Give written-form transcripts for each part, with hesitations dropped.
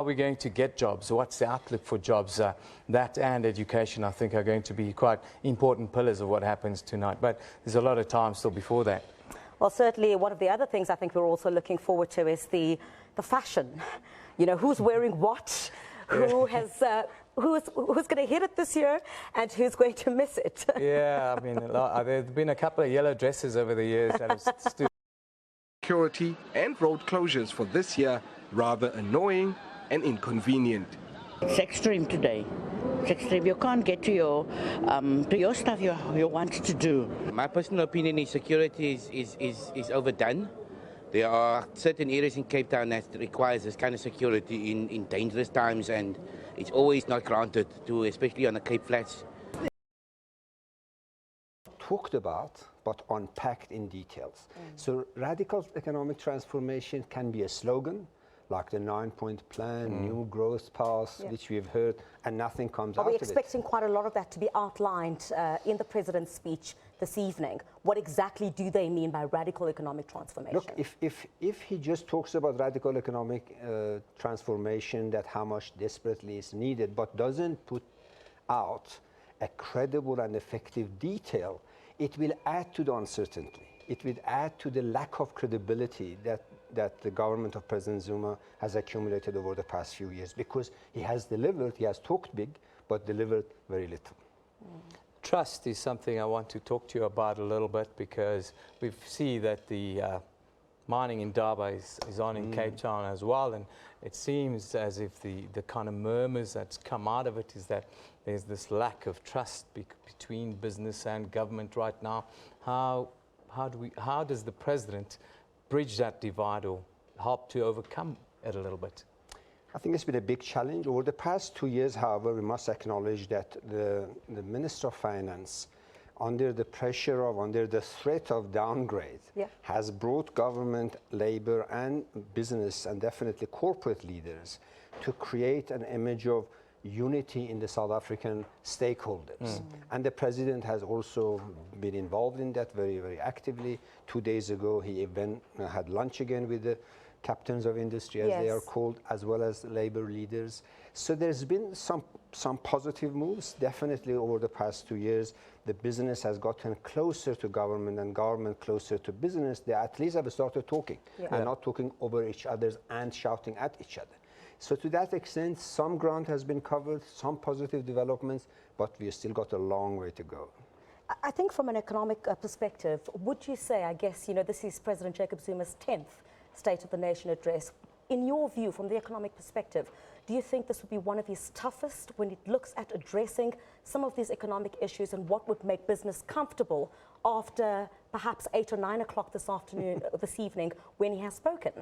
Are we going to get jobs? What's the outlook for jobs? That and education, I think, are going to be quite important pillars of what happens tonight. But there's a lot of time still before that. Well, certainly one of the other things I think we're also looking forward to is the fashion. You know, who's wearing what, who has, who's going to hit it this year, and who's going to miss it. Yeah, I mean, there's been a couple of yellow dresses over the years that have stood. Security and road closures for this year rather annoying and inconvenient. It's extreme today. It's extreme. You can't get to your stuff you want to do. My personal opinion is security is overdone. There are certain areas in Cape Town that requires this kind of security in dangerous times, and it's always not granted to, especially on the Cape Flats. Talked about, but unpacked in details. So radical economic transformation can be a slogan, like the 9-point plan, new growth path, which we've heard, and nothing comes out of it. Are we expecting quite a lot of that to be outlined in the President's speech this evening? What exactly do they mean by radical economic transformation? Look, if he just talks about radical economic transformation, that how much desperately is needed, but doesn't put out a credible and effective detail, it will add to the uncertainty. It will add to the lack of credibility that the government of President Zuma has accumulated over the past few years, because he has delivered, he has talked big, but delivered very little. Trust is something I want to talk to you about a little bit, because we see that the mining in Durban is on in Cape Town as well, and it seems as if the kind of murmurs that's come out of it is that there's this lack of trust between business and government right now. How does the President bridge that divide or help to overcome it a little bit? I think it's been a big challenge. Over the past 2 years, however, we must acknowledge that the Minister of Finance, under the pressure of, under the threat of downgrade, has brought government, labor and business and definitely corporate leaders to create an image of unity in the South African stakeholders. And the President has also been involved in that very, very actively. 2 days ago, he even had lunch again with the captains of industry, as they are called, as well as labor leaders. So there's been some positive moves. Definitely over the past 2 years, the business has gotten closer to government and government closer to business. They at least have started talking and not talking over each other and shouting at each other. So to that extent, some ground has been covered, some positive developments, but we've still got a long way to go. I think from an economic perspective, would you say, I guess, you know, this is President Jacob Zuma's 10th State of the Nation address. In your view, from the economic perspective, do you think this would be one of his toughest when it looks at addressing some of these economic issues, and what would make business comfortable after perhaps 8 or 9 o'clock this afternoon, this evening, when he has spoken?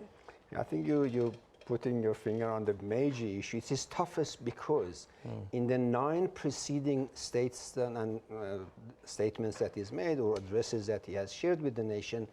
I think you're putting your finger on the major issue. It is toughest because in the 9 preceding statements that he's made, or addresses that he has shared with the nation,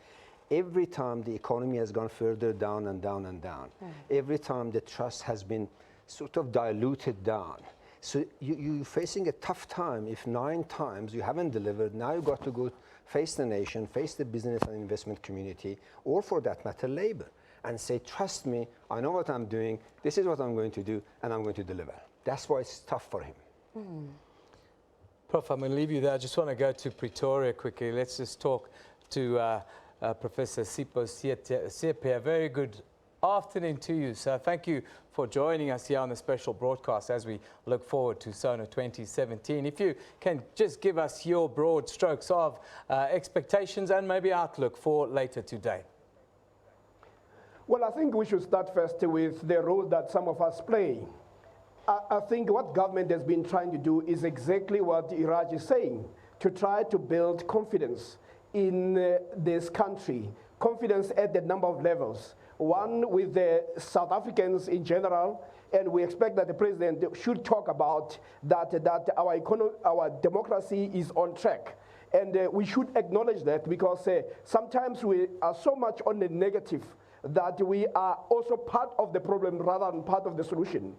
every time the economy has gone further down and down and down. Every time the trust has been sort of diluted down. So you're facing a tough time if 9 times you haven't delivered. Now you've got to go face the nation, face the business and investment community, or for that matter, labor, and say, trust me, I know what I'm doing, this is what I'm going to do, and I'm going to deliver. That's why it's tough for him. Prof, I'm going to leave you there. I just want to go to Pretoria quickly. Let's just talk to Professor Sipho Sepe. A very good afternoon to you, sir. Thank you for joining us here on the special broadcast as we look forward to Sona 2017. If you can just give us your broad strokes of expectations and maybe outlook for later today. Well, I think we should start first with the role that some of us play. I think what government has been trying to do is exactly what Iraj is saying, to try to build confidence in this country, confidence at the number of levels. One, with the South Africans in general, and we expect that the President should talk about that our democracy is on track. And we should acknowledge that, because sometimes we are so much on the negative that we are also part of the problem rather than part of the solution.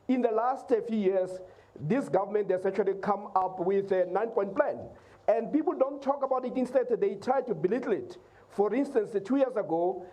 In the last few years, this government has actually come up with a 9-point plan. And people don't talk about it. Instead, they try to belittle it. For instance, 2 years ago,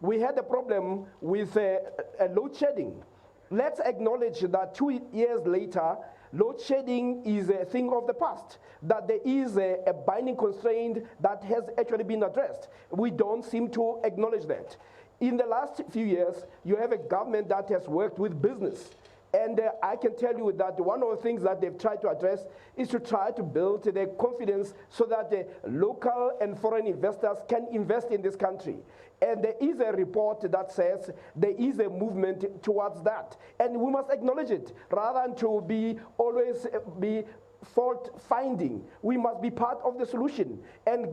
we had a problem with load shedding. Let's acknowledge that 2 years later, load shedding is a thing of the past, that there is a binding constraint that has actually been addressed. We don't seem to acknowledge that. In the last few years, you have a government that has worked with business. And I can tell you that one of the things that they've tried to address is to try to build their confidence so that local and foreign investors can invest in this country. And there is a report that says there is a movement towards that. And we must acknowledge it, rather than to always be fault finding. We must be part of the solution and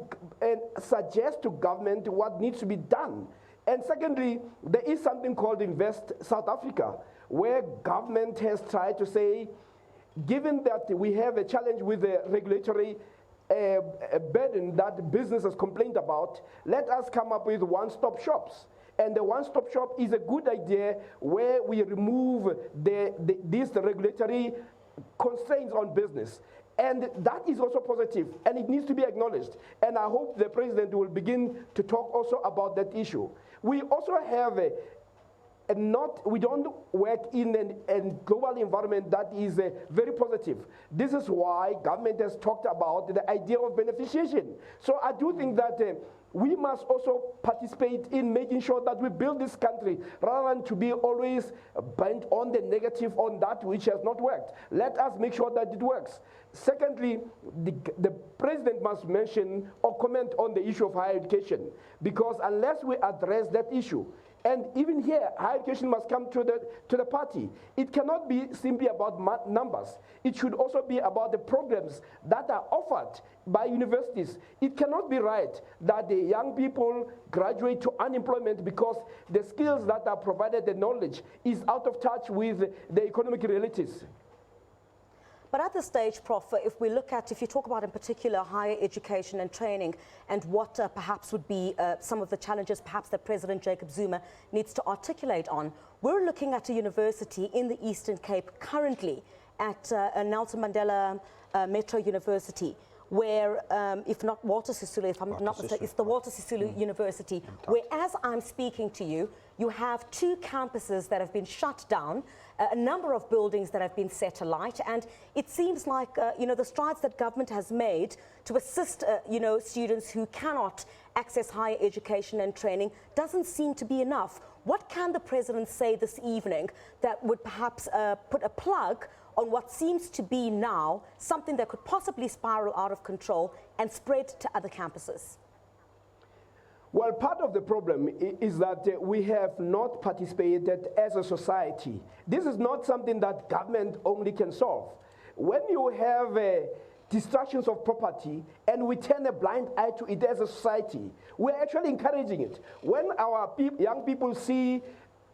suggest to government what needs to be done. And secondly, there is something called Invest South Africa, where government has tried to say, given that we have a challenge with the regulatory burden that businesses complained about, let us come up with one-stop shops. And the one-stop shop is a good idea where we remove these regulatory constraints on business. And that is also positive, and it needs to be acknowledged. And I hope the president will begin to talk also about that issue. We also have we don't work in a global environment that is very positive. This is why government has talked about the idea of beneficiation. So I do think that we must also participate in making sure that we build this country rather than to be always bent on the negative, on that which has not worked. Let us make sure that it works. Secondly, the president must mention or comment on the issue of higher education, because unless we address that issue, and even here, higher education must come to the party. It cannot be simply about numbers. It should also be about the programs that are offered by universities. It cannot be right that the young people graduate to unemployment because the skills that are provided, the knowledge, is out of touch with the economic realities. But at this stage, Prof, if you talk about in particular higher education and training and what perhaps would be some of the challenges perhaps that President Jacob Zuma needs to articulate on, we're looking at a university in the Eastern Cape currently at Nelson Mandela Metro University, where, if not Walter Sisulu, if I'm not mistaken, it's the Walter Sisulu University, where as I'm speaking to you, you have 2 campuses that have been shut down, a number of buildings that have been set alight, and it seems like, the strides that government has made to assist, students who cannot access higher education and training doesn't seem to be enough. What can the president say this evening that would perhaps put a plug on what seems to be now something that could possibly spiral out of control and spread to other campuses? Well, part of the problem is that we have not participated as a society. This is not something that government only can solve. When you have destructions of property and we turn a blind eye to it as a society, we're actually encouraging it. When our young people see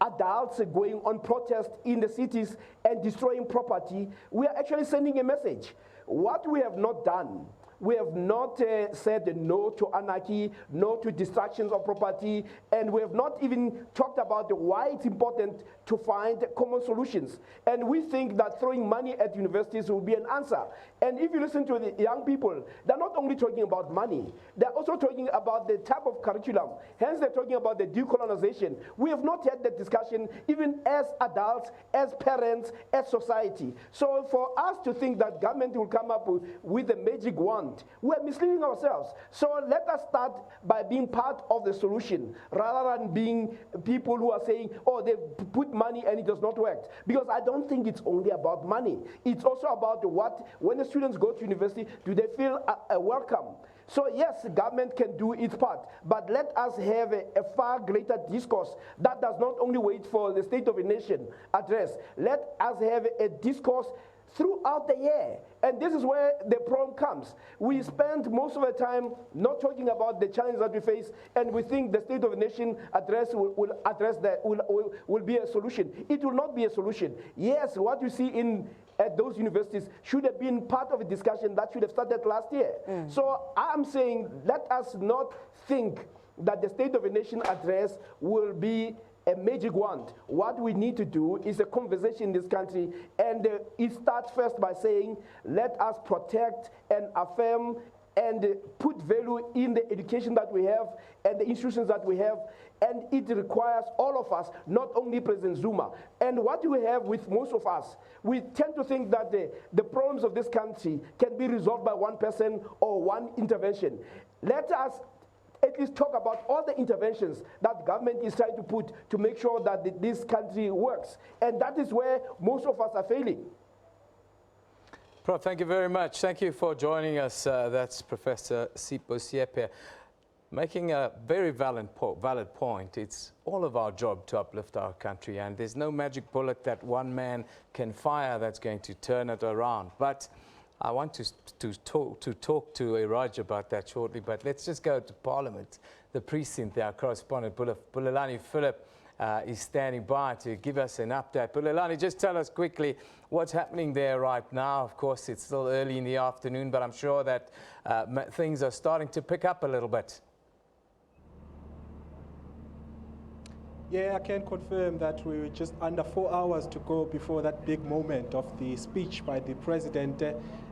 adults going on protest in the cities and destroying property, we are actually sending a message. What we have not done, we have not said no to anarchy, no to destructions of property, and we have not even talked about why it's important to find common solutions. And we think that throwing money at universities will be an answer. And if you listen to the young people, they're not only talking about money, they're also talking about the type of curriculum. Hence, they're talking about the decolonization. We have not had that discussion, even as adults, as parents, as society. So for us to think that government will come up with a magic wand, we're misleading ourselves. So let us start by being part of the solution, rather than being people who are saying, oh, they put money and it does not work. Because I don't think it's only about money. It's also about when the students go to university, do they feel welcome? So yes, government can do its part, but let us have a far greater discourse that does not only wait for the State of a Nation address. Let us have a discourse throughout the year. And this is where the problem comes. We spend most of the time not talking about the challenges that we face, and we think the State of the Nation address will address that, will be a solution. It will not be a solution. Yes, what you see at those universities should have been part of a discussion that should have started last year. So I'm saying, let us not think that the State of the Nation address will be a magic wand. What we need to do is a conversation in this country, and it starts first by saying, let us protect and affirm and put value in the education that we have and the institutions that we have. And it requires all of us, not only President Zuma. And what we have with most of us, we tend to think that the problems of this country can be resolved by one person or one intervention. Let us at least talk about all the interventions that government is trying to put to make sure that this country works. And that is where most of us are failing. Prof, thank you very much. Thank you for joining us. That's Professor Sipho Siepe, making a very valid point. It's all of our job to uplift our country, and there's no magic bullet that one man can fire that's going to turn it around. But I want to talk to Iraj about that shortly, but let's just go to Parliament, the precinct. Our correspondent, Bulelani Philip, is standing by to give us an update. Bulelani, just tell us quickly what's happening there right now. Of course, it's still early in the afternoon, but I'm sure that things are starting to pick up a little bit. Yeah, I can confirm that we were just under 4 hours to go before that big moment of the speech by the president.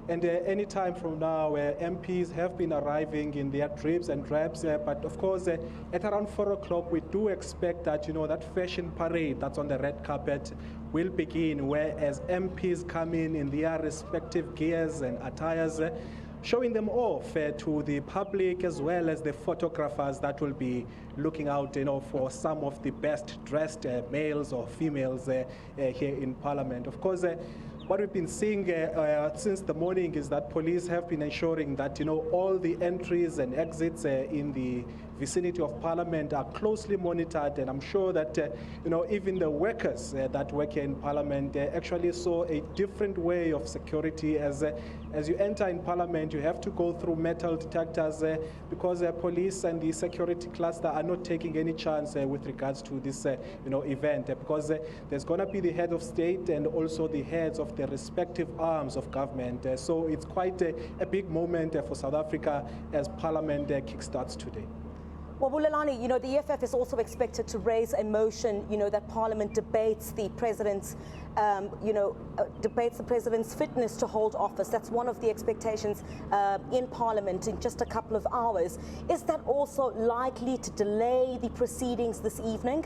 And any time from now, MPs have been arriving in their dribs and drabs. But of course, at around 4 o'clock, we do expect that, that fashion parade that's on the red carpet will begin, whereas MPs come in their respective gears and attires, showing them off to the public as well as the photographers that will be looking out, for some of the best dressed males or females here in Parliament. Of course, what we've been seeing since the morning is that police have been ensuring that, all the entries and exits in the vicinity of Parliament are closely monitored, and I'm sure that even the workers that work here in Parliament actually saw a different way of security. As you enter in Parliament, you have to go through metal detectors because police and the security cluster are not taking any chance with regards to this event, because there's going to be the head of state and also the heads of the respective arms of government. So it's quite a big moment for South Africa as Parliament kickstarts today. Well, Bulelani, the EFF is also expected to raise a motion, that Parliament debates the president's, debates the president's fitness to hold office. That's one of the expectations in Parliament in just a couple of hours. Is that also likely to delay the proceedings this evening?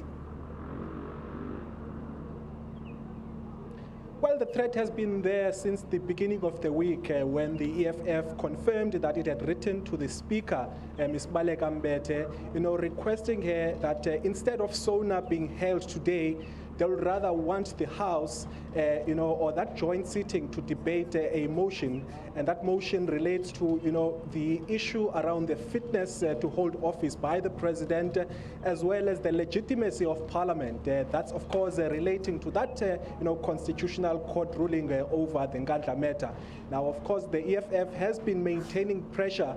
Well, the threat has been there since the beginning of the week when the EFF confirmed that it had written to the Speaker, Ms. Baleka Mbete, requesting her that instead of Sona being held today, they would rather want the House, or that joint sitting to debate a motion, and that motion relates to, the issue around the fitness to hold office by the President, as well as the legitimacy of Parliament. That's, of course, relating to that, constitutional court ruling over the Nkandla matter. Now, of course, the EFF has been maintaining pressure,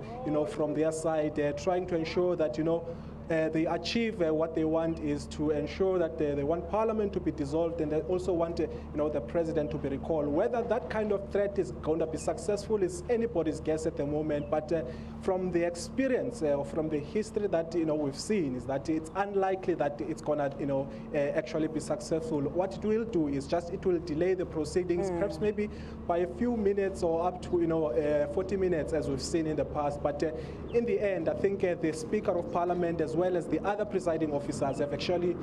from their side, trying to ensure that, they achieve what they want is to ensure that they want Parliament to be dissolved, and they also want the President to be recalled. Whether that kind of threat is going to be successful is anybody's guess at the moment, but from the experience or from the history that we've seen is that it's unlikely that it's going to actually be successful. What it will do is just it will delay the proceedings, perhaps maybe by a few minutes or up to 40 minutes as we've seen in the past. But in the end, I think the Speaker of Parliament as well as the other presiding officers have actually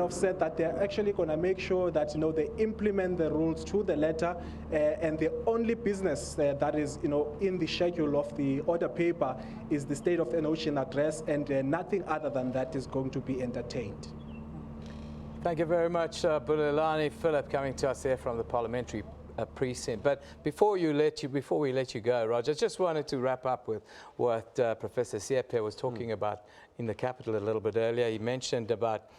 said that they're actually going to make sure that they implement the rules to the letter, and the only business that is in the schedule of the order paper is the State of the Nation address, and nothing other than that is going to be entertained. Thank you very much, Bulelani Philip, coming to us there from the parliamentary precinct. But before we let you go, Roger, I just wanted to wrap up with what Professor Siepe was talking about in the capital a little bit earlier. He mentioned about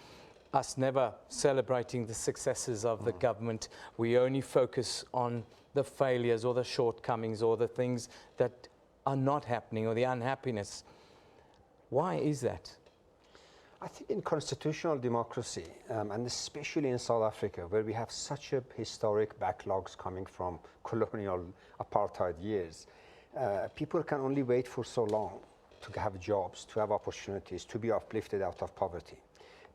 us never celebrating the successes of the government. We only focus on the failures or the shortcomings or the things that are not happening or the unhappiness. Why is that? I think in constitutional democracy, and especially in South Africa, where we have such a historic backlogs coming from colonial apartheid years, people can only wait for so long to have jobs, to have opportunities, to be uplifted out of poverty.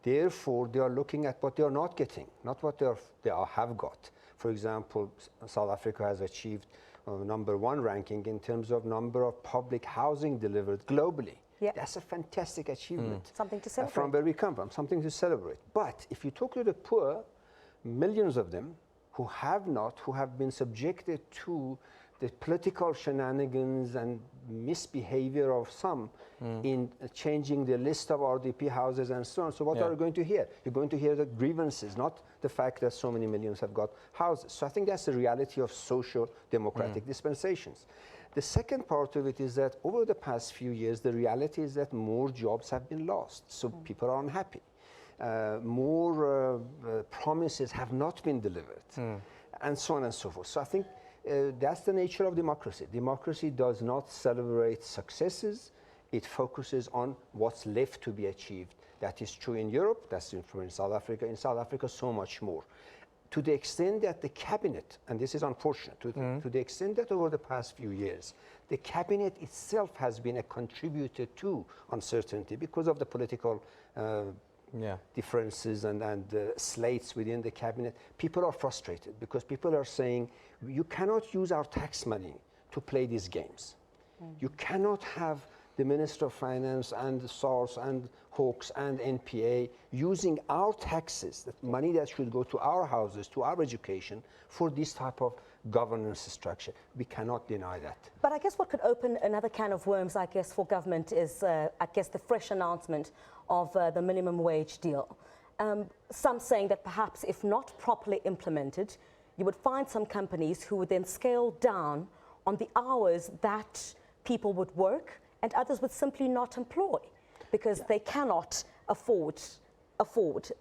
Therefore, they are looking at what they are not getting, not what they have got. For example, South Africa has achieved #1 ranking in terms of number of public housing delivered globally. Yeah. That's a fantastic achievement. Something to celebrate. From where we come from, something to celebrate. But if you talk to the poor, millions of them who have been subjected to the political shenanigans and misbehavior of some in changing the list of RDP houses and so on. So what are you going to hear? You're going to hear the grievances, not the fact that so many millions have got houses. So I think that's the reality of social democratic dispensations. The second part of it is that over the past few years, the reality is that more jobs have been lost. So people are unhappy. More promises have not been delivered, and so on and so forth. So I think that's the nature of democracy. Democracy does not celebrate successes. It focuses on what's left to be achieved. That is true in Europe, that's true in South Africa. In South Africa, so much more. To the extent that the cabinet, and this is unfortunate, to the extent that over the past few years, the cabinet itself has been a contributor to uncertainty because of the political differences and slates within the cabinet. People are frustrated because people are saying, you cannot use our tax money to play these games. You cannot have the Minister of Finance and the SARS and Hawks and NPA using our taxes, that money that should go to our houses, to our education, for this type of governance structure. We cannot deny that. But I guess what could open another can of worms, I guess, for government is, I guess, the fresh announcement of the minimum wage deal. Some saying that perhaps if not properly implemented, you would find some companies who would then scale down on the hours that people would work, and others would simply not employ because they cannot afford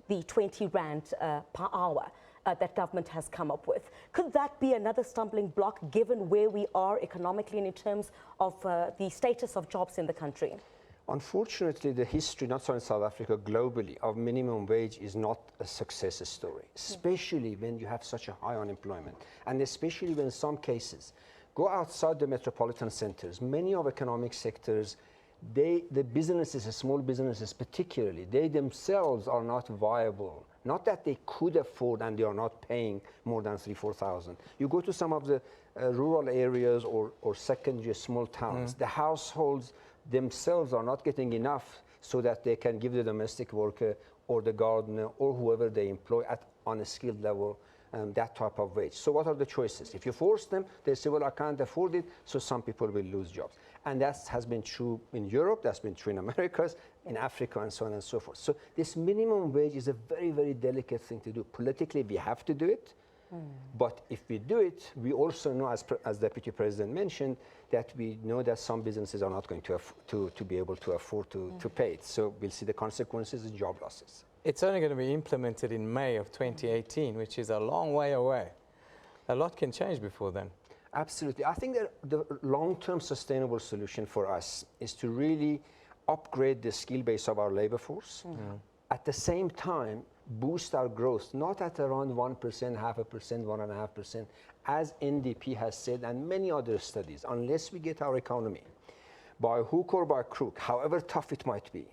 the 20 rand per hour that government has come up with. Could that be another stumbling block given where we are economically and in terms of the status of jobs in the country? Unfortunately, the history, not so in South Africa, globally, of minimum wage is not a success story, especially when you have such a high unemployment, and especially when in some cases, go outside the metropolitan centers, many of economic sectors, the businesses, small businesses particularly, they themselves are not viable. Not that they could afford and they are not paying more than 3,000-4,000. You go to some of the rural areas or secondary small towns, the households themselves are not getting enough so that they can give the domestic worker or the gardener or whoever they employ on a skilled level that type of wage. So what are the choices? If you force them, they say, well, I can't afford it, so some people will lose jobs. And that has been true in Europe, that's been true in Americas, in Africa, and so on and so forth. So this minimum wage is a very, very delicate thing to do. Politically, we have to do it. But if we do it, we also know, as Deputy President mentioned, that we know that some businesses are not going to be able to afford to pay it. So we'll see the consequences of job losses. It's only going to be implemented in May of 2018, which is a long way away. A lot can change before then. Absolutely. I think that the long-term sustainable solution for us is to really upgrade the skill base of our labor force. At the same time, boost our growth, not at around 1%, 0.5%, 1.5%, as NDP has said, and many other studies. Unless we get our economy, by hook or by crook, however tough it might be,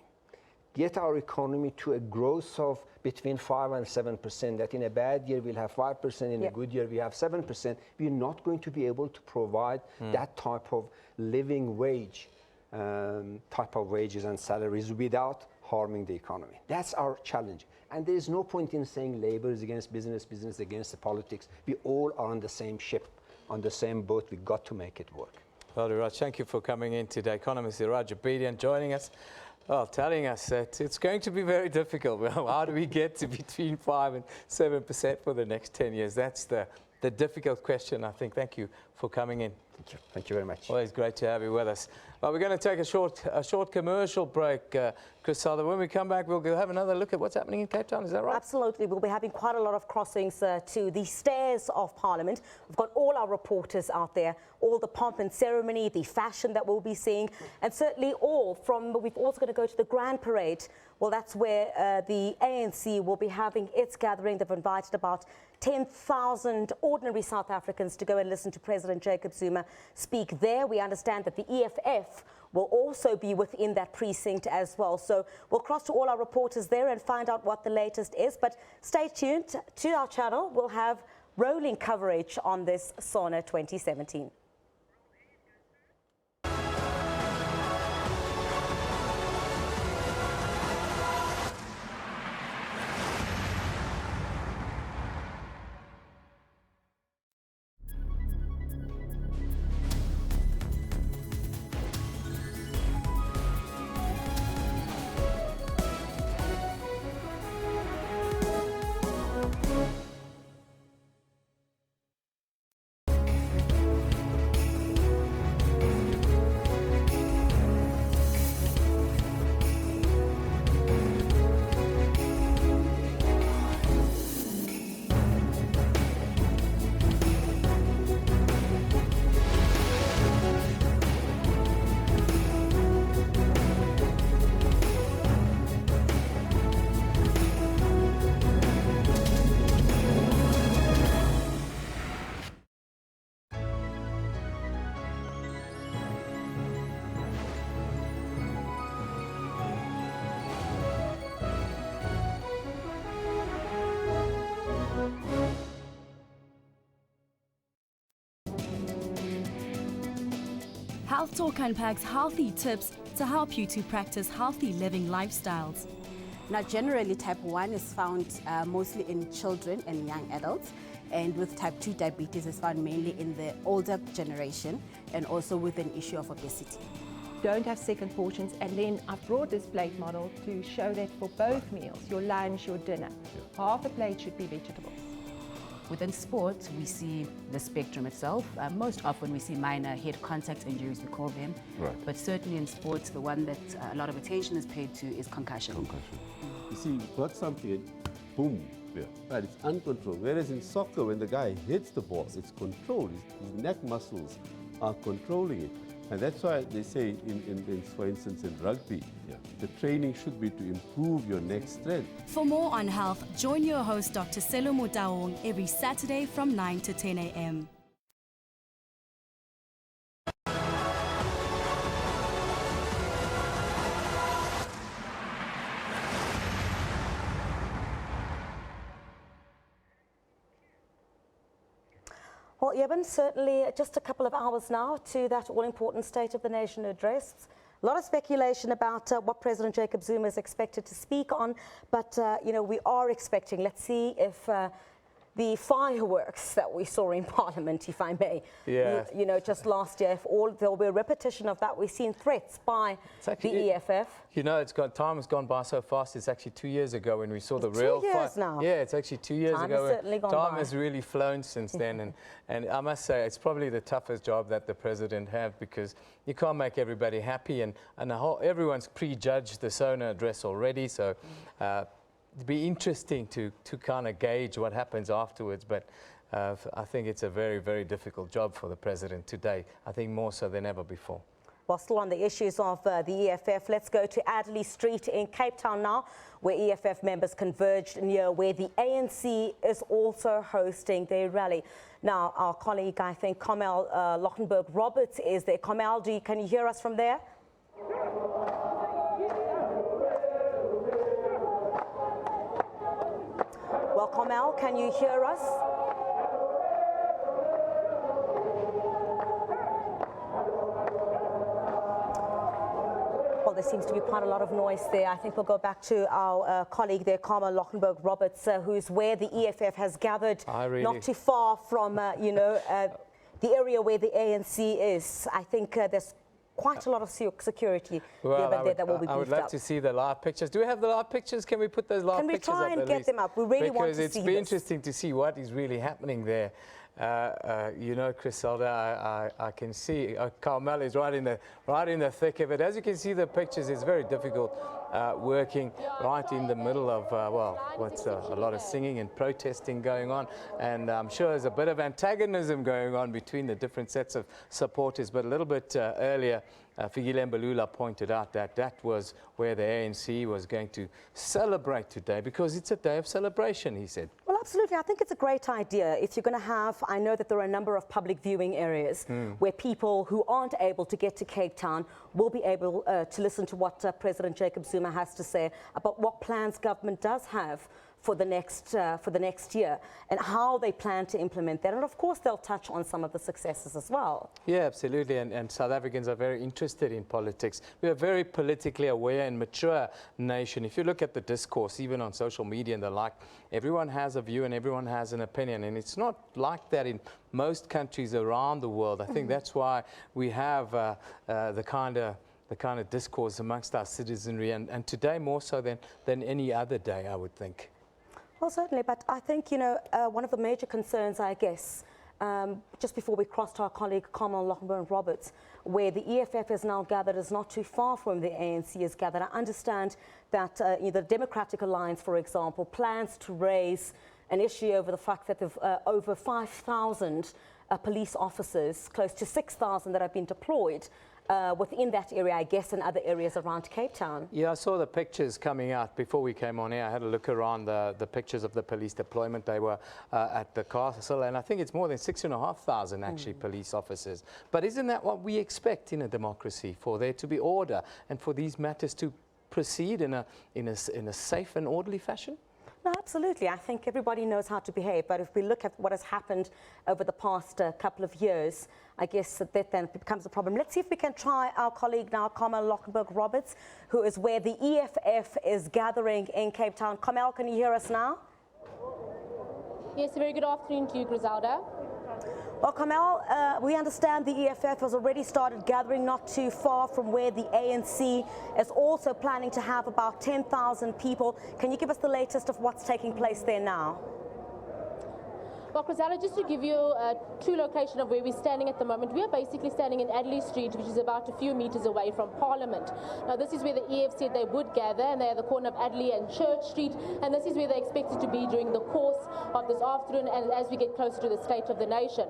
get our economy to a growth of between 5 and 7%, that in a bad year we'll have 5%, in a good year we have 7%, we're not going to be able to provide that type of living wage, type of wages and salaries without harming the economy. That's our challenge. And there is no point in saying labor is against business, business against the politics. We all are on the same ship, on the same boat. We've got to make it work. Well, Raj, thank you for coming in today. Economist Raj Abedian joining us. Well, telling us that it's going to be very difficult. Well, how do we get to between 5 and 7% for the next 10 years? That's the difficult question, I think. Thank you for coming in. Thank you. Thank you very much. Always great to have you with us. Well, we're going to take a short commercial break, Chris Suther. When we come back, we'll have another look at what's happening in Cape Town. Is that right? Absolutely. We'll be having quite a lot of crossings to the stairs of Parliament. We've got all our reporters out there, all the pomp and ceremony, the fashion that we'll be seeing, and certainly we've also got to go to the Grand Parade. Well, that's where the ANC will be having its gathering. They've invited about 10,000 ordinary South Africans to go and listen to President Jacob Zuma speak there. We understand that the EFF will also be within that precinct as well. So we'll cross to all our reporters there and find out what the latest is. But stay tuned to our channel. We'll have rolling coverage on this Sona 2017. Health Talk unpacks healthy tips to help you to practice healthy living lifestyles. Now, generally, type 1 is found mostly in children and young adults, and with type 2 diabetes is found mainly in the older generation, and also with an issue of obesity. Don't have second portions, and then I've brought this plate model to show that for both meals, your lunch, your dinner, half a plate should be vegetables. Within sports, we see the spectrum itself. Most often we see minor head contact injuries, we call them. Right. But certainly in sports, the one that a lot of attention is paid to is concussion. You see, you've got something, boom, but it's uncontrolled. Whereas in soccer, when the guy hits the ball, it's controlled. His neck muscles are controlling it. And that's why they say, for instance, in rugby, the training should be to improve your neck strength. For more on health, join your host Dr. Selo Motaung every Saturday from 9 to 10 a.m. Well, Eben, certainly just a couple of hours now to that all-important State of the Nation address. A lot of speculation about what President Jacob Zuma is expected to speak on, but, you know, we are expecting, let's see if the fireworks that we saw in Parliament, if I may, you know, just last year, if there'll be a repetition of that. We've seen threats by the EFF. You know, time has gone by so fast. It's actually 2 years ago when we saw the real fight. 2 years now. Yeah, it's actually 2 years Time ago. has certainly gone Time by. has really flown since then, and I must say it's probably the toughest job that the president has, because you can't make everybody happy, and everyone's prejudged the Sona address already. So. It'd be interesting to kind of gauge what happens afterwards, but I think it's a very, very difficult job for the president today, I think more so than ever before. Well, still on the issues of the EFF, let's go to Adderley Street in Cape Town now, where EFF members converged near where the ANC is also hosting their rally. Now, our colleague, I think, Carmel Lochenberg-Roberts is there. Carmel, can you hear us from there? Well, Carmel, can you hear us? Well, there seems to be quite a lot of noise there. I think we'll go back to our colleague there, Carmel Lochenberg-Roberts, who's where the EFF has gathered, not too far from, you know, the area where the ANC is. I think there's quite a lot of security that will be beefed up. I would love to see the live pictures. Do we have the live pictures? Can we put those live pictures up? Can we try and get them up? We really want to see this. Because it's been interesting to see what is really happening there. You know, Griselda, I can see Carmel is right in the thick of it. As you can see, the pictures, it's very difficult working right in the middle of, what's a lot of singing and protesting going on. And I'm sure there's a bit of antagonism going on between the different sets of supporters. But a little bit earlier, Fikile Mbalula pointed out that was where the ANC was going to celebrate today, because it's a day of celebration, he said. Well, absolutely. I think it's a great idea. If you're going to have, I know that there are a number of public viewing areas where people who aren't able to get to Cape Town will be able to listen to what President Jacob Zuma has to say about what plans government does have for the next year and how they plan to implement that. And of course, they'll touch on some of the successes as well. Yeah, absolutely. And South Africans are very interested in politics. We're a very politically aware and mature nation. If you look at the discourse, even on social media and the like, everyone has a view and everyone has an opinion. And it's not like that in most countries around the world. I think that's why we have the kind of discourse amongst our citizenry, and today more so than any other day, I would think. Well, certainly, but I think, you know, one of the major concerns, I guess, just before we crossed our colleague Carmel Lochenberg-Roberts, where the EFF is now gathered is not too far from the ANC is gathered. I understand that the Democratic Alliance, for example, plans to raise an issue over the fact that there's over 5,000 police officers, close to 6,000 that have been deployed within that area, I guess, and other areas around Cape Town. Yeah, I saw the pictures coming out before we came on air. I had a look around the pictures of the police deployment. They were at the castle, and I think it's more than 6,500 actually police officers. But isn't that what we expect in a democracy, for there to be order and for these matters to proceed in a safe and orderly fashion? No, absolutely. I think everybody knows how to behave, but if we look at what has happened over the past couple of years, I guess that then becomes a problem. Let's see if we can try our colleague now, Carmel Lochenberg-Roberts, who is where the EFF is gathering in Cape Town. Carmel, can you hear us now? Yes, very good afternoon to you, Griselda. Well, Carmel, we understand the EFF has already started gathering not too far from where the ANC is also planning to have about 10,000 people. Can you give us the latest of what's taking place there now? Well, Griselda, just to give you a true location of where we're standing at the moment, we are basically standing in Adderley Street, which is about a few meters away from Parliament. Now, this is where the EFF said they would gather, and they're at the corner of Adderley and Church Street, and this is where they're expected to be during the course of this afternoon and as we get closer to the State of the Nation.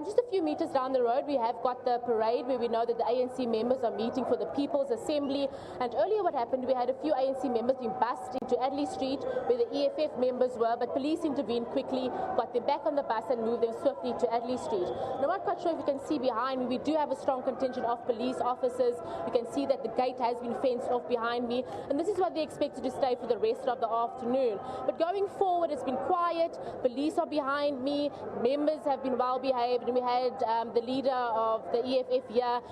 Just a few meters down the road, we have got the parade where we know that the ANC members are meeting for the People's Assembly, and earlier what happened, we had a few ANC members being bussed into Adderley Street where the EFF members were, but police intervened quickly, got them back on the bus and moved them swiftly to Adderley Street. And I'm not quite sure if you can see behind me, we do have a strong contingent of police officers. You can see that the gate has been fenced off behind me, and this is what they're expected to stay for the rest of the afternoon. But going forward, it's been quiet. Police are behind me. Members have been well behaved, and we had the leader of the EFF here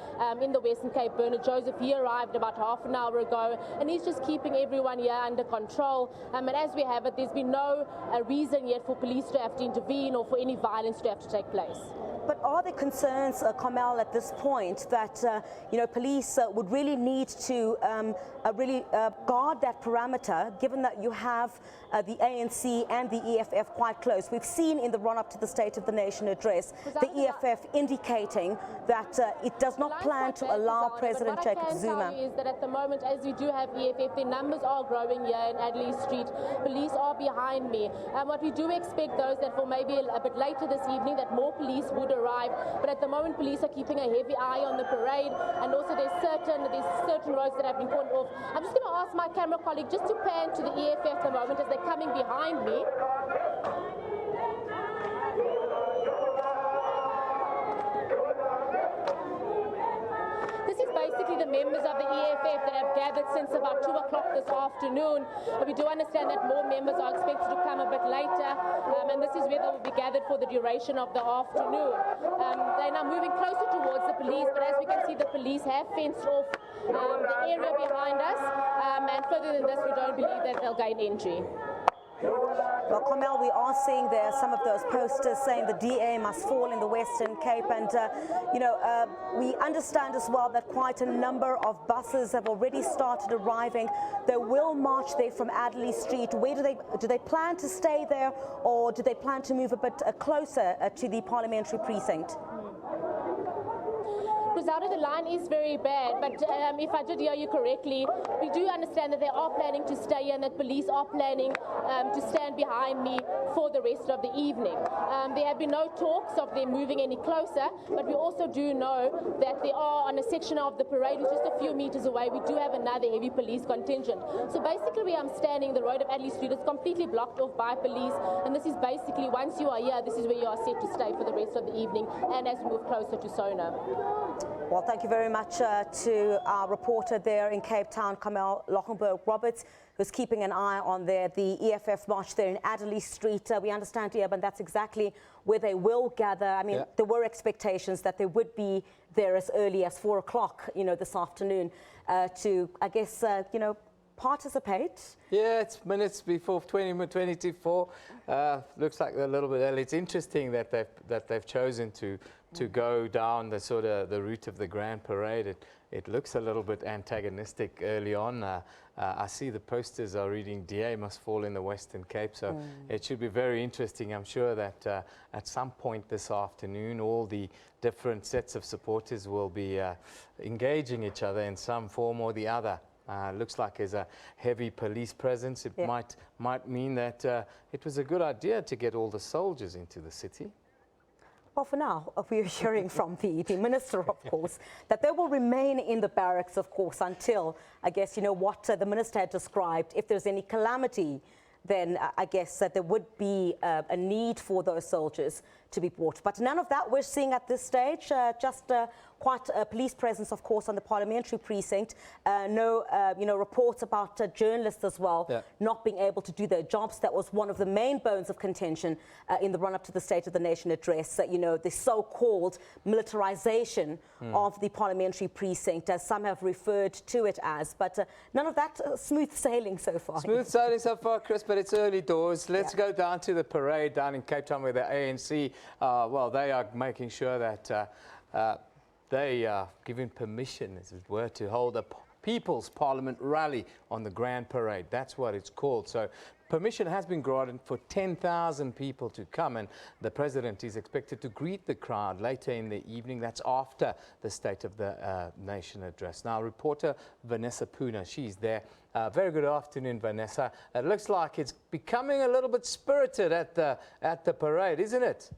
in the Western Cape, Bernard Joseph. He arrived about half an hour ago, and he's just keeping everyone here under control. And as we have it, there's been no reason yet for police to have to intervene or for any violence to have to take place. But are there concerns, Carmel, at this point that police would really need to really guard that parameter, given that you have the ANC and the EFF quite close? We've seen in the run-up to the State of the Nation address the EFF indicating that it does not plan to allow President Jacob Zuma. What I can tell you is that at the moment, as we do have EFF, their numbers are growing here in Adderley Street. Police are behind me. What we do expect, though, is that for maybe a bit later this evening, that more police would arrive. But at the moment, police are keeping a heavy eye on the parade, and also there's certain roads that have been cordoned off. I'm just going to ask my camera colleague just to pan to the EFF at the moment as they're coming behind me. This is basically the members of the EFF that have gathered since about 2 o'clock this afternoon. We do understand that more members are expected to come a bit later, and this is where they will be gathered for the duration of the afternoon. They're now moving closer towards the police, but as we can see, the police have fenced off the area behind us, and further than this, we don't believe that they'll gain entry. Well, Carmel, we are seeing there some of those posters saying the DA must fall in the Western Cape, and we understand as well that quite a number of buses have already started arriving. They will march there from Adderley Street. Where do they plan to stay there, or do they plan to move a bit closer to the parliamentary precinct? Griselda, the line is very bad, but if I did hear you correctly, we do understand that they are planning to stay here and that police are planning to stand behind me for the rest of the evening. There have been no talks of them moving any closer, but we also do know that they are on a section of the parade, which is just a few meters away. We do have another heavy police contingent. So basically where I'm standing, the road of Adderley Street is completely blocked off by police, and this is basically, once you are here, this is where you are set to stay for the rest of the evening and as we move closer to Sona. Well, thank you very much to our reporter there in Cape Town, Carmel Lochenberg-Roberts, who's keeping an eye on the EFF march there in Adderley Street. We understand here, but that's exactly where they will gather. I mean, there were expectations that they would be there as early as 4 o'clock, this afternoon to, I guess, participate. Yeah, it's minutes before 20 to 4. Looks like a little bit early. It's interesting that they've chosen to go down the route of the Grand Parade. It looks a little bit antagonistic early on. I see the posters are reading DA must fall in the Western Cape, so it should be very interesting. I'm sure that at some point this afternoon all the different sets of supporters will be engaging each other in some form or the other. Looks like there's a heavy police presence. It might mean that it was a good idea to get all the soldiers into the city. Well, for now, we're hearing from the minister, of course, that they will remain in the barracks, of course, until, I guess, what the minister had described. If there's any calamity, then I guess that there would be a need for those soldiers to be brought. But none of that we're seeing at this stage, just quite a police presence, of course, on the parliamentary precinct. No, reports about journalists as well not being able to do their jobs. That was one of the main bones of contention in the run-up to the State of the Nation address, the so-called militarization of the parliamentary precinct, as some have referred to it as. But none of that smooth sailing so far. Smooth sailing so far, Chris, but it's early doors. Let's go down to the parade down in Cape Town where the ANC, they are making sure that they are given permission, as it were, to hold a People's Parliament rally on the Grand Parade. That's what it's called. So permission has been granted for 10,000 people to come, and the President is expected to greet the crowd later in the evening. That's after the State of the Nation address. Now, reporter Vanessa Puna, she's there. Very good afternoon, Vanessa. It looks like it's becoming a little bit spirited at the parade, isn't it?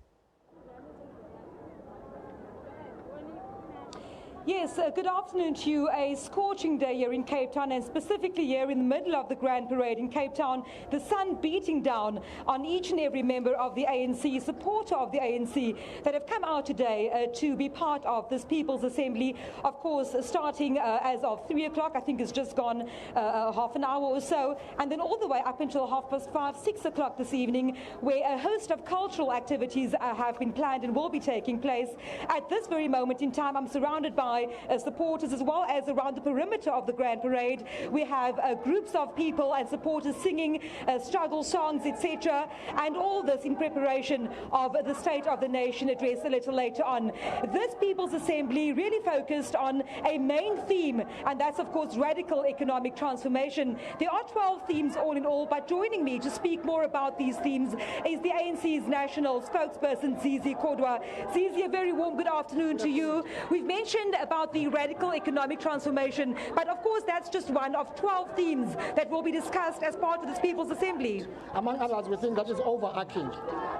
Yes, good afternoon to you. A scorching day here in Cape Town, and specifically here in the middle of the Grand Parade in Cape Town, the sun beating down on each and every member of the ANC, supporter of the ANC, that have come out today to be part of this People's Assembly. Of course, starting as of 3 o'clock, I think it's just gone half an hour or so, and then all the way up until 5:30, 6 o'clock this evening, where a host of cultural activities have been planned and will be taking place. At this very moment in time, I'm surrounded by supporters, as well as around the perimeter of the Grand Parade. We have groups of people and supporters singing struggle songs, etc., and all this in preparation of the State of the Nation address a little later on. This People's Assembly really focused on a main theme, and that's, of course, radical economic transformation. There are 12 themes all in all, but joining me to speak more about these themes is the ANC's national spokesperson, Zizi Kodwa. Zizi, a very warm good afternoon to you. We've mentioned about the radical economic transformation, but of course that's just one of 12 themes that will be discussed as part of this People's Assembly. Among others, we think that is overarching,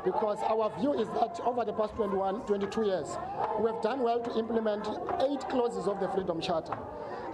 because our view is that over the past 22 years, we have done well to implement 8 clauses of the Freedom Charter.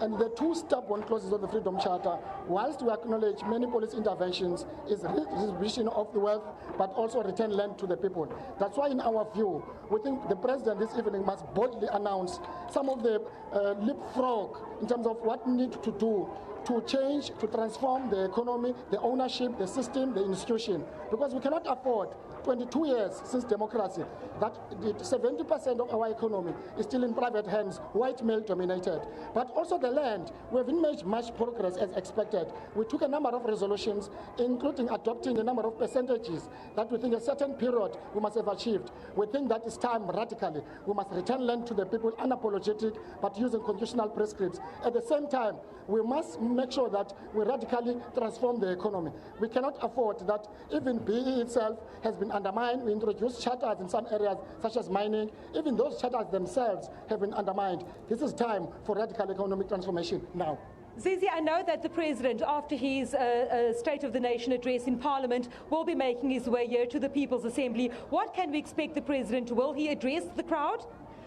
And the 2 step-on clauses of the Freedom Charter, whilst we acknowledge many policy interventions, is redistribution of the wealth, but also return land to the people. That's why, in our view, we think the President this evening must boldly announce some of the leapfrog in terms of what we need to do to change, to transform the economy, the ownership, the system, the institution. Because we cannot afford 22 years since democracy that 70% of our economy is still in private hands, white male dominated. But also the land, we haven't made much progress as expected. We took a number of resolutions, including adopting a number of percentages that we think a certain period we must have achieved. We think that it's time radically. We must return land to the people, unapologetic, but using constitutional prescripts. At the same time, we must make sure that we radically transform the economy. We cannot afford that even BE itself has been undermined. We introduced charters in some areas, such as mining. Even those charters themselves have been undermined. This is time for radical economic transformation now. Zizi, I know that the President, after his State of the Nation address in Parliament, will be making his way here to the People's Assembly. What can we expect the President? Will he address the crowd?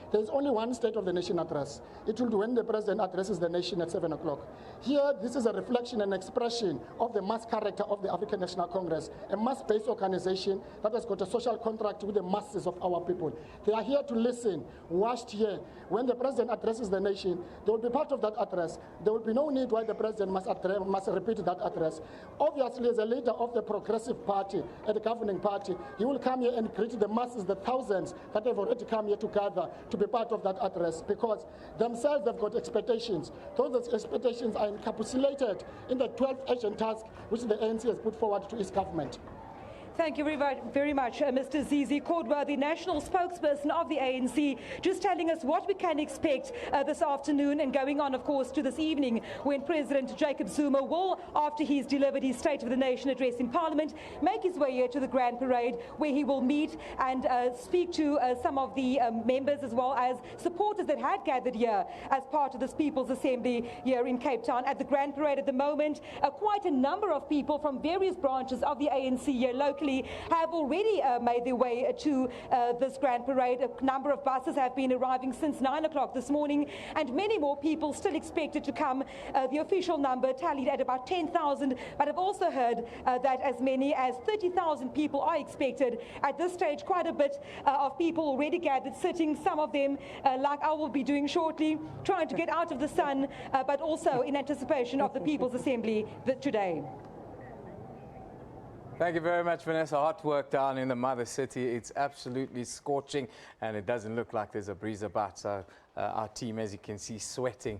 There's only one State of the Nation address. It will be when the President addresses the nation at 7 o'clock. Here, this is a reflection and expression of the mass character of the African National Congress, a mass-based organization that has got a social contract with the masses of our people. They are here to listen, watched here. When the President addresses the nation, they will be part of that address. There will be no need why the President must repeat that address. Obviously, as a leader of the Progressive Party, the governing party, he will come here and greet the masses, the thousands that have already come here to gather to be part of that address, because themselves have got expectations. Those expectations are encapsulated in the 12 action tasks which the ANC has put forward to its government. Thank you very much, Mr. Zizi Kodwa, the national spokesperson of the ANC, just telling us what we can expect this afternoon and going on, of course, to this evening, when President Jacob Zuma will, after he's delivered his State of the Nation address in Parliament, make his way here to the Grand Parade, where he will meet and speak to some of the members, as well as supporters that had gathered here as part of this People's Assembly here in Cape Town. At the Grand Parade at the moment, quite a number of people from various branches of the ANC here locally specifically have already made their way to this grand parade. A number of buses have been arriving since 9 o'clock this morning, and many more people still expected to come. The official number tallied at about 10,000, but I've also heard that as many as 30,000 people are expected. At this stage, quite a bit of people already gathered, sitting, some of them, like I will be doing shortly, trying to get out of the sun, but also in anticipation of the People's Assembly today. Thank you very much, Vanessa. Hot work down in the mother city. It's absolutely scorching, and it doesn't look like there's a breeze about. So our team, as you can see, sweating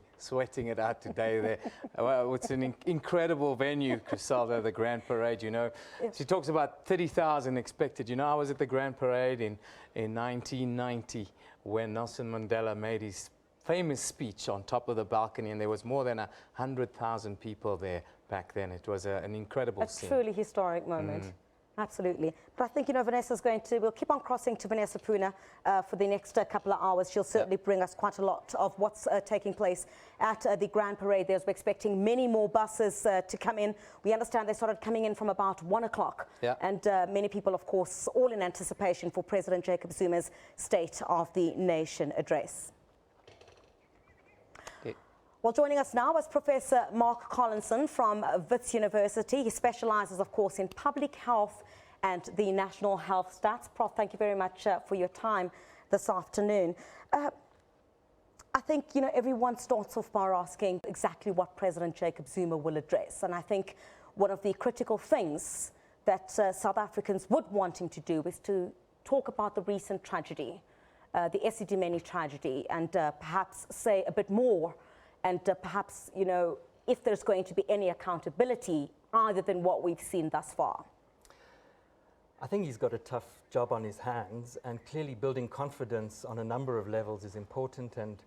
it out today there. Well, it's an incredible venue, Griselda, the Grand Parade, you know. She talks about 30,000 expected. You know, I was at the Grand Parade in 1990 when Nelson Mandela made his famous speech on top of the balcony, and there was more than 100,000 people there back then. It was an incredible scene. A truly historic moment. Absolutely. But I think, you know, Vanessa's we'll keep on crossing to Vanessa Puna for the next couple of hours. She'll certainly bring us quite a lot of what's taking place at the Grand Parade. We're expecting many more buses to come in. We understand they started coming in from about 1 o'clock. And many people, of course, all in anticipation for President Jacob Zuma's State of the Nation address. Well, joining us now is Professor Mark Collinson from Wits University. He specialises, of course, in public health and the national health stats. Prof, thank you very much for your time this afternoon. I think, you know, everyone starts off by asking exactly what President Jacob Zuma will address. And I think one of the critical things that South Africans would want him to do is to talk about the recent tragedy, the Esidimeni tragedy, and perhaps say a bit more. And perhaps, you know, if there's going to be any accountability other than what we've seen thus far. I think he's got a tough job on his hands, and clearly building confidence on a number of levels is important, and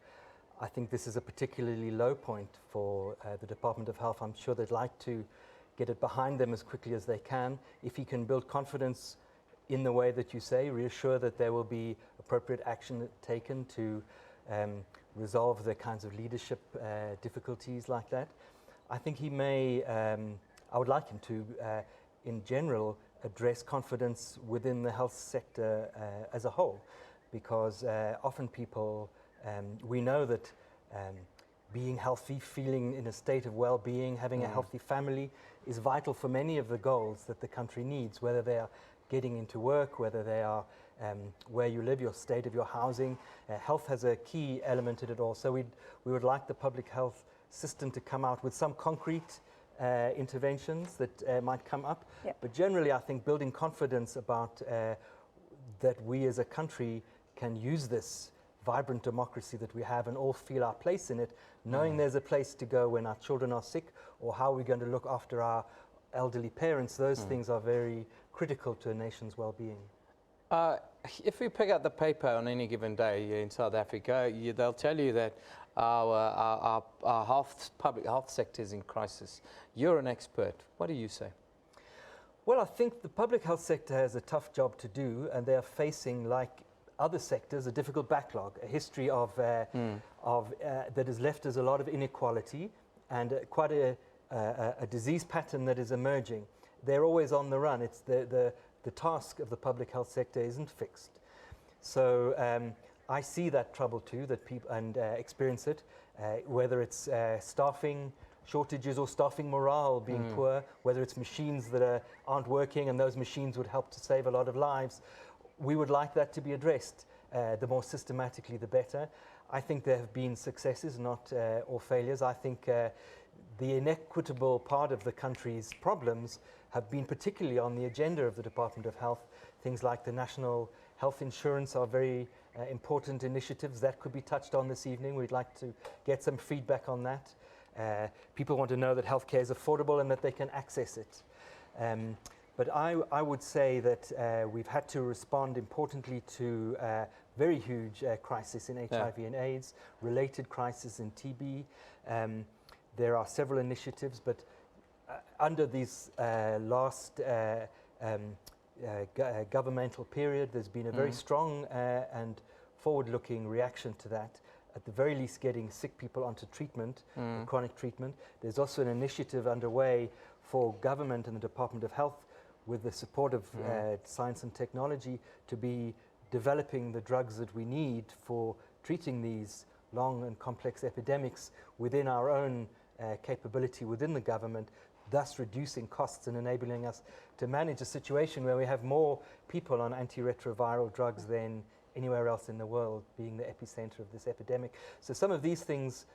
I think this is a particularly low point for the Department of Health. I'm sure they'd like to get it behind them as quickly as they can. If he can build confidence in the way that you say, reassure that there will be appropriate action taken to resolve the kinds of leadership difficulties like that. I think he may, I would like him to, in general, address confidence within the health sector as a whole, because often people, we know that being healthy, feeling in a state of well-being, having a healthy family is vital for many of the goals that the country needs, whether they are getting into work, whether they are where you live, your state of your housing. Health has a key element in it all. So we would like the public health system to come out with some concrete interventions that might come up. But generally, I think building confidence about that we as a country can use this vibrant democracy that we have and all feel our place in it, knowing there's a place to go when our children are sick, or how we're going to look after our elderly parents. Those things are very critical to a nation's well-being. If we pick up the paper on any given day in South Africa, they'll tell you that our public health sector is in crisis. You're an expert. What do you say? Well, I think the public health sector has a tough job to do, and they are facing, like other sectors, a difficult backlog, a history of that has left us a lot of inequality and quite a disease pattern that is emerging. They're always on the run. It's the task of the public health sector isn't fixed. So I see that trouble too, that people experience it, whether it's staffing shortages or staffing morale being poor, whether it's machines that aren't working and those machines would help to save a lot of lives. We would like that to be addressed. The more systematically, the better. I think there have been successes, not or failures. I think the inequitable part of the country's problems have been particularly on the agenda of the Department of Health. Things like the National Health Insurance are very important initiatives that could be touched on this evening. We'd like to get some feedback on that. People want to know that healthcare is affordable and that they can access it. But I would say that we've had to respond importantly to very huge crisis in HIV and AIDS, related crisis in TB. There are several initiatives, but under these last governmental period, there's been a very strong and forward-looking reaction to that. At the very least, getting sick people onto treatment, chronic treatment. There's also an initiative underway for government and the Department of Health with the support of science and technology, to be developing the drugs that we need for treating these long and complex epidemics within our own capability within the government, thus reducing costs and enabling us to manage a situation where we have more people on antiretroviral drugs than anywhere else in the world, being the epicenter of this epidemic. So some of these things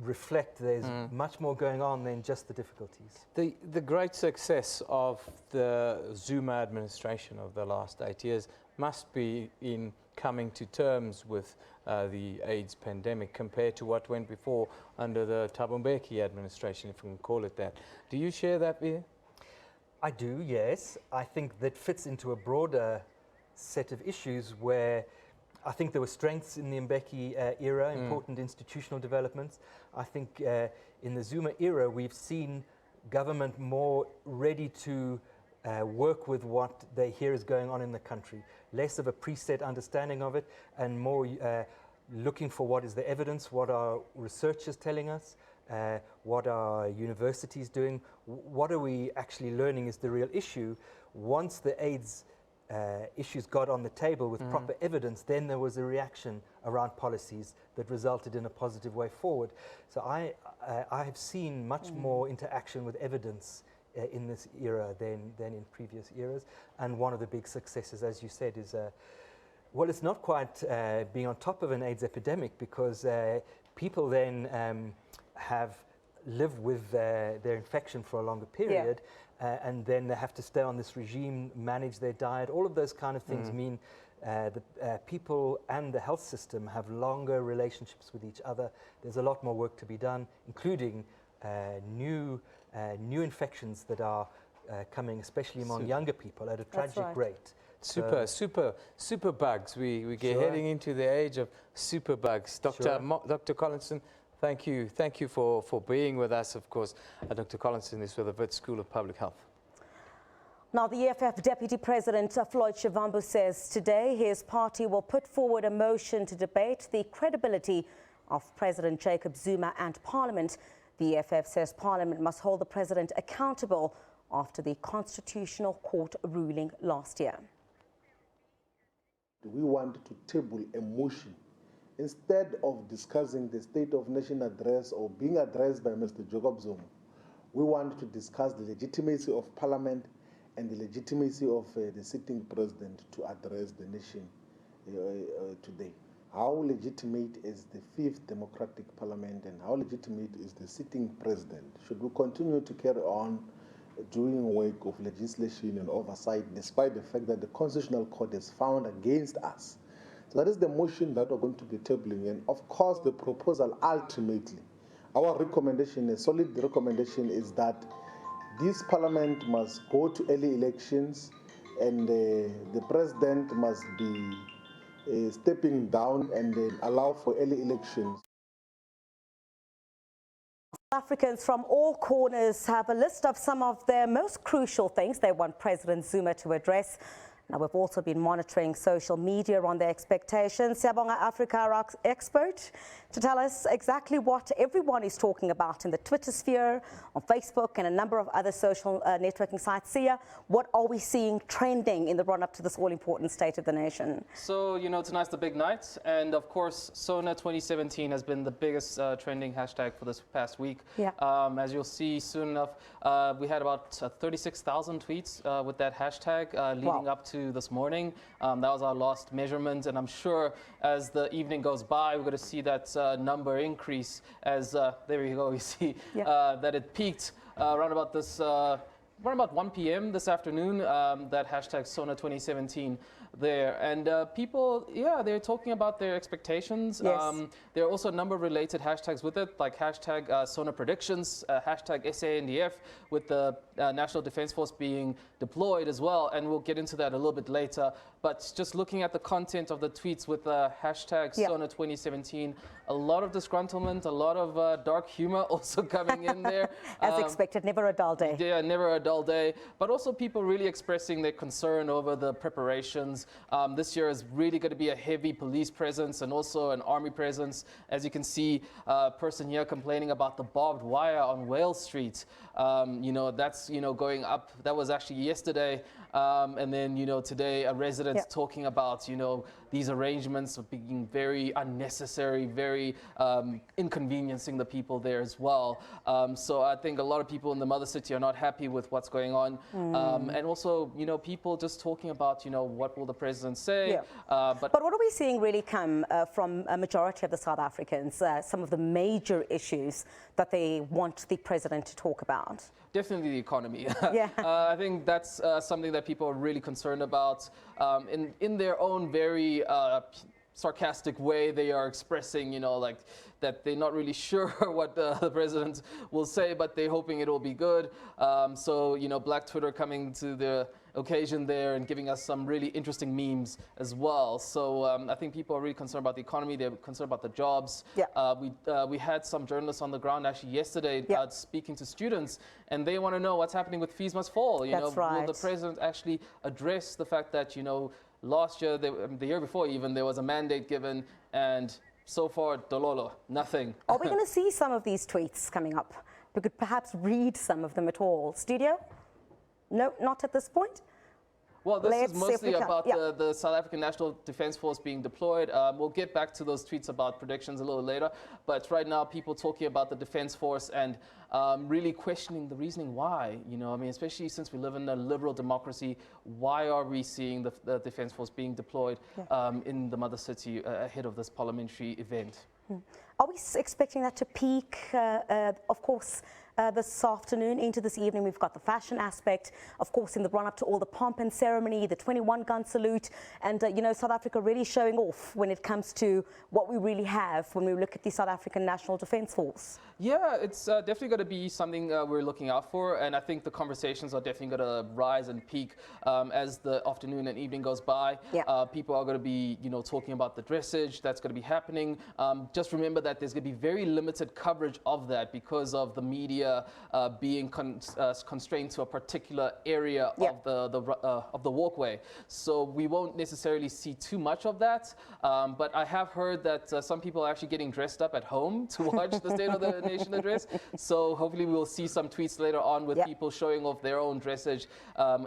reflect there's much more going on than just the difficulties. The great success of the Zuma administration of the last 8 years must be in coming to terms with the AIDS pandemic compared to what went before under the Thabo Mbeki administration, if we can call it that. Do you share that view? I do, yes. I think that fits into a broader set of issues where I think there were strengths in the Mbeki era, important institutional developments. I think in the Zuma era, we've seen government more ready to work with what they hear is going on in the country. Less of a preset understanding of it and more looking for what is the evidence, what are researchers telling us, what are universities doing, what are we actually learning is the real issue. Once the AIDS issues got on the table with proper evidence, then there was a reaction around policies that resulted in a positive way forward. So I have seen much more interaction with evidence in this era than in previous eras. And one of the big successes, as you said, is, well, it's not quite being on top of an AIDS epidemic, because people then have lived with their infection for a longer period. And then they have to stay on this regime, manage their diet. All of those kind of things mean that people and the health system have longer relationships with each other. There's a lot more work to be done, including new infections that are coming, especially among younger people, at a tragic rate. Super bugs. We get heading into the age of super bugs. Dr. Collinson, thank you for being with us, of course. Dr. Collinson is with the Wits School of Public Health. Now, the EFF Deputy President Floyd Shivambu says today his party will put forward a motion to debate the credibility of President Jacob Zuma and Parliament. The EFF says Parliament must hold the President accountable after the Constitutional Court ruling last year. We want to table a motion. Instead of discussing the State of Nation address or being addressed by Mr. Jacob Zuma, we want to discuss the legitimacy of Parliament and the legitimacy of the sitting President to address the nation today. How legitimate is the fifth democratic Parliament, and how legitimate is the sitting President? Should we continue to carry on doing work of legislation and oversight despite the fact that the Constitutional Court has found against us? So that is the motion that we're going to be tabling. And of course, the proposal ultimately, our recommendation, a solid recommendation, is that this Parliament must go to early elections, and the President must be stepping down and allow for early elections. Africans from all corners have a list of some of their most crucial things they want President Zuma to address. Now, we've also been monitoring social media on their expectations. Siyabonga Africa, our expert, to tell us exactly what everyone is talking about in the Twitter sphere, on Facebook, and a number of other social networking sites. Sia, what are we seeing trending in the run-up to this all-important State of the Nation? So, you know, tonight's the big night. And, of course, Sona 2017 has been the biggest trending hashtag for this past week. Yeah. As you'll see soon enough, we had about 36,000 tweets with that hashtag leading up to this morning. That was our last measurement, and I'm sure as the evening goes by, we're going to see that number increase as, there we go, you see that it peaked around about this, around about 1 p.m. this afternoon, that hashtag Sona 2017 there. And people, they're talking about their expectations. Yes. There are also a number of related hashtags with it, like hashtag Sona predictions, hashtag SANDF, with the National Defence Force being deployed as well. And we'll get into that a little bit later. But just looking at the content of the tweets with hashtag Sona 2017, a lot of disgruntlement, a lot of dark humor also coming in there. As expected, never a dull day. Yeah, never a dull day. But also people really expressing their concern over the preparations presence. This year is really going to be a heavy police presence and also an army presence. As you can see, a person here complaining about the barbed wire on Wales Street. That's, going up. That was actually yesterday. And then, today a resident talking about, these arrangements of being very unnecessary, very inconveniencing the people there as well. So I think a lot of people in the mother city are not happy with what's going on. And also, people just talking about, what will the president say. Yeah. But what are we seeing really come from a majority of the South Africans, some of the major issues that they want the president to talk about? Definitely the economy. Yeah. I think that's something that people are really concerned about. In their own very sarcastic way, they are expressing, like that they're not really sure what the president will say, but they're hoping it will be good. So, Black Twitter coming to the occasion there and giving us some really interesting memes as well. So I think people are really concerned about the economy. They're concerned about the jobs. Yeah. We had some journalists on the ground actually yesterday speaking to students, and they want to know what's happening with fees must fall. That's right. Will the president actually address the fact that, last year, the year before even, there was a mandate given, and so far, dololo, nothing. Are we going to see some of these tweets coming up? We could perhaps read some of them at all. Studio? No, not at this point? Well, this is mostly about the South African National Defence Force being deployed. We'll get back to those tweets about predictions a little later. But right now, people talking about the Defence Force and really questioning the reasoning why. Especially since we live in a liberal democracy, why are we seeing the Defence Force being deployed in the mother city ahead of this parliamentary event? Are we expecting that to peak? Of course, this afternoon into this evening, we've got the fashion aspect, of course, in the run-up to all the pomp and ceremony, the 21-gun salute, and, South Africa really showing off when it comes to what we really have when we look at the South African National Defence Force. Yeah, it's definitely going to be something we're looking out for, and I think the conversations are definitely going to rise and peak as the afternoon and evening goes by. People are going to be, talking about the dressage that's going to be happening. Just remember that there's going to be very limited coverage of that because of the media being constrained to a particular area of the walkway. So we won't necessarily see too much of that. But I have heard that some people are actually getting dressed up at home to watch the State of the Nation address. So hopefully we'll see some tweets later on with people showing off their own dressage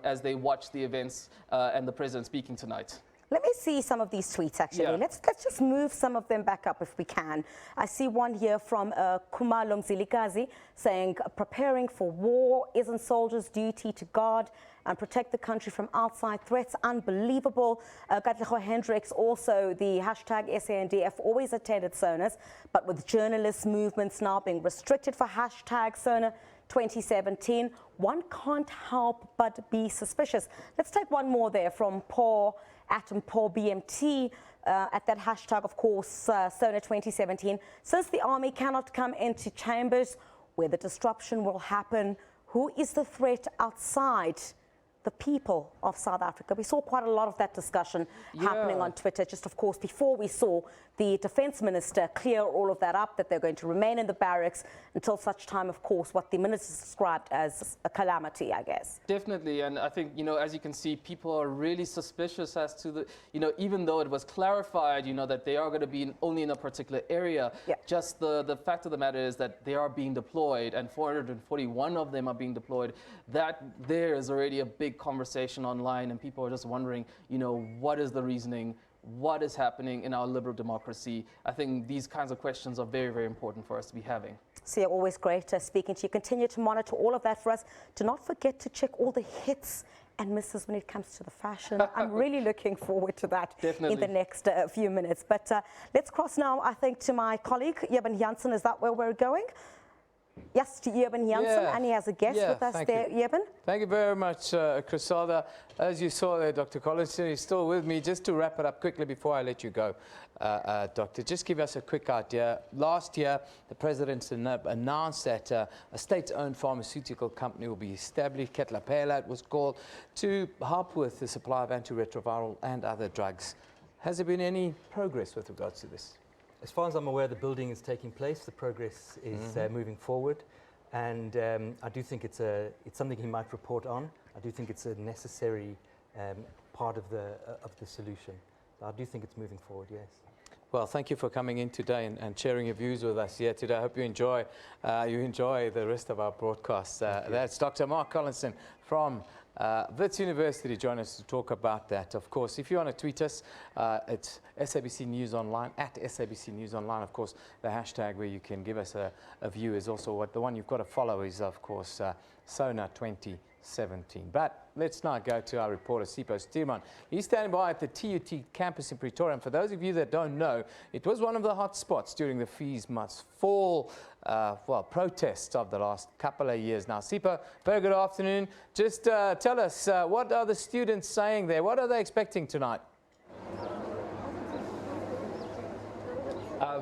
as they watch the events and the president speaking tonight. Let me see some of these tweets, actually. Let's just move some of them back up if we can. I see one here from Kumalo Mzilikazi saying, preparing for war, isn't soldiers' duty to guard and protect the country from outside threats? Unbelievable. Katleho Hendricks, also the hashtag SANDF, always attended Sonas, but with journalist movements now being restricted for hashtag Sona 2017, one can't help but be suspicious. Let's take one more there from Paul BMT at that hashtag, of course, Sona 2017. Since the army cannot come into chambers where the disruption will happen, who is the threat outside the people of South Africa? We saw quite a lot of that discussion happening on Twitter, just of course before we saw the defense minister clear all of that up, that they're going to remain in the barracks until such time, of course, what the minister described as a calamity, I guess. Definitely, and I think, as you can see, people are really suspicious as to the, even though it was clarified, that they are going to be only in a particular area, just the fact of the matter is that they are being deployed, and 441 of them are being deployed. That there is already a big conversation online, and people are just wondering, what is the reasoning? What is happening in our liberal democracy? I think these kinds of questions are very, very important for us to be having. So you're always great speaking to you. Continue to monitor all of that for us. Do not forget to check all the hits and misses when it comes to the fashion. I'm really looking forward to that in the next few minutes. But let's cross now, I think, to my colleague, Jeben Jansen. Is that where we're going? Yes, to Jeben Jansen, and he has a guest with us there, Jeben. Thank you very much, Griselda. As you saw there, Dr. Collinson is still with me. Just to wrap it up quickly before I let you go, Doctor, just give us a quick idea. Last year, the President announced that a state-owned pharmaceutical company will be established, Ketlapela it was called, to help with the supply of antiretroviral and other drugs. Has there been any progress with regards to this? As far as I'm aware, the building is taking place. The progress is moving forward, and I do think it's something he might report on. I do think it's a necessary part of the solution. I do think it's moving forward, yes. Well, thank you for coming in today and sharing your views with us here today. I hope you enjoy the rest of our broadcasts. That's Dr. Mark Collinson from Wits University join us to talk about that. Of course, if you want to tweet us, it's SABC News Online, at SABC News Online. Of course, the hashtag where you can give us a view is also what the one you've got to follow is, of course, Sona 2017. But let's now go to our reporter, Sipho Stuurman. He's standing by at the TUT campus in Pretoria. And for those of you that don't know, it was one of the hot spots during the Fees Must Fall protests of the last couple of years now. Sipho, very good afternoon. Just tell us, what are the students saying there? What are they expecting tonight?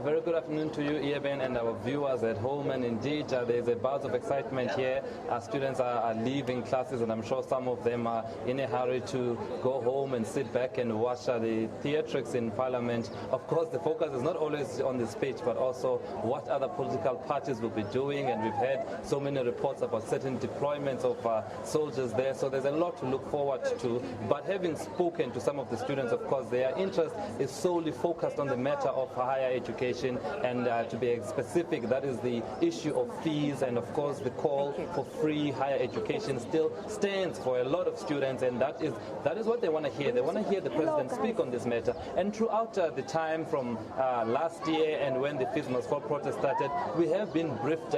Very good afternoon to you, Eben, and our viewers at home. And indeed, there's a buzz of excitement here. Our students are leaving classes, and I'm sure some of them are in a hurry to go home and sit back and watch the theatrics in Parliament. Of course, the focus is not always on the speech, but also what other political parties will be doing. And we've had so many reports about certain deployments of soldiers there. So there's a lot to look forward to. But having spoken to some of the students, of course, their interest is solely focused on the matter of higher education. And to be specific, that is the issue of fees, and of course the call for free higher education still stands for a lot of students, and that is what they want to hear. They want to hear the president speak on this matter. And throughout the time from last year and when the Fees Must Fall protest started, we have been briefed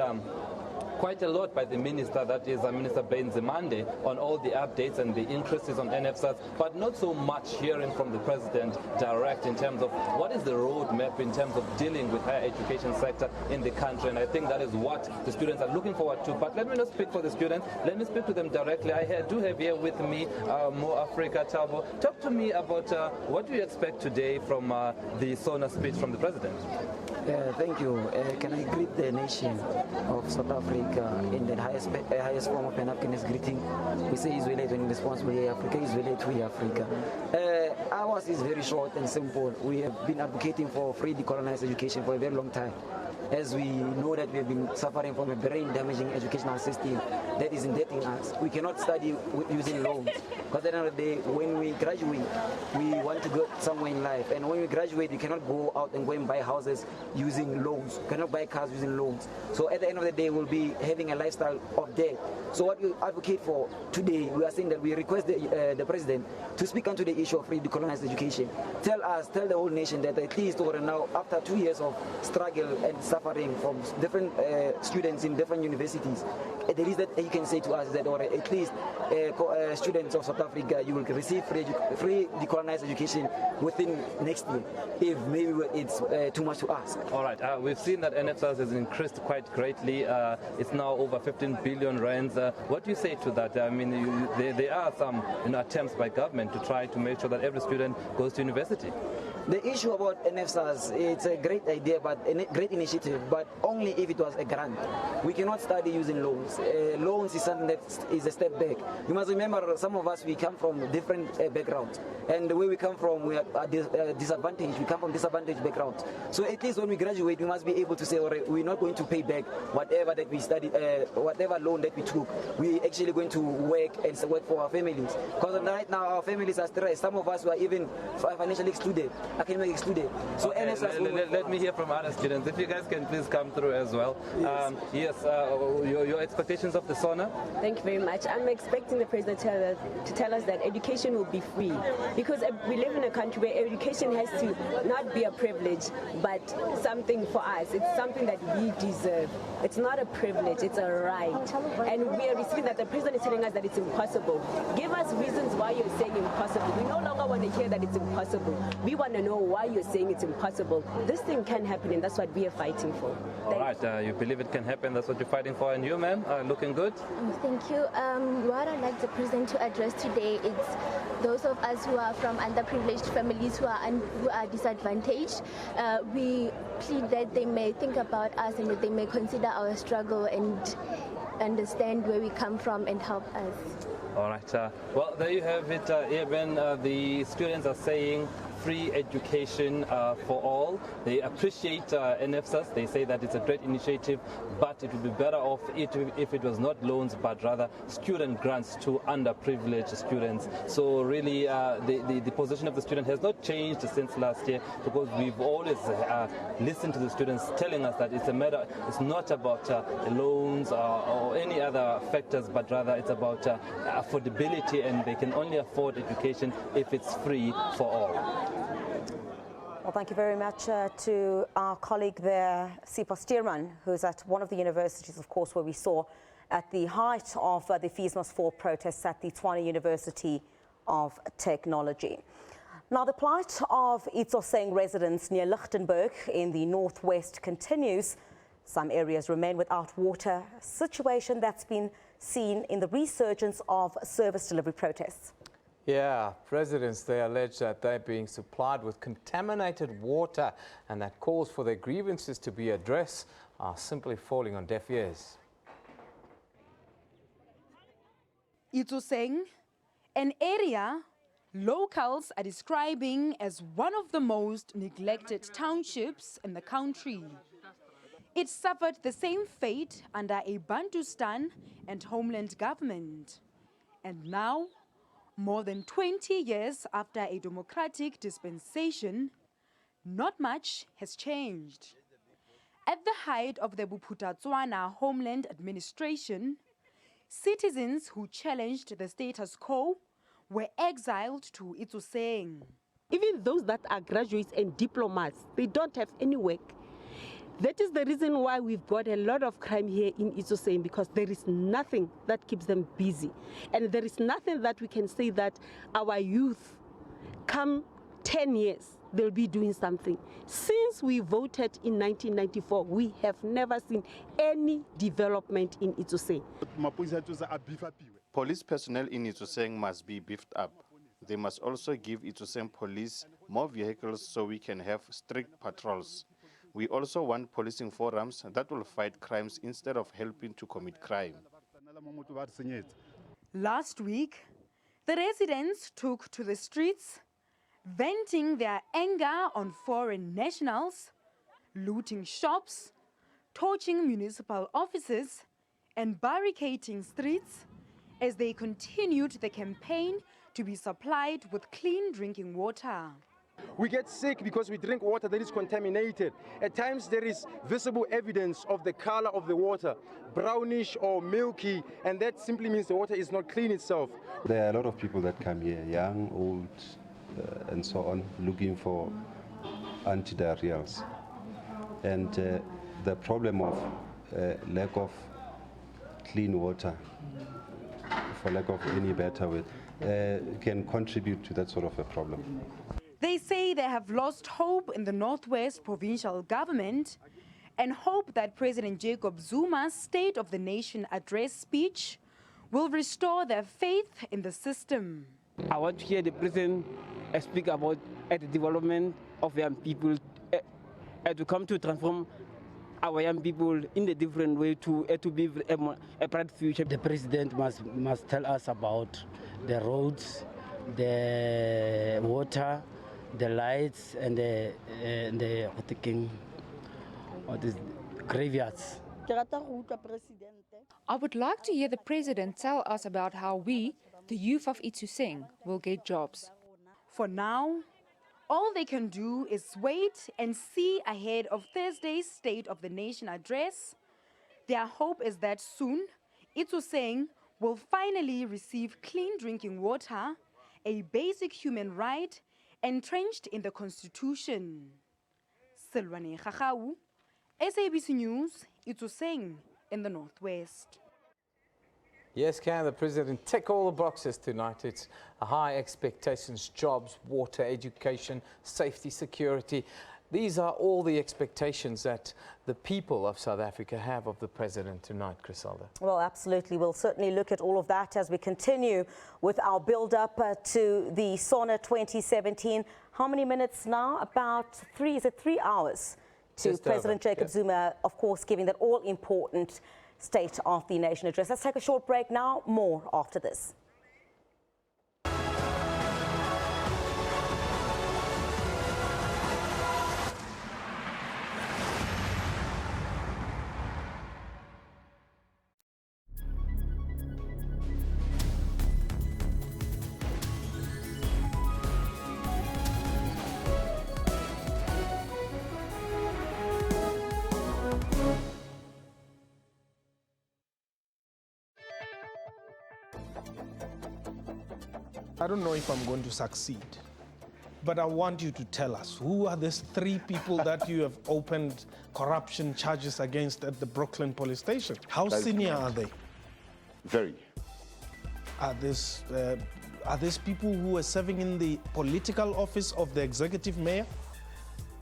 quite a lot by the minister, that is Minister Benzimande, on all the updates and the increases on NFSAs, but not so much hearing from the president direct in terms of what is the roadmap in terms of dealing with higher education sector in the country. And I think that is what the students are looking forward to. But let me not speak for the students, let me speak to them directly. I do have here with me Mo Africa Tabo. Talk to me about what do you expect today from the Sona speech from the president? Thank you. Can I greet the nation of South Africa in the highest form of Pan-Africanist greeting? We say Israelite when responsible here, Africa, Israelite we Africa. Ours is very short and simple. We have been advocating for free decolonized education for a very long time. As we know that we have been suffering from a brain-damaging educational system that is indebting us. We cannot study using loans, because at the end of the day, when we graduate, we want to go somewhere in life. And when we graduate, we cannot go out and go and buy houses using loans, cannot buy cars using loans. So at the end of the day, we'll be having a lifestyle of debt. So what we advocate for today, we are saying that we request the president to speak onto the issue of free decolonized education. Tell the whole nation that at least over now, after 2 years of struggle and suffering from different students in different universities, the least that he can say to us is that, or at least students of South Africa, you will receive free decolonized education within next year, if maybe it's too much to ask. All right, we've seen that NFSAS has increased quite greatly. It's now over 15 billion rands. What do you say to that? I mean, there are some attempts by government to try to make sure that every student goes to university. The issue about NFSAS, it's a great idea, but a great initiative, but only if it was a grant. We cannot study using loans. Loans is something that is a step back. You must remember, some of us, we come from different backgrounds. And the way we come from, we are disadvantaged. We come from disadvantaged backgrounds. So at least when we graduate, we must be able to say, all right, we're not going to pay back whatever that we studied, whatever loan that we took. We're actually going to work and work for our families. Because right now, our families are stressed. Some of us were even financially excluded. Academic excluded. So okay, let me hear from other students. If you guys can please come through as well. Yes, your expectations of the Sona? Thank you very much. I'm expecting the president to tell us that education will be free, because we live in a country where education has to not be a privilege, but something for us. It's something that we deserve. It's not a privilege, it's a right. And we are receiving that the president is telling us that it's impossible. Give us reasons why you're saying impossible. We no longer want to hear that it's impossible. We want to know why you're saying it's impossible. This thing can happen, and that's what we are fighting for. All right, you believe it can happen, that's what you're fighting for. And you, ma'am, looking good? Thank you. What I'd like the president to address today is those of us who are from underprivileged families, who are disadvantaged. We plead that they may think about us and that they may consider our struggle and understand where we come from and help us. All right. Well, there you have it, Eben. The students are saying free education for all. They appreciate NFSAS. They say that it's a great initiative, but it would be better off if it was not loans, but rather student grants to underprivileged students. So really, the position of the student has not changed since last year, because we've always listened to the students telling us that it's not about loans or any other factors, but rather it's about affordability, and they can only afford education if it's free for all. Well, thank you very much to our colleague there, Sipho Stearman, who's at one of the universities, of course, where we saw at the height of the Fees Must Fall protests at the Tshwane University of Technology. Now, the plight of Itsoseng residents near Lichtenburg in the northwest continues. Some areas remain without water, a situation that's been seen in the resurgence of service delivery protests. Yeah, residents, they allege that they're being supplied with contaminated water, and that calls for their grievances to be addressed are simply falling on deaf ears. Itsoseng, an area locals are describing as one of the most neglected townships in the country. It suffered the same fate under a Bantustan and homeland government. And now, more than 20 years after a democratic dispensation, not much has changed. At the height of the Bophuthatswana Homeland Administration, citizens who challenged the status quo were exiled to Itsoseng. Even those that are graduates and diplomats, they don't have any work. That is the reason why we've got a lot of crime here in Itsoseng, because there is nothing that keeps them busy. And there is nothing that we can say that our youth, come 10 years, they'll be doing something. Since we voted in 1994, we have never seen any development in Itsoseng. Police personnel in Itsoseng must be beefed up. They must also give Itsoseng police more vehicles so we can have strict patrols. We also want policing forums that will fight crimes instead of helping to commit crime. Last week, the residents took to the streets, venting their anger on foreign nationals, looting shops, torching municipal offices, and barricading streets as they continued the campaign to be supplied with clean drinking water. We get sick because we drink water that is contaminated. At times there is visible evidence of the color of the water, brownish or milky, and that simply means the water is not clean itself. There are a lot of people that come here, young, old, and so on, looking for antidiarrheals. And the problem of lack of clean water, for lack of any better word, can contribute to that sort of a problem. They say they have lost hope in the Northwest provincial government and hope that President Jacob Zuma's State of the Nation address speech will restore their faith in the system. I want to hear the President speak about the development of young people, to come to transform our young people in a different way to be a bright future. The President must tell us about the roads, the water, the lights, and the graveyards. I would like to hear the President tell us about how we, the youth of Itsoseng, will get jobs. For now, all they can do is wait and see ahead of Thursday's State of the Nation address. Their hope is that soon, Itsoseng will finally receive clean drinking water, a basic human right entrenched in the Constitution. Silwane Khachau, SABC News, Itsoseng in the Northwest. Yes, can the President tick all the boxes tonight? It's high expectations, jobs, water, education, safety, security. These are all the expectations that the people of South Africa have of the President tonight, Griselda. Well, absolutely. We'll certainly look at all of that as we continue with our build-up to the Sona 2017. How many minutes now? About 3 hours to Just President over. Jacob Zuma, of course, giving that all-important State of the Nation address. Let's take a short break now. More after this. I don't know if I'm going to succeed, but I want you to tell us, who are these 3 people that you have opened corruption charges against at the Brooklyn police station? How senior are they? Very. Are these people who are serving in the political office of the executive mayor?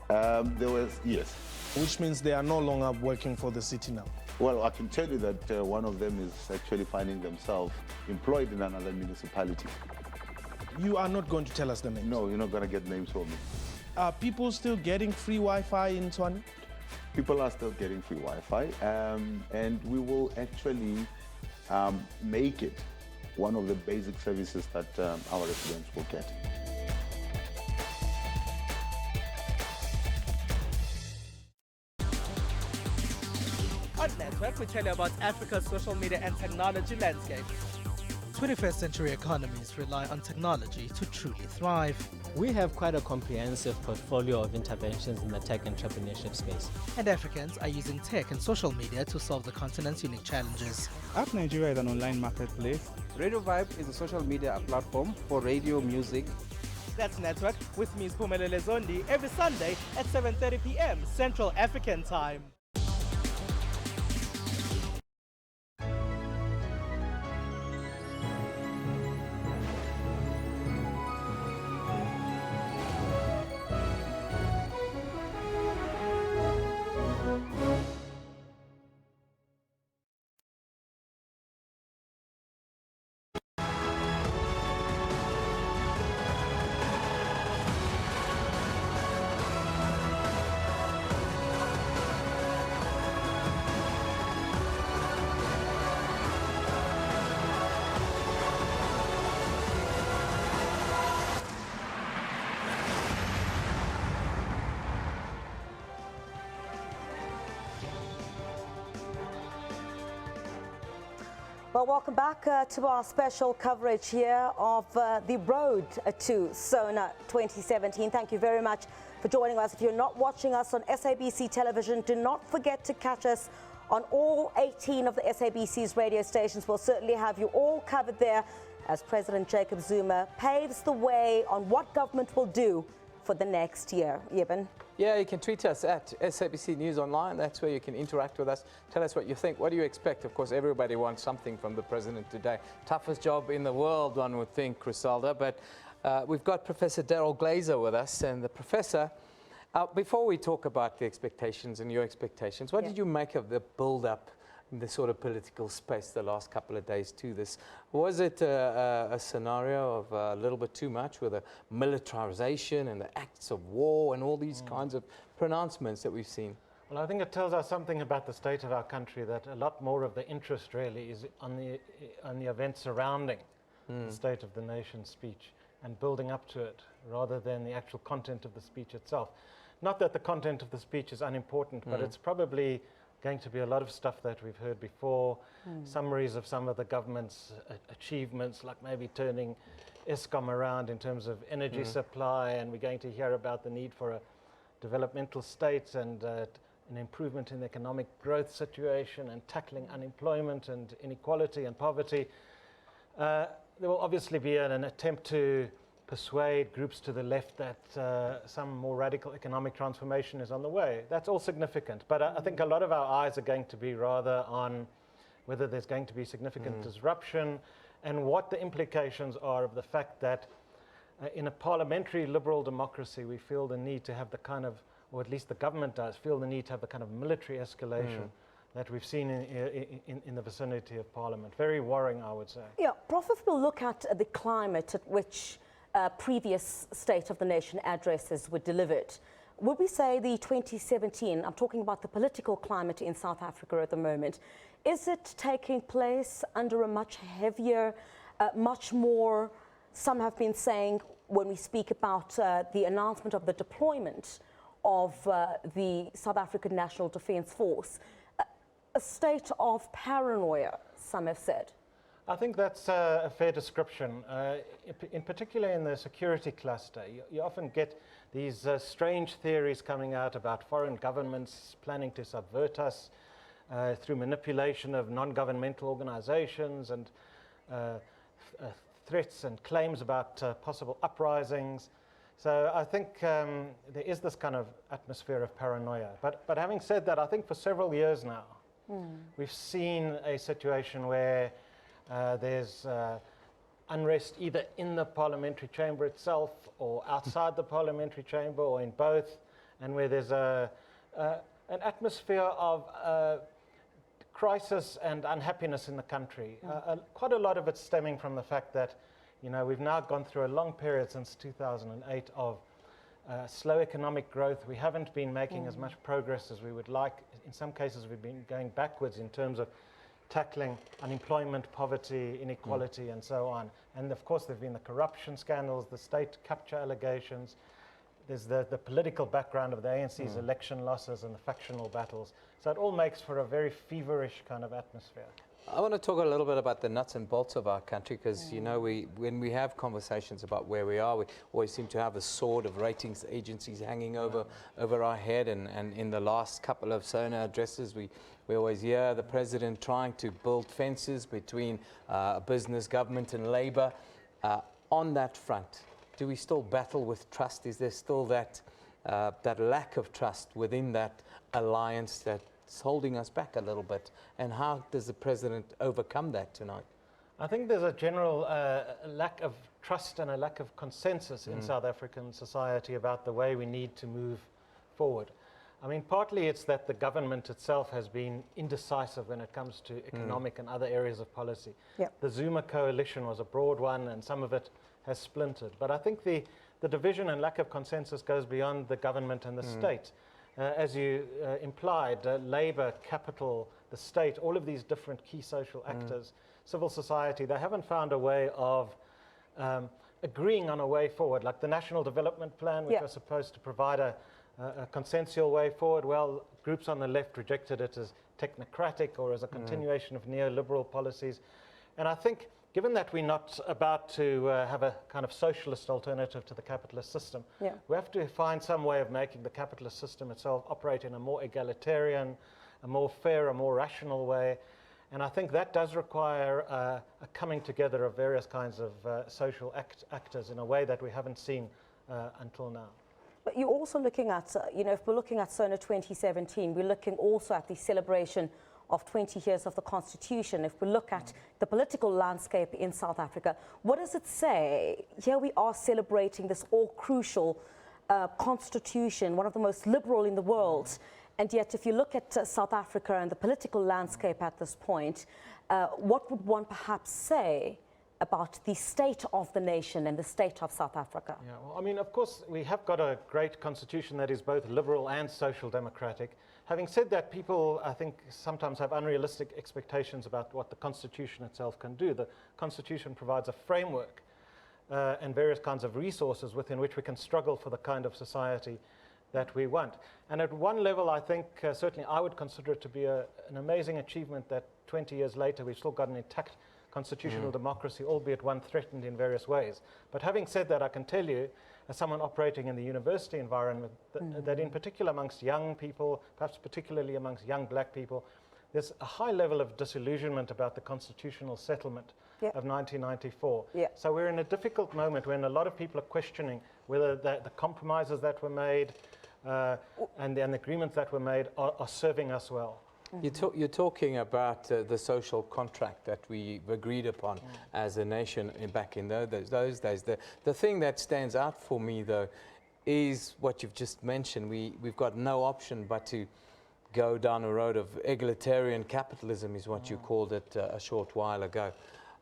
Yes. Which means they are no longer working for the city now. Well, I can tell you that one of them is actually finding themselves employed in another municipality. You are not going to tell us the names? No, you're not going to get names from me. Are people still getting free Wi-Fi in Tshwane? People are still getting free Wi-Fi, and we will actually make it one of the basic services that our residents will get. On Network, we tell you about Africa's social media and technology landscape. 21st century economies rely on technology to truly thrive. We have quite a comprehensive portfolio of interventions in the tech entrepreneurship space. And Africans are using tech and social media to solve the continent's unique challenges. App Nigeria is an online marketplace. Radio Vibe is a social media platform for radio music. That's Network with me, Spumelele Zondi, every Sunday at 7:30 p.m. Central African Time. Well, welcome back to our special coverage here of the road to Sona 2017. Thank you very much for joining us. If you're not watching us on SABC television, do not forget to catch us on all 18 of the SABC's radio stations. We'll certainly have you all covered there as President Jacob Zuma paves the way on what government will do for the next year. Yeben? Yeah, you can tweet us at SABC News Online. That's where you can interact with us. Tell us what you think. What do you expect? Of course, everybody wants something from the president today. Toughest job in the world, one would think, Griselda. But we've got Professor Daryl Glazer with us. And the professor, before we talk about the expectations and your expectations, what did you make of the build-up in the sort of political space the last couple of days to this? Was it a scenario of a little bit too much with the militarization and the acts of war and all these kinds of pronouncements that we've seen? Well, I think it tells us something about the state of our country, that a lot more of the interest really is on the events surrounding the State of the Nation speech and building up to it, rather than the actual content of the speech itself. Not that the content of the speech is unimportant, but it's probably going to be a lot of stuff that we've heard before, summaries of some of the government's achievements, like maybe turning Eskom around in terms of energy supply, and we're going to hear about the need for a developmental state and an improvement in the economic growth situation and tackling unemployment and inequality and poverty. There will obviously be an attempt to persuade groups to the left that some more radical economic transformation is on the way. That's all significant, but I think a lot of our eyes are going to be rather on whether there's going to be significant disruption and what the implications are of the fact that in a parliamentary liberal democracy, we feel the need to have the kind of, or at least the government does, feel the need to have the kind of military escalation that we've seen in the vicinity of Parliament. Very worrying, I would say. Yeah, Prof, if we look at the climate at which previous State of the Nation addresses were delivered, would we say the 2017, I'm talking about the political climate in South Africa at the moment, is it taking place under a much heavier, much more, some have been saying when we speak about the announcement of the deployment of the South African National Defence Force, a state of paranoia, some have said? I think that's a fair description. In particular in the security cluster, you often get these strange theories coming out about foreign governments planning to subvert us through manipulation of non-governmental organizations and threats and claims about possible uprisings. So I think there is this kind of atmosphere of paranoia. But having said that, I think for several years now, we've seen a situation where there's unrest either in the parliamentary chamber itself or outside the parliamentary chamber or in both, and where there's an atmosphere of crisis and unhappiness in the country. Quite a lot of it stemming from the fact that, you know, we've now gone through a long period since 2008 of slow economic growth. We haven't been making as much progress as we would like. In some cases, we've been going backwards in terms of tackling unemployment, poverty, inequality, and so on. And of course, there have been the corruption scandals, the state capture allegations. There's the political background of the ANC's election losses and the factional battles. So it all makes for a very feverish kind of atmosphere. I want to talk a little bit about the nuts and bolts of our country, because you know, when we have conversations about where we are, we always seem to have a sword of ratings agencies hanging over our head. And in the last couple of Sona addresses, we always hear the president trying to build fences between business, government, and labor. On that front, do we still battle with trust? Is there still that lack of trust within that alliance that's holding us back a little bit? And how does the president overcome that tonight? I think there's a general lack of trust and a lack of consensus in South African society about the way we need to move forward. I mean, partly it's that the government itself has been indecisive when it comes to economic and other areas of policy. The Zuma coalition was a broad one, and some of it has splintered. But I think the division and lack of consensus goes beyond the government and the state. As you implied, labor, capital, the state, all of these different key social actors, civil society, they haven't found a way of agreeing on a way forward. Like the National Development Plan, which was supposed to provide a consensual way forward. Well, groups on the left rejected it as technocratic or as a continuation of neoliberal policies. And I think, given that we're not about to have a kind of socialist alternative to the capitalist system, we have to find some way of making the capitalist system itself operate in a more egalitarian, a more fair, a more rational way. And I think that does require a coming together of various kinds of social actors in a way that we haven't seen until now. But you're also looking at, you know, if we're looking at Sona 2017, we're looking also at the celebration of 20 years of the Constitution. If we look at the political landscape in South Africa, what does it say? Here we are celebrating this all-crucial Constitution, one of the most liberal in the world. And yet, if you look at South Africa and the political landscape at this point, what would one perhaps say about the state of the nation and the state of South Africa? Yeah, well, I mean, of course, we have got a great constitution that is both liberal and social democratic. Having said that, people, I think, sometimes have unrealistic expectations about what the constitution itself can do. The constitution provides a framework and various kinds of resources within which we can struggle for the kind of society that we want. And at one level, I think, certainly I would consider it to be an amazing achievement that 20 years later we've still got an intact constitutional democracy, albeit one threatened in various ways. But having said that, I can tell you, as someone operating in the university environment, that in particular amongst young people, perhaps particularly amongst young black people, there's a high level of disillusionment about the constitutional settlement of 1994. So we're in a difficult moment when a lot of people are questioning whether the compromises that were made and the agreements that were made are serving us well. You're talking about the social contract that we've agreed upon as a nation back in those days. The thing that stands out for me, though, is what you've just mentioned. We've got no option but to go down a road of egalitarian capitalism, is what you called it a short while ago.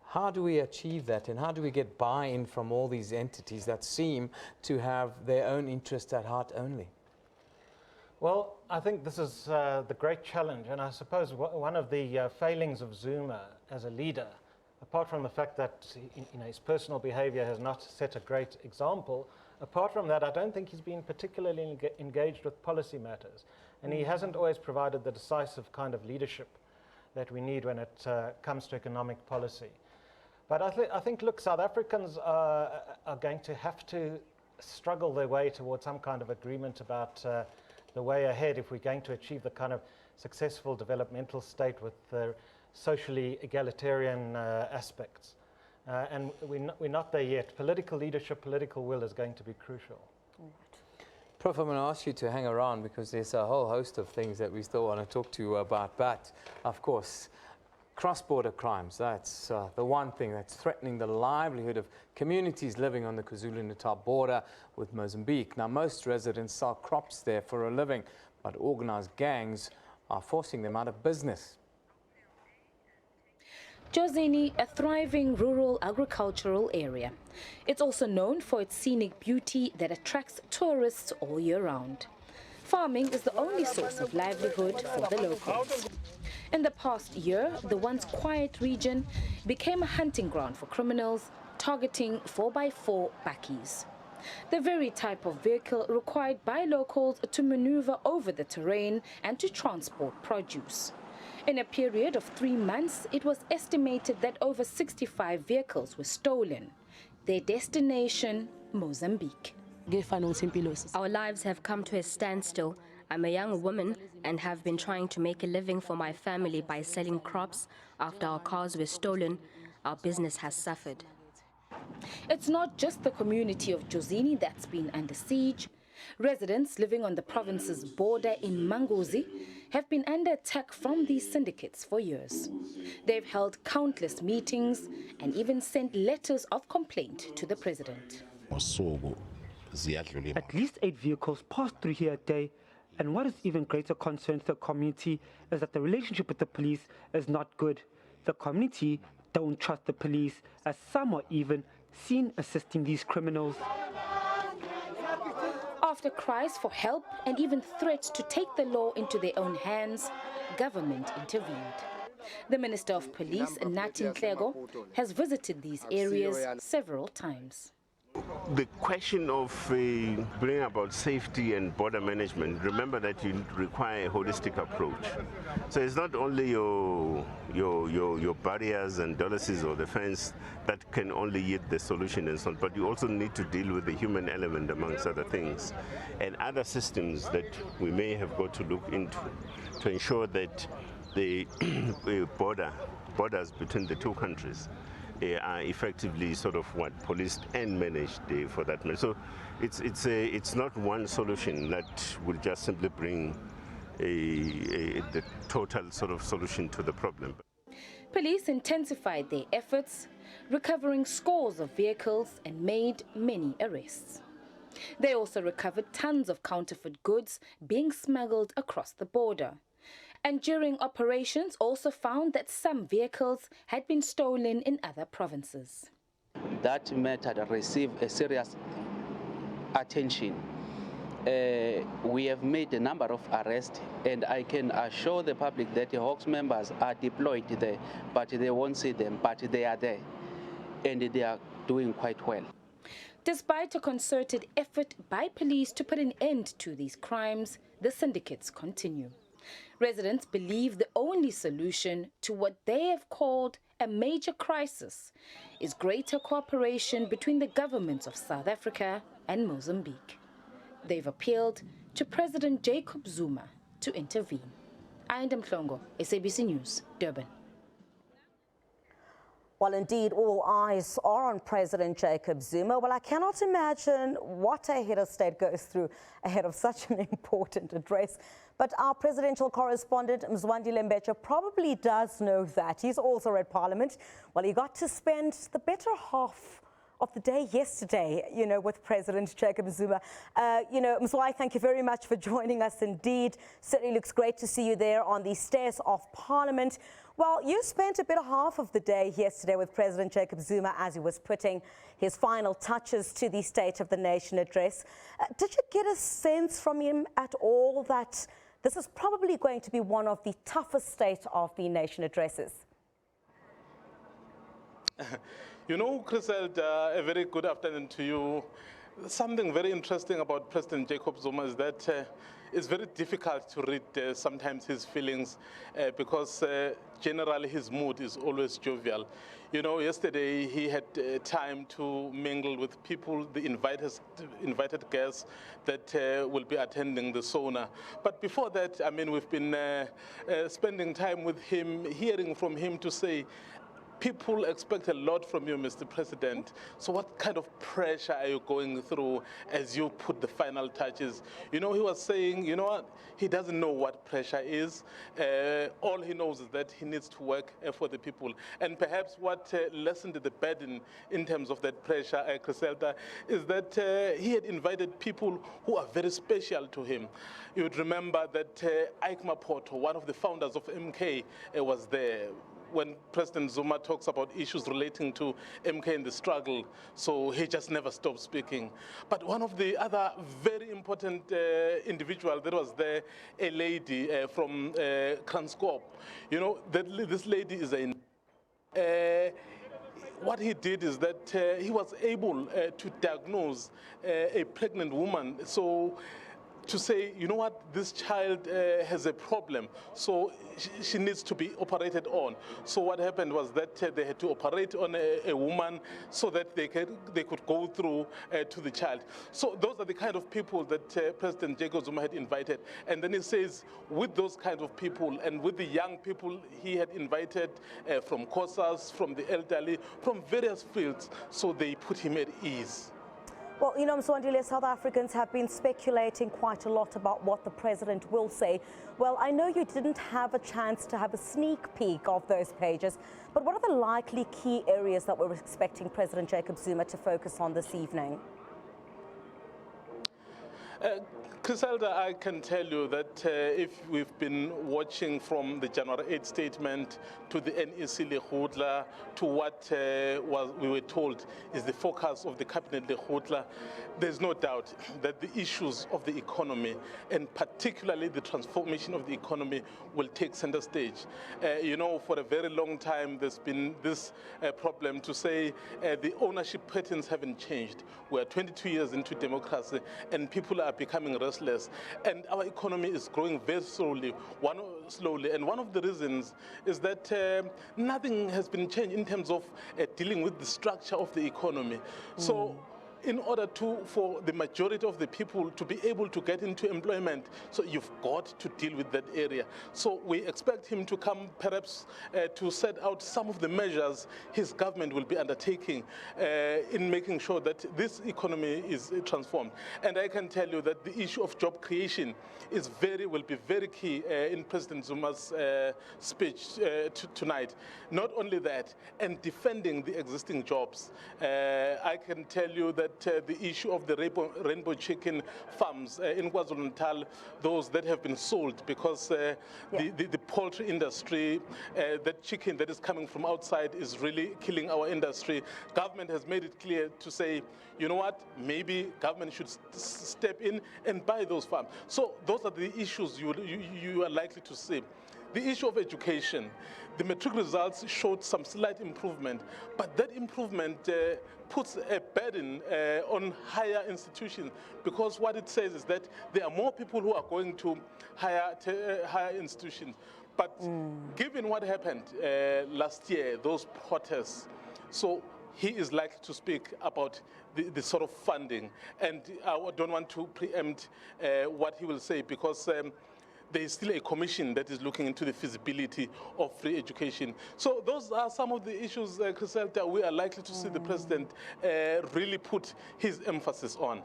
How do we achieve that, and how do we get buy-in from all these entities that seem to have their own interests at heart only? Well, I think this is the great challenge, and I suppose one of the failings of Zuma as a leader, apart from the fact that his personal behavior has not set a great example, apart from that, I don't think he's been particularly engaged with policy matters, and he hasn't always provided the decisive kind of leadership that we need when it comes to economic policy. But I think, look, South Africans are going to have to struggle their way towards some kind of agreement about the way ahead if we're going to achieve the kind of successful developmental state with the socially egalitarian aspects. And we're not there yet. Political leadership, political will is going to be crucial. Prof, I'm going to ask you to hang around because there's a whole host of things that we still want to talk to you about. But, of course, cross-border crimes, that's the one thing that's threatening the livelihood of communities living on the KwaZulu-Natal border with Mozambique. Now, most residents sell crops there for a living, but organized gangs are forcing them out of business. Itsoseng, a thriving rural agricultural area. It's also known for its scenic beauty that attracts tourists all year round. Farming is the only source of livelihood for the locals. In the past year, the once quiet region became a hunting ground for criminals targeting 4x4 bakkies, the very type of vehicle required by locals to maneuver over the terrain and to transport produce. In a period of 3 months, it was estimated that over 65 vehicles were stolen. Their destination, Mozambique. Our lives have come to a standstill. I'm a young woman and have been trying to make a living for my family by selling crops. After our cars were stolen, our business has suffered. It's not just the community of Itsoseng that's been under siege. Residents living on the province's border in Mangozi have been under attack from these syndicates for years. They've held countless meetings and even sent letters of complaint to the president. At least 8 vehicles pass through here a day, and what is even greater concern to the community is that the relationship with the police is not good. The community don't trust the police, as some are even seen assisting these criminals. After cries for help and even threats to take the law into their own hands, government intervened. The Minister of Police, Nathi Nhleko, has visited these areas several times. The question of bringing about safety and border management, remember that you require a holistic approach. So it's not only your barriers and policies or the fence that can only yield the solution and so on, but you also need to deal with the human element amongst other things and other systems that we may have got to look into to ensure that the borders between the two countries are effectively sort of policed and managed for that matter. So it's not one solution that will just simply bring the total sort of solution to the problem. Police intensified their efforts, recovering scores of vehicles and made many arrests. They also recovered tons of counterfeit goods being smuggled across the border. And during operations also found that some vehicles had been stolen in other provinces. That matter received a serious attention. We have made a number of arrests, and I can assure the public that the Hawks members are deployed there, but they won't see them, but they are there, and they are doing quite well. Despite a concerted effort by police to put an end to these crimes, the syndicates continue. Residents believe the only solution to what they have called a major crisis is greater cooperation between the governments of South Africa and Mozambique. They've appealed to President Jacob Zuma to intervene. Ayanda Mhlongo, SABC News, Durban. Well, indeed, all eyes are on President Jacob Zuma. Well, I cannot imagine what a head of state goes through ahead of such an important address. But our presidential correspondent, Mzwandile Mbecha, probably does know that. He's also at Parliament. Well, he got to spend the better half of the day yesterday, with President Jacob Zuma. Mzwai, thank you very much for joining us indeed. Certainly looks great to see you there on the stairs of Parliament. Well, you spent a better half of the day yesterday with President Jacob Zuma as he was putting his final touches to the State of the Nation address. Did you get a sense from him at all that this is probably going to be one of the toughest State of the Nation addresses? Griselda, a very good afternoon to you. Something very interesting about President Jacob Zuma is that it's very difficult to read sometimes his feelings because generally his mood is always jovial. Yesterday he had time to mingle with people, the invited guests that will be attending the Sona. But before that, we've been spending time with him, hearing from him to say, people expect a lot from you, Mr. President. So what kind of pressure are you going through as you put the final touches? You know, he was saying, you know what, he doesn't know what pressure is. All he knows is that he needs to work for the people. And perhaps what lessened the burden in terms of that pressure, Griselda, is that he had invited people who are very special to him. You would remember that Ike Mapoto, one of the founders of MK, was there. When President Zuma talks about issues relating to MK and the struggle, so he just never stops speaking. But one of the other very important individuals that was there, a lady from Kranskop, you know, this lady is what he did is that he was able to diagnose a pregnant woman. So to say, you know what, this child has a problem, so she needs to be operated on. So what happened was that they had to operate on a woman so that they could go through to the child. So those are the kind of people that President Jacob Zuma had invited. And then he says, with those kind of people and with the young people he had invited from COSAS, from the elderly, from various fields, so they put him at ease. Well, you know, Mswandile, South Africans have been speculating quite a lot about what the president will say. Well, I know you didn't have a chance to have a sneak peek of those pages, but what are the likely key areas that we're expecting President Jacob Zuma to focus on this evening? Griselda, I can tell you that if we've been watching from the January 8 statement to the NEC Lekgotla to what we were told is the focus of the Cabinet Lekgotla, there's no doubt that the issues of the economy, and particularly the transformation of the economy, will take center stage. You know, for a very long time, there's been this problem to say the ownership patterns haven't changed. We're 22 years into democracy, and people are becoming restless. And our economy is growing very slowly. And one of the reasons is that nothing has been changed in terms of dealing with the structure of the economy. So in order for the majority of the people to be able to get into employment, so you've got to deal with that area. So we expect him to come perhaps to set out some of the measures his government will be undertaking in making sure that this economy is transformed. And I can tell you that the issue of job creation will be very key in President Zuma's speech tonight. Not only that, and defending the existing jobs. I can tell you that the issue of the rainbow chicken farms in KwaZulu-Natal, those that have been sold because the poultry industry, that chicken that is coming from outside is really killing our industry. Government has made it clear to say, you know what, maybe government should step in and buy those farms. So those are the issues you are likely to see. The issue of education, the matric results showed some slight improvement, but that improvement puts a burden on higher institutions, because what it says is that there are more people who are going to higher institutions. But given what happened last year, those protests, so he is likely to speak about the sort of funding. And I don't want to preempt what he will say, because there is still a commission that is looking into the feasibility of free education. So those are some of the issues, Griselda, we are likely to see the president really put his emphasis on.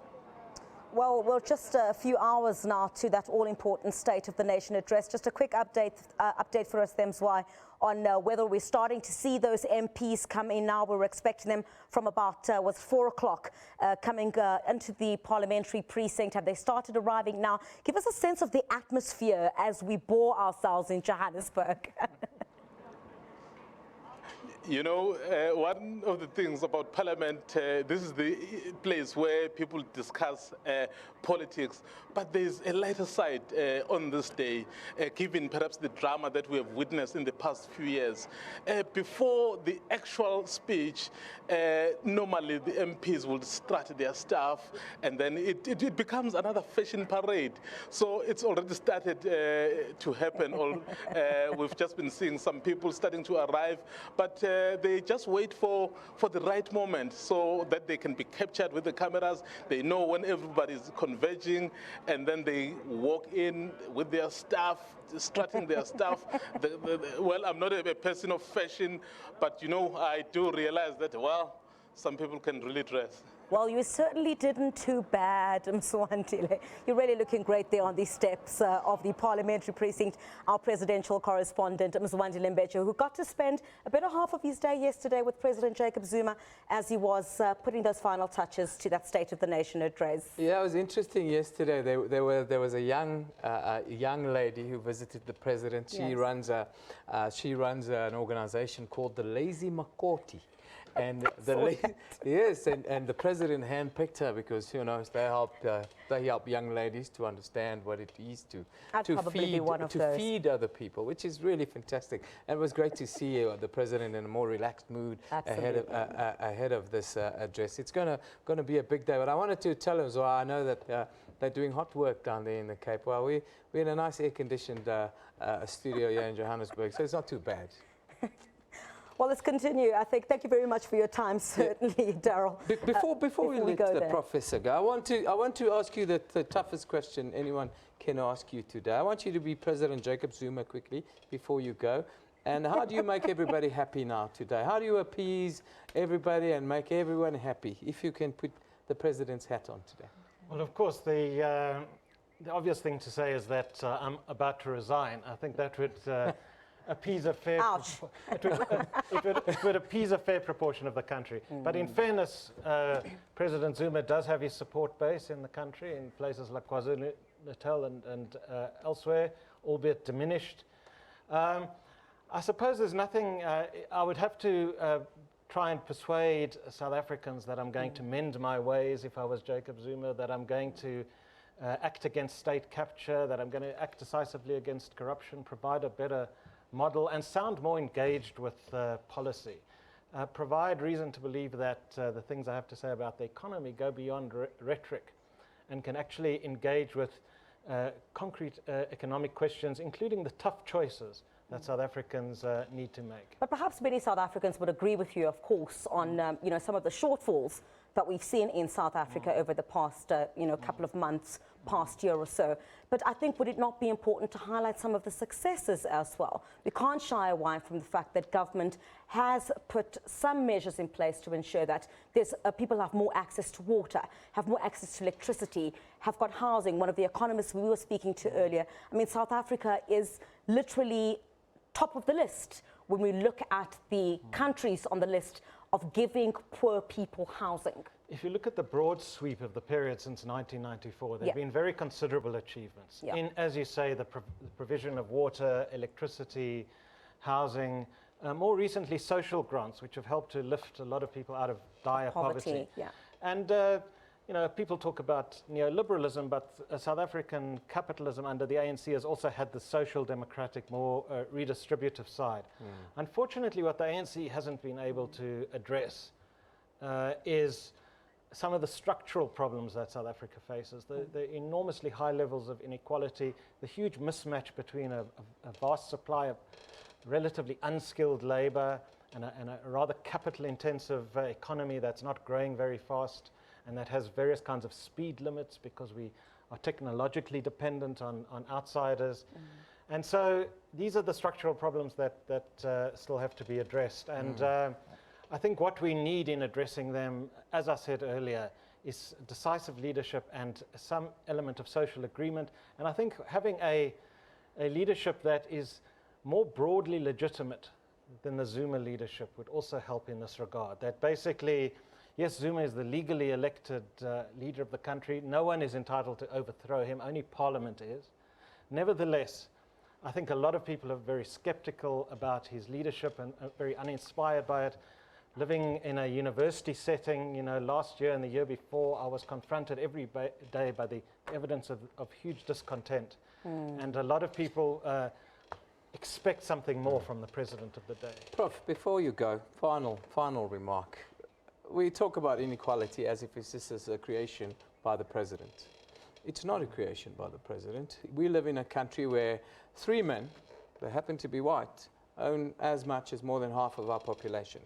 Well, we're just a few hours now to that all-important State of the Nation address. Just a quick update for us, Themswai, on whether we're starting to see those MPs come in now. We're expecting them from about 4 o'clock coming into the parliamentary precinct. Have they started arriving now? Give us a sense of the atmosphere as we bore ourselves in Johannesburg. You know, one of the things about Parliament, this is the place where people discuss politics, but there's a lighter side on this day, given perhaps the drama that we have witnessed in the past few years. Before the actual speech, normally the MPs will strut their stuff, and then it becomes another fashion parade. So it's already started to happen. We've just been seeing some people starting to arrive, but they just wait for the right moment so that they can be captured with the cameras. They know when everybody's converging, and then they walk in with their stuff, strutting their stuff. Well, I'm not a person of fashion, but you know, I do realize that, well, some people can really dress. Well, you certainly didn't too bad, Mswandile. You're really looking great there on the steps of the parliamentary precinct. Our presidential correspondent, Mswandile Mbecho, who got to spend a better half of his day yesterday with President Jacob Zuma as he was putting those final touches to that State of the Nation address. Yeah, it was interesting yesterday. There was a young lady who visited the president. She runs an organization called the Lazy Makoti. And and the president handpicked her because, you know, they help young ladies to understand what it is to feed other people, which is really fantastic. And it was great to see the president in a more relaxed mood ahead of this address. It's going to be a big day. But I wanted to tell him as well. I know that they're doing hot work down there in the Cape. Well, we're in a nice air-conditioned studio here in Johannesburg, so it's not too bad. Well, let's continue. I think. Thank you very much for your time, certainly, Daryl. Before we let the professor go, I want to ask you the toughest question anyone can ask you today. I want you to be President Jacob Zuma quickly before you go. And how do you make everybody happy now today? How do you appease everybody and make everyone happy if you can put the president's hat on today? Well, of course, the obvious thing to say is that I'm about to resign. I think that would appease a fair it would appease a fair proportion of the country. But in fairness, President Zuma does have his support base in the country, in places like KwaZulu-Natal and elsewhere, albeit diminished. I suppose there's nothing, I would have to try and persuade South Africans that I'm going to mend my ways if I was Jacob Zuma, that I'm going to act against state capture, that I'm going to act decisively against corruption, provide a better model and sound more engaged with policy. Provide reason to believe that the things I have to say about the economy go beyond rhetoric and can actually engage with concrete economic questions, including the tough choices that South Africans need to make. But perhaps many South Africans would agree with you, of course, on you know, some of the shortfalls that we've seen in South Africa over the past couple of months, past year or so. But I think would it not be important to highlight some of the successes as well? We can't shy away from the fact that government has put some measures in place to ensure that there's, people have more access to water, have more access to electricity, have got housing. One of the economists we were speaking to earlier, I mean, South Africa is literally top of the list when we look at the countries on the list of giving poor people housing. If you look at the broad sweep of the period since 1994, there have been very considerable achievements in, as you say, the provision of water, electricity, housing, more recently social grants, which have helped to lift a lot of people out of dire poverty. And you know, people talk about neoliberalism, but South African capitalism under the ANC has also had the social democratic, more redistributive side. Unfortunately, what the ANC hasn't been able to address is some of the structural problems that South Africa faces, the enormously high levels of inequality, the huge mismatch between a vast supply of relatively unskilled labor and a rather capital-intensive economy that's not growing very fast, and that has various kinds of speed limits because we are technologically dependent on outsiders. And so these are the structural problems that still have to be addressed. And I think what we need in addressing them, as I said earlier, is decisive leadership and some element of social agreement. And I think having a leadership that is more broadly legitimate than the Zuma leadership would also help in this regard. That basically, yes, Zuma is the legally elected leader of the country. No one is entitled to overthrow him, only Parliament is. Nevertheless, I think a lot of people are very skeptical about his leadership and very uninspired by it. Living in a university setting, you know, last year and the year before, I was confronted every day by the evidence of huge discontent. And a lot of people expect something more from the president of the day. Prof, before you go, final remark. We talk about inequality as if this is a creation by the president. It's not a creation by the president. We live in a country where 3 men, they happen to be white, own as much as more than half of our population.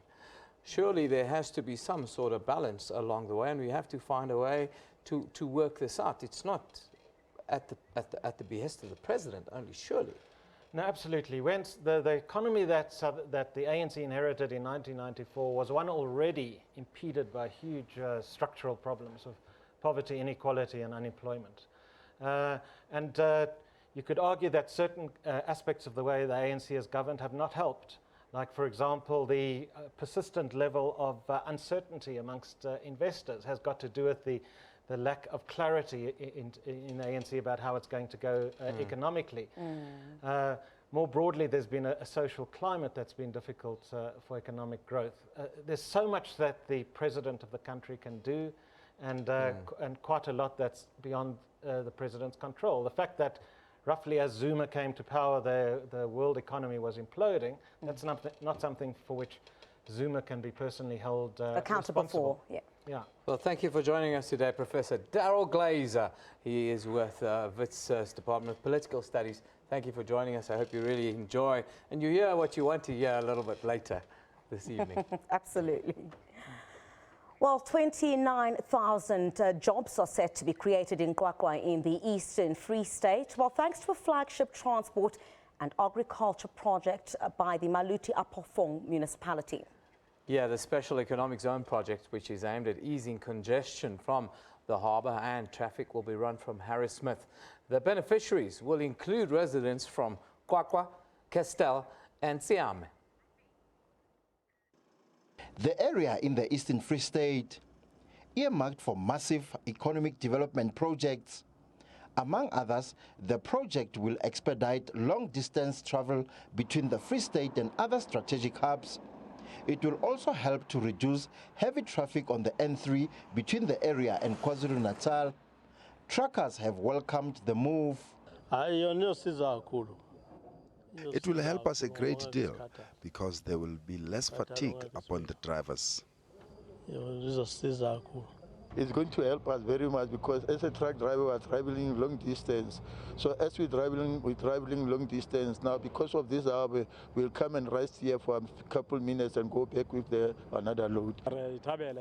Surely there has to be some sort of balance along the way, and we have to find a way to work this out. It's not at the behest of the president only, surely. No, absolutely. When the economy that the ANC inherited in 1994 was one already impeded by huge structural problems of poverty, inequality, and unemployment. You could argue that certain aspects of the way the ANC has governed have not helped. Like, for example, the persistent level of uncertainty amongst investors has got to do with the lack of clarity in the ANC about how it's going to go economically. More broadly, there's been a social climate that's been difficult for economic growth. There's so much that the president of the country can do, and quite a lot that's beyond the president's control. The fact that roughly as Zuma came to power, the world economy was imploding, that's not something for which Zuma can be personally held accountable for. Yeah. Well, thank you for joining us today, Professor Daryl Glazer. He is with Wits' Department of Political Studies. Thank you for joining us. I hope you really enjoy and you hear what you want to hear a little bit later this evening. Absolutely. Well, 29,000 jobs are set to be created in Kwakwa in the Eastern Free State. Well, thanks to a flagship transport and agriculture project by the Maluti Apofong municipality. Yeah, the Special Economic Zone project, which is aimed at easing congestion from the harbour and traffic, will be run from Harrismith. The beneficiaries will include residents from Kwakwa, Castell and Siame. The area in the Eastern Free State, earmarked for massive economic development projects. Among others, the project will expedite long-distance travel between the Free State and other strategic hubs. It will also help to reduce heavy traffic on the N3 between the area and KwaZulu-Natal. Truckers have welcomed the move. It will help us a great deal because there will be less fatigue upon the drivers. It's going to help us very much because as a truck driver, we're traveling long distance. So as we're traveling long distance now, because of this hub, we'll come and rest here for a couple minutes and go back with another load.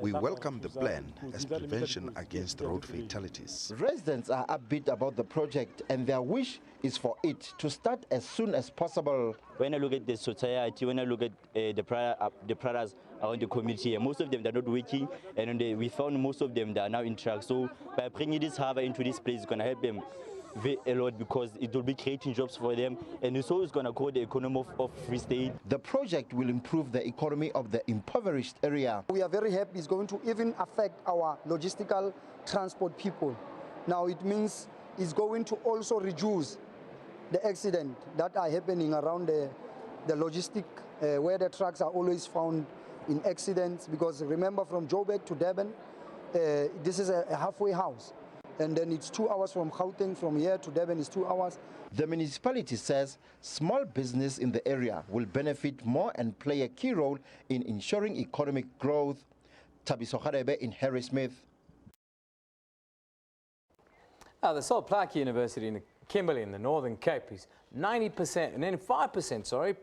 We welcome the plan as prevention against road fatalities. Residents are upbeat about the project and their wish is for it to start as soon as possible. When I look at the society, when I look at the products around the community, most of them they're not working, and we found most of them that are now in trucks. So by bringing this harbour into this place, it's going to help them a lot because it will be creating jobs for them, and it's always going to grow the economy of Free State. The project will improve the economy of the impoverished area. We are very happy it's going to even affect our logistical transport people. Now it means it's going to also reduce the accident that are happening around the logistic where the trucks are always found in accidents, because remember from Joburg to Durban, this is a halfway house, and then it's 2 hours from Gauteng, from here to Durban is 2 hours. The municipality says small business in the area will benefit more and play a key role in ensuring economic growth. Tabiso Kharebe in Harrismith. The Sol Plaatje University in Kimberley in the Northern Cape is 90% and then 5%,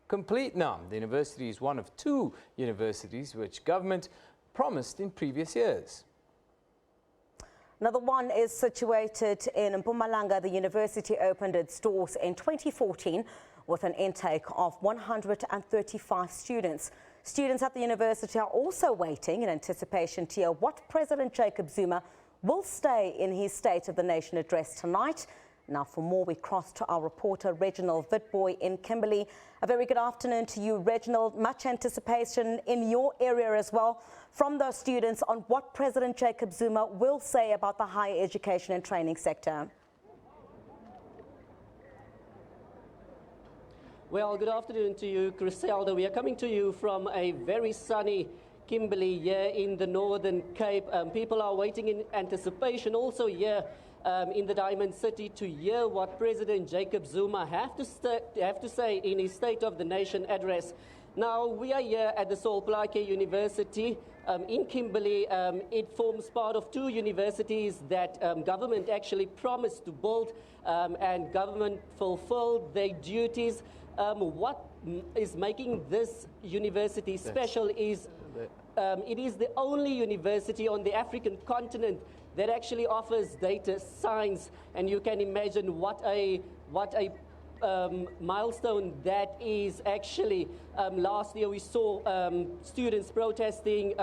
complete now. The university is one of 2 universities which government promised in previous years. Another one is situated in Mpumalanga. The university opened its doors in 2014 with an intake of 135 students. Students at the university are also waiting in anticipation to hear what President Jacob Zuma will say in his State of the Nation address tonight. Now, for more, we cross to our reporter, Reginald Witboy in Kimberley. A very good afternoon to you, Reginald. Much anticipation in your area as well from those students on what President Jacob Zuma will say about the higher education and training sector. Well, good afternoon to you, Griselda. We are coming to you from a very sunny Kimberley here in the Northern Cape. People are waiting in anticipation also here in the Diamond City to hear what President Jacob Zuma have to say in his State of the Nation address. Now, we are here at the Sol Plaatje University in Kimberley. It forms part of two universities that government actually promised to build, and government fulfilled their duties. What is making this university special is it is the only university on the African continent that actually offers data science, and you can imagine what a milestone that is. Actually, last year we saw students protesting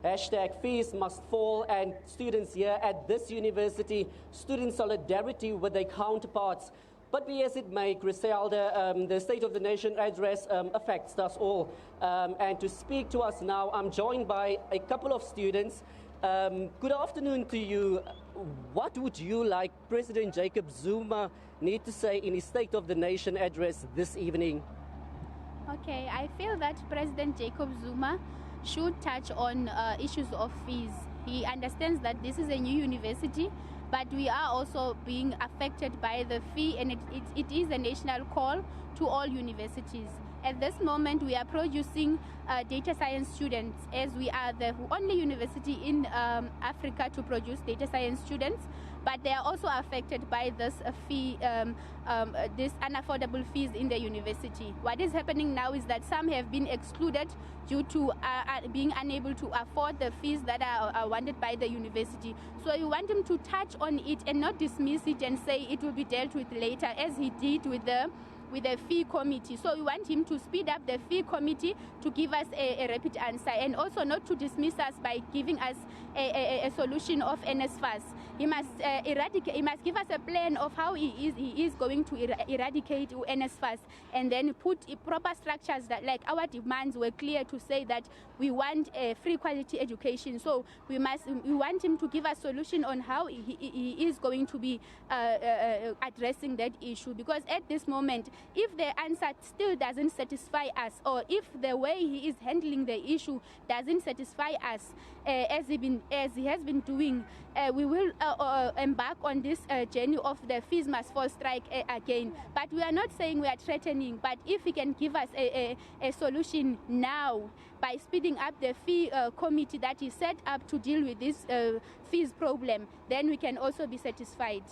hashtag fees must fall, and students here at this university stood in solidarity with their counterparts. But be as it may, Griselda, the State of the Nation address affects us all. And to speak to us now, I'm joined by a couple of students. Good afternoon to you. What would you like President Jacob Zuma need to say in his State of the Nation address this evening? Okay, I feel that President Jacob Zuma should touch on issues of fees. He understands that this is a new university, but we are also being affected by the fee, and it is a national call to all universities. At this moment, we are producing data science students, as we are the only university in Africa to produce data science students, but they are also affected by this fee, this unaffordable fees in the university. What is happening now is that some have been excluded due to being unable to afford the fees that are wanted by the university. So we want him to touch on it and not dismiss it and say it will be dealt with later, as he did with the fee committee. So we want him to speed up the fee committee to give us a rapid answer, and also not to dismiss us by giving us a solution of NSFAS. He must he must give us a plan of how he is going to eradicate NSFAS, and then put proper structures that, like, our demands were clear to say that we want a free quality education. So we want him to give us a solution on how he is going to be addressing that issue, because at this moment, if the answer still doesn't satisfy us, or if the way he is handling the issue doesn't satisfy us, as he has been doing, we will embark on this journey of the fees must fall strike again. But we are not saying we are threatening, but if he can give us a solution now by speeding up the fee committee that is set up to deal with this fees problem, then we can also be satisfied.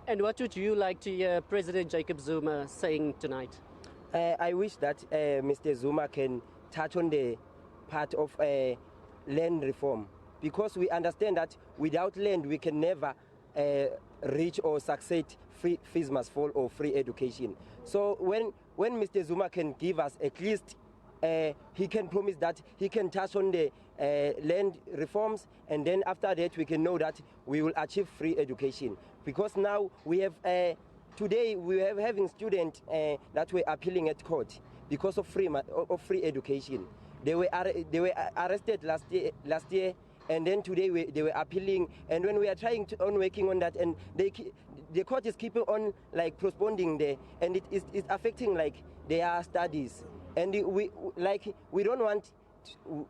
And what would you like to hear President Jacob Zuma saying tonight? I wish that Mr. Zuma can touch on the part of land reform, because we understand that without land we can never reach or succeed fees must fall or free education. So when Mr. Zuma can give us at least, he can promise that he can touch on the land reforms, and then after that we can know that we will achieve free education. Because now we have, today we are having students that were appealing at court because of free education. They were arrested last year, and then today they were appealing. And when we are trying on working on that, and the court is keeping on like postponing there, and it's affecting like their studies. And we don't want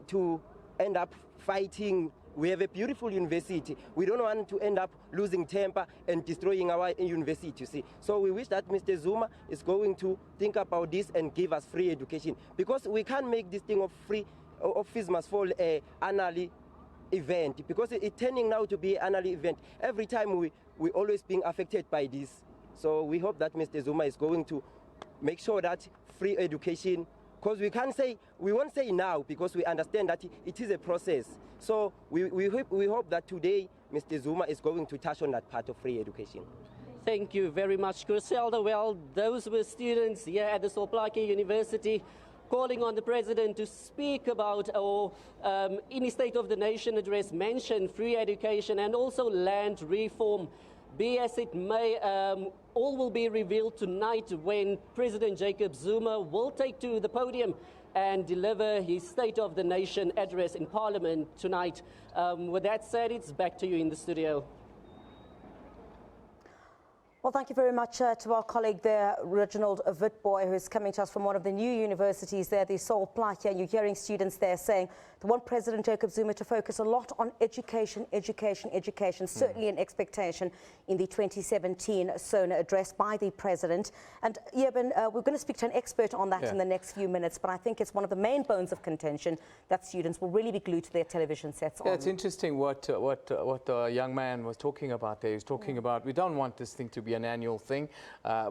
to end up fighting. We have a beautiful university. We don't want to end up losing temper and destroying our university, you see. So we wish that Mr. Zuma is going to think about this and give us free education, because we can't make this thing of fees must fall annually event, because it's turning now to be an annual event. Every time we always being affected by this. So we hope that Mr. Zuma is going to make sure that free education, because we won't say now, because we understand that it is a process. So we hope that today Mr. Zuma is going to touch on that part of free education. Thank you very much, Griselda. Well, those were students here at the Sol Plaatje University calling on the President to speak about, or in his State of the Nation address, mention free education and also land reform. Be as it may, all will be revealed tonight when President Jacob Zuma will take to the podium and deliver his State of the Nation address in Parliament tonight. With that said, it's back to you in the studio. Well, Well, thank you very much to our colleague there, Reginald Witboy, who's coming to us from one of the new universities there, the Sol Plaatje. You're hearing students there saying they want President Jacob Zuma to focus a lot on education, certainly an expectation in the 2017 Sona address by the President. And Eben, we're going to speak to an expert on that in the next few minutes, but I think it's one of the main bones of contention that students will really be glued to their television sets on. It's interesting what the young man was talking about there. He was talking about, we don't want this thing to be an annual thing.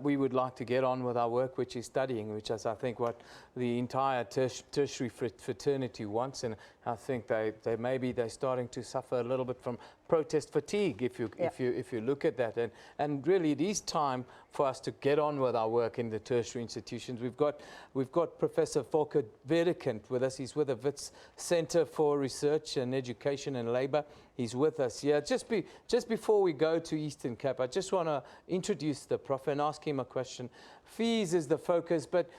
We would like to get on with our work, which is studying, which is, I think, what the entire tertiary fraternity wants. And I think they're starting to suffer a little bit from protest fatigue if you look at that. And really, it is time for us to get on with our work in the tertiary institutions. We've got Professor Volker Wedekind with us. He's with the Wits Center for Research and Education and Labour. He's with us here. Just before we go to Eastern Cape, I just want to introduce the Prof and ask him a question. Fees is the focus, but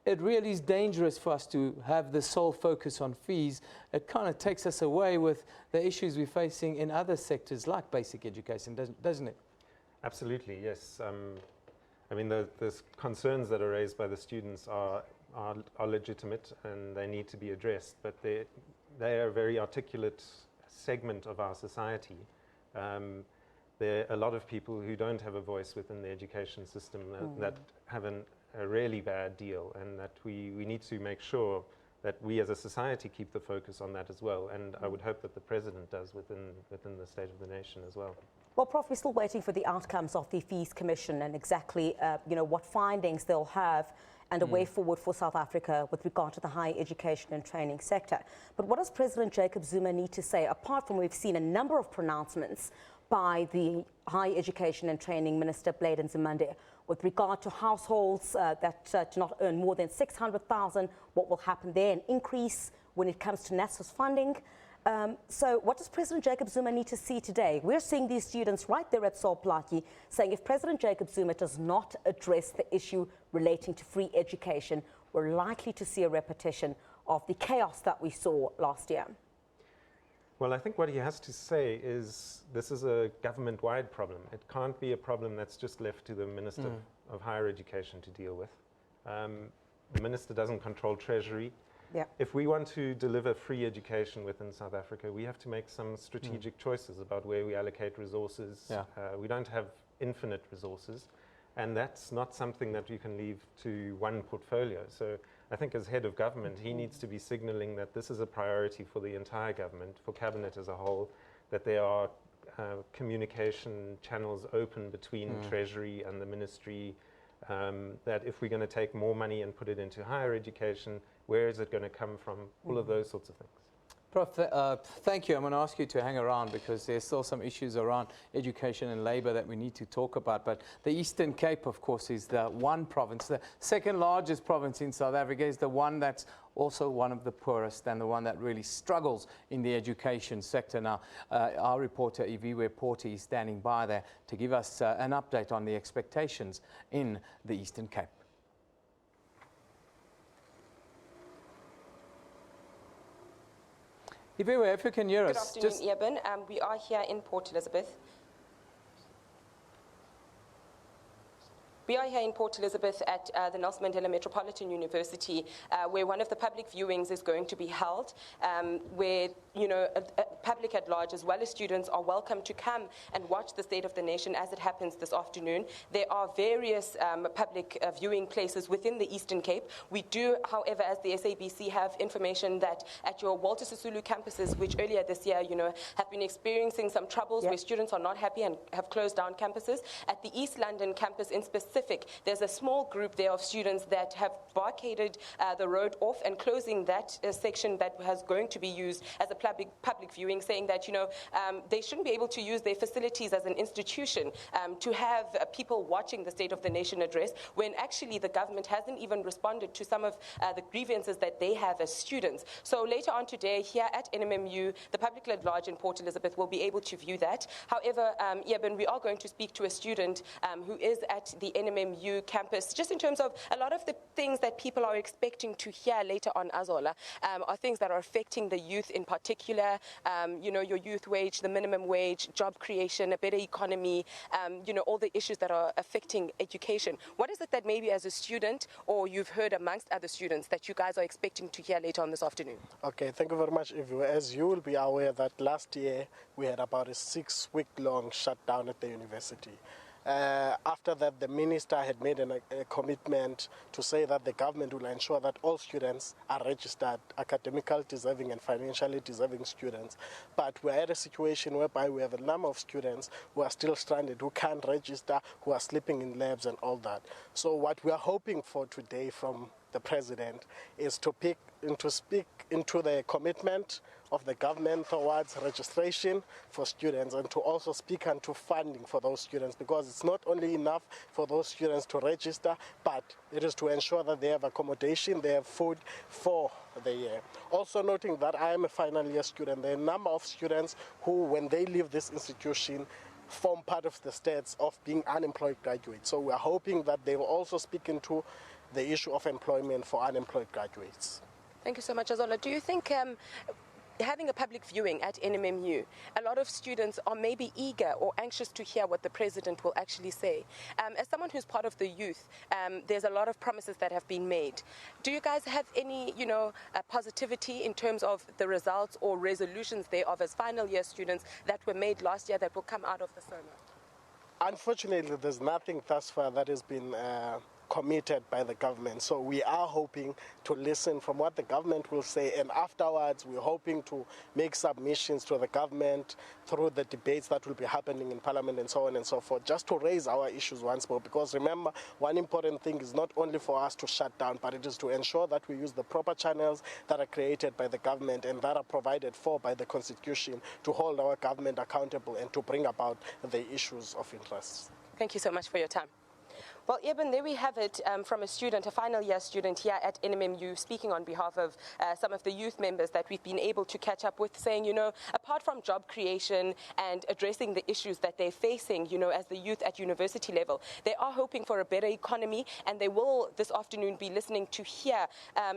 it really is dangerous for us to have the sole focus on fees. It kind of takes us away with the issues we're facing in other sectors like basic education, doesn't it? Absolutely, yes. I mean, the concerns that are raised by the students are legitimate and they need to be addressed, but they are a very articulate segment of our society. There are a lot of people who don't have a voice within the education system that have a really bad deal, and that we need to make sure that we as a society keep the focus on that as well. And I would hope that the President does within the State of the Nation as well. Well, Prof, we're still waiting for the outcomes of the Fees Commission and exactly what findings they'll have and a way forward for South Africa with regard to the higher education and training sector. But what does President Jacob Zuma need to say, apart from we've seen a number of pronouncements by the Higher Education and Training Minister, Blade Nzimande, with regard to households that do not earn more than 600,000, what will happen there, an increase when it comes to NSFAS funding. So what does President Jacob Zuma need to see today? We're seeing these students right there at Sol Plaatje saying if President Jacob Zuma does not address the issue relating to free education, we're likely to see a repetition of the chaos that we saw last year. Well, I think what he has to say is this is a government-wide problem. It can't be a problem that's just left to the Minister of Higher Education to deal with. The Minister doesn't control Treasury. If we want to deliver free education within South Africa, we have to make some strategic choices about where we allocate resources. We don't have infinite resources, and that's not something that you can leave to one portfolio. So I think as head of government, he needs to be signaling that this is a priority for the entire government, for cabinet as a whole, that there are communication channels open between Treasury and the ministry, that if we're going to take more money and put it into higher education, where is it going to come from? All of those sorts of things. Prof, thank you. I'm going to ask you to hang around because there's still some issues around education and labour that we need to talk about. But the Eastern Cape, of course, is the one province. The second largest province in South Africa is the one that's also one of the poorest and the one that really struggles in the education sector. Now, our reporter, Iviwe Porty, is standing by there to give us an update on the expectations in the Eastern Cape. If you can hear us. Good afternoon, Eben. We are here in Port Elizabeth. We are here in Port Elizabeth at the Nelson Mandela Metropolitan University, where one of the public viewings is going to be held, where public at large as well as students are welcome to come and watch the State of the Nation as it happens this afternoon. There are various public viewing places within the Eastern Cape. We do, however, as the SABC, have information that at your Walter Sisulu campuses, which earlier this year, have been experiencing some troubles where students are not happy and have closed down campuses. At the East London campus in specific, there's a small group there of students that have barricaded the road off and closing that section that was going to be used as a public viewing, saying that they shouldn't be able to use their facilities as an institution to have people watching the State of the Nation address, when actually the government hasn't even responded to some of the grievances that they have as students. So later on today, here at NMMU, the public at large in Port Elizabeth will be able to view that. However, Eben, we are going to speak to a student who is at the NMMU campus, just in terms of a lot of the things that people are expecting to hear later on, Azola, are things that are affecting the youth in particular. particular, you know, your youth wage, the minimum wage, job creation, a better economy, you know, all the issues that are affecting education. What is it that maybe as a student, or you've heard amongst other students, that you guys are expecting to hear later on this afternoon? Okay, thank you very much, Ivu. As you will be aware that last year we had about a 6-week-long shutdown at the university. After that, the minister had made a commitment to say that the government will ensure that all students are registered, academically deserving and financially deserving students. But we're at a situation whereby we have a number of students who are still stranded, who can't register, who are sleeping in labs and all that. So what we are hoping for today from the president is to speak into the commitment of the government towards registration for students, and to also speak into funding for those students, because it's not only enough for those students to register, but it is to ensure that they have accommodation, they have food for the year. Also noting that I am a final year student, there are a number of students who, when they leave this institution, form part of the stats of being unemployed graduates. So we are hoping that they will also speak into the issue of employment for unemployed graduates. Thank you so much, Azola. Do you think having a public viewing at NMMU, a lot of students are maybe eager or anxious to hear what the president will actually say? As someone who's part of the youth, there's a lot of promises that have been made. Do you guys have any, you know, positivity in terms of the results or resolutions thereof as final year students that were made last year that will come out of the Sona? Unfortunately, there's nothing thus far that has been committed by the government. So we are hoping to listen from what the government will say, and afterwards we're hoping to make submissions to the government through the debates that will be happening in Parliament and so on and so forth, just to raise our issues once more. Because remember, one important thing is not only for us to shut down, but it is to ensure that we use the proper channels that are created by the government and that are provided for by the Constitution to hold our government accountable and to bring about the issues of interest. Thank you so much for your time. Well, Eben, there we have it from a student, a final year student here at NMMU, speaking on behalf of some of the youth members that we've been able to catch up with, saying, you know, apart from job creation and addressing the issues that they're facing, you know, as the youth at university level, they are hoping for a better economy, and they will this afternoon be listening to hear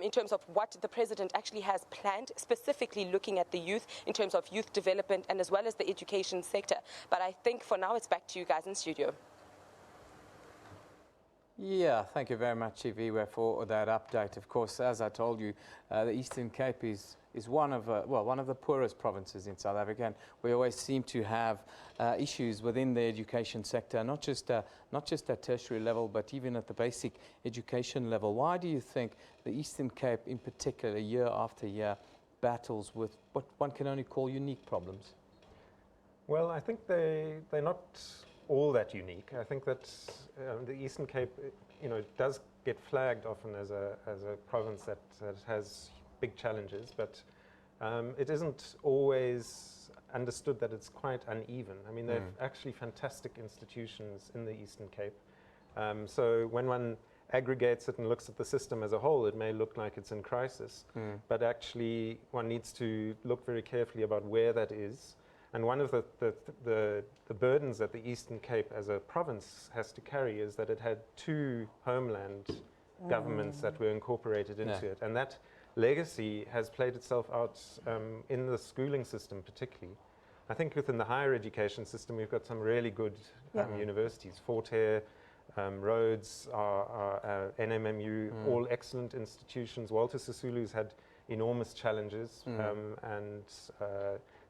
in terms of what the president actually has planned, specifically looking at the youth in terms of youth development and as well as the education sector. But I think for now it's back to you guys in studio. Yeah, thank you very much, Iviwe, for that update. Of course, as I told you, the Eastern Cape is one of the poorest provinces in South Africa, and we always seem to have issues within the education sector, not just at tertiary level, but even at the basic education level. Why do you think the Eastern Cape, in particular, year after year, battles with what one can only call unique problems? Well, I think they're not all that unique. I think that the Eastern Cape, you know, does get flagged often as a province that has big challenges, but it isn't always understood that it's quite uneven. I mean, they've actually fantastic institutions in the Eastern Cape. So when one aggregates it and looks at the system as a whole, it may look like it's in crisis, but actually one needs to look very carefully about where that is. And one of the burdens that the Eastern Cape as a province has to carry is that it had two homeland governments that were incorporated into it. And that legacy has played itself out in the schooling system particularly. I think within the higher education system we've got some really good universities. Fort Hare, Rhodes, NMMU, all excellent institutions. Walter Sisulu's had enormous challenges and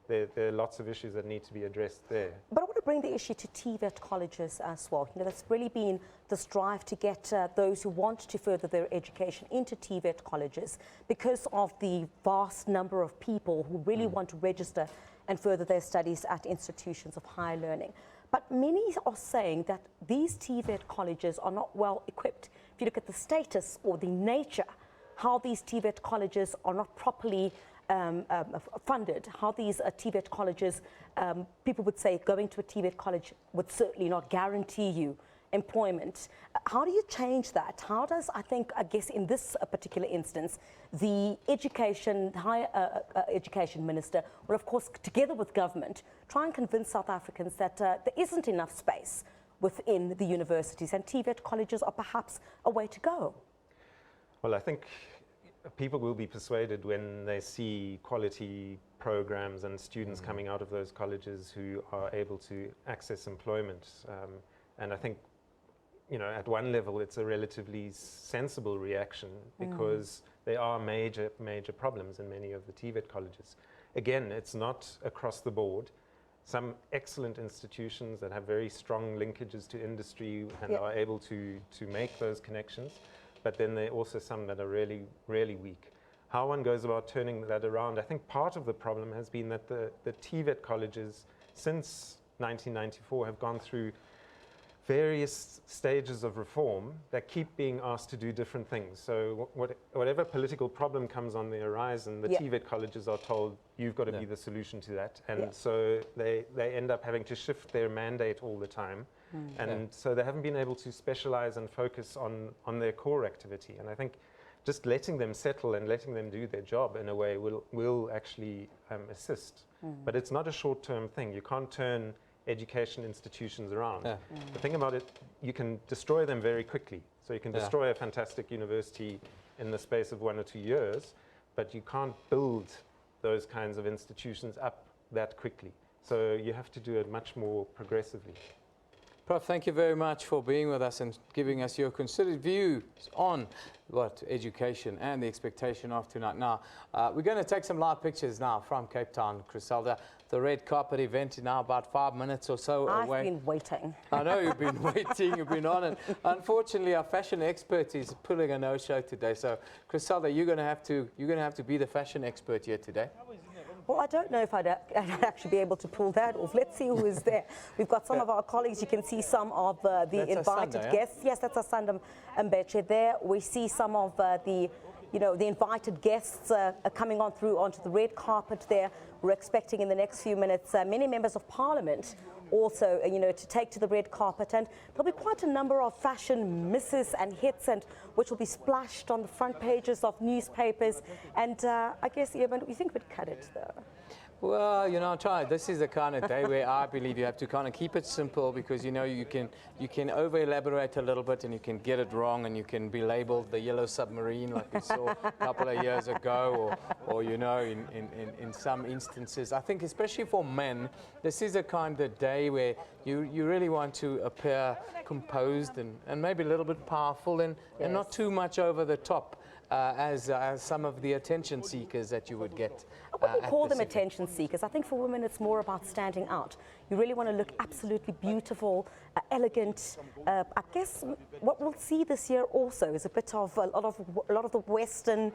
there are lots of issues that need to be addressed there. But I want to bring the issue to TVET colleges as well. You know, that's really been the strive to get those who want to further their education into TVET colleges because of the vast number of people who really want to register and further their studies at institutions of higher learning. But many are saying that these TVET colleges are not well equipped. If you look at the status or the nature, how these TVET colleges are not properly funded, how these TVET colleges, people would say going to a TVET college would certainly not guarantee you employment. How do you change that? How does, I guess in this particular instance, the higher education minister will of course, together with government, try and convince South Africans that there isn't enough space within the universities and TVET colleges are perhaps a way to go? Well, I think people will be persuaded when they see quality programs and students coming out of those colleges who are able to access employment. And I think, you know, at one level, it's a relatively sensible reaction because there are major problems in many of the TVET colleges. Again, it's not across the board. Some excellent institutions that have very strong linkages to industry and are able to make those connections, but then there are also some that are really, really weak. How one goes about turning that around, I think part of the problem has been that the TVET colleges since 1994 have gone through various stages of reform that keep being asked to do different things. So whatever political problem comes on the horizon, the TVET colleges are told, you've got to be the solution to that. And so they end up having to shift their mandate all the time. And so they haven't been able to specialize and focus on their core activity. And I think just letting them settle and letting them do their job in a way will actually assist. But it's not a short-term thing. You can't turn education institutions around. The thing about it, you can destroy them very quickly. So you can destroy a fantastic university in the space of 1 or 2 years, but you can't build those kinds of institutions up that quickly. So you have to do it much more progressively. Prof, thank you very much for being with us and giving us your considered views on education and the expectation of tonight. Now, we're going to take some live pictures now from Cape Town, Griselda. The red carpet event is now about 5 minutes or so away. I've been waiting. I know you've been waiting, you've been on it. Unfortunately, our fashion expert is pulling a no-show today. So, Griselda, you're going to have to be the fashion expert here today. Well, I don't know if I'd actually be able to pull that off. Let's see who is there. We've got some of our colleagues. You can see some of the invited guests. Yes, that's Asanda Mbeche there. We see some of the invited guests coming on through onto the red carpet there. We're expecting in the next few minutes many members of parliament also, to take to the red carpet, and there'll be quite a number of fashion misses and hits, and which will be splashed on the front pages of newspapers. And I guess, you think we'd cut it though. Well, this is the kind of day where I believe you have to kind of keep it simple, because you can over elaborate a little bit and you can get it wrong and you can be labeled the yellow submarine like we saw a couple of years ago, or in some instances. I think especially for men, this is a kind of day where you really want to appear composed and maybe a little bit powerful and not too much over the top. As some of the attention seekers that you would get. I wouldn't call them attention seekers. I think for women it's more about standing out. You really want to look absolutely beautiful, elegant. I guess what we'll see this year also is a bit of a lot of the Western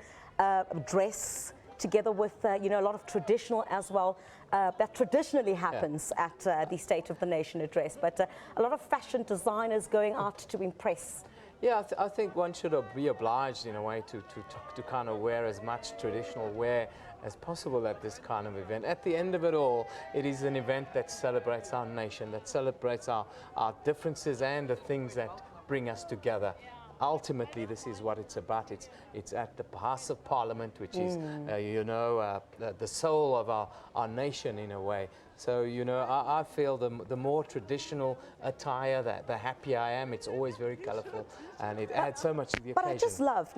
dress, together with a lot of traditional as well. That traditionally happens at the State of the Nation address, but a lot of fashion designers going out to impress. Yeah, I think one should be obliged in a way to kind of wear as much traditional wear as possible at this kind of event. At the end of it all, it is an event that celebrates our nation, that celebrates our differences and the things that bring us together. Ultimately, this is what it's about. It's at the House of Parliament, which is, the soul of our nation in a way. So, I feel the more traditional attire, the happier I am. It's always very colourful and it adds so much to the occasion. But I just love,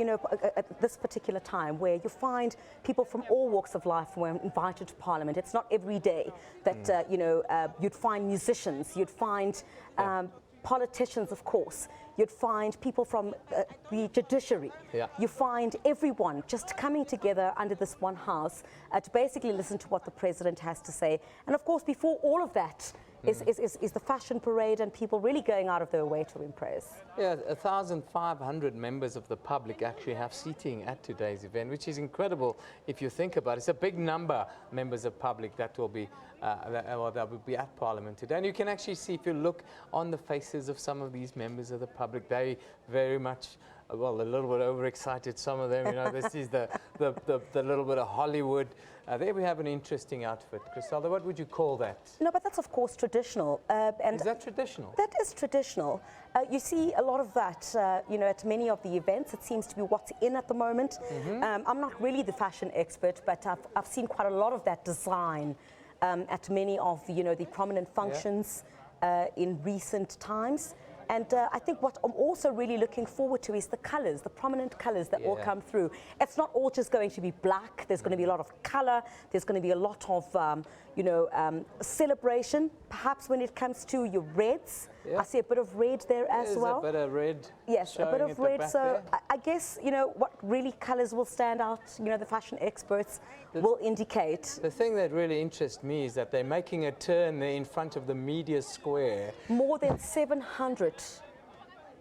at this particular time where you find people from all walks of life who are invited to Parliament. It's not every day that, you'd find musicians, you'd find politicians, of course. You'd find people from the judiciary. You find everyone just coming together under this one house to basically listen to what the president has to say. And of course, before all of that is the fashion parade and people really going out of their way to impress. Yeah, 1,500 members of the public actually have seating at today's event, which is incredible if you think about it. It's a big number, members of public, that will be that will be at Parliament today. And you can actually see, if you look on the faces of some of these members of the public, they very much, a little bit overexcited, some of them. This is the little bit of Hollywood. There we have an interesting outfit. Griselda, what would you call that? No, but that's of course traditional. Is that traditional? That is traditional. You see a lot of that, at many of the events. It seems to be what's in at the moment. I'm not really the fashion expert, but I've seen quite a lot of that design at many of the prominent functions in recent times. And I think what I'm also really looking forward to is the colours, the prominent colours that will come through. It's not all just going to be black. There's going to be a lot of colour. There's going to be a lot of, celebration, perhaps when it comes to your reds. I see a bit of red there as well. There's a bit of red. Yes, a bit of red. So I guess, what really colours will stand out, the fashion experts will indicate. The thing that really interests me is that they're making a turn there in front of the media square. More than 700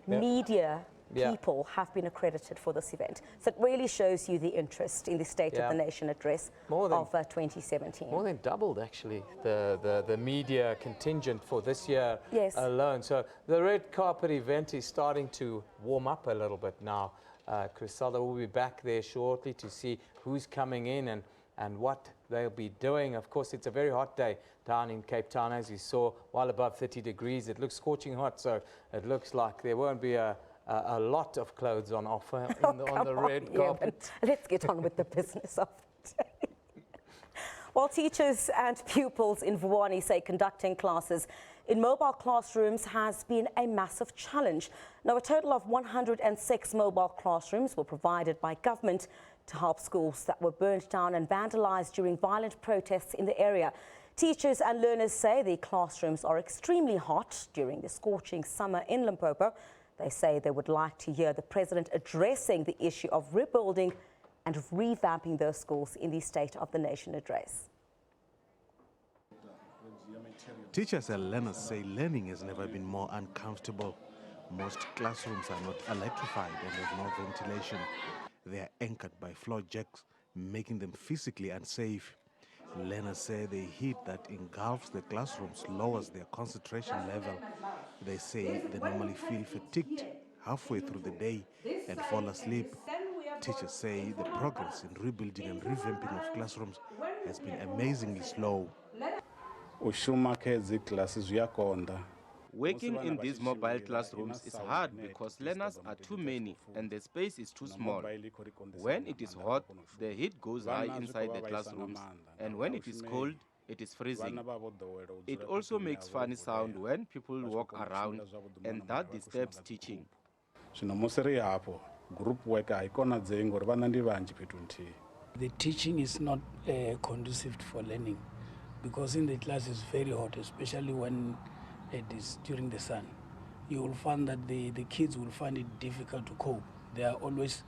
media people have been accredited for this event. So it really shows you the interest in the State of the Nation address of 2017. More than doubled, actually, the media contingent for this year alone. So the red carpet event is starting to warm up a little bit now. Griselda will be back there shortly to see who's coming in and what they'll be doing. Of course, it's a very hot day down in Cape Town, as you saw, well above 30 degrees. It looks scorching hot, so it looks like there won't be a lot of clothes on offer on the red carpet. Let's get on with the business of the day. Well, teachers and pupils in Vuwani say conducting classes in mobile classrooms has been a massive challenge. Now, a total of 106 mobile classrooms were provided by government to help schools that were burnt down and vandalized during violent protests in the area. Teachers and learners say the classrooms are extremely hot during the scorching summer in Limpopo. They say they would like to hear the president addressing the issue of rebuilding and revamping those schools in the State of the Nation address. Teachers and learners say learning has never been more uncomfortable. Most classrooms are not electrified and have no ventilation. They are anchored by floor jacks, making them physically unsafe. Learners say the heat that engulfs the classrooms lowers their concentration level. They say they normally feel fatigued halfway through the day and fall asleep. Teachers say the progress in rebuilding and revamping of classrooms has been amazingly slow. Working in these mobile classrooms is hard because learners are too many and the space is too small. When it is hot, the heat goes high inside the classrooms, and when it is cold, it is freezing. It also makes funny sound when people walk around, and that disturbs teaching. The teaching is not conducive for learning because in the class it's very hot, especially when it is during the sun. You will find that the kids will find it difficult to cope. They are always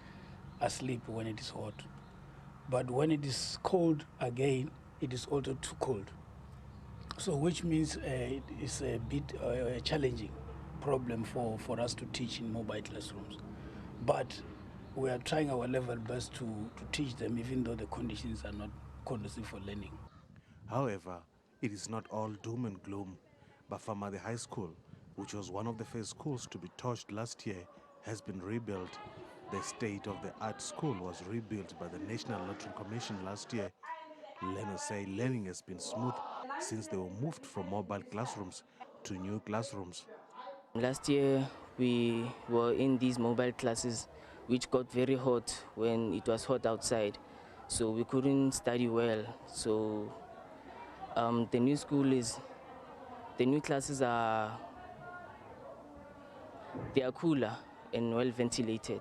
asleep when it is hot. But when it is cold again, it is also too cold. So which means it is a bit a challenging problem for us to teach in mobile classrooms. But we are trying our level best to teach them, even though the conditions are not conducive for learning. However, it is not all doom and gloom. Bafama High School, which was one of the first schools to be torched last year, has been rebuilt. The state-of-the-art school was rebuilt by the National Lottery Commission last year. Learners say learning has been smooth since they were moved from mobile classrooms to new classrooms. Last year, we were in these mobile classes, which got very hot when it was hot outside. So we couldn't study well. So the new classes are cooler and well ventilated.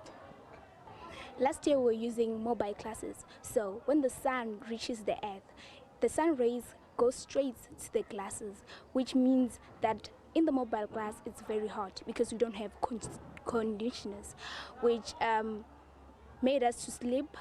Last year we were using mobile classes, so when the sun reaches the earth, the sun rays go straight to the classes, which means that in the mobile class it's very hot because we don't have conditioners, which made us to sleep,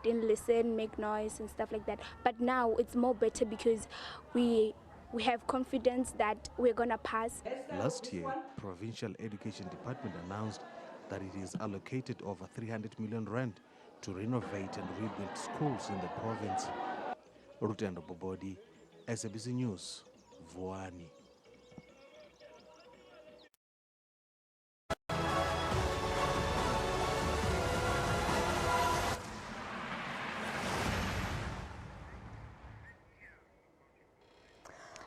didn't listen, make noise and stuff like that. But now it's more better because we have confidence that we're gonna pass. Last year, Provincial Education Department announced that it is allocated over 300 million rand to renovate and rebuild schools in the province. Rutendo Bobodi, SABC News, Vuwani.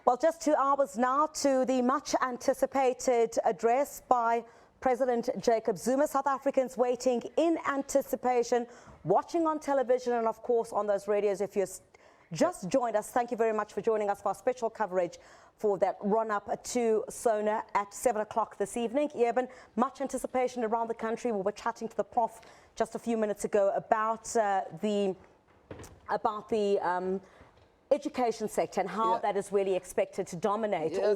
Well, just 2 hours now to the much anticipated address by President Jacob Zuma. South Africans waiting in anticipation, watching on television and of course on those radios. If you're just joined us, thank you very much for joining us for our special coverage for that run-up to Sona at 7 o'clock this evening. Eben, much anticipation around the country. We were chatting to the Prof just a few minutes ago about the education sector and how that is really expected to dominate. Yeah, I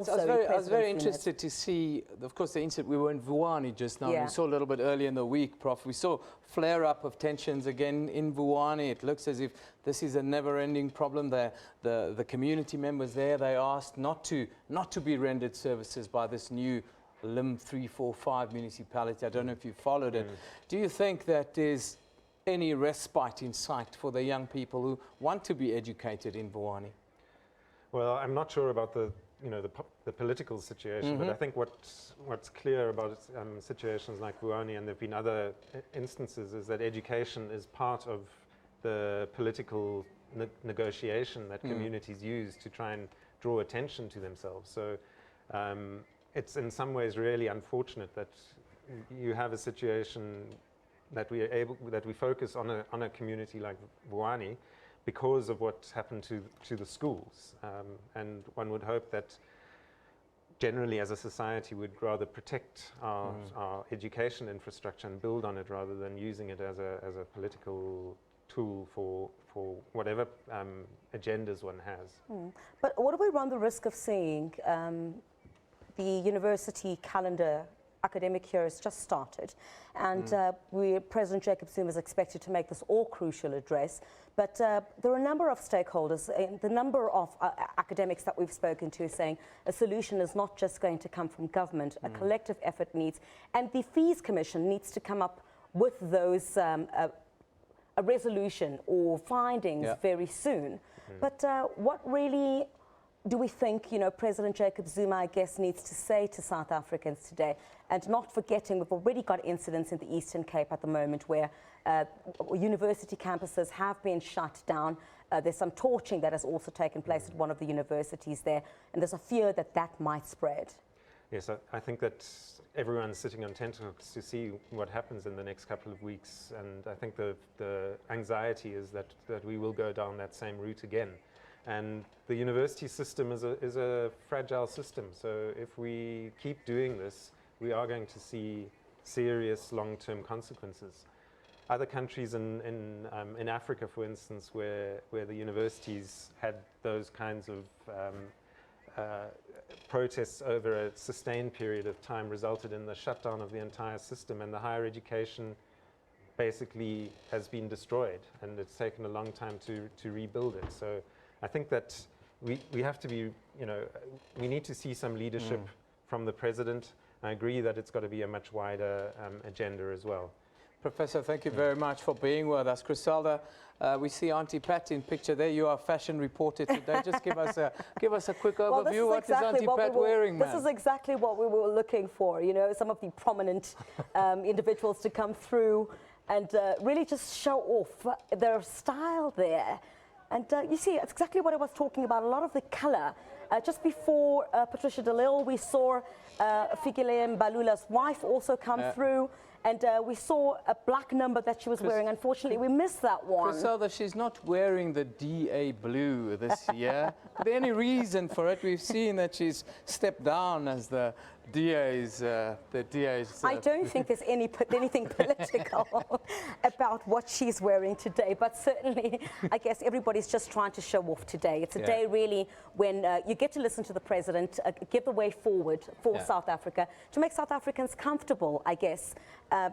was very interested to see, of course, the incident. We were in Vuwani just now. We saw a little bit earlier in the week, Prof. We saw flare-up of tensions again in Vuwani. It looks as if this is a never-ending problem. The community members there, they asked not to be rendered services by this new Lim 345 municipality. I don't know if you followed it. Do you think that there's any respite in sight for the young people who want to be educated in Vuwani? Well, I'm not sure about the political situation, but I think what's clear about situations like Vuwani, and there have been other instances, is that education is part of the political negotiation that communities use to try and draw attention to themselves. So it's in some ways really unfortunate that you have a situation that we focus on a community like Vuwani because of what's happened to the schools, and one would hope that generally as a society we'd rather protect our education infrastructure and build on it rather than using it as a political tool for whatever agendas one has. But what do we run the risk of seeing? The university calendar academic year has just started, and President Jacob Zuma is expected to make this all-crucial address, but there are a number of stakeholders, the number of academics that we've spoken to saying a solution is not just going to come from government, a collective effort needs, and the Fees Commission needs to come up with those, a resolution or findings very soon. But what really do we think, President Jacob Zuma, I guess, needs to say to South Africans today? And not forgetting, we've already got incidents in the Eastern Cape at the moment where university campuses have been shut down. There's some torching that has also taken place at one of the universities there, and there's a fear that that might spread. Yes, I think that everyone's sitting on tenterhooks to see what happens in the next couple of weeks, and I think the anxiety is that we will go down that same route again. And the university system is a fragile system, so if we keep doing this, we are going to see serious long-term consequences. Other countries in Africa, for instance, where the universities had those kinds of protests over a sustained period of time, resulted in the shutdown of the entire system, and the higher education basically has been destroyed, and it's taken a long time to rebuild it. So I think that we have to be, we need to see some leadership from the president. I agree that it's got to be a much wider agenda as well. Professor, thank you very much for being with us. Griselda, we see Auntie Pat in picture there. You are a fashion reporter today. Just give us a quick overview. What is Auntie Pat wearing, man? This is exactly what we were looking for, some of the prominent individuals to come through and really just show off their style there. And you see, it's exactly what I was talking about, a lot of the color. Just before Patricia de Lille, we saw Fikile Mbalula's wife also come through, and we saw a black number that she was wearing. Unfortunately, we missed that one. Griselda, she's not wearing the DA blue this year. Is there any reason for it? We've seen that she's stepped down as the DA's. I don't think there's anything political about what she's wearing today, but certainly, I guess everybody's just trying to show off today. It's a day really when you get to listen to the president, give the way forward for South Africa, to make South Africans comfortable, I guess,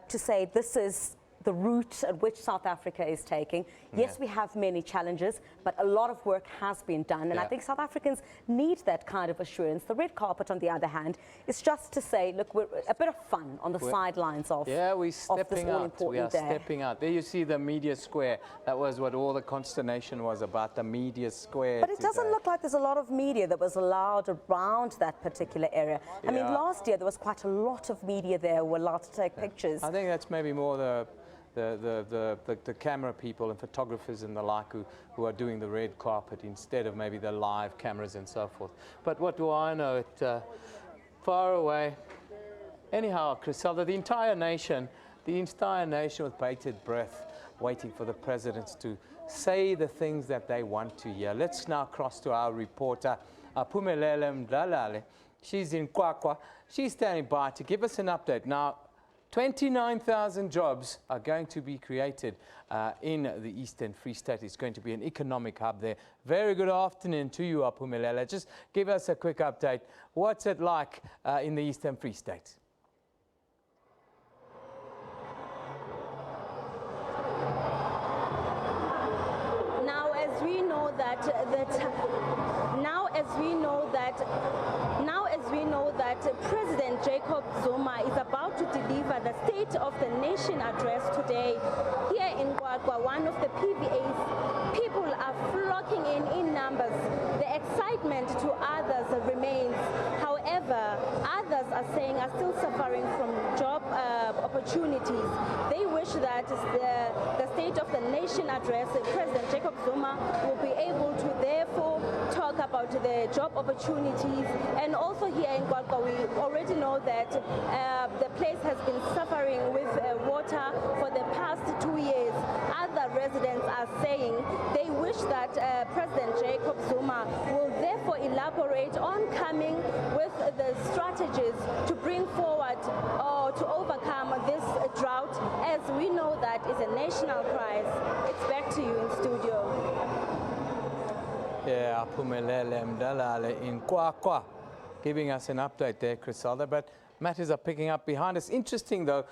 to say this is the route at which South Africa is taking. Yes, we have many challenges, but a lot of work has been done. And I think South Africans need that kind of assurance. The red carpet, on the other hand, is just to say, look, we're a bit of fun on the sidelines of we're stepping out. We are stepping out. There you see the media square. That was what all the consternation was about, the media square. But it doesn't look like there's a lot of media that was allowed around that particular area. I mean, last year there was quite a lot of media there who were allowed to take pictures. I think that's maybe more the camera people and photographers and the like who are doing the red carpet instead of maybe the live cameras and so forth. But what do I know? Far away. Anyhow, Griselda, the entire nation with bated breath, waiting for the presidents to say the things that they want to hear. Let's now cross to our reporter, Aphumelele Mdlalale. She's in Kwakwa. She's standing by to give us an update. Now, 29,000 jobs are going to be created in the Eastern Free State. It's going to be an economic hub there. Very good afternoon to you, Aphumelele. Just give us a quick update. What's it like in the Eastern Free State? Now, as we know that President Jacob Zuma is about to deliver the State of the Nation address today here in Kwakwa, one of the PVAs. People are flocking in numbers. The excitement to others remains. However, others are still suffering from job opportunities. They wish that the State of the Nation address, President Jacob Zuma will be able to therefore talk about the job opportunities. And also here in Kwakwa, we already know that the place has been suffering with water for the past 2 years. Other residents are saying they wish that President Jacob Zuma will therefore elaborate on coming with the strategies to bring forward or to overcome this drought, as we know that is a national crisis. It's back to you in studio. Yeah, Aphumelele Mdlalale in Kwakwa, giving us an update there, Criselda, but matters are picking up behind us. Interesting though,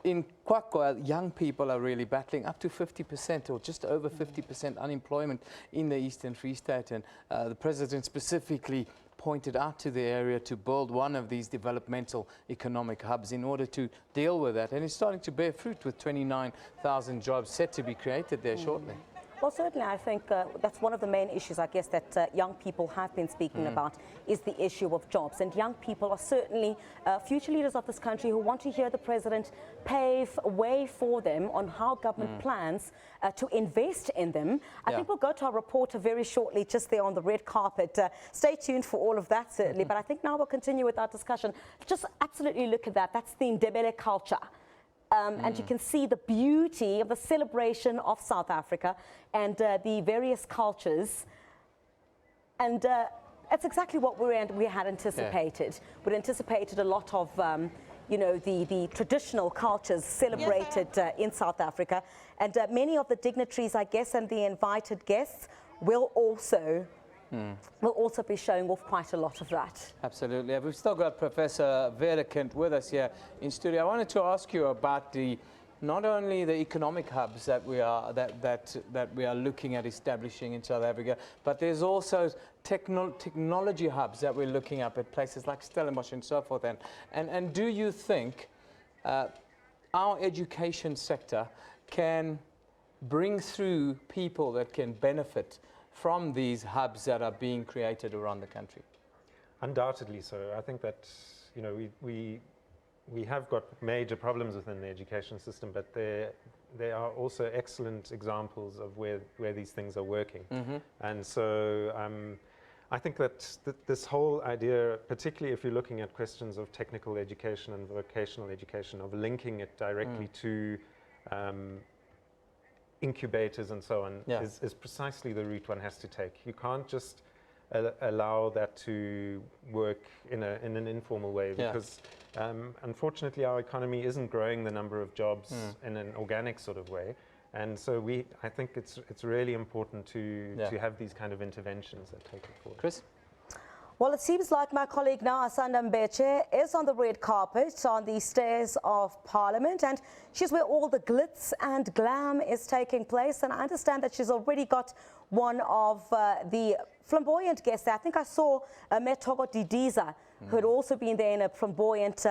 in Kwakwa, young people are really battling up to 50% or just over 50% unemployment in the Eastern Free State, and the President specifically pointed out to the area to build one of these developmental economic hubs in order to deal with that, and it's starting to bear fruit with 29,000 jobs set to be created there shortly. Well, certainly, I think that's one of the main issues, I guess, that young people have been speaking about, is the issue of jobs. And young people are certainly future leaders of this country who want to hear the President pave way for them on how government plans to invest in them. I think we'll go to our reporter very shortly, just there on the red carpet. Stay tuned for all of that, certainly. But I think now we'll continue with our discussion. Just absolutely look at that. That's the Ndebele culture. And you can see the beauty of the celebration of South Africa and the various cultures. And that's exactly what we had anticipated. We'd anticipated a lot of, you know, the traditional cultures celebrated in South Africa. And many of the dignitaries, I guess, and the invited guests will also be showing off quite a lot of that. Absolutely. We've still got Professor Rhetoric with us here in studio. I wanted to ask you about not only the economic hubs that we are looking at establishing in South Africa, but there's also technology hubs that we're looking up at places like Stellenbosch and so forth. And do you think our education sector can bring through people that can benefit from these hubs that are being created around the country? Undoubtedly so. I think that, you know, we have got major problems within the education system, but there are also excellent examples of where these things are working. And so I think that this whole idea, particularly if you're looking at questions of technical education and vocational education, of linking it directly to incubators and so on, is precisely the route one has to take. You can't just allow that to work in an informal way, because unfortunately our economy isn't growing the number of jobs in an organic sort of way. And so I think it's really important to have these kind of interventions that take it forward. Chris? Well, it seems like my colleague now, Asanda Mbeche, is on the red carpet on the stairs of Parliament, and she's where all the glitz and glam is taking place. And I understand that she's already got one of the flamboyant guests. I think I saw Metogo Didiza, who had also been there in a flamboyant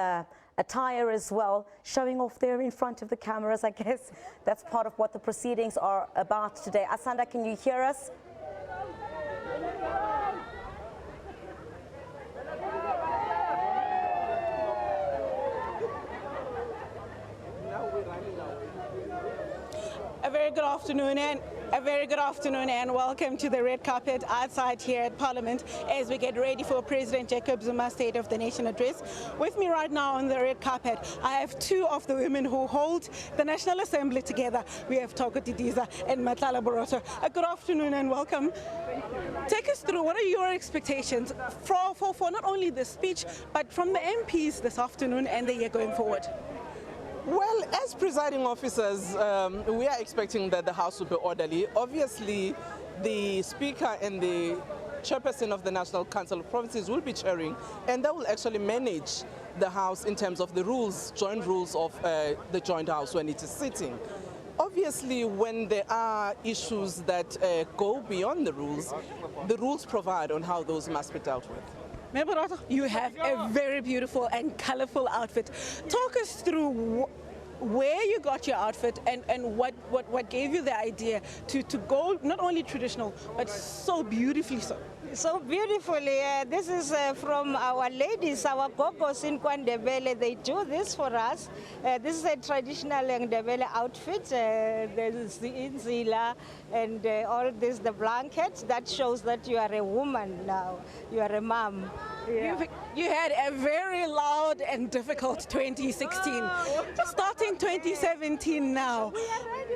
attire as well, showing off there in front of the cameras. I guess that's part of what the proceedings are about today. Asanda, can you hear us? A very good afternoon, and A very good afternoon and welcome to the red carpet outside here at Parliament as we get ready for President Jacob Zuma's State of the Nation address. With me right now on the red carpet, I have two of the women who hold the National Assembly together. We have Toko Didiza and Matlala Boroto. Good afternoon and welcome. Take us through, what are your expectations for not only the speech, but from the MPs this afternoon and the year going forward? Well, as presiding officers, we are expecting that the House will be orderly. Obviously, the Speaker and the Chairperson of the National Council of Provinces will be chairing, and they will actually manage the House in terms of the rules, joint rules of the Joint House when it is sitting. Obviously, when there are issues that go beyond the rules provide on how those must be dealt with. Meboroto, you have a very beautiful and colorful outfit. Talk us through where you got your outfit and what gave you the idea to go not only traditional, but so beautifully so. So beautifully, this is from our ladies, our gogos in Ndebele. They do this for us. This is a traditional Ndebele outfit. There's the inzila and all this, the blanket. That shows that you are a woman now. You are a mom. Yeah. You had a very loud and difficult 2016. Starting 2017 now,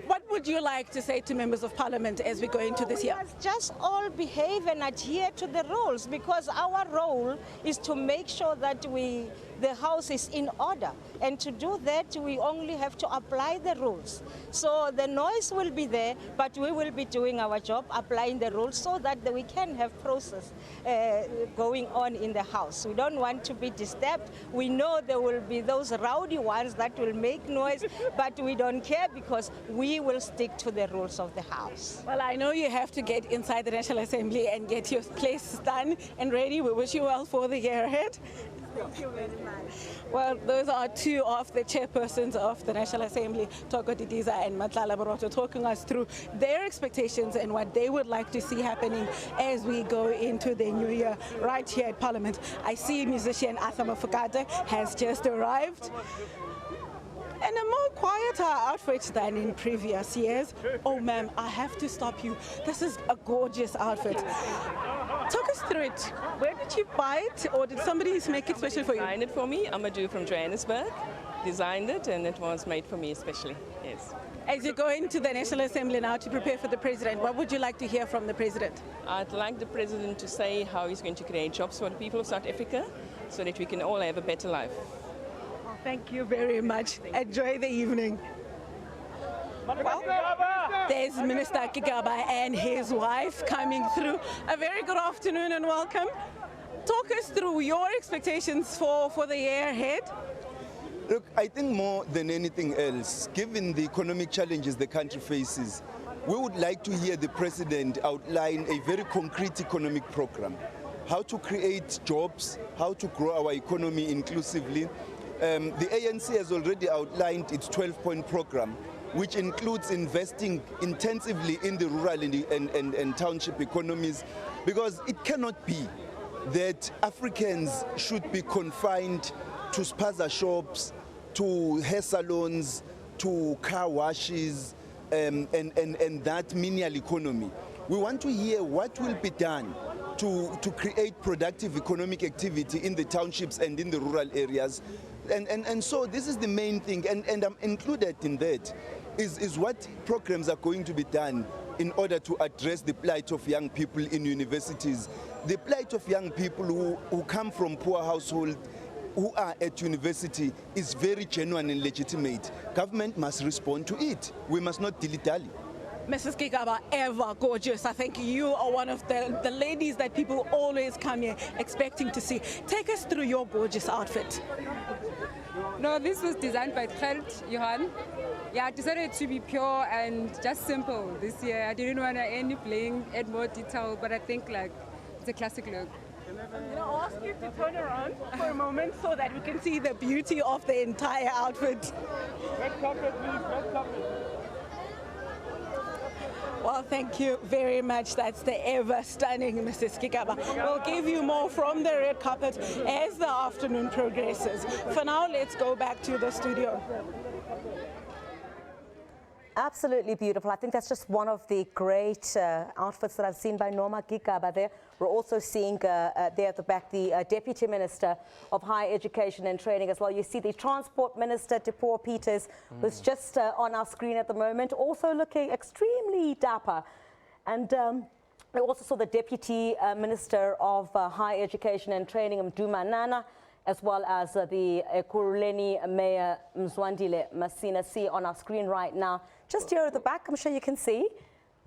what would you like to say to members of Parliament as we go into this year? Just all behave and adhere to the rules, because our role is to make sure that the House is in order, and to do that we only have to apply the rules. So the noise will be there, but we will be doing our job, applying the rules so that we can have process going on in the House. We don't want to be disturbed. We know there will be those rowdy ones that will make noise, but we don't care because we will stick to the rules of the House. Well, I know you have to get inside the National Assembly and get your place done and ready. We wish you well for the year ahead. Thank you very much. Well, those are two of the chairpersons of the National Assembly, Toko Didiza and Matlala Boroto, talking us through their expectations and what they would like to see happening as we go into the new year right here at Parliament. I see musician Athama Fukate has just arrived. And a more quieter outfit than in previous years. Oh, ma'am, I have to stop you. This is a gorgeous outfit. Talk us through it. Where did you buy it, or did somebody make it special for you? Designed it for me. Amadou from Johannesburg designed it, and it was made for me especially. Yes. As you go into the National Assembly now to prepare for the President, what would you like to hear from the President? I'd like the President to say how he's going to create jobs for the people of South Africa so that we can all have a better life. Thank you very much. Enjoy the evening. Well, there's Minister Kigaba and his wife coming through. A very good afternoon and welcome. Talk us through your expectations for the year ahead. Look, I think more than anything else, given the economic challenges the country faces, we would like to hear the President outline a very concrete economic program. How to create jobs, how to grow our economy inclusively. The ANC has already outlined its 12-point program, which includes investing intensively in the rural and township economies, because it cannot be that Africans should be confined to spaza shops, to hair salons, to car washes, and that menial economy. We want to hear what will be done to create productive economic activity in the townships and in the rural areas. And so this is the main thing, and included in that is what programs are going to be done in order to address the plight of young people in universities. The plight of young people who come from poor households, who are at university, is very genuine and legitimate. Government must respond to it. We must not dilly-dally. Mrs. Kigaba, ever gorgeous. I think you are one of the ladies that people always come here expecting to see. Take us through your gorgeous outfit. No, this was designed by Gert Johan. Yeah, I decided to be pure and just simple this year. I didn't want any bling, add more detail, but I think it's a classic look. I'm going to ask you to turn around for a moment so that we can see the beauty of the entire outfit. Red carpet, please, red carpet. Well, thank you very much. That's the ever-stunning Mrs. Kigaba. We'll give you more from the red carpet as the afternoon progresses. For now, let's go back to the studio. Absolutely beautiful. I think that's just one of the great outfits that I've seen by Noma Gigaba there. We're also seeing there at the back the Deputy Minister of Higher Education and Training as well. You see the Transport Minister, Depoor Peters, who's just on our screen at the moment, also looking extremely dapper. And I also saw the Deputy Minister of Higher Education and Training, Mduma Nana, as well as the Ekurhuleni Mayor Mzwandile Masina on our screen right now. Just here at the back, I'm sure you can see,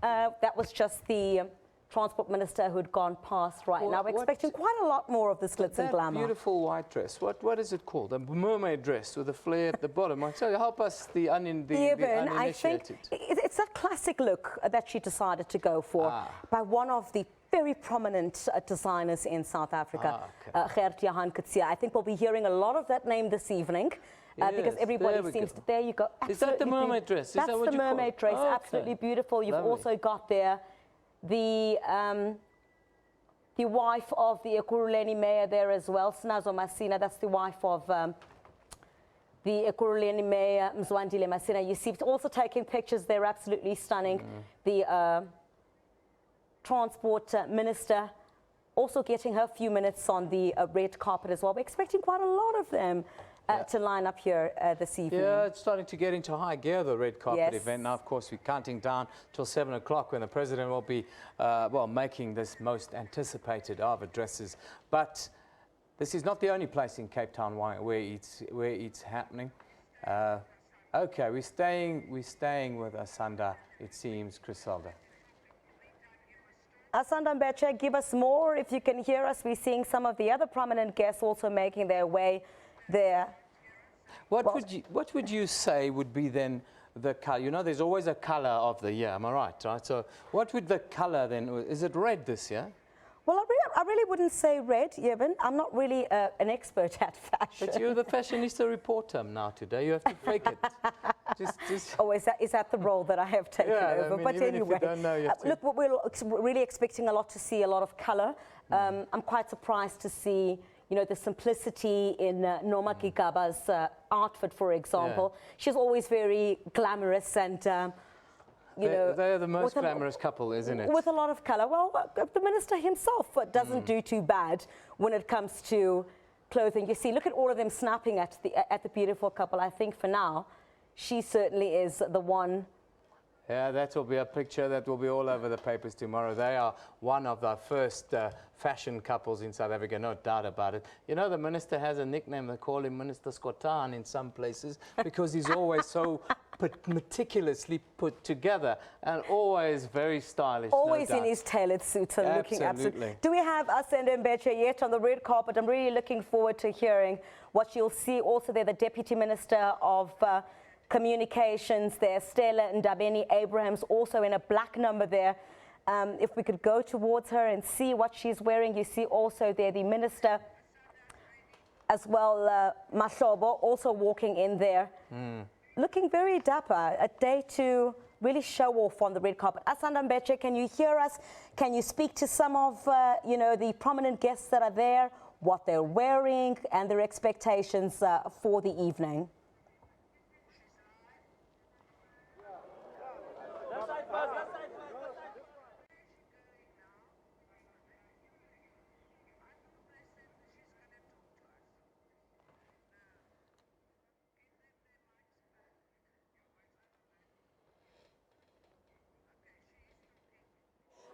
that was just the Transport Minister who'd gone past right now. We're expecting quite a lot more of this glitz and glamour. Beautiful white dress, what is it called? A mermaid dress with a flare at the bottom. So help us, the uninitiated. I think it's that classic look that she decided to go for by one of the very prominent designers in South Africa, Gert Johan Coetzee. I think we'll be hearing a lot of that name this evening because everybody seems to, there you go. Is that the mermaid dress? That's the mermaid dress, absolutely beautiful. You've also got there the wife of the Ekurhuleni Mayor there as well, Snazo Masina. That's the wife of the Ekurhuleni Mayor, Mzwandile Masina. You see, also taking pictures there, absolutely stunning. The Transport Minister also getting her few minutes on the red carpet as well. We're expecting quite a lot of them to line up here this evening. Yeah, it's starting to get into high gear, the red carpet event. Now, of course, we're counting down till 7 o'clock when the President will be, well, making this most anticipated of addresses. But this is not the only place in Cape Town where it's happening. Okay, we're staying with Asanda, it seems, Griselda. Asanda Mbeche, give us more if you can hear us. We're seeing some of the other prominent guests also making their way there. What would you say would be then the color? You know, there's always a color of the year, am I right? So what would the color then, is it red this year? Well, I really wouldn't say red, Yevon. I'm not really an expert at fashion. But you're the fashionista reporter now today. You have to fake it. Oh, is that the role that I have taken over? I mean, but even anyway, if you don't know, you have to... look, we're really expecting a lot of color. I'm quite surprised to see, you know, the simplicity in Noma Gigaba's outfit, for example. She's always very glamorous and... they're the most glamorous couple, isn't it? With a lot of color. Well, the minister himself doesn't do too bad when it comes to clothing. You see, look at all of them snapping at the beautiful couple. I think for now, she certainly is the one. Yeah, that will be a picture that will be all over the papers tomorrow. They are one of the first fashion couples in South Africa, no doubt about it. You know, the minister has a nickname. They call him Minister Scotan in some places because he's always so meticulously put together and always very stylish. Always in his tailored suits and looking absolutely. Do we have Asanda Mbeche yet on the red carpet? I'm really looking forward to hearing what you'll see. Also there, the Deputy Minister of Communications there, Stella Ndabeni Abrahams, also in a black number there. If we could go towards her and see what she's wearing. You see also there the Minister as well, Mahlobo, also walking in there. Looking very dapper, a day to really show off on the red carpet. Asanda Mbeche, can you hear us? Can you speak to some of, you know, the prominent guests that are there, what they're wearing and their expectations for the evening?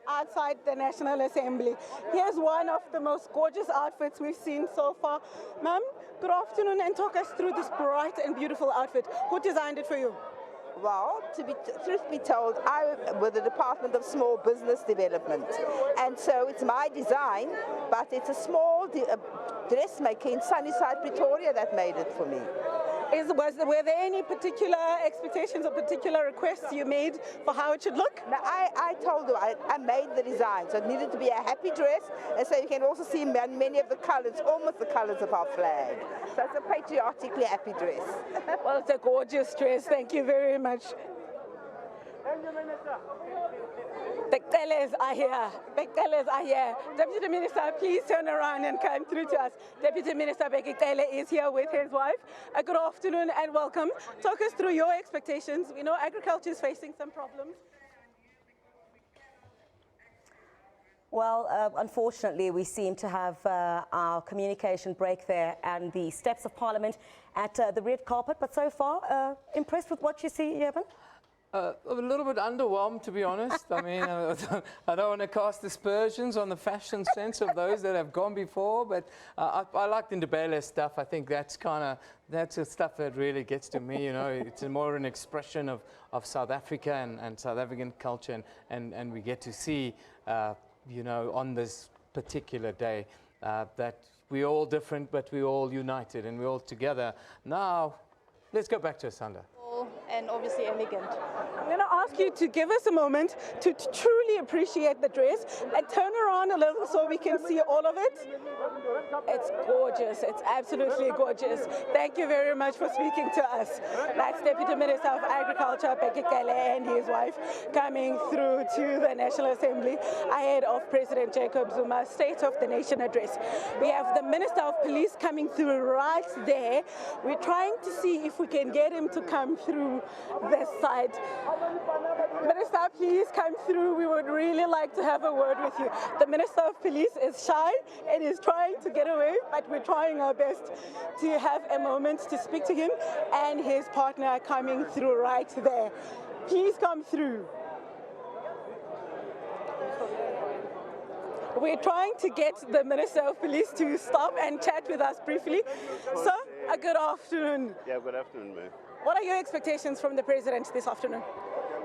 Outside the National Assembly. Here's one of the most gorgeous outfits we've seen so far. Ma'am, good afternoon, and talk us through this bright and beautiful outfit. Who designed it for you? Well, truth be told, I'm with the Department of Small Business Development, and so it's my design, but it's a small dressmaker in Sunnyside, Pretoria that made it for me. Were there any particular expectations or particular requests you made for how it should look? No, I told them I made the design, so it needed to be a happy dress, and so you can also see many of the colors, almost the colors of our flag. So it's a patriotically happy dress. Well, it's a gorgeous dress. Thank you very much. Becteles are here. Becteles are here. Deputy Minister, please turn around and come through to us. Deputy Minister Bectele is here with his wife. Good afternoon and welcome. Talk us through your expectations. We know agriculture is facing some problems. Well, unfortunately, we seem to have our communication break there and the steps of Parliament at the red carpet. But so far, impressed with what you see, Jevon? A little bit underwhelmed, to be honest. I mean, I don't want to cast aspersions on the fashion sense of those that have gone before, but I like the Ndebele stuff. I think that's the stuff that really gets to me, you know. It's more an expression of South Africa and South African culture, and we get to see, you know, on this particular day, that we're all different, but we're all united, and we're all together. Now, let's go back to Asanda. And obviously elegant. I'm going to ask you to give us a moment to truly appreciate the dress and turn around a little so we can see all of it. It's gorgeous. It's absolutely gorgeous. Thank you very much for speaking to us. That's Deputy Minister of Agriculture, Bectele, and his wife coming through to the National Assembly ahead of President Jacob Zuma's State of the Nation address. We have the Minister of Police coming through right there. We're trying to see if we can get him to come through this side. Minister, please come through. We would really like to have a word with you. The Minister of Police is shy and is trying to get away, but we're trying our best to have a moment to speak to him, and his partner coming through right there. Please come through. We're trying to get the Minister of Police to stop and chat with us briefly. Sir, good afternoon. Yeah, good afternoon, ma'am. What are your expectations from the President this afternoon?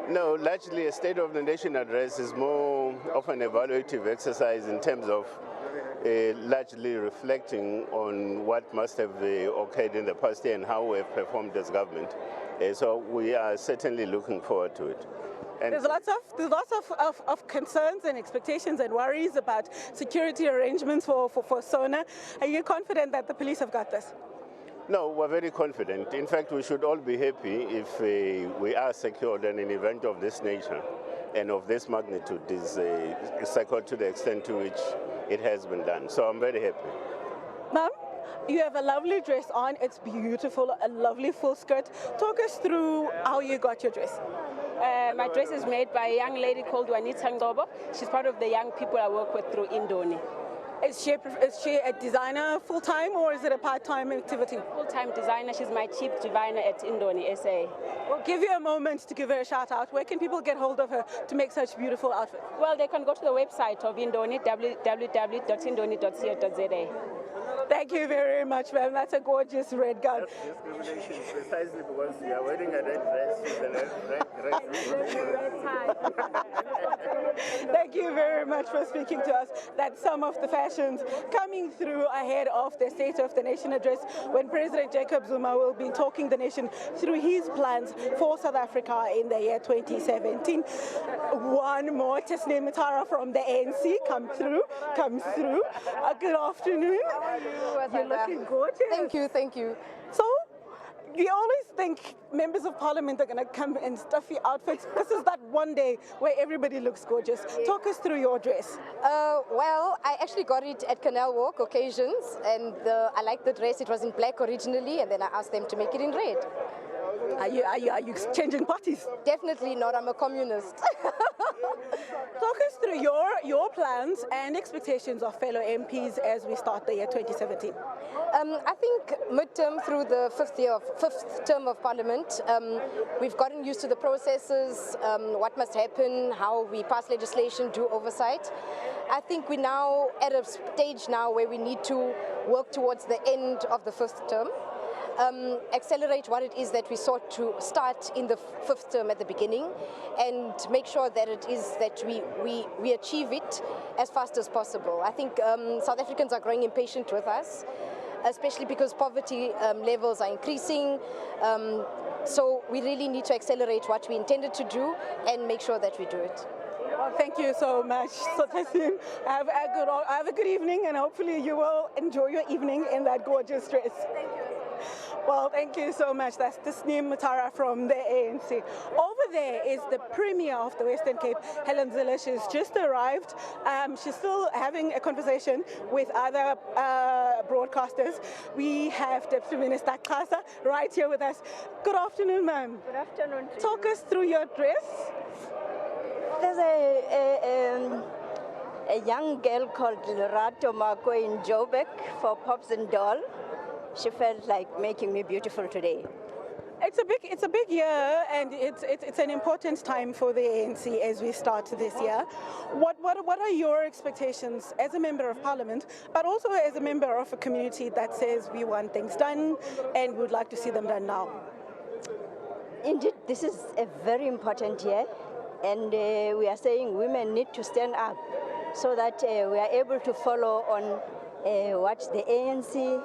No, largely a State of the Nation address is more of an evaluative exercise in terms of largely reflecting on what must have occurred in the past year and how we have performed as government. So we are certainly looking forward to it. And there's lots of concerns and expectations and worries about security arrangements for Sona. Are you confident that the police have got this? No, we're very confident. In fact, we should all be happy if we are secured and an event of this nature and of this magnitude is secured to the extent to which it has been done. So I'm very happy. Ma'am, you have a lovely dress on. It's beautiful, a lovely full skirt. Talk us through how you got your dress. My dress is made by a young lady called Itsoseng. She's part of the young people I work with through Indoni. Is she a designer full-time or is it a part-time activity? Full-time designer. She's my chief designer at Indoni, SA. We'll give you a moment to give her a shout-out. Where can people get hold of her to make such beautiful outfits? Well, they can go to the website of Indoni, www.indoni.co.za. Thank you very much, ma'am. That's a gorgeous red gown. That's discrimination precisely because you are wearing a red dress with a red tie. Thank you very much for speaking to us. That's some of the fashions coming through ahead of the State of the Nation address when President Jacob Zuma will be talking the nation through his plans for South Africa in the year 2017. One more, Tesne Matara from the ANC comes through. Good afternoon. How are you? You're looking gorgeous. Thank you. So, we always think members of parliament are going to come in stuffy outfits. This is that one day where everybody looks gorgeous. Talk us through your dress. Well, I actually got it at Canal Walk occasions, and I liked the dress. It was in black originally, and then I asked them to make it in red. Are you changing parties? Definitely not. I'm a communist. Talk us through your plans and expectations of fellow MPs as we start the year 2017. I think midterm through the fifth term of Parliament, we've gotten used to the processes, what must happen, how we pass legislation, do oversight. I think we're now at a stage now where we need to work towards the end of the fifth term. Accelerate what it is that we sought to start in the fifth term at the beginning, and make sure that it is that we achieve it as fast as possible. I think South Africans are growing impatient with us, especially because poverty levels are increasing. So we really need to accelerate what we intended to do and make sure that we do it. Well, thank you so much. So, Tessim, have a good evening, and hopefully you will enjoy your evening in that gorgeous dress. Thank you. Well, thank you so much. That's Tasneem Matara from the ANC. Over there is the Premier of the Western Cape, Helen Zille. She's just arrived. She's still having a conversation with other broadcasters. We have Deputy Minister Xasa right here with us. Good afternoon, ma'am. Good afternoon to Talk us through your dress. There's a young girl called Lerato Marco in Joburg for Pops and Doll. She felt like making me beautiful today. It's a big year, and it's an important time for the ANC as we start this year. What are your expectations as a member of Parliament, but also as a member of a community that says we want things done and would like to see them done now? Indeed, this is a very important year, and we are saying women need to stand up so that we are able to follow on what the ANC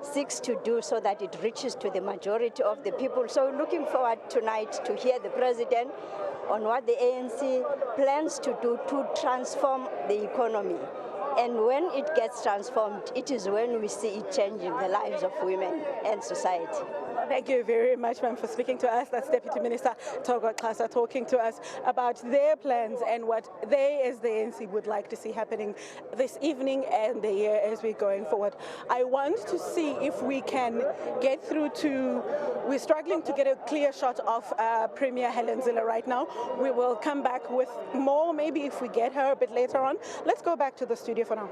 seeks to do so that it reaches to the majority of the people. So looking forward tonight to hear the President on what the ANC plans to do to transform the economy. And when it gets transformed, it is when we see it changing the lives of women and society. Thank you very much, ma'am, for speaking to us. That's Deputy Minister Togo Xasa talking to us about their plans and what they, as the ANC, would like to see happening this evening and the year as we're going forward. I want to see if we can get through to, we're struggling to get a clear shot of Premier Helen Zille right now. We will come back with more, maybe if we get her a bit later on. Let's go back to the studio for now.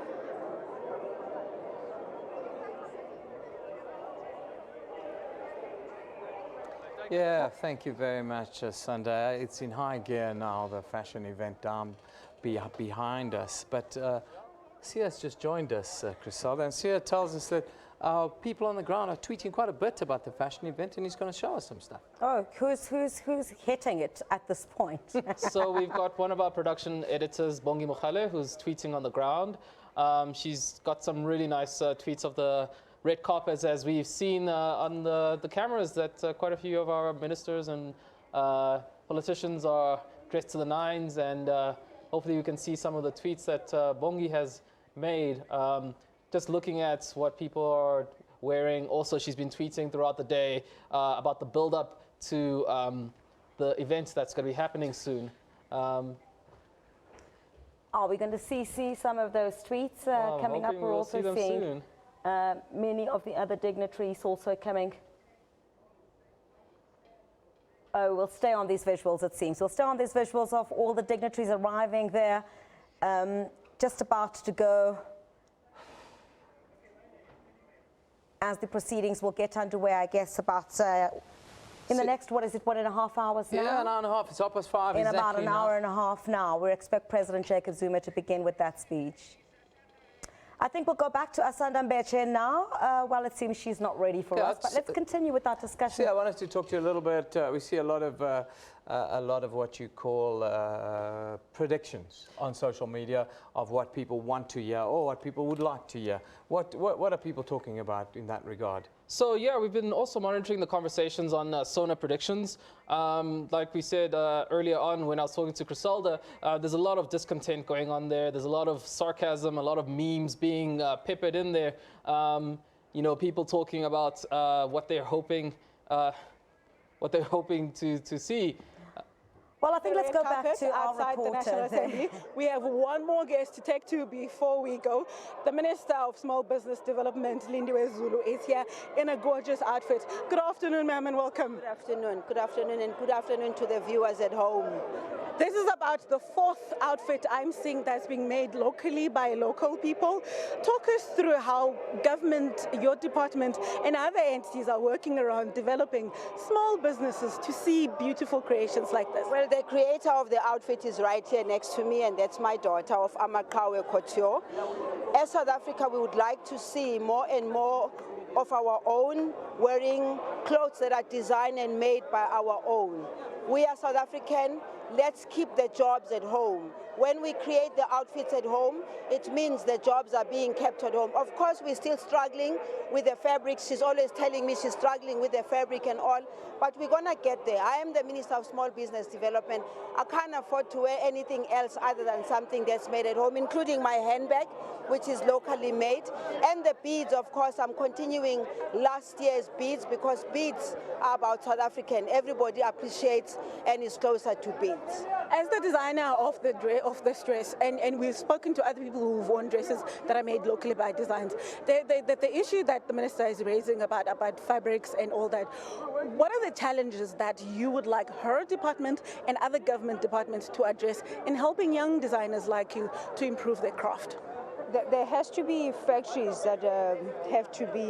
Yeah, thank you very much, Sunday. It's in high gear now, the fashion event down behind us. But Sia's just joined us, Griselda, and Sia tells us that our people on the ground are tweeting quite a bit about the fashion event, and he's going to show us some stuff. Oh, who's hitting it at this point? So we've got one of our production editors, Bongi Mokhale, who's tweeting on the ground. She's got some really nice tweets of the red carpets, as we've seen on the cameras, that quite a few of our ministers and politicians are dressed to the nines, and hopefully we can see some of the tweets that Bongi has made. Just looking at what people are wearing. Also, she's been tweeting throughout the day about the build-up to the event that's going to be happening soon. Are we going to see some of those tweets coming up? We're also seeing many of the other dignitaries also coming. Oh, we'll stay on these visuals, it seems. We'll stay on these visuals of all the dignitaries arriving there, just about to go. As the proceedings will get underway, I guess, about in the next, what is it, 1.5 hours now? Yeah, an hour and a half. It's 5:30 in exactly about an hour and a half now. We expect President Jacob Zuma to begin with that speech. I think we'll go back to Asanda Mbeche now. Well, it seems she's not ready for us, but let's continue with our discussion. See, I wanted to talk to you a little bit. We see a lot of what you call predictions on social media of what people want to hear or what people would like to hear. What are people talking about in that regard? So yeah, we've been also monitoring the conversations on Sona predictions. Like we said earlier on when I was talking to Griselda, there's a lot of discontent going on there. There's a lot of sarcasm, a lot of memes being peppered in there. You know, people talking about what they're hoping to see. Well, I think let's go back to our outside reporter. the National Assembly. We have one more guest to take to before we go. The Minister of Small Business Development, Lindiwe Zulu, is here in a gorgeous outfit. Good afternoon, ma'am, and welcome. Good afternoon. Good afternoon, and good afternoon to the viewers at home. This is about the fourth outfit I'm seeing that's being made locally by local people. Talk us through how government, your department, and other entities are working around developing small businesses to see beautiful creations like this. Well, the creator of the outfit is right here next to me, and that's my daughter of Amakawe Couture. As South Africa, we would like to see more and more of our own wearing clothes that are designed and made by our own. We are South African. Let's keep the jobs at home. When we create the outfits at home, it means the jobs are being kept at home. Of course, we're still struggling with the fabrics. She's always telling me she's struggling with the fabric and all, but we're gonna get there. I am the Minister of Small Business Development. I can't afford to wear anything else other than something that's made at home, including my handbag, which is locally made. And the beads, of course, I'm continuing last year's beads because beads are about South African. Everybody appreciates and is closer to beads. As the designer of this dress, and we've spoken to other people who've worn dresses that are made locally by designs, the issue that the minister is raising about fabrics and all that, what are the challenges that you would like her department and other government departments to address in helping young designers like you to improve their craft? There has to be factories that have to be.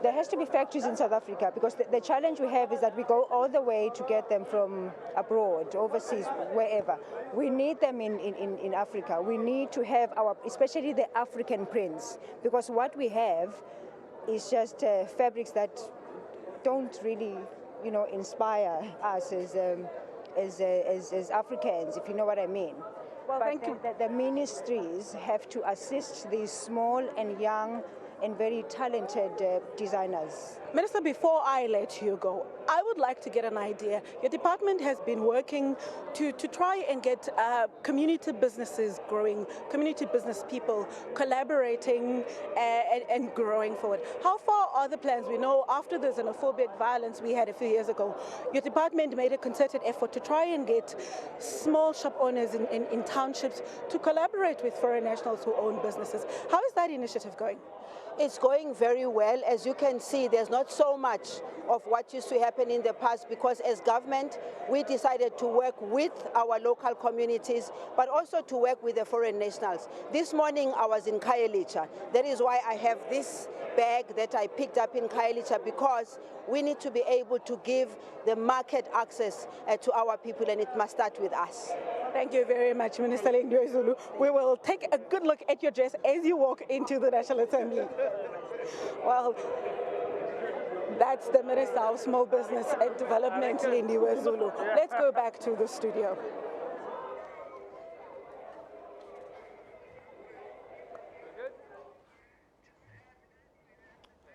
There has to be factories in South Africa because the challenge we have is that we go all the way to get them from abroad, overseas, wherever. We need them in Africa. We need to have especially the African prints, because what we have is just fabrics that don't really, inspire us as Africans, if you know what I mean. Well, but thank you. The ministries have to assist these small and young and very talented designers. Minister, before I let you go, I would like to get an idea. Your department has been working to try and get community businesses growing, community business people collaborating and growing forward. How far are the plans? We know after the xenophobic violence we had a few years ago, your department made a concerted effort to try and get small shop owners in townships to collaborate with foreign nationals who own businesses. How is that initiative going? It's going very well. As you can see, there's not so much of what used to happen in the past because as government, we decided to work with our local communities, but also to work with the foreign nationals. This morning, I was in Khayelitsha. That is why I have this bag that I picked up in Khayelitsha, because we need to be able to give the market access to our people, and it must start with us. Thank you very much, Minister Lindiwe Zulu. We will take a good look at your dress as you walk into the National Assembly. Well, that's the Minister of Small Business and Development, Lindiwe Zulu. Let's go back to the studio.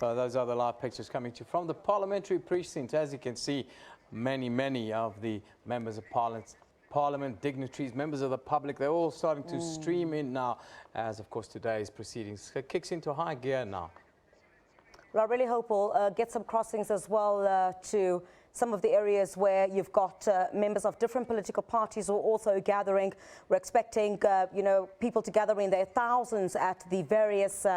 Those are the live pictures coming to you from the parliamentary precinct. As you can see, many of the members of Parliament, dignitaries, members of the public, they're all starting to stream in now as, of course, today's proceedings kicks into high gear now. Well, I really hope we'll get some crossings as well to some of the areas where you've got members of different political parties who are also gathering. We're expecting, people to gather in their thousands at the various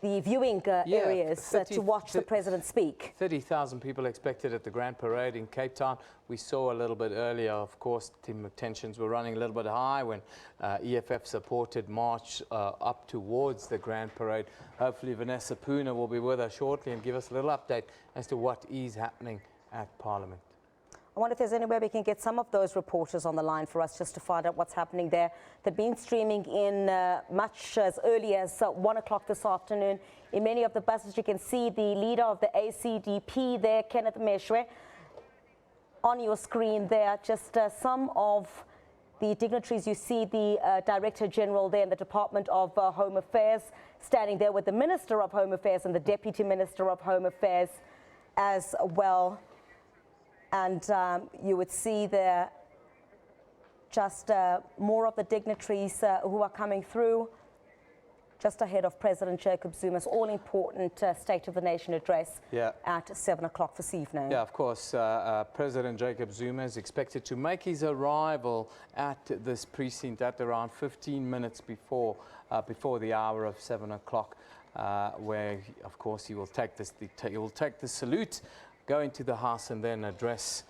the viewing areas to watch the president speak. 30,000 people expected at the Grand Parade in Cape Town. We saw a little bit earlier, of course, tensions were running a little bit high when EFF supported march up towards the Grand Parade. Hopefully Vanessa Puna will be with us shortly and give us a little update as to what is happening at Parliament. I wonder if there's any way we can get some of those reporters on the line for us just to find out what's happening there. They've been streaming in much as early as 1 o'clock this afternoon. In many of the buses, you can see the leader of the ACDP there, Kenneth Meshwe, on your screen there. Just some of the dignitaries. You see the Director General there in the Department of Home Affairs standing there with the Minister of Home Affairs and the Deputy Minister of Home Affairs as well. And you would see there just more of the dignitaries who are coming through just ahead of President Jacob Zuma's all-important State of the Nation address at 7 o'clock this evening. Yeah, of course, President Jacob Zuma is expected to make his arrival at this precinct at around 15 minutes before the hour of 7 o'clock, where, of course, he will take the salute, go into the House and then address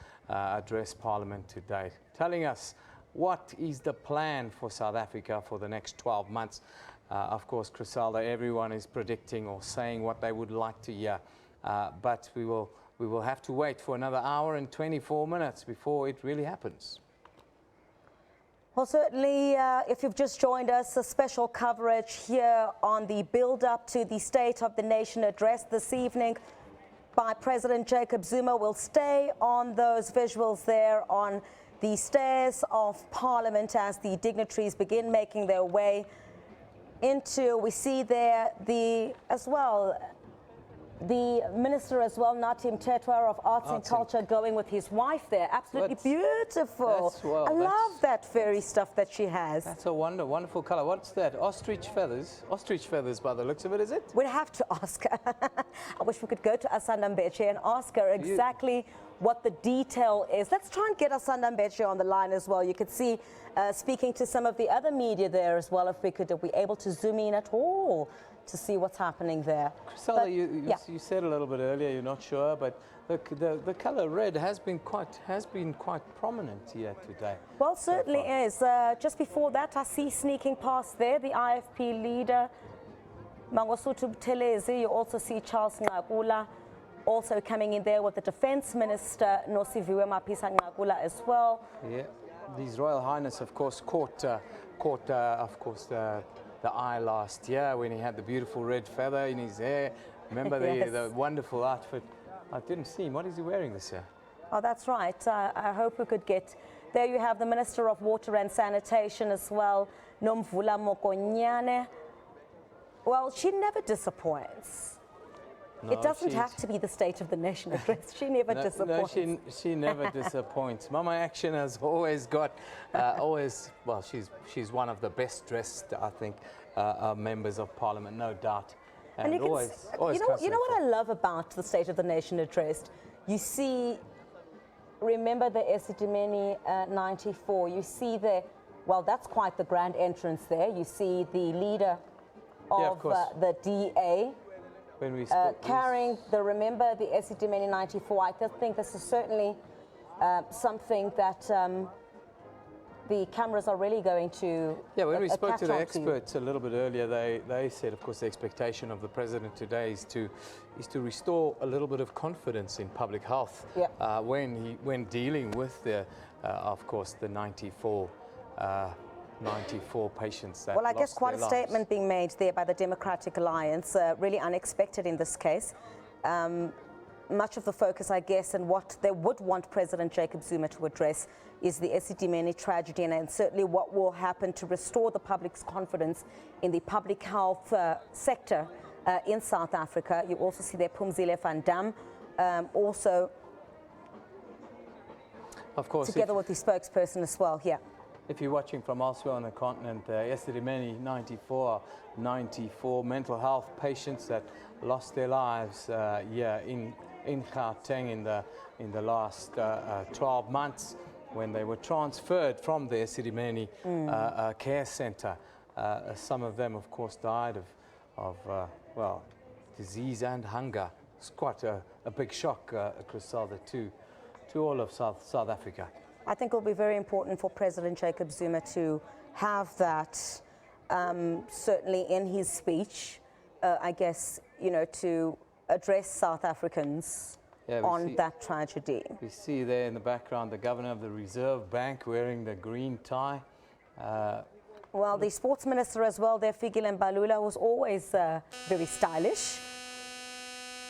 Parliament today, telling us what is the plan for South Africa for the next 12 months. Of course, Griselda, everyone is predicting or saying what they would like to hear, but we will have to wait for another hour and 24 minutes before it really happens. Well, certainly, if you've just joined us, a special coverage here on the build-up to the State of the Nation address this evening by President Jacob Zuma. We'll stay on those visuals there on the stairs of Parliament as the dignitaries begin making their way into, we see there the Minister as well, Natim Tetwa of Arts and Culture, going with his wife there. Absolutely beautiful. I love that fairy stuff that she has. That's a wonderful color. What's that? Ostrich feathers? Ostrich feathers by the looks of it, is it? We'd have to ask her. I wish we could go to Asanda Mbeche and ask her exactly what the detail is. Let's try and get Asanda Mbeche on the line as well. You could see speaking to some of the other media there as well, if we could be able to zoom in at all to see what's happening there. Griselda, you said a little bit earlier you're not sure, but the color red has been quite prominent here today. Well, certainly is. Just before that, I see sneaking past there the IFP leader, Mangosuthu Buthelezi. You also see Charles Nqakula also coming in there with the Defence Minister, Nosiviwe Mapisa-Nqakula as well. Yeah, His Royal Highness, of course, caught the eye last year when he had the beautiful red feather in his hair. Remember the wonderful outfit? I didn't see him. What is he wearing this year? Oh, that's right. I hope we could get... There you have the Minister of Water and Sanitation as well, Nomvula Mokonyane. Well, she never disappoints. No, it doesn't have to be the State of the Nation address. She never disappoints. No, she never disappoints. Mama Action has always got, well, she's one of the best dressed, I think, members of Parliament, no doubt. And you always you know what I love about the State of the Nation address? You see, remember the Esidimeni 94, you see the, well, that's quite the grand entrance there. You see the leader of the DA, when we carrying remember the Esidimeni 94. I think this is certainly something that the cameras are really going to when we spoke to the experts a little bit earlier, they said, of course, the expectation of the president today is to restore a little bit of confidence in public health when dealing with the, of course, the 94 patients that Well, I guess lost quite their a lives. statement being made there by the Democratic Alliance, really unexpected in this case. Much of the focus, I guess, and what they would want President Jacob Zuma to address is the Esidimeni tragedy, and certainly what will happen to restore the public's confidence in the public health sector in South Africa. You also see there Phumzile van Dam, also of course, together with the spokesperson as well here. If you're watching from elsewhere on the continent, Esidimeni 94 mental health patients that lost their lives in Gauteng in the last 12 months when they were transferred from the Esidimeni care centre. Some of them, of course, died of disease and hunger. It's quite a big shock, Griselda, to all of South Africa. I think it will be very important for President Jacob Zuma to have that certainly in his speech, I guess, to address South Africans on that tragedy. We see there in the background the governor of the Reserve Bank wearing the green tie. Well, the sports minister as well there, Fikile Mbalula, was always very stylish.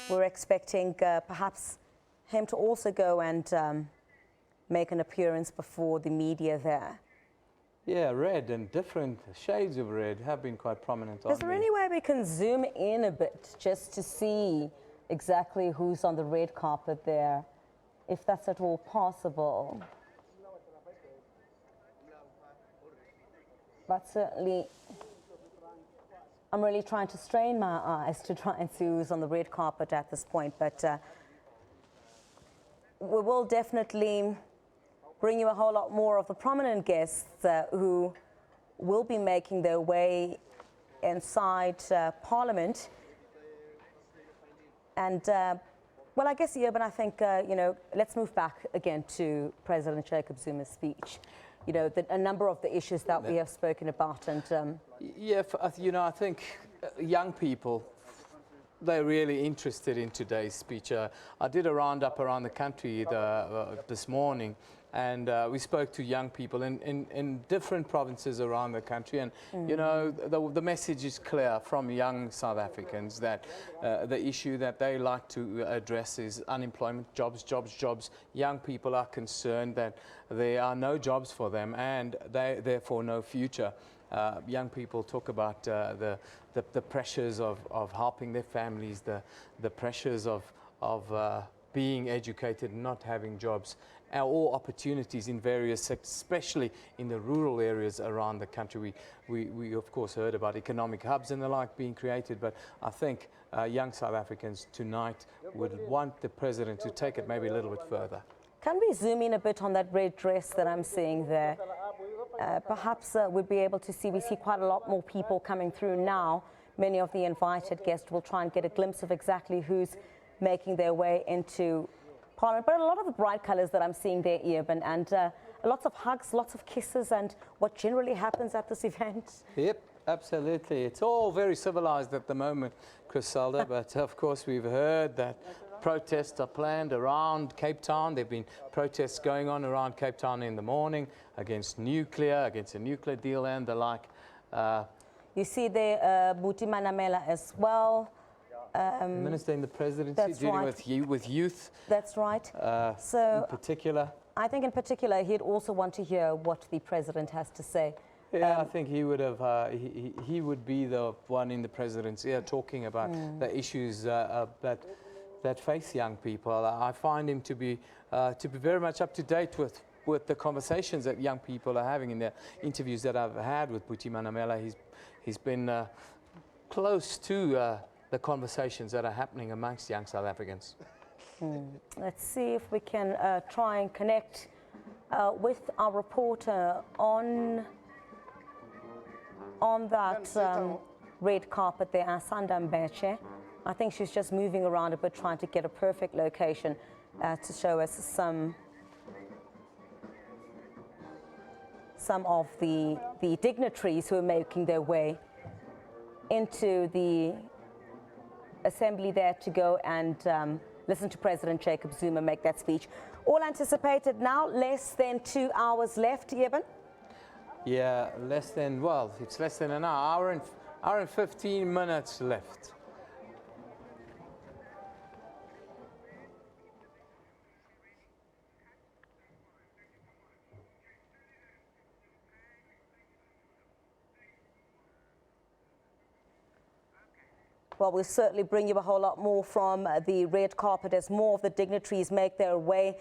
We're expecting perhaps him to also go and make an appearance before the media there. Yeah, red and different shades of red have been quite prominent. Is there any way we can zoom in a bit just to see exactly who's on the red carpet there, if that's at all possible? But certainly, I'm really trying to strain my eyes to try and see who's on the red carpet at this point, but we will definitely bring you a whole lot more of the prominent guests who will be making their way inside Parliament. And, well, I guess, but I think, let's move back again to President Jacob Zuma's speech. A number of the issues that we have spoken about. And I think young people they're really interested in today's speech. I did a roundup around the country this morning, and we spoke to young people in different provinces around the country, and you know, the message is clear from young South Africans that the issue that they like to address is unemployment, jobs. Young people are concerned that there are no jobs for them and therefore no future. Young people talk about the pressures of helping their families, the pressures of being educated, not having jobs, or opportunities in various sectors, especially in the rural areas around the country. We of course heard about economic hubs and the like being created, but I think young South Africans tonight would want the president to take it maybe a little bit further. Can we zoom in a bit on that red dress that I'm seeing there? Perhaps we'll be able to see, we see quite a lot more people coming through now. Many of the invited guests will try and get a glimpse of exactly who's making their way into Parliament. But a lot of the bright colours that I'm seeing there, Eben, and lots of hugs, lots of kisses, and what generally happens at this event. Yep, absolutely. It's all very civilised at the moment, Griselda, but of course we've heard that protests are planned around Cape Town. There have been protests going on around Cape Town in the morning against nuclear, against a nuclear deal and the like. You see there Buti Manamela as well. Minister in the presidency dealing with youth. That's right. In particular. I think in particular he'd also want to hear what the president has to say. Yeah, I think he would have. He would be the one in the president's ear talking about the issues that face young people. I find him to be very much up to date with the conversations that young people are having in the interviews that I've had with Buti Manamela. He's been close to the conversations that are happening amongst young South Africans. Let's see if we can try and connect with our reporter on that red carpet there, Asanda Mbeche. I think she's just moving around a bit, trying to get a perfect location to show us some of the dignitaries who are making their way into the assembly there to go and listen to President Jacob Zuma make that speech. All anticipated now, less than 2 hours left, Eben? Yeah, it's less than an hour and 15 minutes left. Well, we'll certainly bring you a whole lot more from the red carpet as more of the dignitaries make their way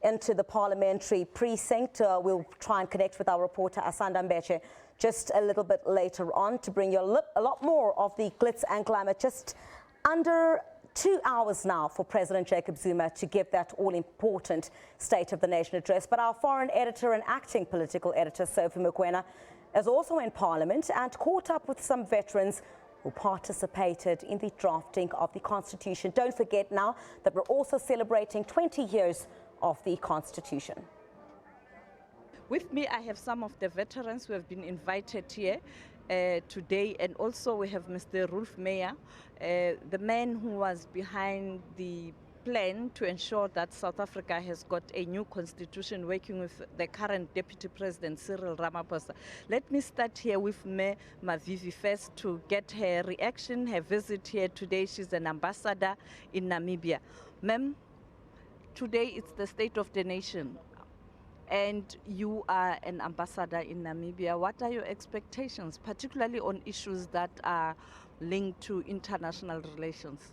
into the parliamentary precinct. We'll try and connect with our reporter, Asanda Mbeche, just a little bit later on to bring you a lot more of the glitz and glamour. Just under 2 hours now for President Jacob Zuma to give that all-important State of the Nation address. But our foreign editor and acting political editor, Sophie Mokoena, is also in Parliament and caught up with some veterans who participated in the drafting of the Constitution. Don't forget now that we're also celebrating 20 years of the Constitution. With me, I have some of the veterans who have been invited here today, and also we have Mr. Rolf Meyer, the man who was behind the plan to ensure that South Africa has got a new constitution, working with the current Deputy President Cyril Ramaphosa. Let me start here with Me Mavivi first to get her reaction, her visit here today. She's an ambassador in Namibia. Ma'am, today it's the State of the Nation, and you are an ambassador in Namibia. What are your expectations, particularly on issues that are linked to international relations?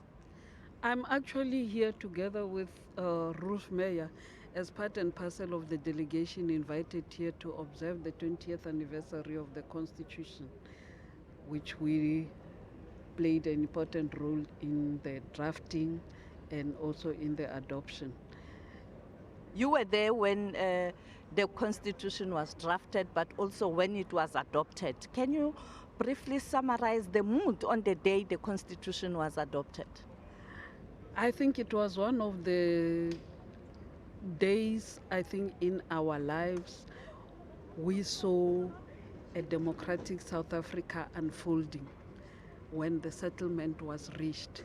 I'm actually here together with Ruth Meyer as part and parcel of the delegation invited here to observe the 20th anniversary of the Constitution, which we played an important role in the drafting and also in the adoption. You were there when the Constitution was drafted, but also when it was adopted. Can you briefly summarize the mood on the day the Constitution was adopted? I think it was one of the days, I think, in our lives we saw a democratic South Africa unfolding when the settlement was reached.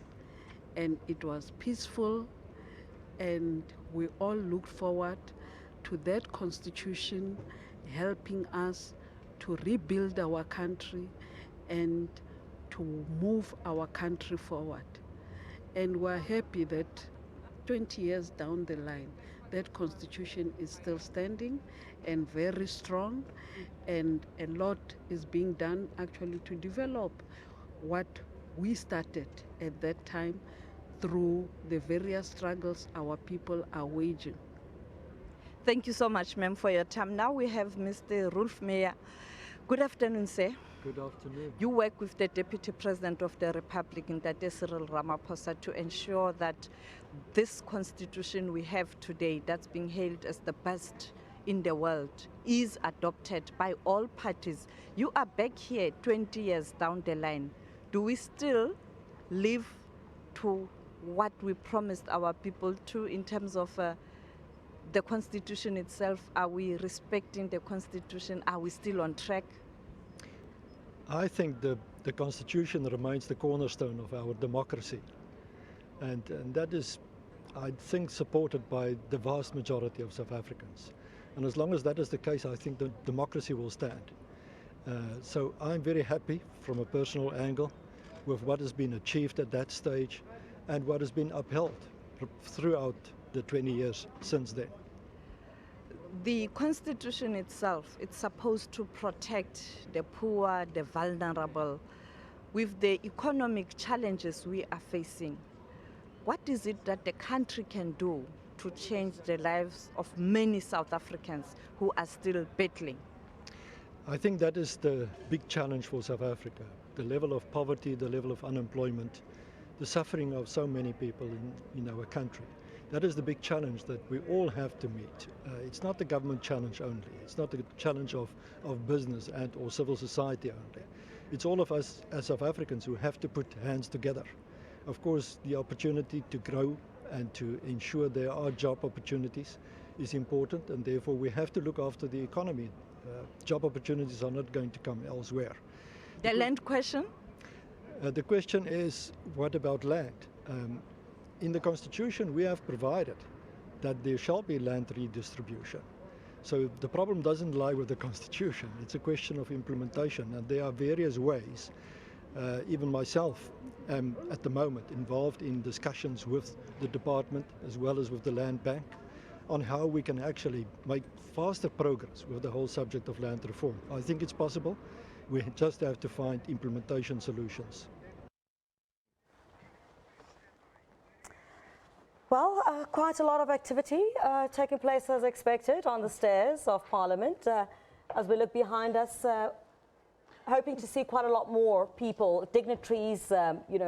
and it was peaceful, and we all looked forward to that constitution helping us to rebuild our country and to move our country forward. And we're happy that 20 years down the line, that constitution is still standing and very strong, and a lot is being done actually to develop what we started at that time through the various struggles our people are waging. Thank you so much, ma'am, for your time. Now we have Mr. Rolf Meyer. Good afternoon, sir. Good afternoon. You work with the Deputy President of the Republic, Ntate Cyril Ramaphosa, to ensure that this constitution we have today, that's being hailed as the best in the world, is adopted by all parties. You are back here 20 years down the line. Do we still live to what we promised our people to in terms of the constitution itself? Are we respecting the constitution? Are we still on track? I think the constitution remains the cornerstone of our democracy. And that is, I think, supported by the vast majority of South Africans. And as long as that is the case, I think the democracy will stand. So I'm very happy from a personal angle with what has been achieved at that stage and what has been upheld throughout the 20 years since then. The constitution itself, it's supposed to protect the poor, the vulnerable. With the economic challenges we are facing, what is it that the country can do to change the lives of many South Africans who are still battling? I think that is the big challenge for South Africa. The level of poverty, the level of unemployment, the suffering of so many people in our country. That is the big challenge that we all have to meet. It's not the government challenge only. It's not the challenge of business and or civil society only. It's all of us as South Africans who have to put hands together. Of course, the opportunity to grow and to ensure there are job opportunities is important, and therefore we have to look after the economy. Job opportunities are not going to come elsewhere. The land question? The question is, what about land? In the Constitution, we have provided that there shall be land redistribution. So the problem doesn't lie with the Constitution. It's a question of implementation, and there are various ways. Even myself am at the moment involved in discussions with the department as well as with the Land Bank on how we can actually make faster progress with the whole subject of land reform. I think it's possible. We just have to find implementation solutions. Well, quite a lot of activity taking place as expected on the stairs of Parliament. As we look behind us, hoping to see quite a lot more people, dignitaries,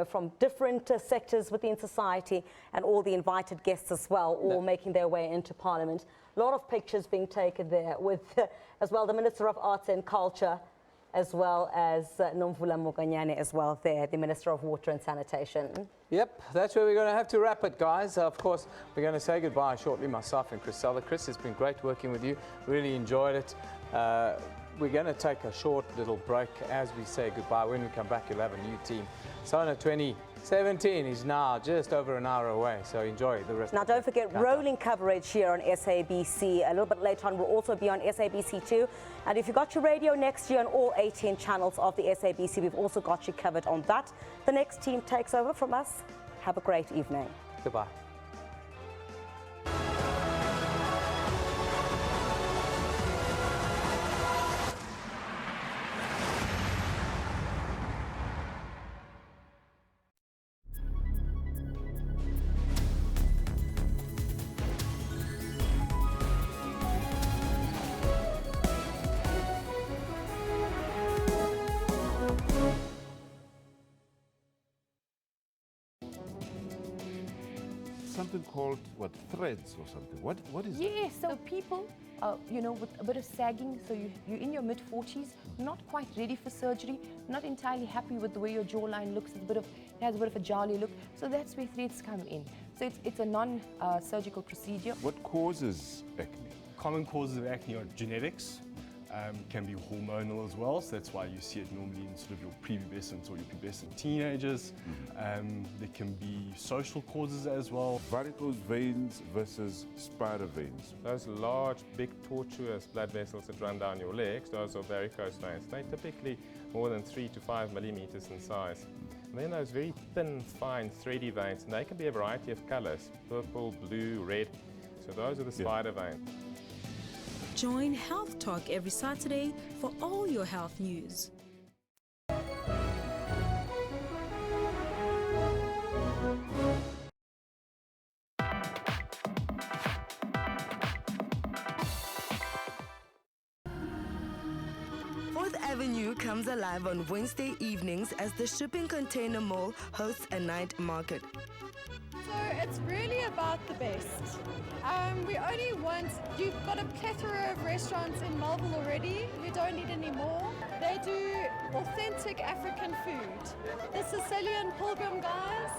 from different sectors within society, and all the invited guests as well, all making their way into Parliament. A lot of pictures being taken there with, as well, the Minister of Arts and Culture, as well as Nomvula Mokanyane as well there, the Minister of Water and Sanitation. Yep, that's where we're going to have to wrap it, guys. Of course, we're going to say goodbye shortly, myself and Chris Seller. Chris, it's been great working with you. Really enjoyed it. We're going to take a short little break as we say goodbye. When we come back, you'll have a new team. Sona 2017 is now just over an hour away, so enjoy the rest. Now, don't forget rolling coverage here on SABC. A little bit later on, we'll also be on SABC2. And if you've got your radio next year on all 18 channels of the SABC, we've also got you covered on that. The next team takes over from us. Have a great evening. Goodbye. Something called, what, threads or something? What is Yeah, so people, with a bit of sagging, so you're in your mid-40s, not quite ready for surgery, not entirely happy with the way your jawline looks, it has a bit of a jolly look, so that's where threads come in. So it's a non-surgical procedure. What causes acne? Common causes of acne are genetics, can be hormonal as well, so that's why you see it normally in sort of your prepubescent or your pubescent teenagers. There can be social causes as well. Varicose veins versus spider veins. Those large, big, tortuous blood vessels that run down your legs, those are varicose veins. They're typically more than 3 to 5 millimeters in size. And then those very thin, fine, thready veins, and they can be a variety of colors, purple, blue, red. So those are the spider veins. Join Health Talk every Saturday for all your health news. Fourth Avenue comes alive on Wednesday evenings as the Shipping Container Mall hosts a night market. So it's really about the best. We only want, you've got a plethora of restaurants in Melville already, we don't need any more. They do authentic African food. The Sicilian Pilgrim guys,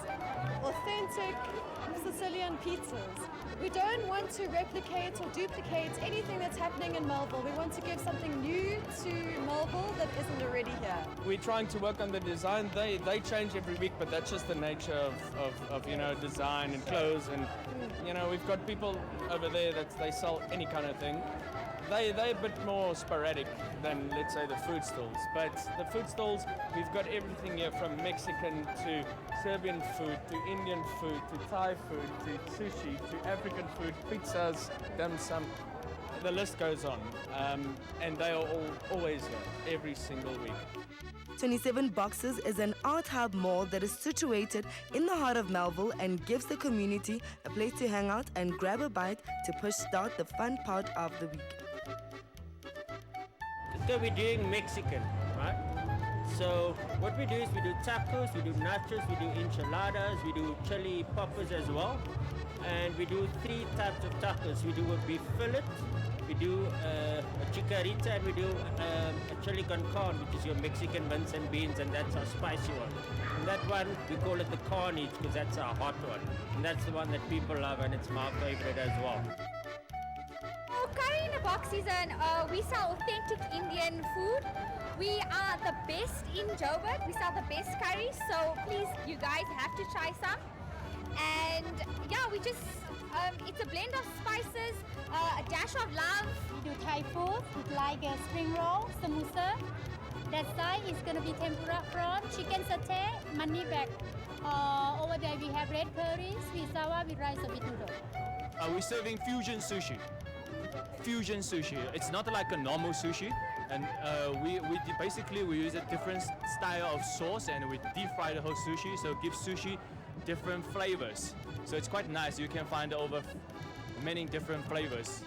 authentic Sicilian pizzas. We don't want to replicate or duplicate anything that's happening in Melville. We want to give something new to Melville that isn't already here. We're trying to work on the design. They change every week, but that's just the nature of you know, design and clothes. And you know, we've got people over there that they sell any kind of thing. They're a bit more sporadic than, let's say, the food stalls. But the food stalls, we've got everything here from Mexican to Serbian food to Indian food to Thai food to sushi to African food, pizzas, dim sum. The list goes on. And they are always here, every single week. 27 Boxes is an art hub mall that is situated in the heart of Melville and gives the community a place to hang out and grab a bite to push start the fun part of the week. So we're doing Mexican, right? So what we do is we do tacos, we do nachos, we do enchiladas, we do chili poppers as well. And we do 3 types of tacos. We do a beef fillet, we do a chicarita, and we do a chili con carne, which is your Mexican mince and beans, and that's our spicy one. And that one, we call it the carnage because that's our hot one. And that's the one that people love, and it's my favorite as well. Curry in a Box is we sell authentic Indian food. We are the best in Joburg. We sell the best curries, so please, you guys have to try some. And yeah, we just, it's a blend of spices, a dash of love. We do Thai food, with like a spring roll, samosa. That side is going to be tempura prawn, chicken satay, mani bag. Over there we have red curries, with sawa, with rice or with noodle. We're serving fusion sushi. Fusion sushi. It's not like a normal sushi, and basically we use a different style of sauce, and we deep fry the whole sushi, so it gives sushi different flavors. So it's quite nice. You can find over many different flavors.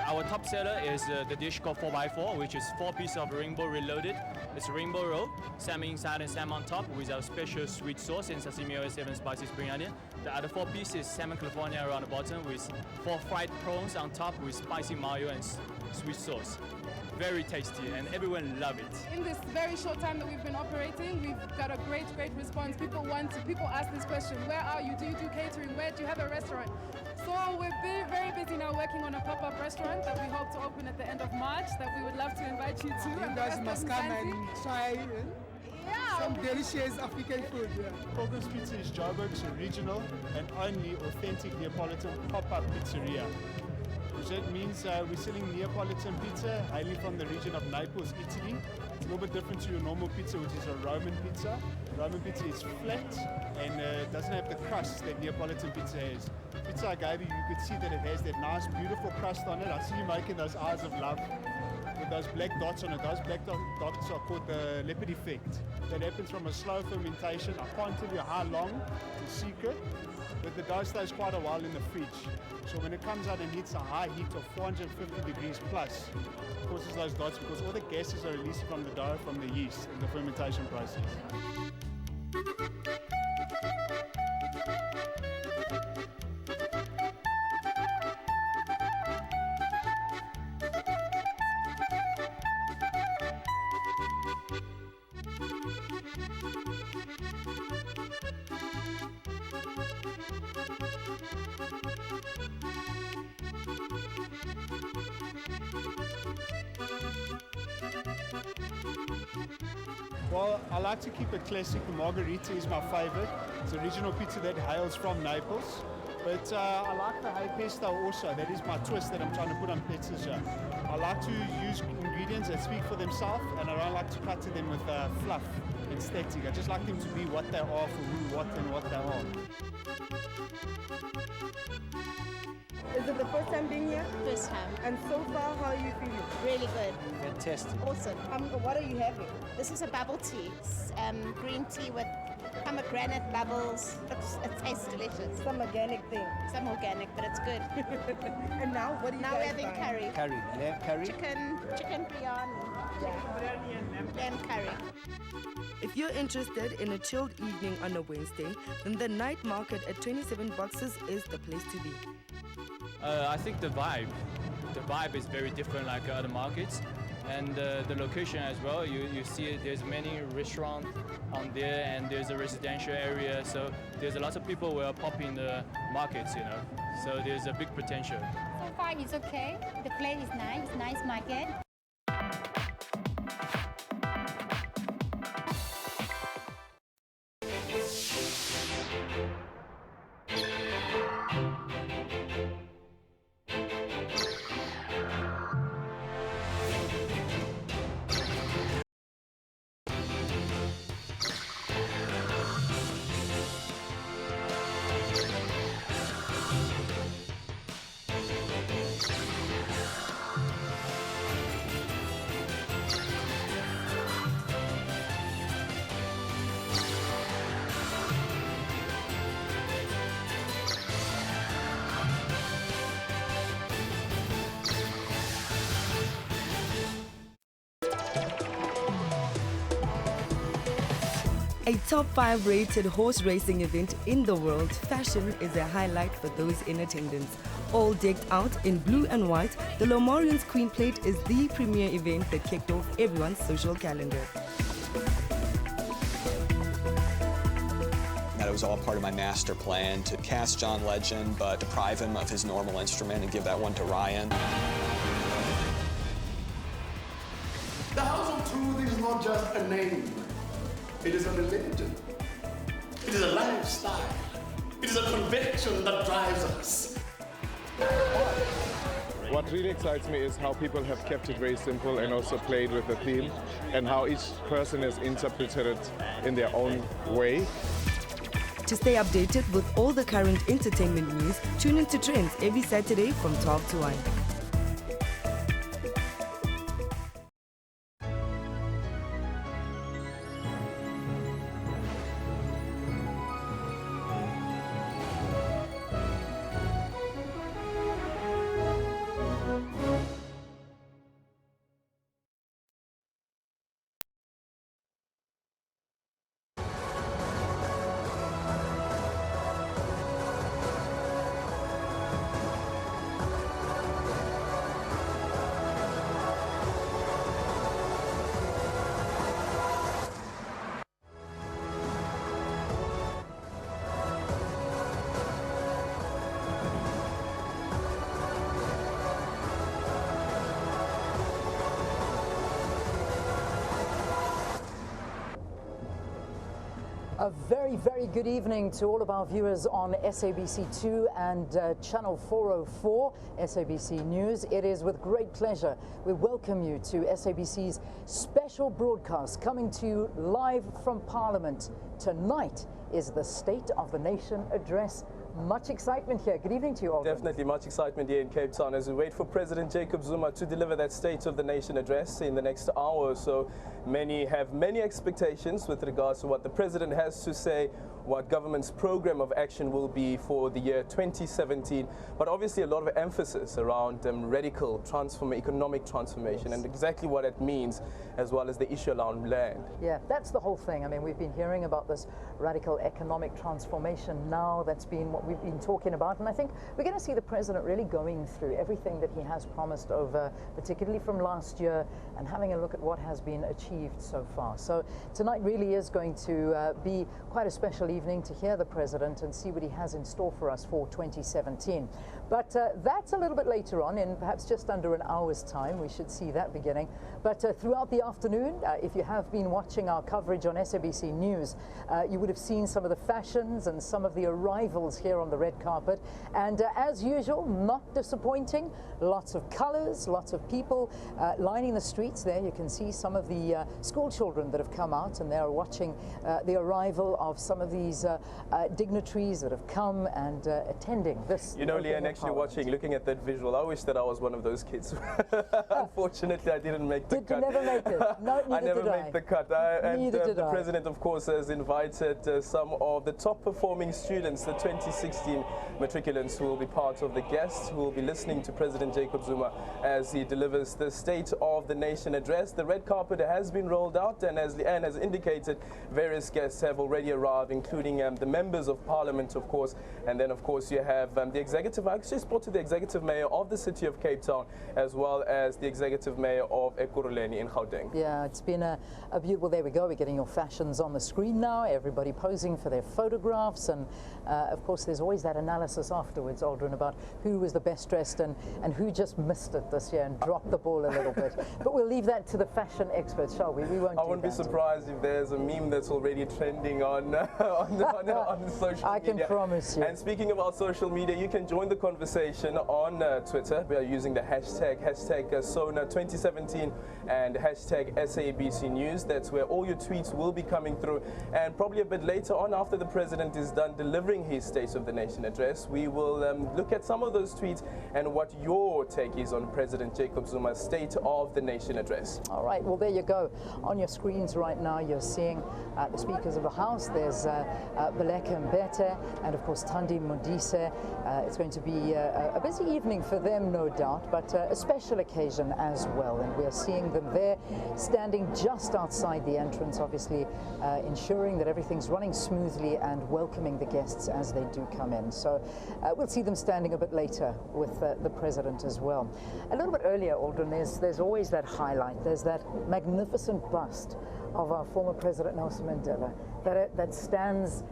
Our top seller is the dish called 4x4, which is 4 pieces of rainbow reloaded. It's a rainbow roll, salmon inside and salmon on top with our special sweet sauce and sashimi oil 7 spices spring onion. The other 4 pieces is salmon California around the bottom with 4 fried prawns on top with spicy mayo and sweet sauce. Very tasty, and everyone love it. In this very short time that we've been operating, we've got a great response. People ask this question, where are you? Do you do catering? Where do you have a restaurant? So we're very busy now working on a pop-up restaurant that we hope to open at the end of March that we would love to invite you to. You guys must come and try some delicious African food. August Pizza is Joburg's original and only authentic Neapolitan pop-up pizzeria. Which means we're selling Neapolitan pizza, hailing from the region of Naples, Italy. It's a little bit different to your normal pizza, which is a Roman pizza. Roman pizza is flat and doesn't have the crust that Neapolitan pizza has. Pizza I gave you, you could see that it has that nice, beautiful crust on it. I see you making those eyes of love with those black dots on it. Those black dots are called the leopard effect. That happens from a slow fermentation. I can't tell you how long, it's a secret, but the dough stays quite a while in the fridge. So when it comes out and hits a high heat of 450 degrees plus, it causes those dots because all the gases are released from the dough from the yeast in the fermentation process. Well, I like to keep it classic. The margarita is my favorite. It's a regional pizza that hails from Naples. But I like the high pesto also. That is my twist that I'm trying to put on pizzas here. I like to use ingredients that speak for themselves, and I don't like to clutter them with fluff and static. I just like them to be what they are for who, what, and what they are. Is it the first time being here? First time. And so far, how are you feeling? Really good. Fantastic. Awesome. What are you having? This is a bubble tea. It's, green tea with pomegranate bubbles. It tastes delicious. Some organic thing. Some organic, but it's good. And now, what are you now guys we're having buying? curry. Curry. Curry? Chicken biryani. Lamb curry. If you're interested in a chilled evening on a Wednesday, then the night market at 27 Boxes is the place to be. I think the vibe is very different like other markets, and the location as well. You see there's many restaurants on there, and there's a residential area, so there's a lot of people who are popping the markets, you know. So there's a big potential. So far it's okay. The place is nice. Nice market. A top 5 rated horse racing event in the world, fashion is a highlight for those in attendance. All decked out in blue and white, the Lomorian's Queen Plate is the premier event that kicked off everyone's social calendar. That it was all part of my master plan to cast John Legend but deprive him of his normal instrument and give that one to Ryan. The House of Truth is not just a name. It is a religion. It is a lifestyle. It is a conviction that drives us. What really excites me is how people have kept it very simple and also played with the theme, and how each person has interpreted it in their own way. To stay updated with all the current entertainment news, tune into Trends every Saturday from 12 to 1. A very, very good evening to all of our viewers on SABC2 and Channel 404, SABC News. It is with great pleasure we welcome you to SABC's special broadcast coming to you live from Parliament. Tonight is the State of the Nation address. Much excitement here. Good evening to you all. Definitely much excitement here in Cape Town as we wait for President Jacob Zuma to deliver that State of the Nation address in the next hour or so. Many have many expectations with regards to what the President has to say, what government's program of action will be for the year 2017, but obviously a lot of emphasis around radical economic transformation, and exactly what it means, as well as the issue around land. Yeah, that's the whole thing. I mean, we've been hearing about this radical economic transformation now. That's been what we've been talking about, and I think we're going to see the President really going through everything that he has promised over, particularly from last year, and having a look at what has been achieved so far. So tonight really is going to be quite a special evening to hear the President and see what he has in store for us for 2017. But that's a little bit later on, in perhaps just under an hour's time. We should see that beginning. But throughout the afternoon, if you have been watching our coverage on SABC News, you would have seen some of the fashions and some of the arrivals here on the red carpet. And as usual, not disappointing, lots of colors, lots of people lining the streets there. You can see some of the school children that have come out, and they're watching the arrival of some of these dignitaries that have come and attending this. You know, Leanne, actually looking at that visual, I wish that I was one of those kids. Unfortunately, I didn't make the cut. Did you never make it? No, neither I never did made the cut. And the President, of course, has invited some of the top performing students, the 2016 matriculants, who will be part of the guests, who will be listening to President Jacob Zuma as he delivers the State of the Nation address. The red carpet has been rolled out, and as Leanne has indicated, various guests have already arrived, including the members of Parliament, of course, and then, of course, you have the executive. I actually spotted the executive mayor of the city of Cape Town, as well as the executive mayor of Ekurhuleni in Gauteng. Yeah, it's been a beautiful. There we go. We're getting your fashions on the screen now. Everybody posing for their photographs, and of course, there's always that analysis afterwards, Aldrin, about who was the best dressed and who just missed it this year and dropped the ball a little bit. But we'll leave that to the fashion experts, shall we? We won't. I wouldn't be surprised if there's a meme that's already trending on social media. I can promise you. And speaking about social media, you can join the conversation on Twitter. We are using the hashtag Sona 2017 and hashtag SABC News. That's where all your tweets will be coming through. And probably a bit later on, after the President is done delivering his State of the Nation address, we will look at some of those tweets and what your take is on President Jacob Zuma's State of the Nation address. All right, well, there you go. On your screens right now, you're seeing the Speakers of the House. There's Baleka Mbete and, of course, Thandi Modise. It's going to be a busy evening for them, no doubt, but a special occasion as well. And we're seeing them there standing just outside the entrance, obviously ensuring that everything's running smoothly and welcoming the guests as they do come in. So we'll see them standing a bit later with the President as well. A little bit earlier, Aldrin, there's always that highlight. There's that magnificent bust of our former President Nelson Mandela that stands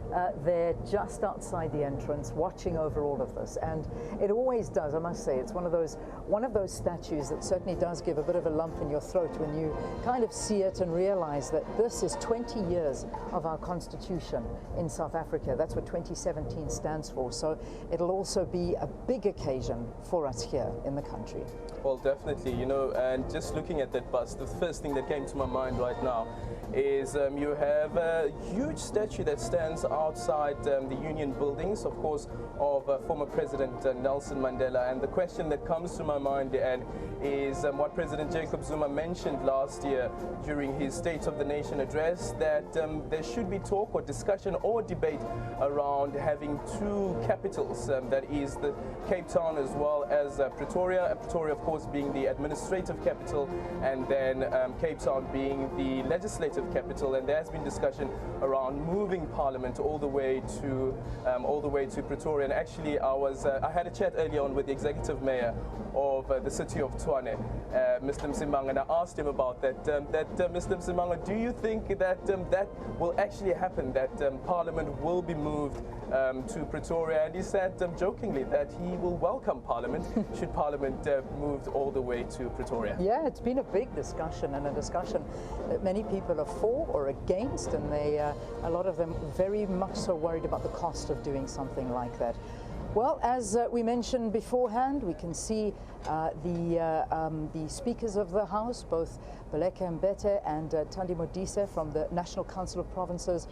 there just outside the entrance, watching over all of this. And it always does, I must say, it's one of those statues that certainly does give a bit of a lump in your throat when you kind of see it and realize that this is 20 years of our Constitution in South Africa. That's what 2017 stands for. So it'll also be a big occasion for us here in the country. Well, definitely, you know, and just looking at that bust, the first thing that came to my mind right now is you have a huge statue that stands outside the Union buildings, of course, of former President Nelson Mandela. And the question that comes to my mind, and is what President Jacob Zuma mentioned last year during his State of the Nation address, that there should be talk or discussion or debate around having two capitals, that is the Cape Town as well as Pretoria. Pretoria, of course, being the administrative capital, and then Cape Town being the legislative capital. And there has been discussion around moving Parliament all the way to Pretoria. And actually, I had a chat earlier on with the executive mayor of the city of Tshwane, Mr. Msimanga, and I asked him about that. Mr. Msimanga, do you think that that will actually happen, that Parliament will be moved to Pretoria? And he said jokingly that he will welcome Parliament should Parliament moved all the way to Pretoria. Yeah, it's been a big discussion, and a discussion that many people are for or against, and a lot of them very much so worried about the cost of doing something like that. Well, as we mentioned beforehand, we can see the Speakers of the House, both Baleka Mbete and Thandi Modise from the National Council of Provinces,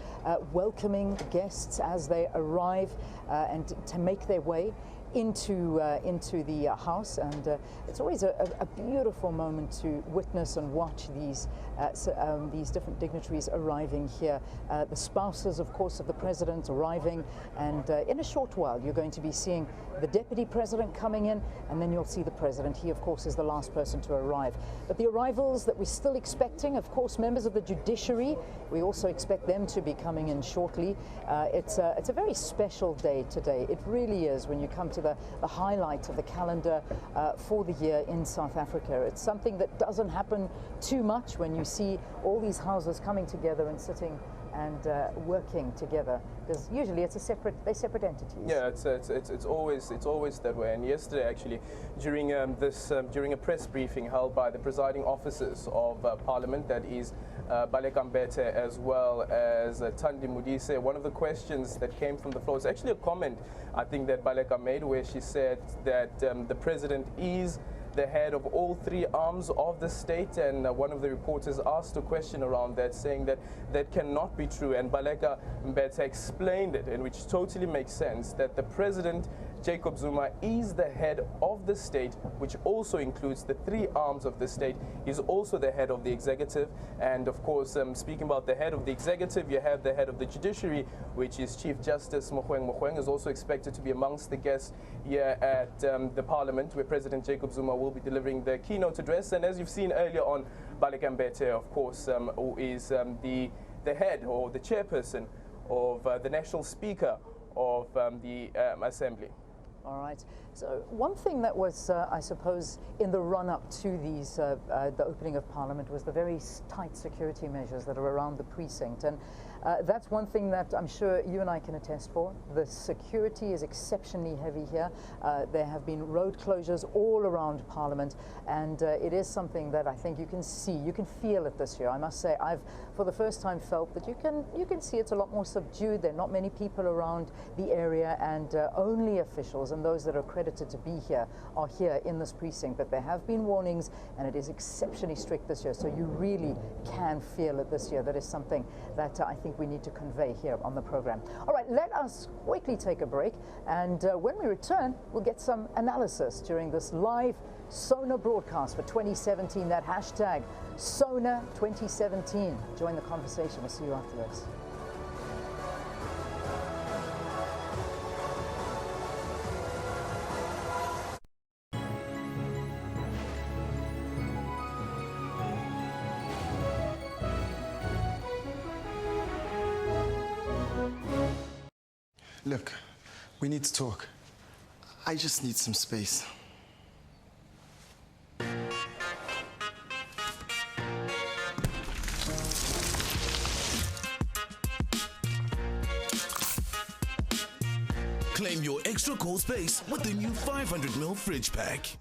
welcoming guests as they arrive and to make their way into the House. And it's always a beautiful moment to witness and watch these different dignitaries arriving here. The spouses, of course, of the President arriving, and in a short while you're going to be seeing the Deputy President coming in, and then you'll see the President. He, of course, is the last person to arrive. But the arrivals that we're still expecting, of course, members of the judiciary, we also expect them to be coming in shortly. It's a very special day today. It really is, when you come to the highlight of the calendar for the year in South Africa. It's something that doesn't happen too much when you see all these houses coming together and sitting and working together? Because usually they're separate entities. Yeah, it's always that way. And yesterday, actually, during during a press briefing held by the presiding officers of Parliament, that is Baleka Mbete as well as Thandi Modise, one of the questions that came from the floor is actually a comment I think that Baleka made, where she said that the president is the head of all three arms of the state, and one of the reporters asked a question around that, saying that that cannot be true, and Baleka Mbete explained it, and which totally makes sense, that the president, Jacob Zuma, is the head of the state, which also includes the three arms of the state. He's also the head of the executive, and of course, speaking about the head of the executive, you have the head of the judiciary, which is Chief Justice Mogoeng. Mogoeng is also expected to be amongst the guests here at the Parliament, where President Jacob Zuma will be delivering the keynote address. And as you've seen earlier on, Baleka Mbete, of course, who is the head or the chairperson of the national speaker of the Assembly. All right. So one thing that was, I suppose, in the run-up to these, the opening of Parliament, was the very tight security measures that are around the precinct. And that's one thing that I'm sure you and I can attest for. The security is exceptionally heavy here. There have been road closures all around Parliament, and it is something that I think you can see, you can feel it this year. I must say, I've for the first time felt that you can see it's a lot more subdued. There are not many people around the area, and only officials and those that are accredited to be here are here in this precinct. But there have been warnings, and it is exceptionally strict this year, so you really can feel it this year. That is something that I think we need to convey here on the program. All right, let us quickly take a break, and when we return, we'll get some analysis during this live Sona broadcast for 2017, that hashtag Sona 2017. Join the conversation. We'll see you after this. Look, we need to talk. I just need some space. Claim your extra cold space with the new 500ml fridge pack.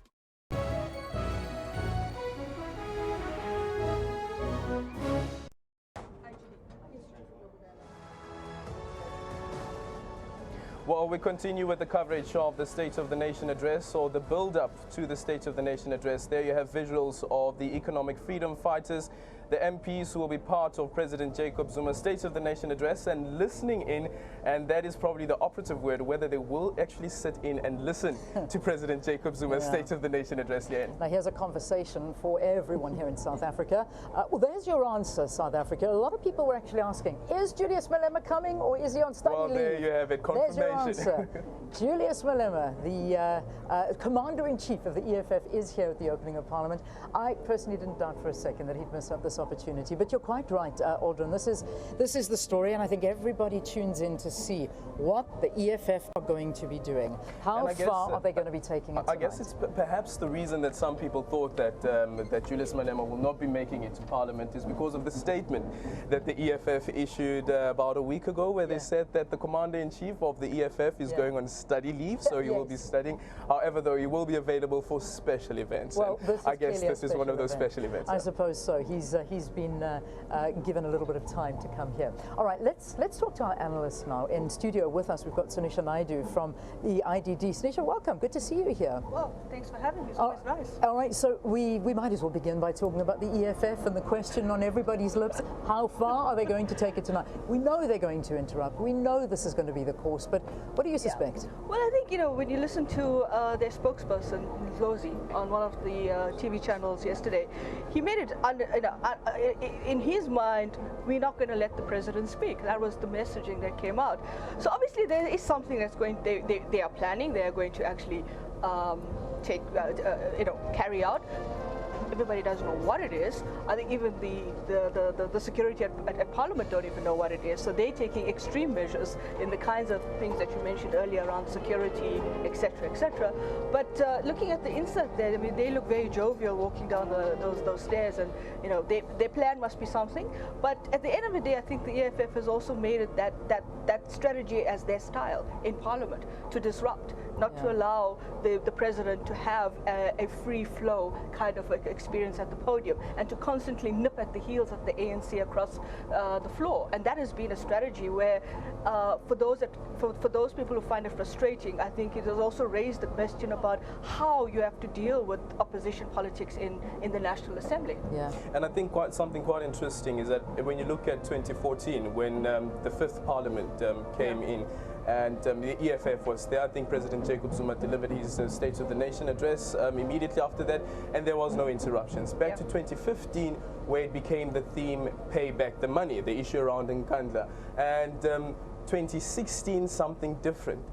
Well, we continue with the coverage of the State of the Nation address, or the build-up to the State of the Nation address. There you have visuals of the economic freedom fighters, the MPs who will be part of President Jacob Zuma's State of the Nation address, and listening in, and that is probably the operative word, whether they will actually sit in and listen to President Jacob Zuma's State of the Nation address. Yeah. Now here's a conversation for everyone here in South Africa. Well, there's your answer, South Africa. A lot of people were actually asking, is Julius Malema coming, or is he on study leave? Well, there you have it, confirmation. There's your answer. Julius Malema, the Commander-in-Chief of the EFF, is here at the opening of Parliament. I personally didn't doubt for a second that he'd miss up this opportunity, but you're quite right, Aldrin. This is the story, and I think everybody tunes in to see what the EFF are going to be doing. How far are they going to be taking it tonight? I guess it's perhaps the reason that some people thought that that Julius Malema will not be making it to Parliament is because of the statement that the EFF issued about a week ago, where they said that the Commander-in-Chief of the EFF is going on study leave, so he will be studying. However, though, he will be available for special events. Well, I guess this is one of those special events. I suppose so. He's been given a little bit of time to come here. All right, let's talk to our analysts now. In studio with us, we've got Sunisha Naidu from the IDD. Sunisha, welcome. Good to see you here. Well, thanks for having me. It's always nice. All right, so we might as well begin by talking about the EFF and the question on everybody's lips: how far are they going to take it tonight? We know they're going to interrupt. We know this is going to be the course, but what do you suspect? Well, I think, when you listen to their spokesperson, Lozi, on one of the TV channels yesterday, he made it in his mind, we're not going to let the president speak. That was the messaging that came out. So obviously there is something that's going, they are planning, they are going to actually carry out. everybody doesn't know what it is. I think even the security at Parliament don't even know what it is. So they're taking extreme measures in the kinds of things that you mentioned earlier around security, etc., etc. But looking at the insert there, I mean, they look very jovial walking down those stairs, and you know, their plan must be something. But at the end of the day, I think the EFF has also made it that strategy as their style in Parliament, to disrupt, not to allow the president to have a free flow kind of experience at the podium, and to constantly nip at the heels of the ANC across the floor. And that has been a strategy where for those people who find it frustrating, I think it has also raised the question about how you have to deal with opposition politics in the National Assembly. Yeah. And I think something quite interesting is that when you look at 2014, when the fifth Parliament came in, and the EFF was there. I think President Jacob Zuma delivered his State of the Nation address immediately after that, and there was no interruptions. Back to 2015, where it became the theme, pay back the money, the issue around Nkandla. And 2016, something different.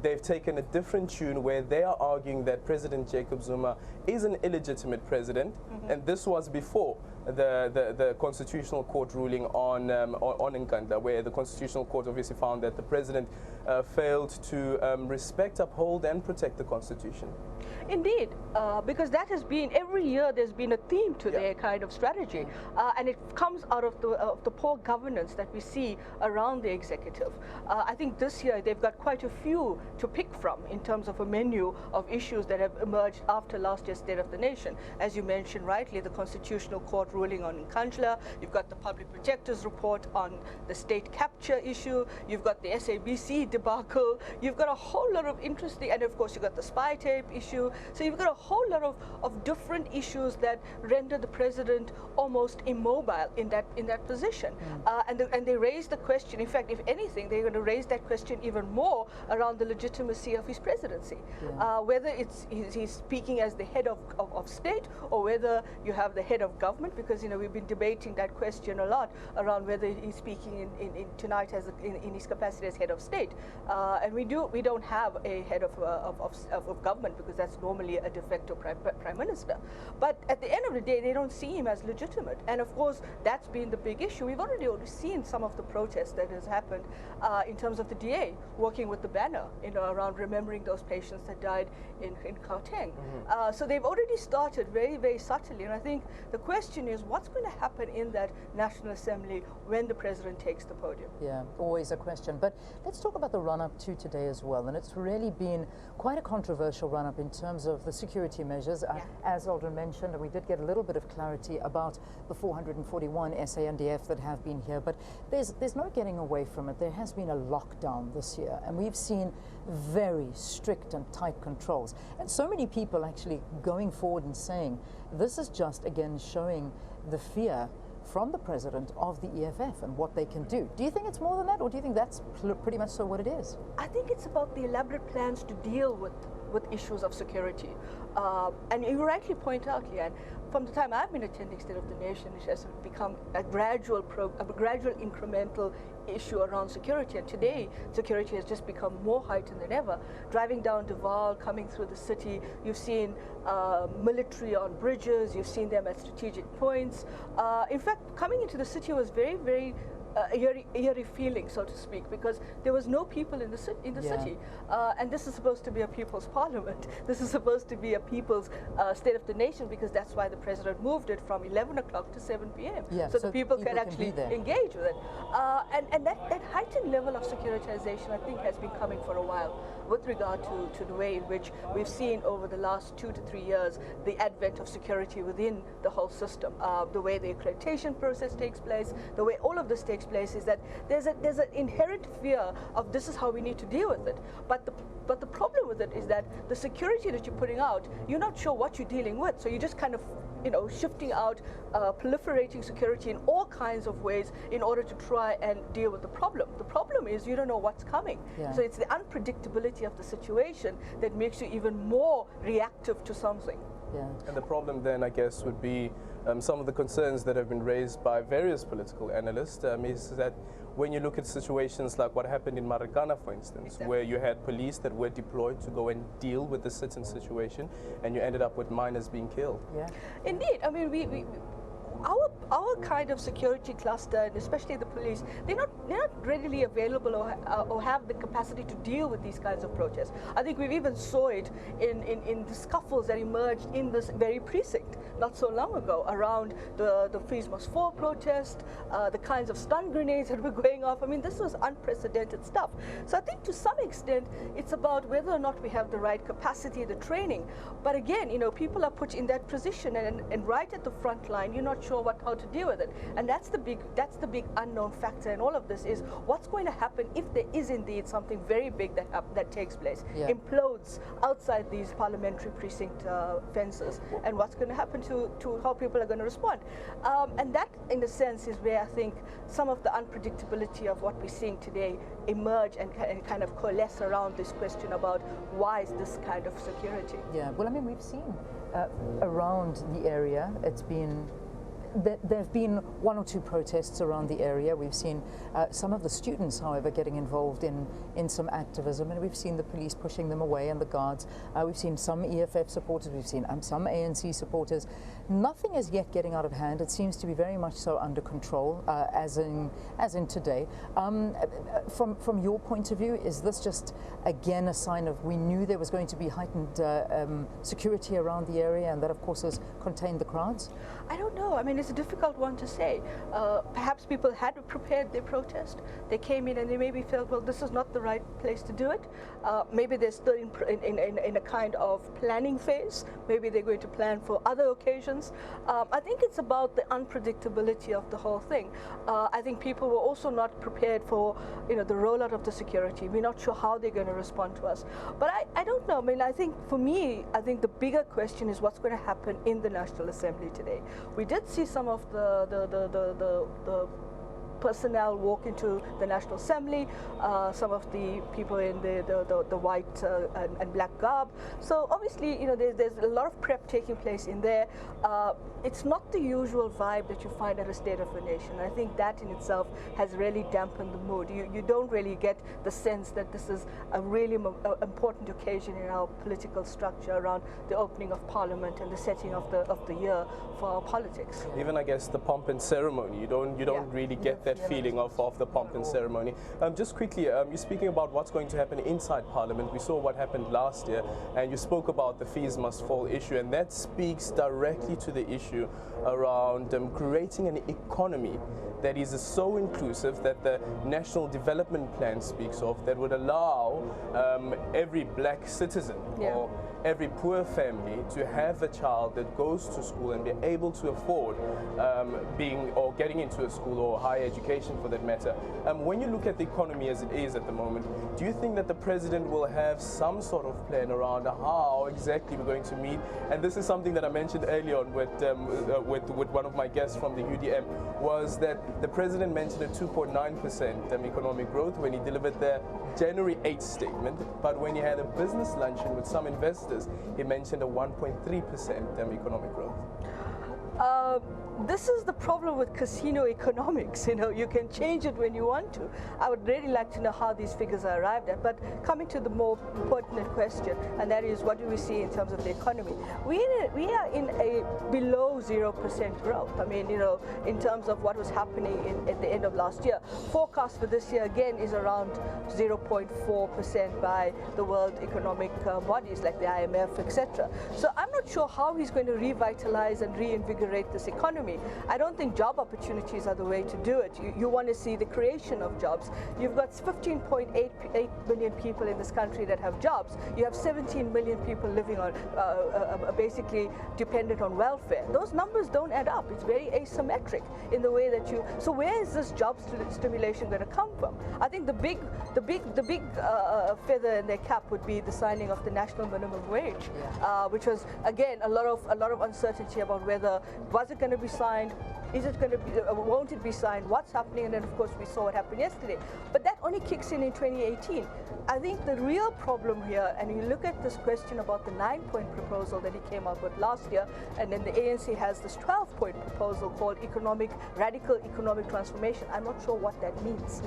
They've taken a different tune where they are arguing that President Jacob Zuma is an illegitimate president, and this was before the Constitutional Court ruling on Nkandla, where the Constitutional Court obviously found that the president failed to respect, uphold, and protect the Constitution. Indeed, because that has been, every year there's been a theme to their kind of strategy, and it comes out of the poor governance that we see around the executive. I think this year they've got quite a few to pick from in terms of a menu of issues that have emerged after last year's State of the Nation. As you mentioned rightly, the Constitutional Court ruling on Nkandla, you've got the Public Protector's report on the state capture issue, you've got the SABC debacle, you've got a whole lot of interesting, and of course you've got the spy tape issue. So you've got a whole lot of different issues that render the president almost immobile in that position. And they raise the question, in fact, if anything, they're going to raise that question even more around the legitimacy of his presidency. Whether he's speaking as the head of state, or whether you have the head of government, because you know we've been debating that question a lot around whether he's speaking in tonight as in his capacity as head of state. And we don't have a head of government, because that's normally a de facto prime minister. But at the end of the day, they don't see him as legitimate, and of course that's been the big issue. We've already seen some of the protests that has happened in terms of the DA working with the banner, you know, around remembering those patients that died in Gauteng. So they've already started very, very subtly, and I think the question is what's going to happen in that National Assembly when the president takes the podium. Yeah, always a question. But let's talk about the run-up to today as well, and it's really been quite a controversial run-up in terms of the security measures, as Aldrin mentioned, and we did get a little bit of clarity about the 441 SANDF that have been here, but there's no getting away from it. There has been a lockdown this year, and we've seen very strict and tight controls, and so many people actually going forward and saying this is just again showing the fear from the president of the EFF and what they can do. Do you think it's more than that, or do you think that's pretty much so what it is? I think it's about the elaborate plans to deal with issues of security. And you rightly point out, Leanne, from the time I've been attending State of the Nation, it has become a gradual incremental issue around security, and today security has just become more heightened than ever. Driving down Duval, coming through the city, you've seen military on bridges, you've seen them at strategic points. In fact, coming into the city was very, very eerie feeling, so to speak, because there was no people in the city, and this is supposed to be a people's parliament. This is supposed to be a people's State of the Nation, because that's why the president moved it from 11 o'clock to 7 p.m. So the people can actually engage with it. And that heightened level of securitization, I think, has been coming for a while with regard to the way in which we've seen over the last 2 to 3 years the advent of security within the whole system. The way the accreditation process takes place, the way all of this takes place, is that there's an inherent fear of this is how we need to deal with it. But the problem with it is that the security that you're putting out, you're not sure what you're dealing with. So you're just kind of, you know, shifting out, proliferating security in all kinds of ways in order to try and deal with the problem. The problem is you don't know what's coming. So it's the unpredictability of the situation that makes you even more reactive to something. And the problem then, I guess, would be some of the concerns that have been raised by various political analysts is that when you look at situations like what happened in Marikana, for instance, where you had police that were deployed to go and deal with the sit-in situation, and you ended up with minors being killed. Yeah. Indeed. I mean, our kind of security cluster, and especially the police, they're not readily available or have the capacity to deal with these kinds of protests. I think we've even saw it in the scuffles that emerged in this very precinct not so long ago around the Fees Must Fall protest, the kinds of stun grenades that were going off. I mean, this was unprecedented stuff. So I think to some extent it's about whether or not we have the right capacity, the training. But again, you know, people are put in that position, and right at the front line, you're not sure how to deal with it. And that's the big unknown factor in all of this, is what's going to happen if there is indeed something very big that takes place, implodes outside these parliamentary precinct fences, and what's going to happen to how people are going to respond. And that, in a sense, is where I think some of the unpredictability of what we're seeing today emerge and kind of coalesce around this question about why is this kind of security. Yeah, well, I mean, we've seen around the area, it's been there have been one or two protests around the area. We've seen some of the students, however, getting involved in some activism, and we've seen the police pushing them away and the guards. We've seen some EFF supporters, we've seen some ANC supporters. Nothing is yet getting out of hand. It seems to be very much so under control, as in today. From your point of view, is this just again a sign of we knew there was going to be heightened security around the area, and that of course has contained the crowds? I don't know. I mean, it's a difficult one to say. Perhaps people had prepared their protest. They came in and they maybe felt, well, this is not the right place to do it. Maybe they're still in a kind of planning phase. Maybe they're going to plan for other occasions. I think it's about the unpredictability of the whole thing. I think people were also not prepared for, the rollout of the security. We're not sure how they're going to respond to us. But I don't know. I mean, I think for me, the bigger question is what's going to happen in the National Assembly today. We did see some of the personnel walk into the National Assembly, some of the people in the white and black garb. So obviously, there's a lot of prep taking place in there. It's not the usual vibe that you find at a State of the Nation. I think that in itself has really dampened the mood. You don't really get the sense that this is a really important occasion in our political structure around the opening of Parliament and the setting of the year for our politics. Even I guess the pomp and ceremony, you don't really get that feeling of the pomp and ceremony. Just quickly, you're speaking about what's going to happen inside Parliament. We saw what happened last year, and you spoke about the Fees Must Fall issue, and that speaks directly to the issue around creating an economy that is so inclusive that the National Development Plan speaks of, that would allow every black citizen or every poor family to have a child that goes to school and be able to afford getting into a school or higher education for that matter. When you look at the economy as it is at the moment, do you think that the President will have some sort of plan around how exactly we're going to meet? And this is something that I mentioned earlier on with one of my guests from the UDM, was that the President mentioned a 2.9% economic growth when he delivered the January 8th statement, but when he had a business luncheon with some investors, he mentioned a 1.3% economic growth. This is the problem with casino economics. You can change it when you want to. I would really like to know how these figures are arrived at. But coming to the more pertinent question, and that is, what do we see in terms of the economy? We are in a below 0% growth. I mean, in terms of what was happening at the end of last year. Forecast for this year again is around 0.4% by the world economic bodies like the IMF, etc. So I'm not sure how he's going to revitalize and reinvigorate this economy. I don't think job opportunities are the way to do it. You want to see the creation of jobs. You've got 15.8 million people in this country that have jobs. You have 17 million people living on basically dependent on welfare. Those numbers don't add up. It's very asymmetric in the way that so where is this job stimulation going to come from? I think the big feather in their cap would be the signing of the national minimum wage, which was again a lot of uncertainty about whether was it going to be signed? Is it going to be, won't it be signed? What's happening? And then, of course, we saw what happened yesterday. But that only kicks in 2018. I think the real problem here, and you look at this question about the 9-point proposal that he came up with last year, and then the ANC has this 12-point proposal called radical economic transformation. I'm not sure what that means.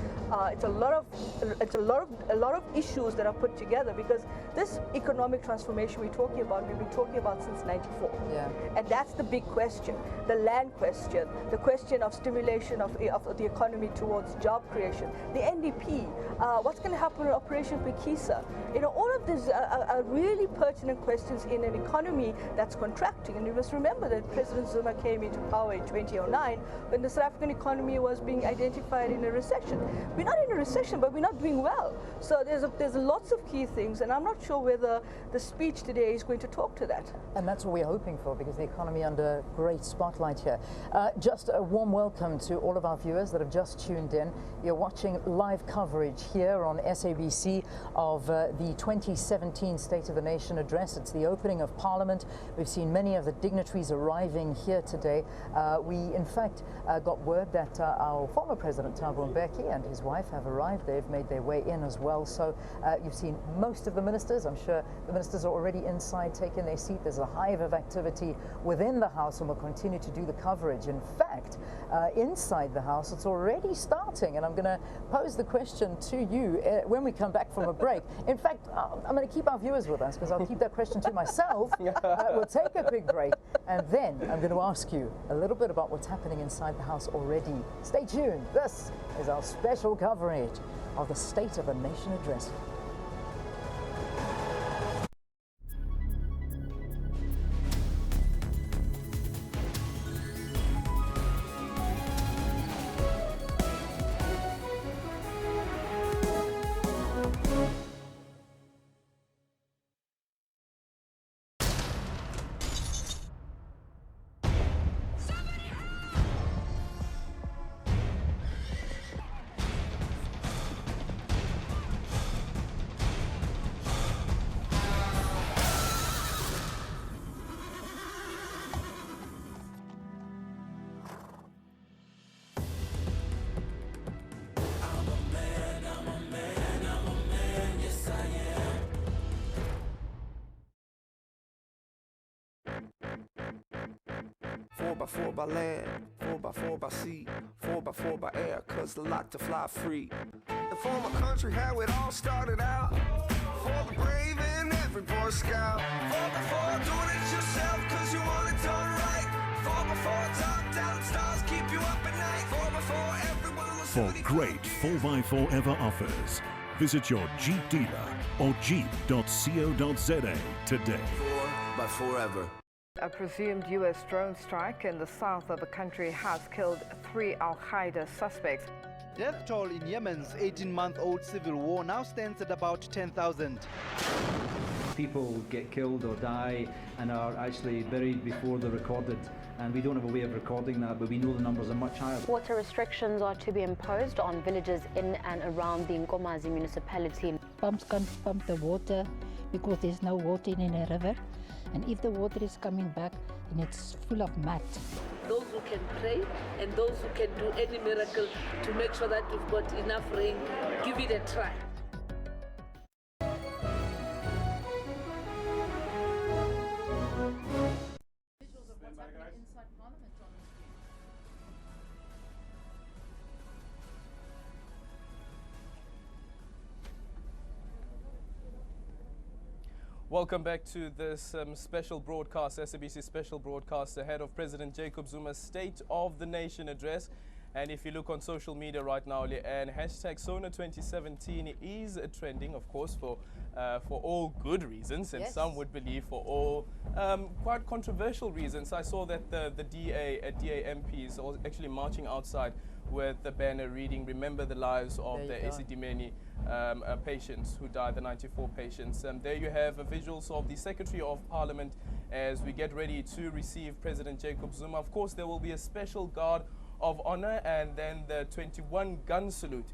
It's a lot of issues that are put together, because this economic transformation we've been talking about since '94. Yeah. And that's the big question, the land question, the question of stimulation of the economy towards job creation, the NDP, what's going to happen with Operation Pikisa. All of these are really pertinent questions in an economy that's contracting. And you must remember that President Zuma came into power in 2009 when the South African economy was being identified in a recession. We're not in a recession, but we're not doing well. So there's lots of key things, and I'm not sure whether the speech today is going to talk to that. And that's what we're hoping for, because the economy under great spotlight here. Just a warm welcome to all of our viewers that have just tuned in. You're watching live coverage here on SABC of the 2017 State of the Nation address. It's the opening of Parliament. We've seen many of the dignitaries arriving here today. We, in fact, got word that our former President Thabo Mbeki and his wife have arrived. They've made their way in as well. So you've seen most of the ministers. I'm sure the ministers are already inside taking their seat. There's a hive of activity within the House, and we'll continue to do the coverage. In fact, inside the House, it's already starting, and I'm going to pose the question to you when we come back from a break. In fact, I'm going to keep our viewers with us, because I'll keep that question to myself. We'll take a big break, and then I'm going to ask you a little bit about what's happening inside the House already. Stay tuned. This is our special coverage of the State of the Nation address. by 4 by land, 4 by 4 by sea, 4 by 4 by air, cause the lot to fly free. The former country, how it all started out, for the brave and every Boy Scout. 4 by 4, doing it yourself cause you want it done right. 4 by 4, top down stars keep you up at night. 4 by 4, everyone was For great 4x4 ever offers, visit your Jeep dealer or jeep.co.za today. 4 by 4 ever. A presumed U.S. drone strike in the south of the country has killed 3 Al-Qaeda suspects. Death toll in Yemen's 18-month-old civil war now stands at about 10,000. People get killed or die and are actually buried before they're recorded, and we don't have a way of recording that, but we know the numbers are much higher. Water restrictions are to be imposed on villages in and around the Nkomazi municipality. Pumps can't pump the water because there's no water in a river. And if the water is coming back, then it's full of mud. Those who can pray and those who can do any miracle to make sure that we've got enough rain, give it a try. Welcome back to this special broadcast, SABC special broadcast ahead of President Jacob Zuma's State of the Nation address. And if you look on social media right now, and hashtag Sona 2017 is trending, of course, for all good reasons, and some would believe for all quite controversial reasons. I saw that the DA MPs are actually marching outside with the banner reading, "Remember the lives of the Esidimeni patients who died, the 94 patients." There you have visuals of the Secretary of Parliament as we get ready to receive President Jacob Zuma. Of course, there will be a special guard of honor, and then the 21 gun salute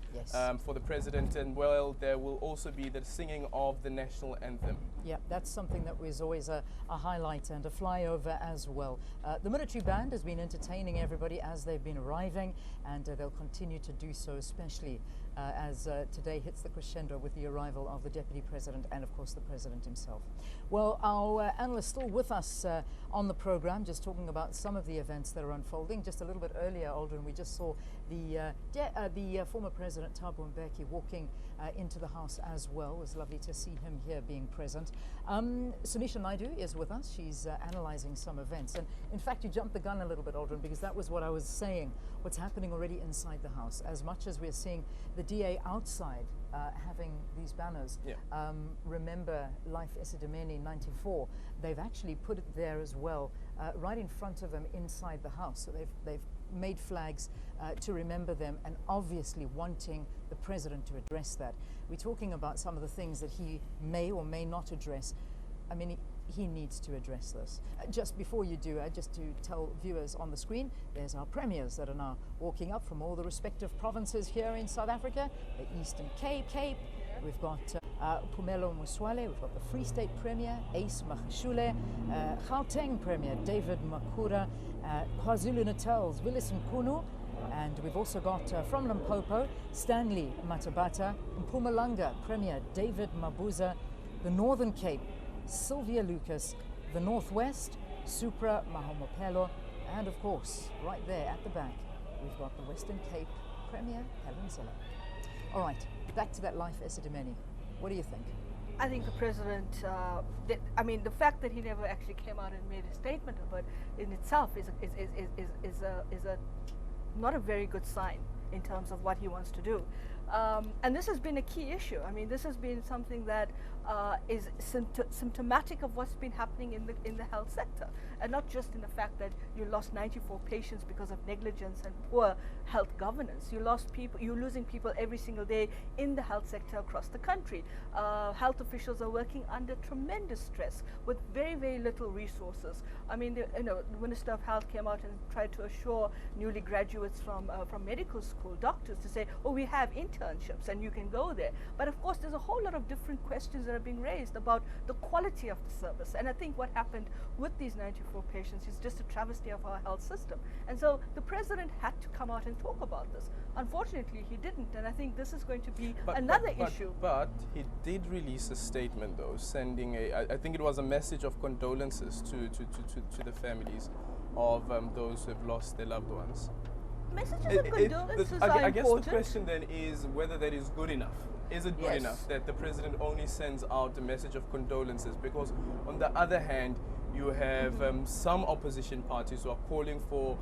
for the president, and well, there will also be the singing of the national anthem. Yeah, that's something that was always a highlight and a flyover as well. The military band has been entertaining everybody as they've been arriving, and they'll continue to do so, especially as today hits the crescendo with the arrival of the Deputy President and, of course, the President himself. Well, our analyst still with us on the program, just talking about some of the events that are unfolding. Just a little bit earlier, Aldrin, we just saw the former President Thabo Mbeki walking into the House as well. It was lovely to see him here being present. Sunisha Naidu is with us. She's analyzing some events. And in fact, you jumped the gun a little bit, Aldrin, because that was what I was saying, what's happening already inside the House. As much as we're seeing the DA outside having these banners, remember Life Esidimeni 94, they've actually put it there as well, right in front of them inside the House. So they've made flags to remember them, and obviously wanting the president to address that. We're talking about some of the things that he may or may not address. I mean, he needs to address this. Just before you do, just to tell viewers on the screen, there's our premiers that are now walking up from all the respective provinces here in South Africa. The Eastern Cape, we've got Pumelo Muswale, we've got the Free State Premier, Ace Magashule, Gauteng Premier, David Makura, KwaZulu-Natal's Willis Nkunu, and we've also got from Limpopo, Stanley Matabata, Mpumalanga Premier, David Mabuza, the Northern Cape, Sylvia Lucas, the Northwest, Supra Mahomopelo, and of course, right there at the back, we've got the Western Cape Premier, Helen Ziller. All right, back to that Life Esidimeni. What do you think? I think the president, the fact that he never actually came out and made a statement about it in itself is not a very good sign in terms of what he wants to do. And this has been a key issue. I mean, this has been something that is symptomatic of what's been happening in the health sector, and not just in the fact that you lost 94 patients because of negligence and poor health governance. You're losing people every single day in the health sector across the country. Health officials are working under tremendous stress with very, very little resources. I mean, the Minister of Health came out and tried to assure newly graduates from medical school, doctors, to say, oh, we have internships and you can go there. But of course, there's a whole lot of different questions that are being raised about the quality of the service. And I think what happened with these 94 patients is just a travesty of our health system. And so the president had to come out and talk about this. Unfortunately, he didn't, and I think this is going to be another issue. But he did release a statement, though, sending I think it was a message of condolences to the families of those who have lost their loved ones. Messages of condolences are I guess important. the question then is whether that is good enough. Is it good enough that the president only sends out a message of condolences? Because on the other hand, you have some opposition parties who are calling for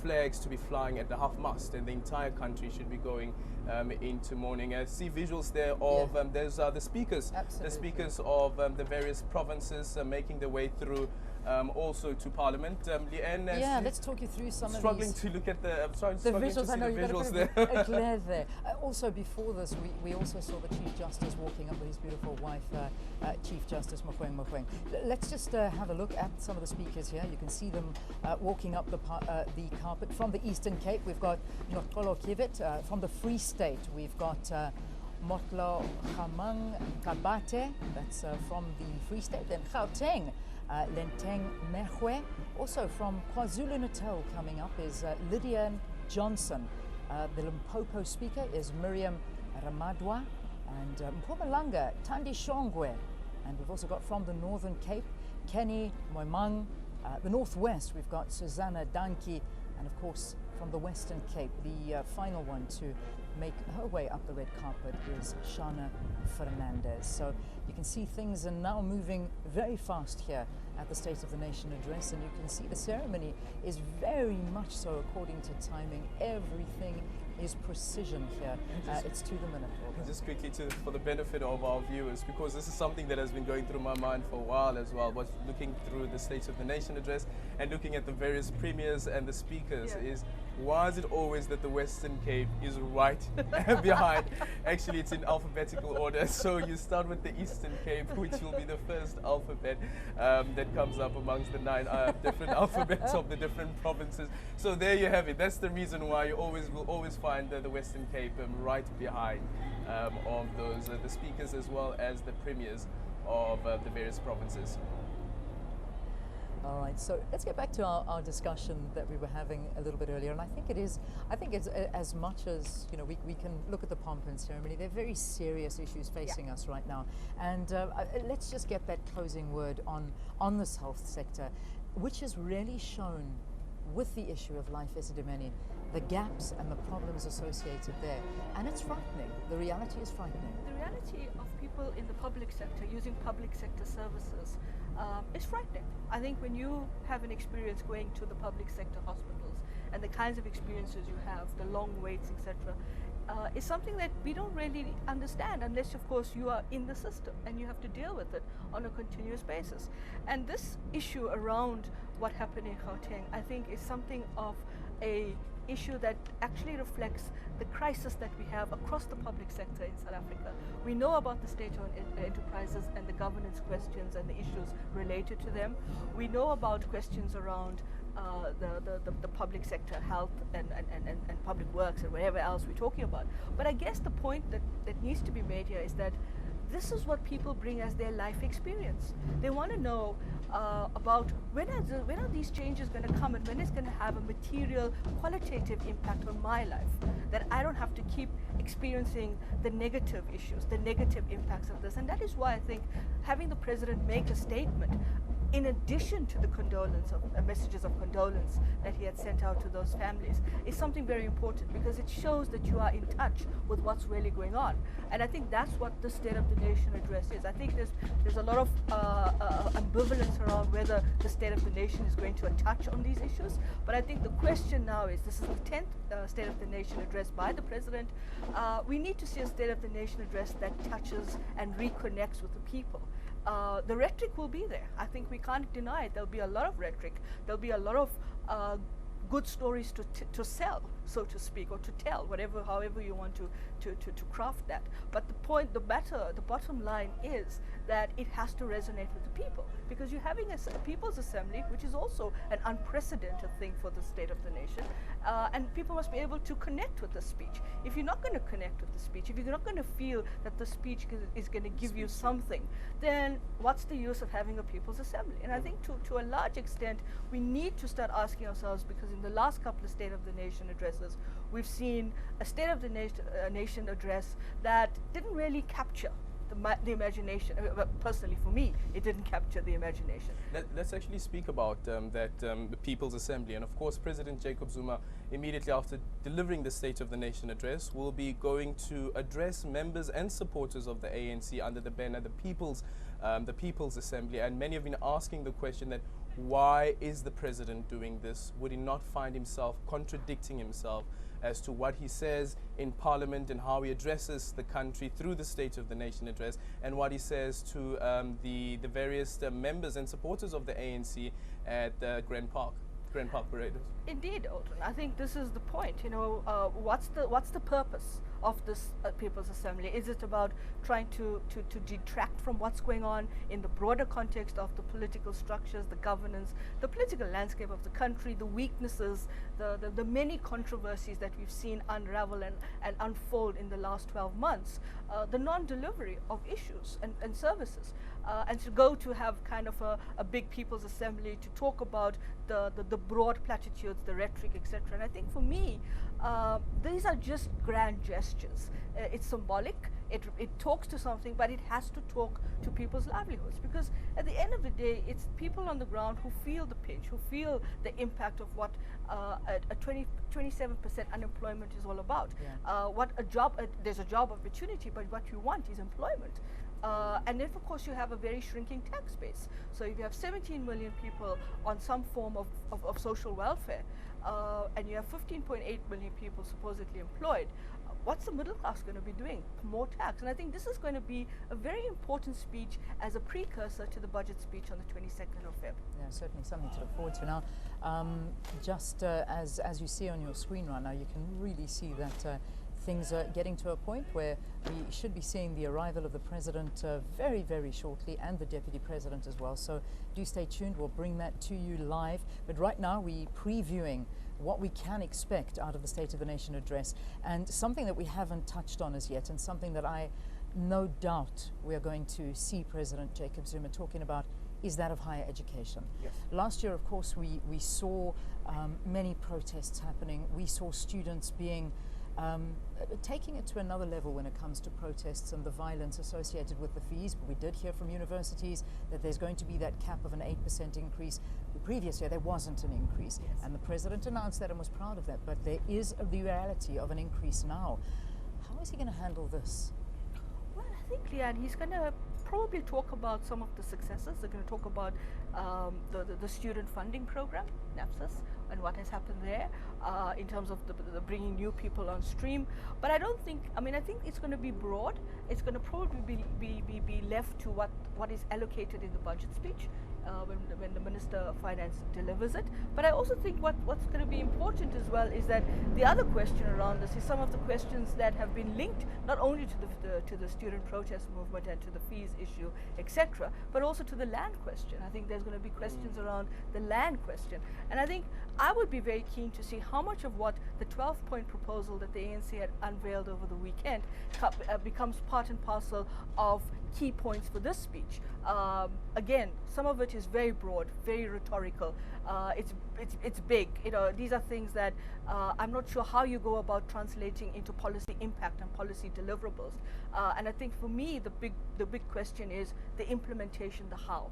flags to be flying at the half-mast, and the entire country should be going into mourning. I see visuals there of there's the speakers, of the various provinces making their way through. Also to Parliament. Leanne, let's talk you through some of these. Struggling to look at the visuals. I know the you've visuals got there. a glare there. Also, before this, we also saw the Chief Justice walking up with his beautiful wife, Chief Justice Mogoeng Mogoeng. Let's just have a look at some of the speakers here. You can see them walking up the carpet. From the Eastern Cape, we've got Nokolo Kivit. From the Free State, we've got Motlo Khamang Kabate. That's from the Free State. Then Gauteng. Lenteng Mehwe. Also from KwaZulu-Natal coming up is Lydia Johnson. The Limpopo speaker is Miriam Ramadwa, and Mpumalanga Tandi Shongwe. And we've also got from the Northern Cape, Kenny Moimang. The Northwest, we've got Susanna Danki, and of course from the Western Cape, the final one to make her way up the red carpet is Shana Fernandez. So you can see things are now moving very fast here at the State of the Nation address, and you can see the ceremony is very much so according to timing. Everything is precision here. It's to the minute. Just quickly, for the benefit of our viewers, because this is something that has been going through my mind for a while as well, was looking through the State of the Nation address and looking at the various premiers and the speakers, is why is it always that the Western Cape is right behind? Actually, it's in alphabetical order. So you start with the Eastern Cape, which will be the first alphabet that comes up amongst the 9 different alphabets of the different provinces. So there you have it. That's the reason why you will always find the Western Cape right behind of those the speakers as well as the premiers of the various provinces. All right, so let's get back to our discussion that we were having a little bit earlier, and I think it's as much as, you know, we can look at the pomp and ceremony. They're very serious issues facing us right now, and let's just get that closing word on this health sector, which has really shown, with the issue of Life Esidimeni, the gaps and the problems associated there, and it's frightening. The reality is frightening. The reality of people in the public sector using public sector services is frightening. I think when you have an experience going to the public sector hospitals and the kinds of experiences you have, the long waits, etc., is something that we don't really understand unless, of course, you are in the system and you have to deal with it on a continuous basis. And this issue around what happened in Gauteng, I think, is something of a issue that actually reflects the crisis that we have across the public sector in South Africa. We know about the state-owned enterprises and the governance questions and the issues related to them. We know about questions around the public sector health and public works and whatever else we're talking about. But I guess the point that needs to be made here is that this is what people bring as their life experience. They want to know about when are these changes going to come and when it's going to have a material, qualitative impact on my life, that I don't have to keep experiencing the negative issues, the negative impacts of this. And that is why I think having the president make a statement, in addition to the messages of condolence that he had sent out to those families, is something very important, because it shows that you are in touch with what's really going on. And I think that's what the State of the Nation address is. I think there's a lot of ambivalence around whether the State of the Nation is going to touch on these issues. But I think the question now is, this is the 10th State of the Nation address by the president. We need to see a State of the Nation address that touches and reconnects with the people. The rhetoric will be there. I think we can't deny it. There'll be a lot of rhetoric. There'll be a lot of good stories to sell, so to speak, or to tell, however you want to craft that. But the bottom line is that it has to resonate with the people, because you're having a People's Assembly, which is also an unprecedented thing for the State of the Nation, and people must be able to connect with the speech. If you're not going to connect with the speech, if you're not going to feel that the speech is going to give you something, then what's the use of having a People's Assembly? And I think to a large extent, we need to start asking ourselves, because in the last couple of State of the Nation addresses, we've seen a State of the Nation address that didn't really capture the imagination. Personally, for me, it didn't capture the imagination. Let's actually speak about the People's Assembly. And of course, President Jacob Zuma, immediately after delivering the State of the Nation address, will be going to address members and supporters of the ANC under the banner the People's Assembly. And many have been asking the question that, why is the president doing this? Would he not find himself contradicting himself as to what he says in Parliament and how he addresses the country through the State of the Nation address, and what he says to the various members and supporters of the ANC at Grand Park Parade? Indeed, Alton. I think this is the point. You know, what's the purpose of this People's Assembly? Is it about trying to detract from what's going on in the broader context of the political structures, the governance, the political landscape of the country, the weaknesses, the many controversies that we've seen unravel and unfold in the last 12 months, the non-delivery of issues and services, and to go to have kind of a big People's Assembly to talk about the broad platitudes, the rhetoric, etc. And I think for me, these are just grand gestures. It's symbolic. It talks to something, but it has to talk to people's livelihoods, because at the end of the day, it's people on the ground who feel the pinch, who feel the impact of what a 27% unemployment is all about. Yeah. There's a job opportunity, but what you want is employment. And then, of course, you have a very shrinking tax base. So if you have 17 million people on some form of social welfare, and you have 15.8 million people supposedly employed, what's the middle class going to be doing? More tax. And I think this is going to be a very important speech as a precursor to the budget speech on the 22nd of Feb. Yeah, certainly something to look forward to. Now, just as you see on your screen right now, you can really see that things are getting to a point where we should be seeing the arrival of the president very, very shortly, and the deputy president as well. So do stay tuned. We'll bring that to you live. But right now, we're previewing what we can expect out of the State of the Nation address, and something that we haven't touched on as yet, and something that I no doubt we're going to see President Jacob Zuma talking about, is that of higher education. Yes. Last year, of course, we saw many protests happening. We saw students being taking it to another level when it comes to protests and the violence associated with the fees. But we did hear from universities that there's going to be that cap of an 8% increase. The previous year there wasn't an increase, and the president announced that and was proud of that. But there is the reality of an increase now. How is he going to handle this? Well, I think, Leanne, he's going to probably talk about some of the successes. They're going to talk about the student funding program, NAPSIS, and what has happened there in terms of the bringing new people on stream. But I don't think, I think it's going to be broad. It's going to probably be left to what is allocated in the budget speech when the Minister of Finance delivers it. But I also think what's going to be important as well is that the other question around this is some of the questions that have been linked not only to the student protest movement and to the fees issue, etc., but also to the land question. I think there's going to be questions around the land question. And I think I would be very keen to see how much of what the 12-point proposal that the ANC had unveiled over the weekend becomes part and parcel of key points for this speech. Again, some of it is very broad, very rhetorical. It's big. These are things that I'm not sure how you go about translating into policy impact and policy deliverables. And I think for me, the big question is the implementation, the how,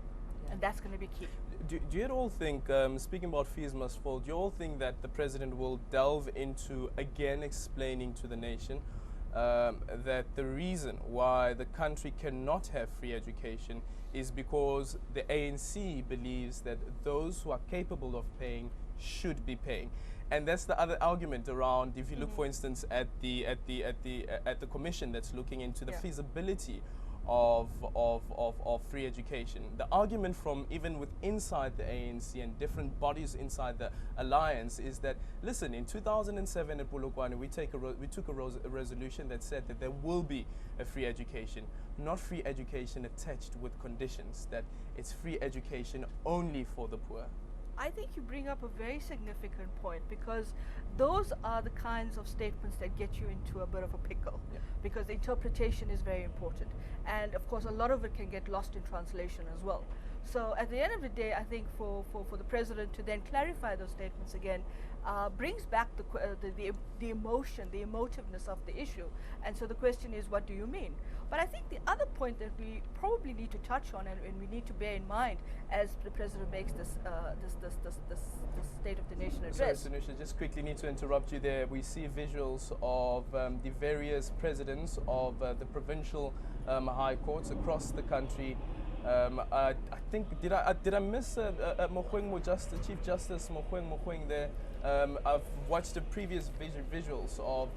and that's going to be key. Do you at all think, speaking about fees must fall, do you all think that the president will delve into, again, explaining to the nation that the reason why the country cannot have free education is because the ANC believes that those who are capable of paying should be paying? And that's the other argument around, if you look, for instance, at the commission that's looking into the feasibility of free education. The argument from even with inside the ANC and different bodies inside the alliance is that, listen, in 2007 at Polokwane, we took a resolution that said that there will be a free education, not free education attached with conditions, that it's free education only for the poor. I think you bring up a very significant point, because those are the kinds of statements that get you into a bit of a pickle, because the interpretation is very important. And of course, a lot of it can get lost in translation as well. So at the end of the day, I think for the president to then clarify those statements again brings back the emotion, the emotiveness of the issue. And so the question is, what do you mean? But I think the other point that we probably need to touch on, and we need to bear in mind as the president makes this State of the Nation address. Sorry, Sanusha, just quickly need to interrupt you there. We see visuals of the various presidents of the provincial high courts across the country. I think, did I miss Chief Justice Mogoeng there? I've watched the previous visuals of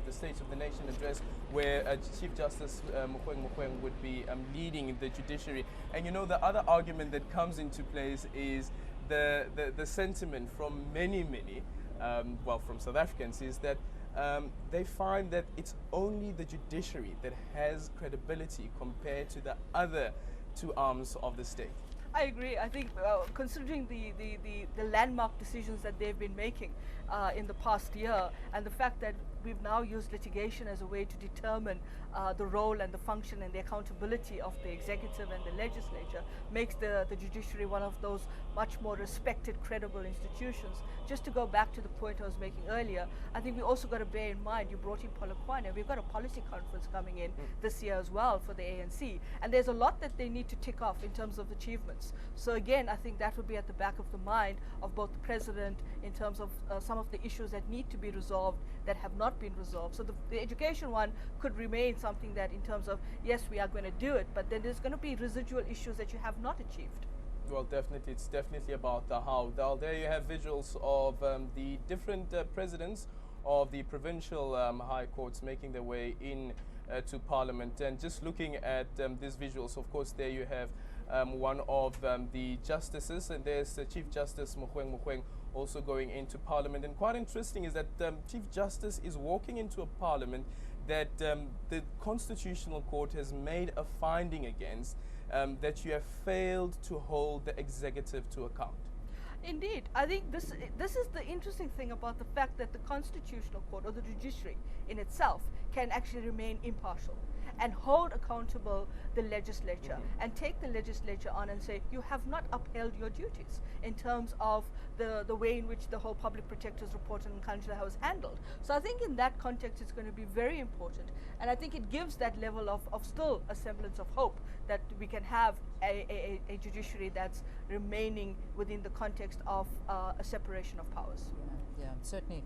the State of the Nation address, where Chief Justice Mogoeng would be leading the judiciary. And you know, the other argument that comes into place is the sentiment from many, from South Africans, is that they find that it's only the judiciary that has credibility compared to the other two arms of the state. I agree. I think considering the landmark decisions that they've been making in the past year, and the fact that we've now used litigation as a way to determine the role and the function and the accountability of the executive and the legislature, makes the judiciary one of those much more respected, credible institutions. Just to go back to the point I was making earlier, I think we also got to bear in mind, you brought in Polokwane, we've got a policy conference coming in this year as well for the ANC, and there's a lot that they need to tick off in terms of achievements. So again, I think that would be at the back of the mind of both the president in terms of some of the issues that need to be resolved that have not not been resolved. So the education one could remain something that in terms of, yes, we are going to do it, but then there's going to be residual issues that you have not achieved. Well, definitely, it's definitely about the how. Dal, there you have visuals of the different presidents of the provincial high courts making their way in to Parliament. And just looking at these visuals, of course, there you have one of the justices, and there's Chief Justice Mogoeng also going into Parliament. And quite interesting is that Chief Justice is walking into a Parliament that the Constitutional Court has made a finding against, that you have failed to hold the executive to account. Indeed, I think this is the interesting thing about the fact that the Constitutional Court or the judiciary in itself can actually remain impartial and hold accountable the legislature and take the legislature on and say, you have not upheld your duties in terms of the way in which the whole public protector's report in Kanjla was handled. So I think in that context it's going to be very important, and I think it gives that level of still a semblance of hope that we can have a judiciary that's remaining within the context of a separation of powers. Yeah, certainly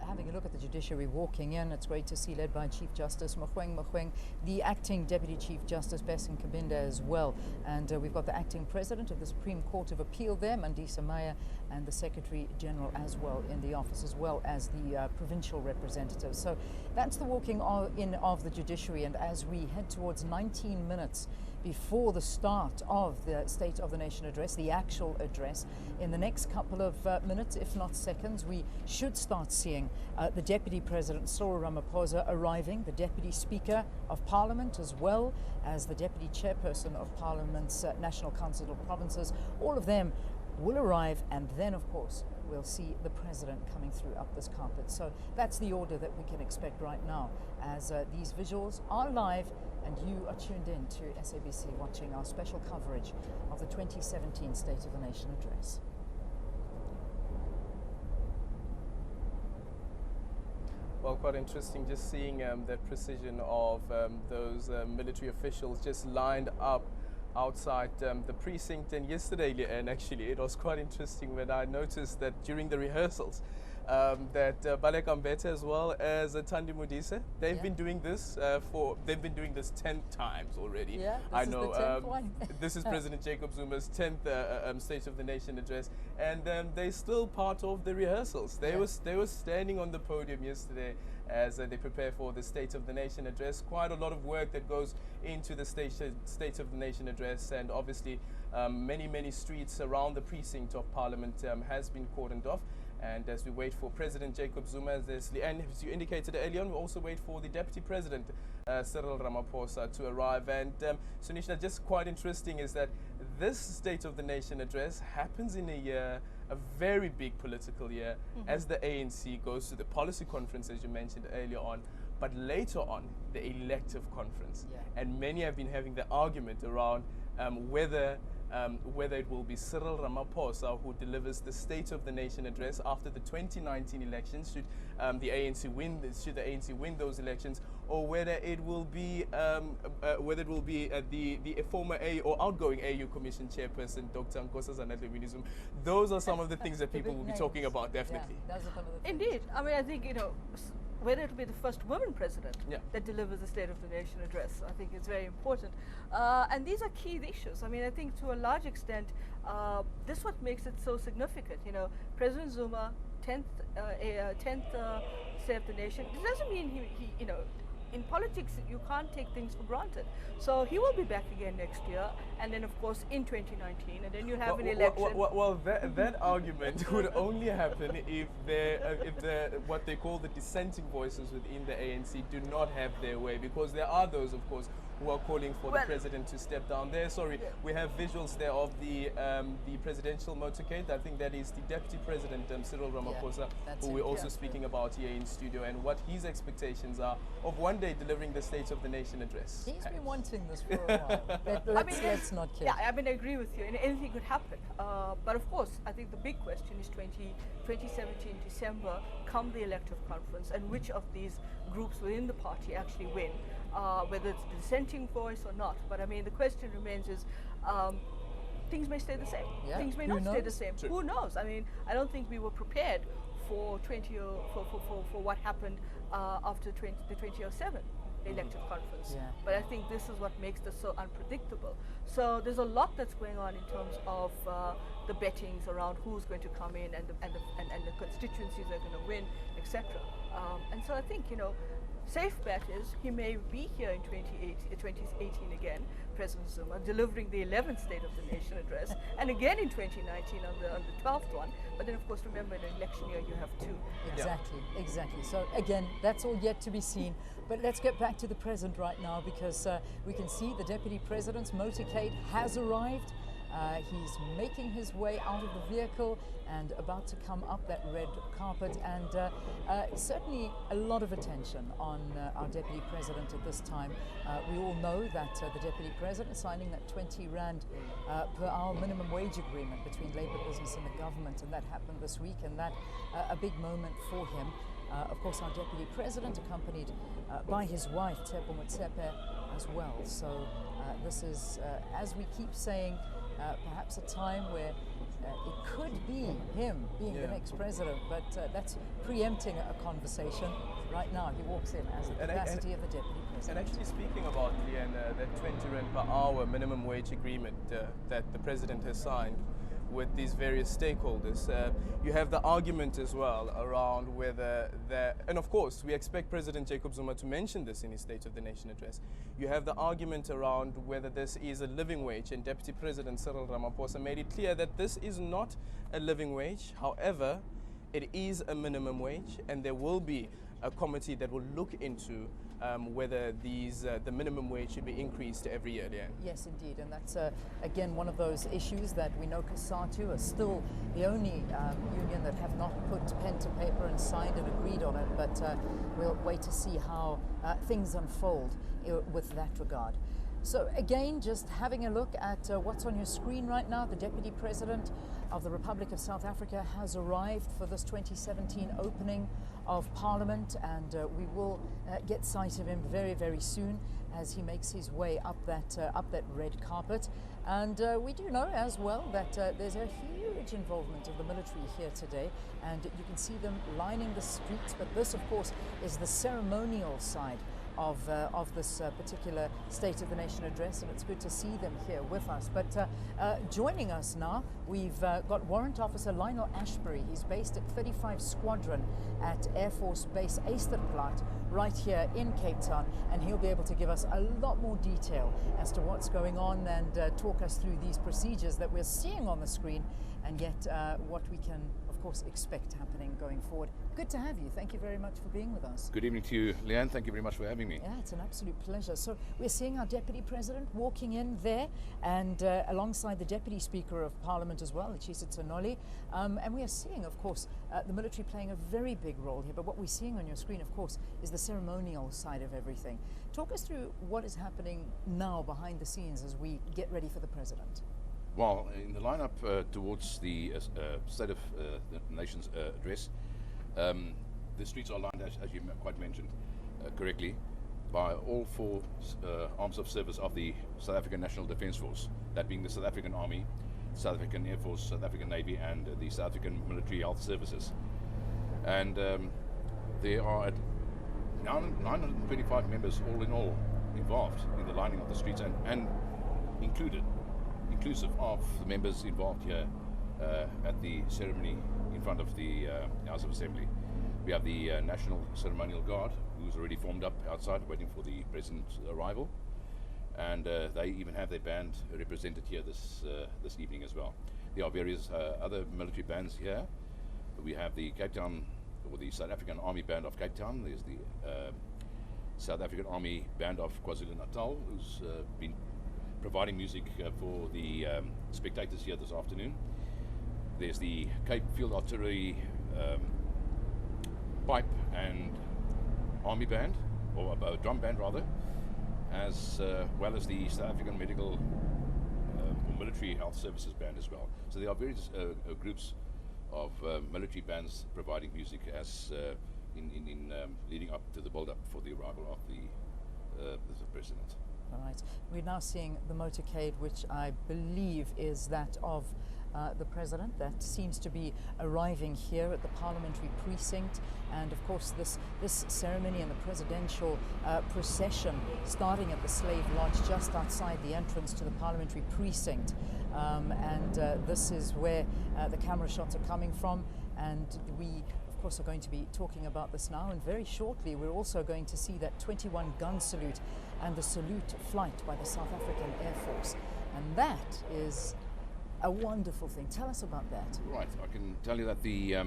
having a look at the judiciary walking in, it's great to see, led by Chief Justice Mogoeng, the acting Deputy Chief Justice Bessin Kabinda as well. And we've got the acting President of the Supreme Court of Appeal there, Mandisa Maya, and the Secretary General as well in the office, as well as the provincial representatives. So that's the walking in of the judiciary. And as we head towards 19 minutes before the start of the State of the Nation address, the actual address, in the next couple of minutes, if not seconds, we should start seeing the Deputy President Cyril Ramaphosa arriving, the Deputy Speaker of Parliament, as well as the Deputy Chairperson of Parliament's National Council of Provinces. All of them will arrive, and then, of course, we'll see the President coming through up this carpet. So that's the order that we can expect right now, as these visuals are live, and you are tuned in to SABC watching our special coverage of the 2017 State of the Nation address. Well, quite interesting just seeing the precision of those military officials just lined up outside the precinct. And yesterday, and actually it was quite interesting when I noticed that during the rehearsals that Balek Ambete as well as Thandi Modise, they've been doing this they've been doing this 10 times already. Yeah, I know. This is President Jacob Zuma's 10th State of the Nation address, and they're still part of the rehearsals. They were standing on the podium yesterday as they prepare for the State of the Nation address. Quite a lot of work that goes into the State of the Nation address, and obviously many streets around the precinct of Parliament has been cordoned off. And as we wait for President Jacob Zuma, and as you indicated earlier on, we also wait for the Deputy President Cyril Ramaphosa to arrive. And Sunishna, just quite interesting is that this State of the Nation address happens in a year, a very big political year, as the ANC goes to the policy conference, as you mentioned earlier on, but later on, the elective conference. And many have been having the argument around whether it will be Cyril Ramaphosa who delivers the State of the Nation address after the 2019 elections, should the ANC win those elections, or whether it will be the former or outgoing AU Commission Chairperson, Dr. Nkosazana Dlamini-Zuma. Those are some of the things that people will be talking about, definitely. Yeah, those are some of the Indeed. I mean, I think, whether it will be the first woman president that delivers the State of the Nation address, I think it's very important. And these are key issues. I mean, I think to a large extent, this is what makes it so significant. President Zuma, 10th State of the Nation. It doesn't mean he in politics, you can't take things for granted. So he will be back again next year, and then of course in 2019, and then you have an election. Well, that argument would only happen if what they call the dissenting voices within the ANC do not have their way, because there are those, of course, who are calling for the president to step down. We have visuals there of the presidential motorcade. I think that is the Deputy President Cyril Ramaphosa, who we're also speaking about here in studio, and what his expectations are of one day delivering the State of the Nation address. He's been wanting this for a while. Let's not kid. Yeah, I mean, I agree with you. And anything could happen. But of course, I think the big question is 2017 December, come the elective conference, and which of these groups within the party actually win, whether it's the dissenting voice or not. But I mean, the question remains is, things may stay the same. Things may not stay the same. Who knows? I mean, I don't think we were prepared for what happened after the 2007 elective conference. Yeah. But I think this is what makes this so unpredictable. So there's a lot that's going on in terms of the bettings around who's going to come in and the constituencies that are going to win, etc. And so I think, safe bet is he may be here in 2018 again, President Zuma, delivering the 11th State of the Nation address, and again in 2019 on the 12th one. But then, of course, remember, in an election year, you have two. Exactly. So again, that's all yet to be seen. But let's get back to the present right now, because we can see the Deputy President's motorcade has arrived. He's making his way out of the vehicle and about to come up that red carpet, and certainly a lot of attention on our Deputy President at this time. We all know that the Deputy President is signing that 20 Rand per hour minimum wage agreement between Labour business and the government, and that happened this week, and that a big moment for him. Of course, our Deputy President accompanied by his wife, Tepo Motsepe, as well. So this is, as we keep saying, perhaps a time where it could be him being the next president, but that's preempting a conversation. Right now, he walks in as the capacity of the Deputy President. And actually speaking about, Leanne, that 20 Rand per hour minimum wage agreement that the President has signed with these various stakeholders, you have the argument as well around whether and of course we expect President Jacob Zuma to mention this in his State of the Nation address. You have the argument around whether this is a living wage, and Deputy President Cyril Ramaphosa made it clear that this is not a living wage. However, it is a minimum wage, and there will be a committee that will look into whether the minimum wage should be increased every year. Leanne. Yes, indeed, and that's again one of those issues that we know COSATU are still the only union that have not put pen to paper and signed and agreed on it, but we'll wait to see how things unfold with that regard. So again, just having a look at what's on your screen right now, the Deputy President of the Republic of South Africa has arrived for this 2017 opening of Parliament, and we will get sight of him very, very soon as he makes his way up that red carpet. And we do know as well that there's a huge involvement of the military here today, and you can see them lining the streets. But this, of course, is the ceremonial side of this particular State of the Nation address, and it's good to see them here with us. But joining us now, we've got Warrant Officer Lionel Ashbury. He's based at 35 Squadron at Air Force Base Eysterplaat right here in Cape Town, and he'll be able to give us a lot more detail as to what's going on and talk us through these procedures that we're seeing on the screen, and yet what we can, of course, expect happening going forward. Good to have you. Thank you very much for being with us. Good evening to you, Leanne. Thank you very much for having me. Yeah, it's an absolute pleasure. So we're seeing our Deputy President walking in there, and alongside the Deputy Speaker of Parliament as well, Itsoseng. And we are seeing, of course, the military playing a very big role here. But what we're seeing on your screen, of course, is the ceremonial side of everything. Talk us through what is happening now behind the scenes as we get ready for the President. Well, in the lineup towards the State of the Nation's address, the streets are lined, as you quite mentioned correctly, by all four arms of service of the South African National Defence Force, that being the South African Army, South African Air Force, South African Navy, and the South African Military Health Services. And there are 925 members all in all involved in the lining of the streets, and inclusive of the members involved here at the ceremony in front of the House of Assembly. We have the National Ceremonial Guard, who's already formed up outside waiting for the President's arrival, and they even have their band represented here this evening as well. There are various other military bands here. We have the Cape Town, or the South African Army Band of Cape Town. There's the South African Army Band of KwaZulu-Natal, who's been providing music for the spectators here this afternoon. There's the Cape Field Artillery Pipe and Army Band, or drum band rather, as well as the South African Medical or Military Health Services Band as well. So there are various groups of military bands providing music as in leading up to the build-up for the arrival of the President. All right. We're now seeing the motorcade, which I believe is that of the president. That seems to be arriving here at the parliamentary precinct, and of course this ceremony and the presidential procession starting at the Slave Lodge just outside the entrance to the parliamentary precinct, and this is where the camera shots are coming from, and we of course are going to be talking about this now, and very shortly we're also going to see that 21 gun salute and the salute flight by the South African Air Force, and that is a wonderful thing. Tell us about that. Right, I can tell you that the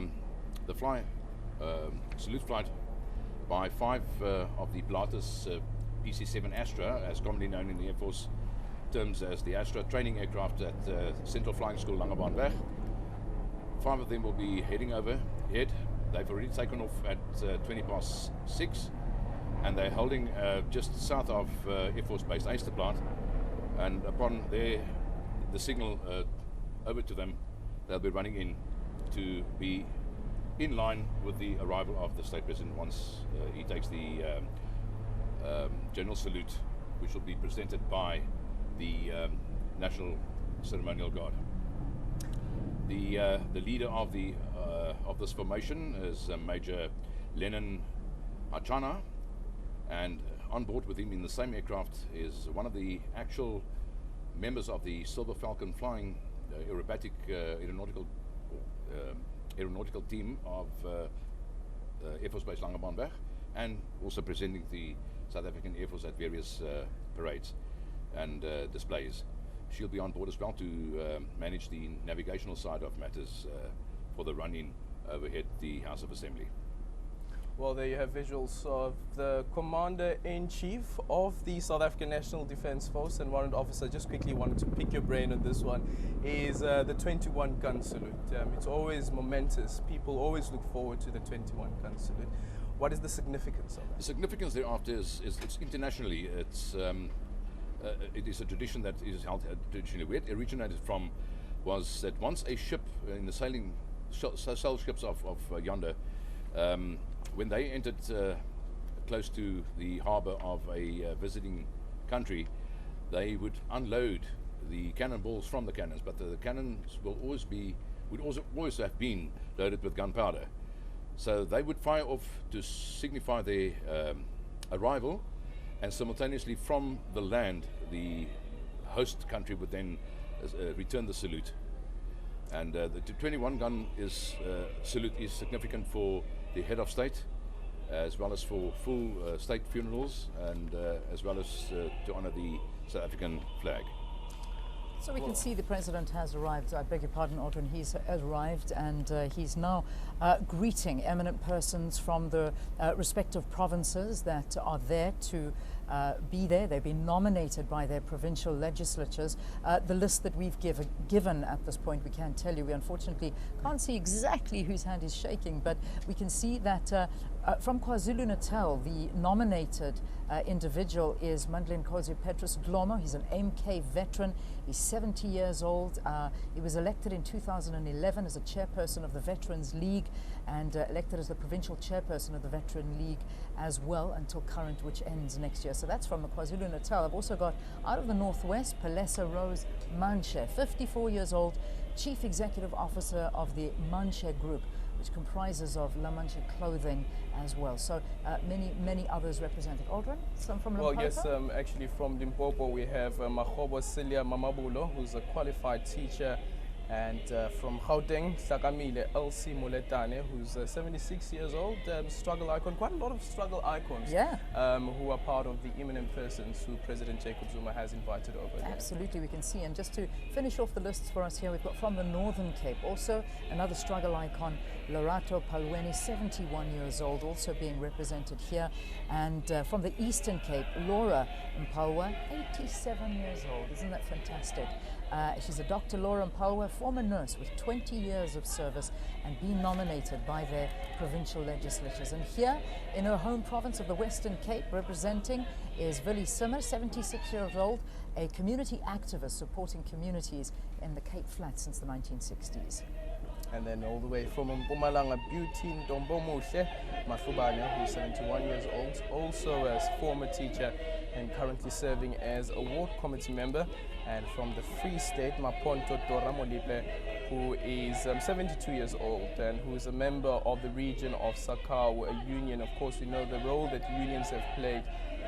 salute flight by 5 of the Pilatus PC-7 Astra, as commonly known in the Air Force terms as the Astra training aircraft at Central Flying School Langebaanweg. 5 of them will be heading overhead. They've already taken off at 6:20, and they're holding just south of Air Force Base Eysterplant, and upon the signal over to them, they'll be running in to be in line with the arrival of the state president once he takes the general salute, which will be presented by the National Ceremonial Guard. The leader of this formation is Major Lennon Achana, and on board with him in the same aircraft is one of the actual members of the Silver Falcon flying aeronautical team of Air Force Base Langebaanweg, and also presenting the South African Air Force at various parades and displays. She'll be on board as well to manage the navigational side of matters for the run-in overhead the House of Assembly. Well, there you have visuals of the Commander-in-Chief of the South African National Defence Force and Warrant Officer. Just quickly wanted to pick your brain on this one, is the 21 gun salute. It's always momentous. People always look forward to the 21 gun salute. What is the significance of that? The significance thereafter is it's internationally. It is a tradition that is held traditionally. Where it originated from was that once a ship in the sailing sail ships of yonder, when they entered close to the harbour of a visiting country, they would unload the cannonballs from the cannons, but the cannons would always have been loaded with gunpowder. So they would fire off to signify their arrival, and simultaneously from the land, the host country would then return the salute. And the 21 gun salute is significant for the head of state, as well as for full state funerals, and as well as to honour the South African flag. So we can see the president has arrived. I beg your pardon, Aldrin. He's arrived, and he's now greeting eminent persons from the respective provinces that are there to be there. They've been nominated by their provincial legislatures. The list that we've given at this point, we can't tell you. We unfortunately can't see exactly whose hand is shaking, but we can see that from KwaZulu-Natal, the nominated individual is Mandlenkosi Petrus Dlomo. He's an MK veteran. He's 70 years old. He was elected in 2011 as a chairperson of the Veterans League, and elected as the provincial chairperson of the Veteran League as well until current, which ends next year. So that's from the KwaZulu-Natal. I've also got out of the Northwest, Palesa Rose Manche, 54 years old, Chief Executive Officer of the Manche Group, which comprises of La Manche Clothing as well. So many others represented. Aldrin, some from Limpopo? Well, yes, actually from Limpopo we have Mahobo Celia Mamabulo, who's a qualified teacher, and from Gauteng, Sakamile Elsie Moletane, who's 76 years old, struggle icon, quite a lot of struggle icons, who are part of the eminent persons who President Jacob Zuma has invited over there. Absolutely, we can see. And just to finish off the lists for us here, we've got from the Northern Cape, also another struggle icon, Lorato Palweni, 71 years old, also being represented here. And from the Eastern Cape, Laura Mpalwa, 87 years old. Isn't that fantastic? She's a Dr. Laura Mpalwa, former nurse with 20 years of service, and being nominated by their provincial legislatures. And here in her home province of the Western Cape, representing is Willie Simmer, 76 years old, a community activist supporting communities in the Cape Flats since the 1960s. And then all the way from Mpumalanga, Beauty Ndombo Muhle Mahlubane, who's 71 years old, also as former teacher and currently serving as a ward committee member. And from the Free State, Maponto Toramolipe, who is 72 years old and who is a member of the region of Sakau, a union. Of course, we know the role that unions have played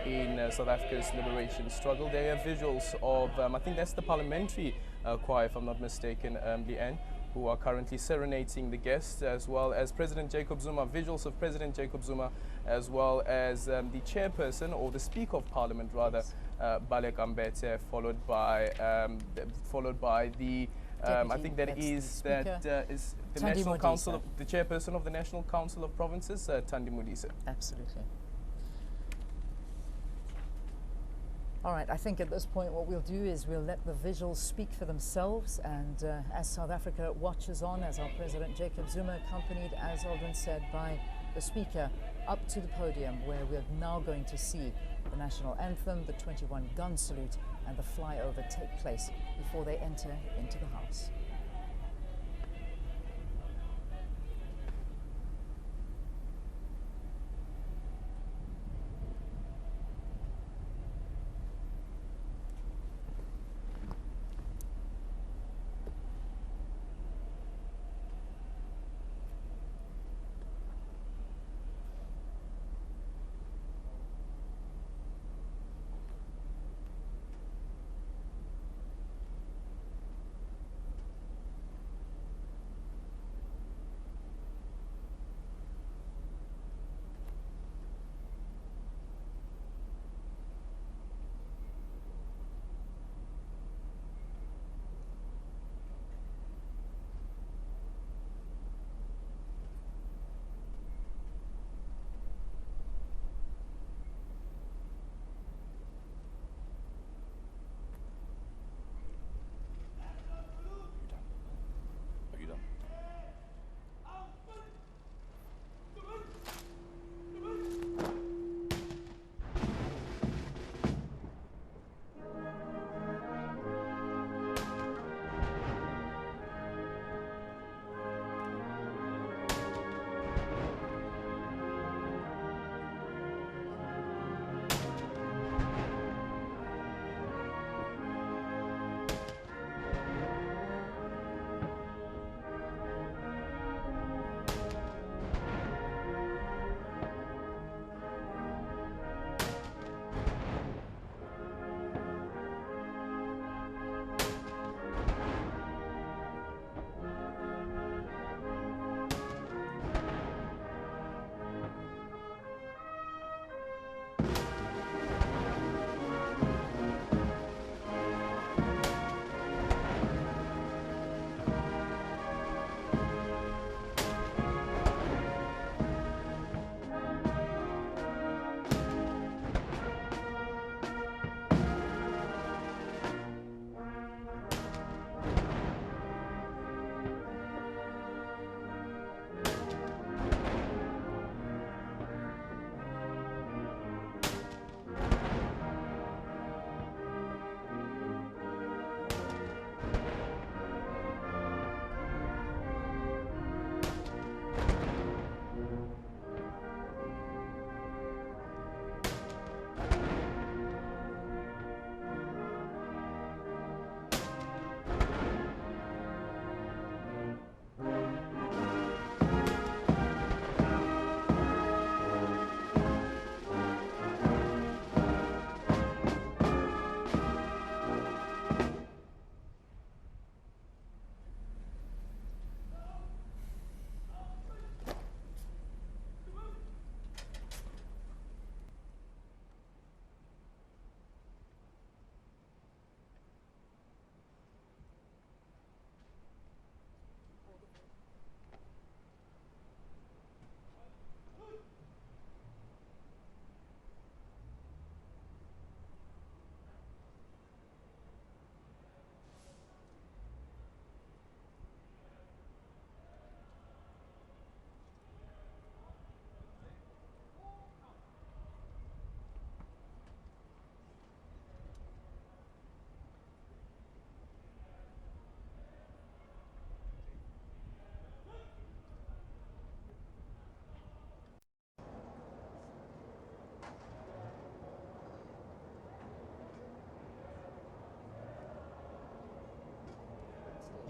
in South Africa's liberation struggle. There are visuals of, I think that's the parliamentary choir, if I'm not mistaken, Leanne, who are currently serenading the guests, as well as President Jacob Zuma, visuals of President Jacob Zuma, as well as the chairperson, or the Speaker of Parliament rather, Balek Ambete, followed by the I think that is the National Council, the chairperson of the National Council of Provinces, Thandi Modise. Absolutely. All right, I think at this point what we'll do is we'll let the visuals speak for themselves, and as South Africa watches on, as our President Jacob Zuma, accompanied, as Aldrin said, by the Speaker, up to the podium, where we're now going to see the national anthem, the 21-gun salute, and the flyover take place before they enter into the House.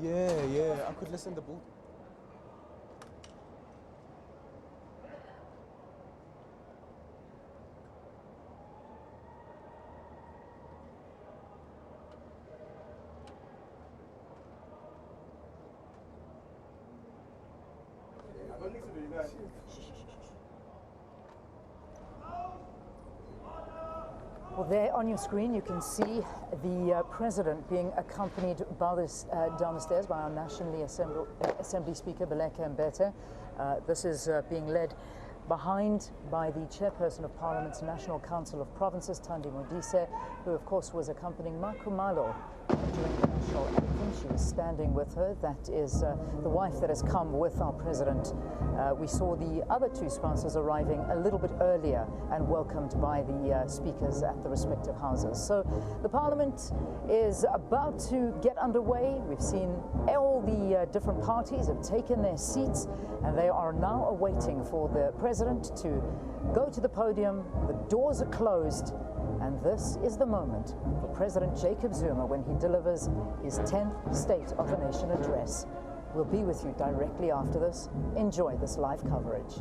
Yeah, I could listen to both. Well, there on your screen, you can see the president being accompanied by down the stairs by our National Assembly Speaker, Baleka Mbete. This is being led behind by the chairperson of Parliament's National Council of Provinces, Thandi Modise, who, of course, was accompanying Makhumalo during the national anthem. She was standing with her. That is the wife that has come with our president. We saw the other two spouses arriving a little bit earlier and welcomed by the speakers at the respective houses. So the Parliament is about to get underway. We've seen all the different parties have taken their seats, and they are now awaiting for the president to go to the podium. The doors are closed, and this is the moment for President Jacob Zuma when he delivers his 10th State of the Nation address. We'll be with you directly after this. Enjoy this live coverage.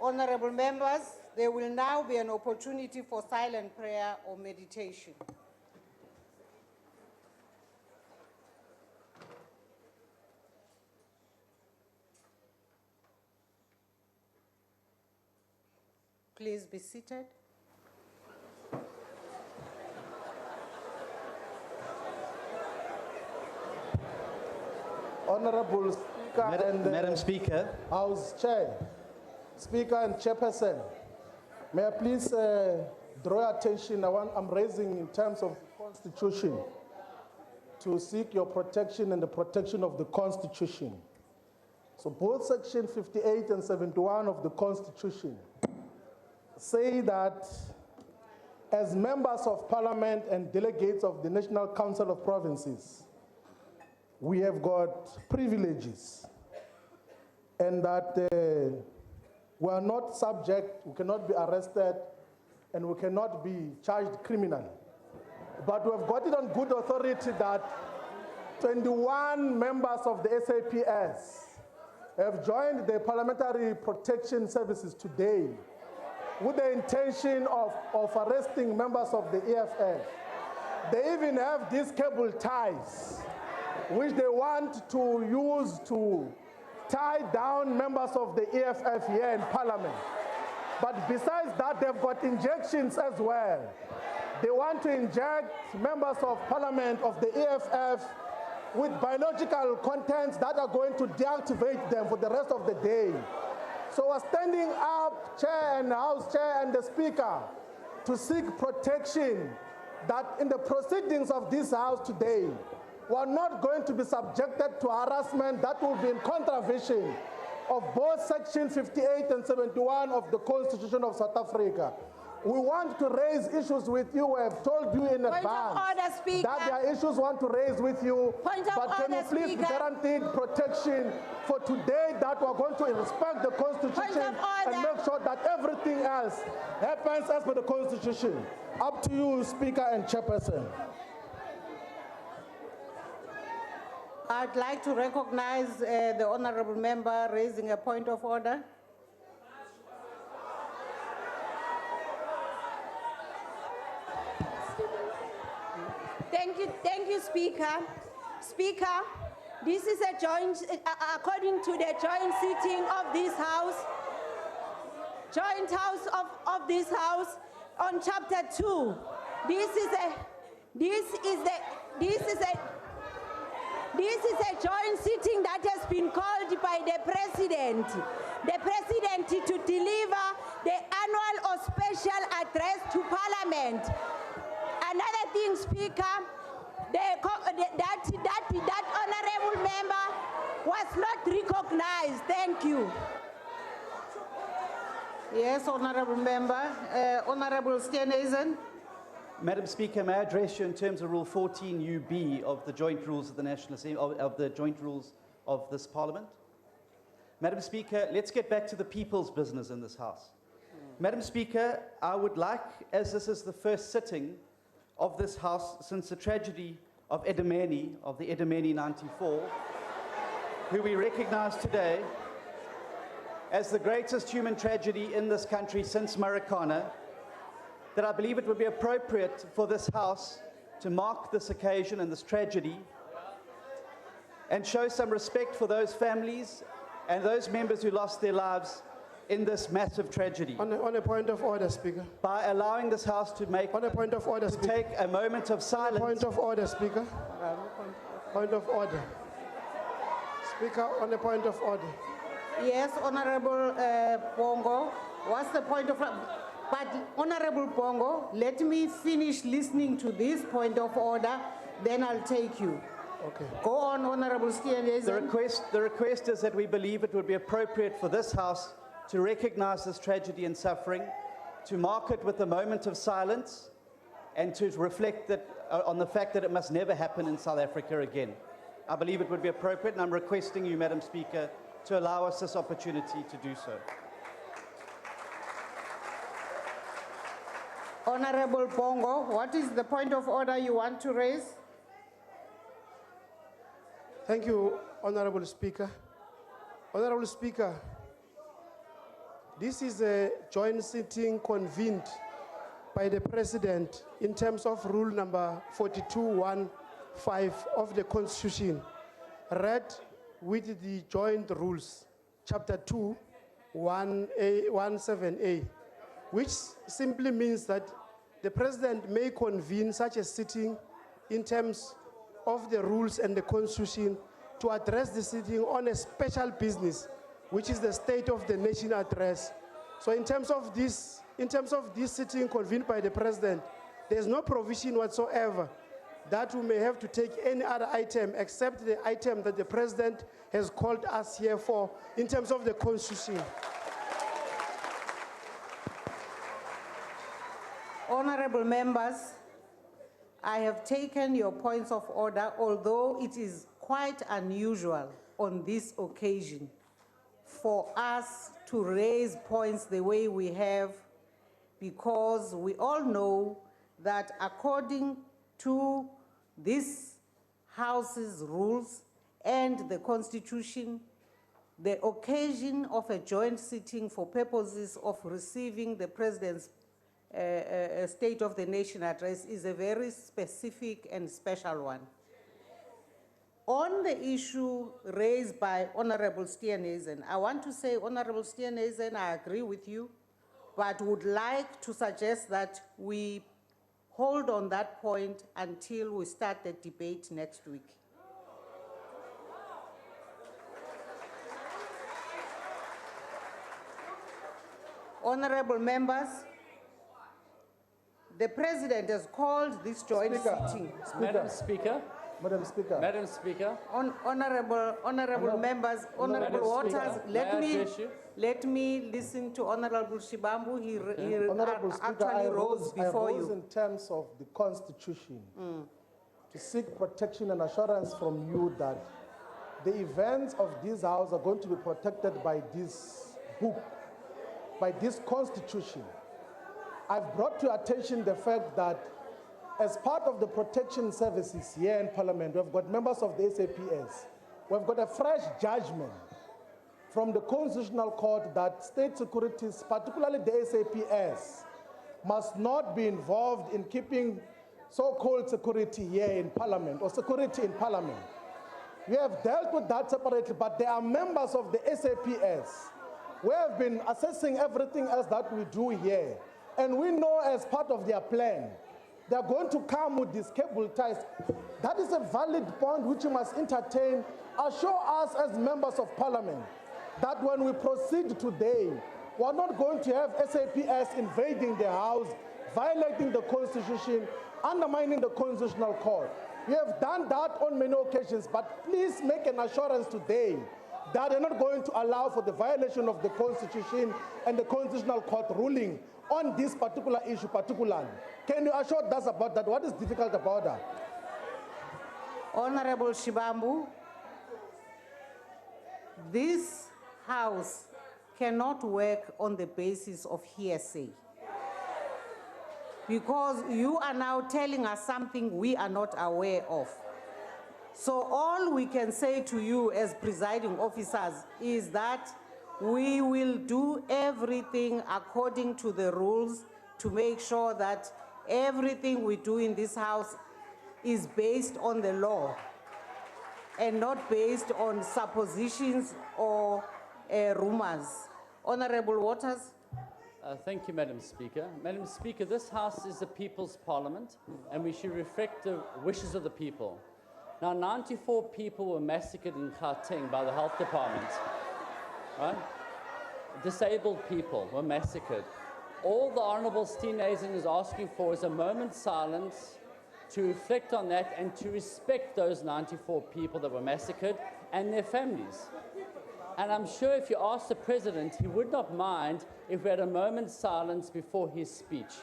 Honorable members, there will now be an opportunity for silent prayer or meditation. Please be seated. Honorable Speaker Madam Speaker. House Chair, Speaker and Chairperson, may I please draw your attention? I'm raising in terms of the Constitution to seek your protection and the protection of the Constitution. So both Section 58 and 71 of the Constitution say that as members of Parliament and delegates of the National Council of Provinces, we have got privileges, and that we are not subject, we cannot be arrested, and we cannot be charged criminally. But we have got it on good authority that 21 members of the SAPS have joined the Parliamentary Protection Services today with the intention of arresting members of the EFF. They even have these cable ties, which they want to use to tie down members of the EFF here in Parliament. But besides that, they've got injections as well. They want to inject members of Parliament of the EFF with biological contents that are going to deactivate them for the rest of the day. So we're standing up, Chair and House Chair and the Speaker, to seek protection that in the proceedings of this House today, we're not going to be subjected to harassment that will be in contravention of both Section 58 and 71 of the Constitution of South Africa. We want to raise issues with you. We have told you in advance that there are issues we want to raise with you. But can you please be guaranteed protection for today, that we're going to respect the Constitution and make sure that everything else happens as per the Constitution. Up to you, Speaker and Chairperson. I'd like to recognize the honorable member raising a point of order. Thank you, Speaker. Speaker, this is a joint, according to the joint sitting of this House, joint House of this House on Chapter 2. This is a joint sitting that has been called by the President to deliver the annual or special address to Parliament. Another thing, Speaker, that honorable member was not recognized. Thank you. Yes, honorable member. Honorable Steenhuisen. Madam Speaker, may I address you in terms of Rule 14UB of the joint rules of the National Assembly, of the joint rules of this Parliament? Madam Speaker, let's get back to the people's business in this House. Madam Speaker, I would like, as this is the first sitting of this House since the tragedy of Esidimeni, of the Esidimeni 94, who we recognize today as the greatest human tragedy in this country since Marikana, that I believe it would be appropriate for this House to mark this occasion and this tragedy and show some respect for those families and those members who lost their lives in this massive tragedy. On a point of order, Speaker. By allowing this House to make, on a point of order, to take a moment of silence. Point of order, Speaker. Point of order. Speaker, on a point of order. Yes, Honorable Bongo. What's the point of order? But Honorable Bongo, let me finish listening to this point of order, then I'll take you. Okay. Go on, Honorable Steenhuisen. The request is that we believe it would be appropriate for this House to recognize this tragedy and suffering, to mark it with a moment of silence, and to reflect that, on the fact that it must never happen in South Africa again. I believe it would be appropriate, and I'm requesting you, Madam Speaker, to allow us this opportunity to do so. Honorable Bongo, what is the point of order you want to raise? Thank you, Honorable Speaker. Honorable Speaker, this is a joint sitting convened by the President in terms of rule number 42.1.5 of the Constitution, read with the joint rules, Chapter 2, 17A, which simply means that the President may convene such a sitting in terms of the rules and the Constitution to address the sitting on a special business, which is the State of the Nation address. So in terms of this sitting convened by the President, there's no provision whatsoever that we may have to take any other item except the item that the President has called us here for in terms of the Constitution. Honorable members, I have taken your points of order, although it is quite unusual on this occasion for us to raise points the way we have, because we all know that according to this House's rules and the Constitution, the occasion of a joint sitting for purposes of receiving the President's State of the Nation address is a very specific and special one. On the issue raised by Honorable Steenhuisen, I want to say, Honorable Steenhuisen, I agree with you, but would like to suggest that we hold on that point until we start the debate next week. Honorable members, the President has called this joint sitting. Madam Speaker. Madam Speaker. Madam Speaker. Honorable members, Honorable Waters, let me listen to Honorable Shibambu. He Honorable Speaker, actually rose before I rose you. in terms of the Constitution to seek protection and assurance from you that the events of this House are going to be protected by this book, by this Constitution. I've brought to your attention the fact that as part of the protection services here in Parliament, we've got members of the SAPS. We've got a fresh judgment from the Constitutional Court that state securities, particularly the SAPS, must not be involved in keeping so-called security here in Parliament or security in Parliament. We have dealt with that separately, but there are members of the SAPS. We have been assessing everything else that we do here. And we know as part of their plan, they're going to come with these cable ties. That is a valid point which you must entertain. Assure us as members of Parliament that when we proceed today, we're not going to have SAPS invading the House, violating the Constitution, undermining the Constitutional Court. We have done that on many occasions, but please make an assurance today that they're not going to allow for the violation of the Constitution and the Constitutional Court ruling on this particular issue particularly. Can you assure us about that? What is difficult about that? Honorable Shibambu, this House cannot work on the basis of hearsay, because you are now telling us something we are not aware of. So all we can say to you as presiding officers is that we will do everything according to the rules to make sure that everything we do in this House is based on the law and not based on suppositions or rumors. Honorable Waters. Thank you, Madam Speaker. Madam Speaker, this House is the People's Parliament, and we should reflect the wishes of the people. Now, 94 people were massacred in Gauteng by the Health Department. Right? Disabled people were massacred. All the Honourable Steenhuisen is asking for is a moment's silence to reflect on that and to respect those 94 people that were massacred and their families. And I'm sure if you ask the President, he would not mind if we had a moment's silence before his speech.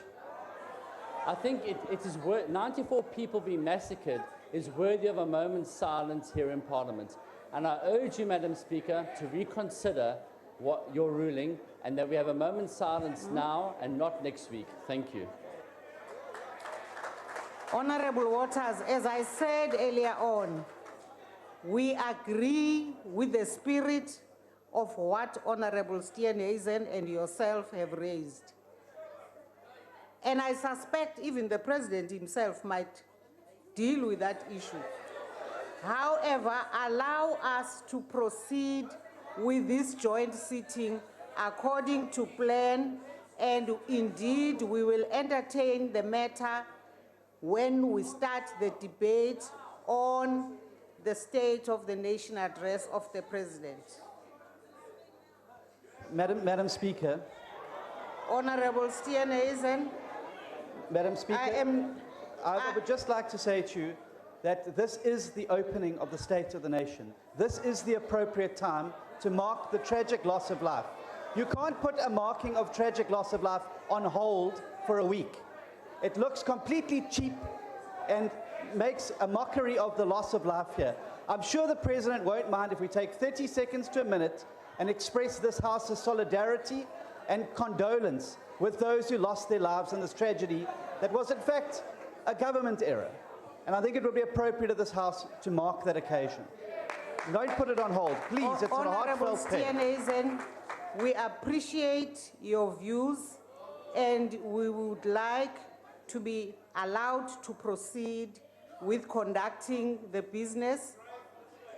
I think it is 94 people being massacred is worthy of a moment's silence here in Parliament. And I urge you, Madam Speaker, to reconsider what your ruling and that we have a moment's silence now and not next week. Thank you. Honorable Waters, as I said earlier on, we agree with the spirit of what Honorable Steenhuisen and yourself have raised. And I suspect even the President himself might deal with that issue. However, allow us to proceed with this joint sitting according to plan, and indeed we will entertain the matter when we start the debate on the State of the Nation address of the President. Madam Speaker. Honorable Steenhuisen. Madam Speaker, I would just like to say to you that this is the opening of the State of the Nation. This is the appropriate time to mark the tragic loss of life. You can't put a marking of tragic loss of life on hold for a week. It looks completely cheap and makes a mockery of the loss of life here. I'm sure the President won't mind if we take 30 seconds to a minute and express this House's solidarity and condolence with those who lost their lives in this tragedy that was in fact a government error. And I think it would be appropriate of this House to mark that occasion. Don't put it on hold. Please, it's a Honorable heartfelt pain. Steenhuisen, we appreciate your views and we would like to be allowed to proceed with conducting the business.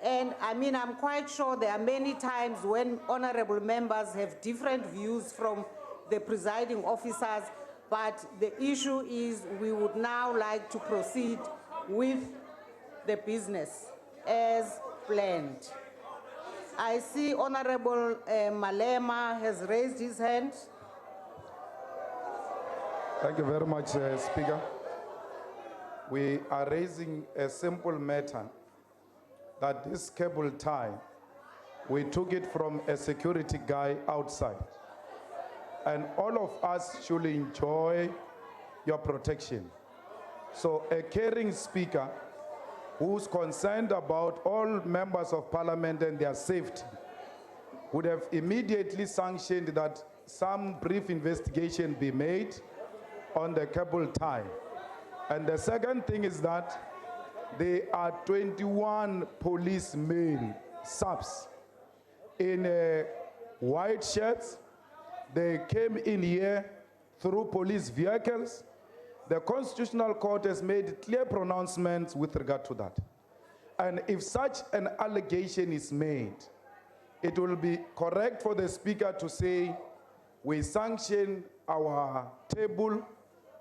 And I mean, I'm quite sure there are many times when honorable members have different views from the presiding officers, but the issue is we would now like to proceed with the business as planned. I see Honorable Malema has raised his hand. Thank you very much, Speaker. We are raising a simple matter that this cable tie, we took it from a security guy outside. And all of us should enjoy your protection. So a caring speaker who's concerned about all members of parliament and their safety would have immediately sanctioned that some brief investigation be made on the cable tie. And the second thing is that there are 21 policemen, subs, in white shirts. They came in here through police vehicles. The Constitutional Court has made clear pronouncements with regard to that. And if such an allegation is made, it will be correct for the Speaker to say, we sanction our table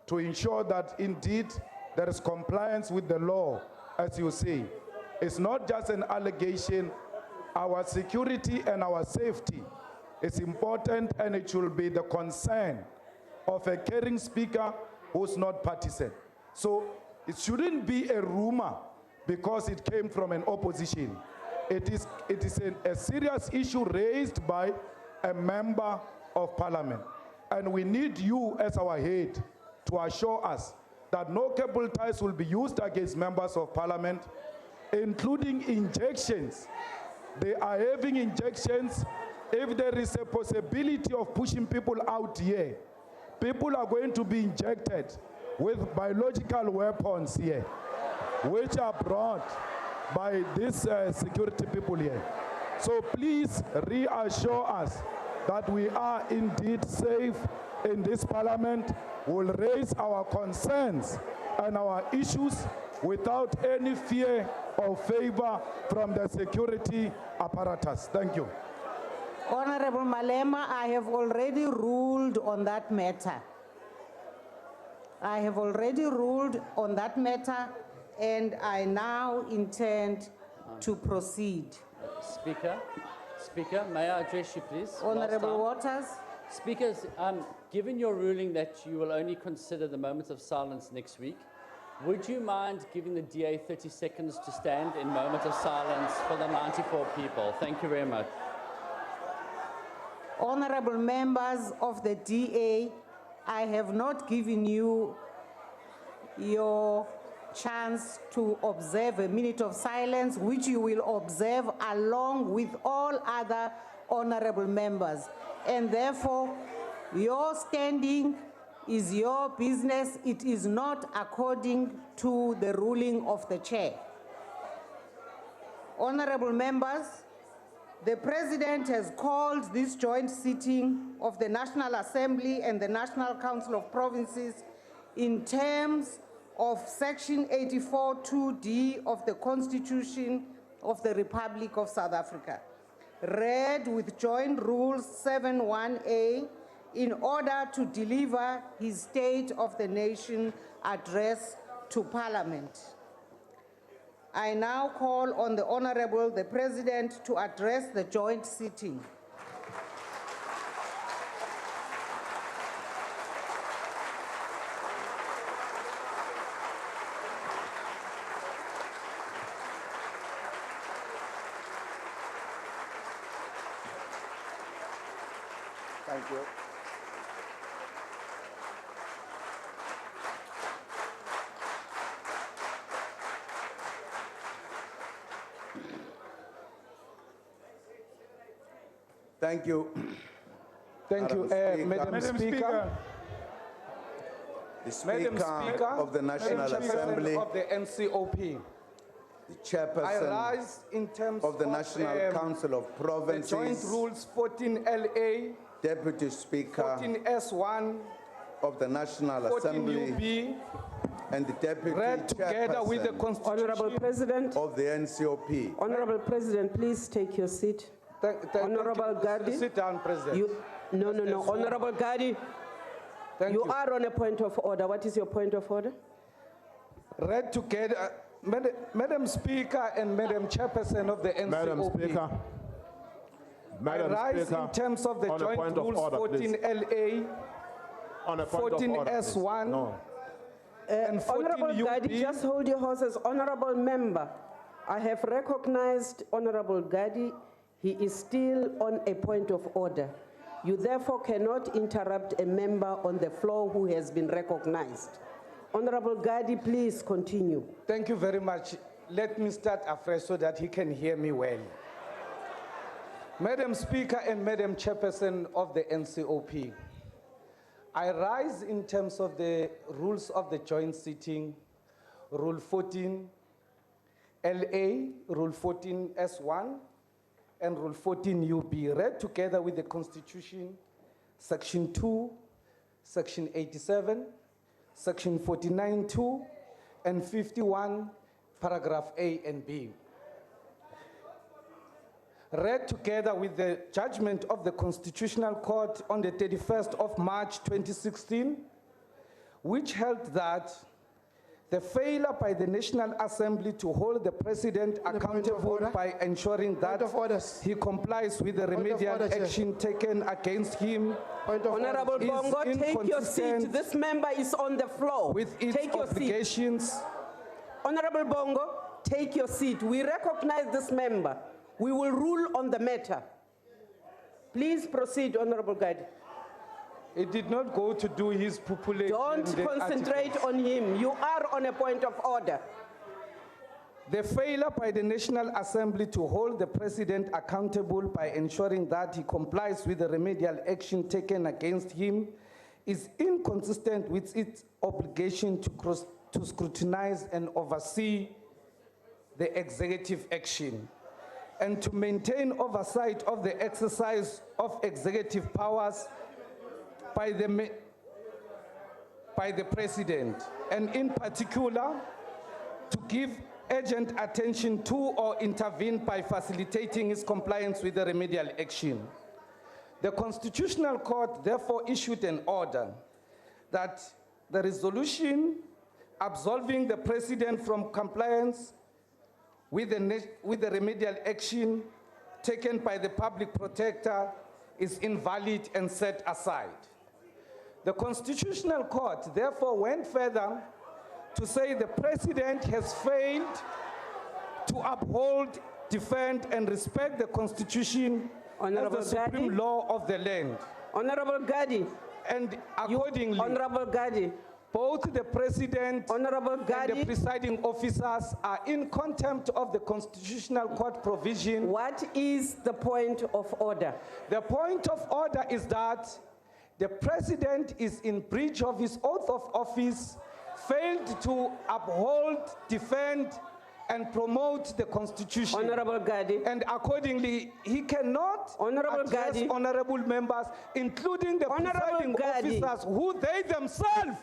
to ensure that indeed there is compliance with the law, as you say. It's not just an allegation. Our security and our safety is important, and it should be the concern of a caring speaker who's not partisan. So it shouldn't be a rumor because it came from an opposition. It is a serious issue raised by a member of parliament. And we need you as our head to assure us that no cable ties will be used against members of parliament, including injections. They are having injections. If there is a possibility of pushing people out here, people are going to be injected with biological weapons here, which are brought by these security people here. So please reassure us that we are indeed safe in this parliament. We'll raise our concerns and our issues without any fear or favor from the security apparatus. Thank you. Honorable Malema, I have already ruled on that matter. I have already ruled on that matter, and I now intend to proceed. Speaker, may I address you, please? Honorable Waters. Speakers, given your ruling that you will only consider the moment of silence next week, would you mind giving the DA 30 seconds to stand in moment of silence for the 94 people? Thank you very much. Honorable members of the DA, I have not given you your chance to observe a minute of silence, which you will observe along with all other honorable members. And therefore, your standing is your business. It is not according to the ruling of the chair. Honorable members, the President has called this joint sitting of the National Assembly and the National Council of Provinces in terms of Section 84(2)(d) of the Constitution of the Republic of South Africa, read with Joint Rules 7(1)(a), in order to deliver his State of the Nation address to Parliament. I now call on the Honorable, the President, to address the joint sitting. Thank you. Thank you. Thank you, Madam Speaker. The Madam Speaker of the National Madam Chairperson Assembly, of the NCOP. the I chairperson rise in terms of the National Council of the Provinces, Joint Rules 14LA, Deputy Speaker 14S1, of the National Assembly, 14UB, and the Deputy read together with the Chairperson Constitution. Honorable President. of the NCOP. Honorable President, please take your seat. Honorable Gadi. Sit down, President. No. Honorable Gadi, you are on a point of order. What is your point of order? Read together, Madam Speaker and Madam Chairperson of the NCOP. Madam Speaker. Madam I rise Speaker, in terms of the on a Joint point of Rules order, please. 14LA, On a point of order, please. 14S1, No. and Honorable 14UB. Gadi, just hold your horses. Honorable member, I have recognized Honorable Gadi. He is still on a point of order. You therefore cannot interrupt a member on the floor who has been recognized. Honorable Gadi, please continue. Thank you very much. Let me start afresh so that he can hear me well. Madam Speaker and Madam Chairperson of the NCOP, I rise in terms of the rules of the joint sitting, Rule 14LA, Rule 14S1, and Rule 14UB, read together with the Constitution, Section 2, Section 87, Section 49(2), and 51, Paragraph A and B. Read together with the judgment of the Constitutional Court on the 31st of March 2016, which held that the failure by the National Assembly to hold the President accountable by ensuring that he complies with the remedial action taken against him Honorable is Bongo, take your seat. inconsistent This member is on the floor. with its Take your obligations. seat. Honorable Bongo, take your seat. We recognize this member. We will rule on the matter. Please proceed, Honorable Gadi. It did not go to do his population. Don't concentrate on him. You are on a point of order. The failure by the National Assembly to hold the President accountable by ensuring that he complies with the remedial action taken against him is inconsistent with its obligation to scrutinize and oversee the executive action and to maintain oversight of the exercise of executive powers by the President, and in particular, to give urgent attention to or intervene by facilitating his compliance with the remedial action. The Constitutional Court therefore issued an order that the resolution absolving the President from compliance with the remedial action taken by the Public Protector is invalid and set aside. The Constitutional Court therefore went further to say the President has failed to uphold, defend, and respect the Constitution Honorable as the supreme Gadi. law of the land. Honorable Gadi. And accordingly, Honorable Gadi. both the President Honorable and Gadi. the presiding officers are in contempt of the Constitutional Court provision. What is the point of order? The point of order is that the President is in breach of his oath of office, failed to uphold, defend, and promote the Constitution. Honorable Gadi. And accordingly, he cannot address honorable members, including the presiding officers, who they themselves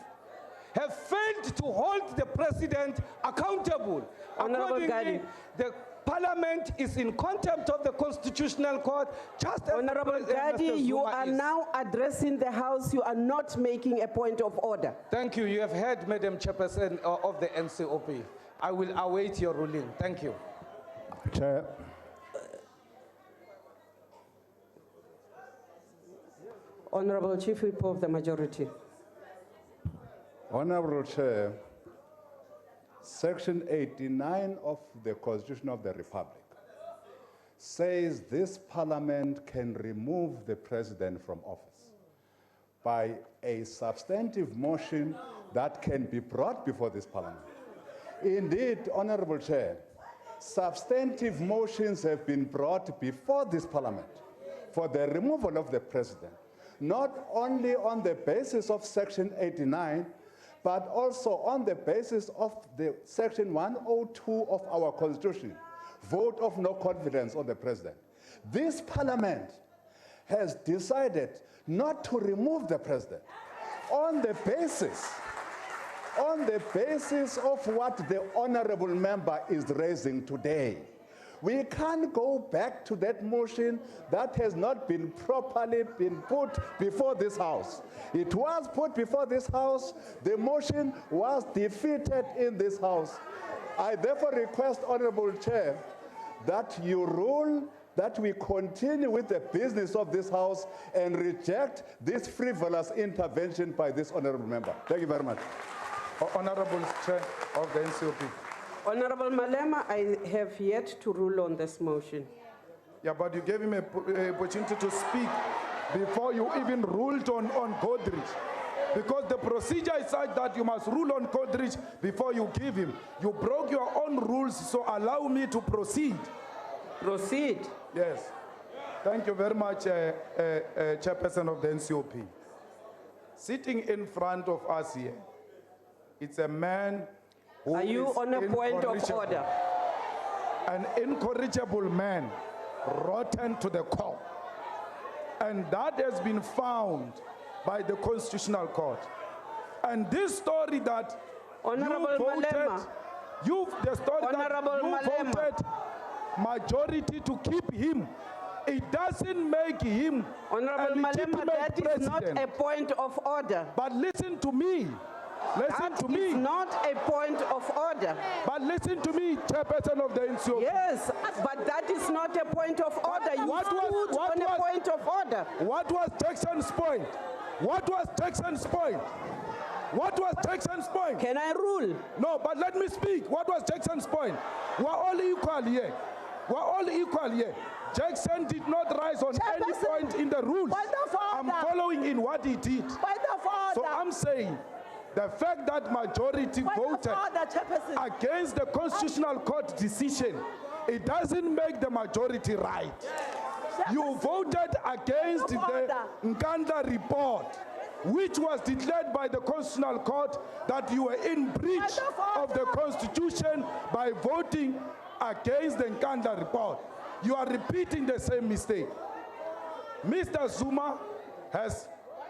have failed to hold the President accountable. Accordingly, the Parliament is in contempt of the Constitutional Court, just as Honorable Gadi, you are now addressing the House. You are not making a point of order. Thank you. You have heard, Madam Chairperson of the NCOP. I will await your ruling. Thank you. Chair. Honorable Chief Whip of the Majority. Honorable Chair, Section 89 of the Constitution of the Republic says this Parliament can remove the President from office by a substantive motion that can be brought before this Parliament. Indeed, Honorable Chair, substantive motions have been brought before this Parliament for the removal of the President, not only on the basis of Section 89, but also on the basis of the Section 102 of our Constitution, vote of no confidence on the President. This Parliament has decided not to remove the President on the basis of what the honorable member is raising today. We can't go back to that motion that has not been properly put before this House. It was put before this House. The motion was defeated in this House. I therefore request, Honorable Chair, that you rule that we continue with the business of this House and reject this frivolous intervention by this honorable member. Thank you very much. Honorable Chair of the NCOP. Honorable Malema, I have yet to rule on this motion. Yeah, but you gave him an opportunity to speak before you even ruled on Godrej. Because the procedure is such that you must rule on Godrej before you give him. You broke your own rules, so allow me to proceed. Proceed. Yes. Thank you very much, Chairperson of the NCOP. Sitting in front of us here, it's a man who Are you is on a point of incorrigible. order? An incorrigible man, rotten to the core. And that has been found by the Constitutional Court. And this story that Honorable you voted, Malema. Honorable you Malema. voted majority to keep him, it doesn't make him Honorable a Malema, legitimate that president. is not a point of order. But listen to me. Listen to me. That is not a point of order. But listen to me, Chairperson of the NCOP. Yes, but that is not a point of order. You stood on a point of order. What was Jackson's point? What was Jackson's point? What was Jackson's point? Can I rule? No, but let me speak. What was Jackson's point? We're all equal here. We're all equal here. Jackson did not rise on any point in the rules. I'm following in what he did. So I'm saying the fact that majority voted against the Constitutional Court decision, it doesn't make the majority right. You voted against the Nkandla report, which was declared by the Constitutional Court that you were in breach of the Constitution by voting against the Nkandla report. You are repeating the same mistake. Mr. Zuma has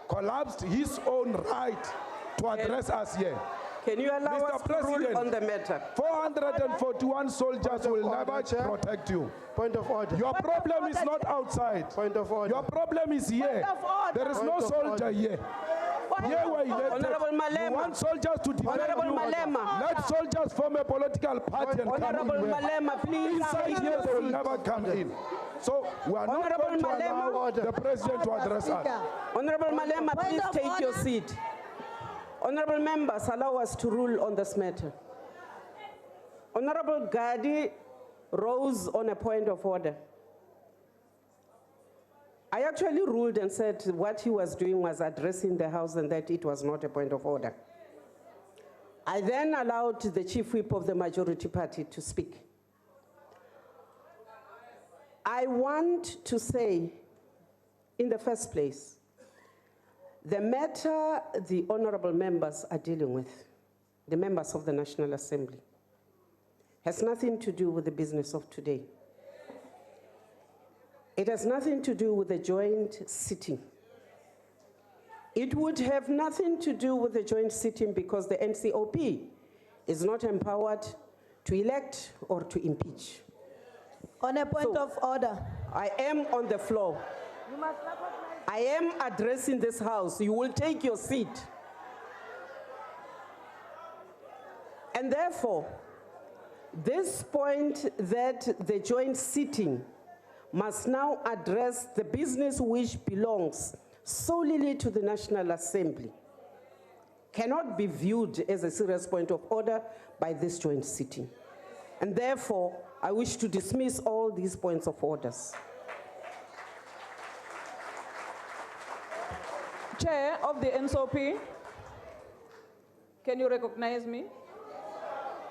collapsed his own right to address us here. Can you allow Mr. us to President, rule on the matter? 441 soldiers will never protect you. Point of order. Your problem is not outside. Point of order. Your problem is here. There is no soldier here. Here we're elected. Honorable Malema. You want soldiers to defend Honorable you. Malema. Let soldiers form a political party and come Honorable in here. Malema, please Inside take here your they will seat. never come in. So we are not Honorable going to Malema. allow the president to address us. Honorable Malema, please take your seat. Honorable members, allow us to rule on this matter. Honorable Gadi rose on a point of order. I actually ruled and said what he was doing was addressing the House and that it was not a point of order. I then allowed the chief whip of the majority party to speak. I want to say, in the first place, the matter the honorable members are dealing with, the members of the National Assembly, has nothing to do with the business of today. It has nothing to do with the joint sitting. It would have nothing to do with the joint sitting because the NCOP is not empowered to elect or to impeach. On a point of order. I am on the floor. You must recognize. I am addressing this House. You will take your seat. And therefore, this point that the joint sitting must now address the business which belongs solely to the National Assembly cannot be viewed as a serious point of order by this joint sitting. And therefore, I wish to dismiss all these points of orders. Chair of the NCOP, can you recognize me?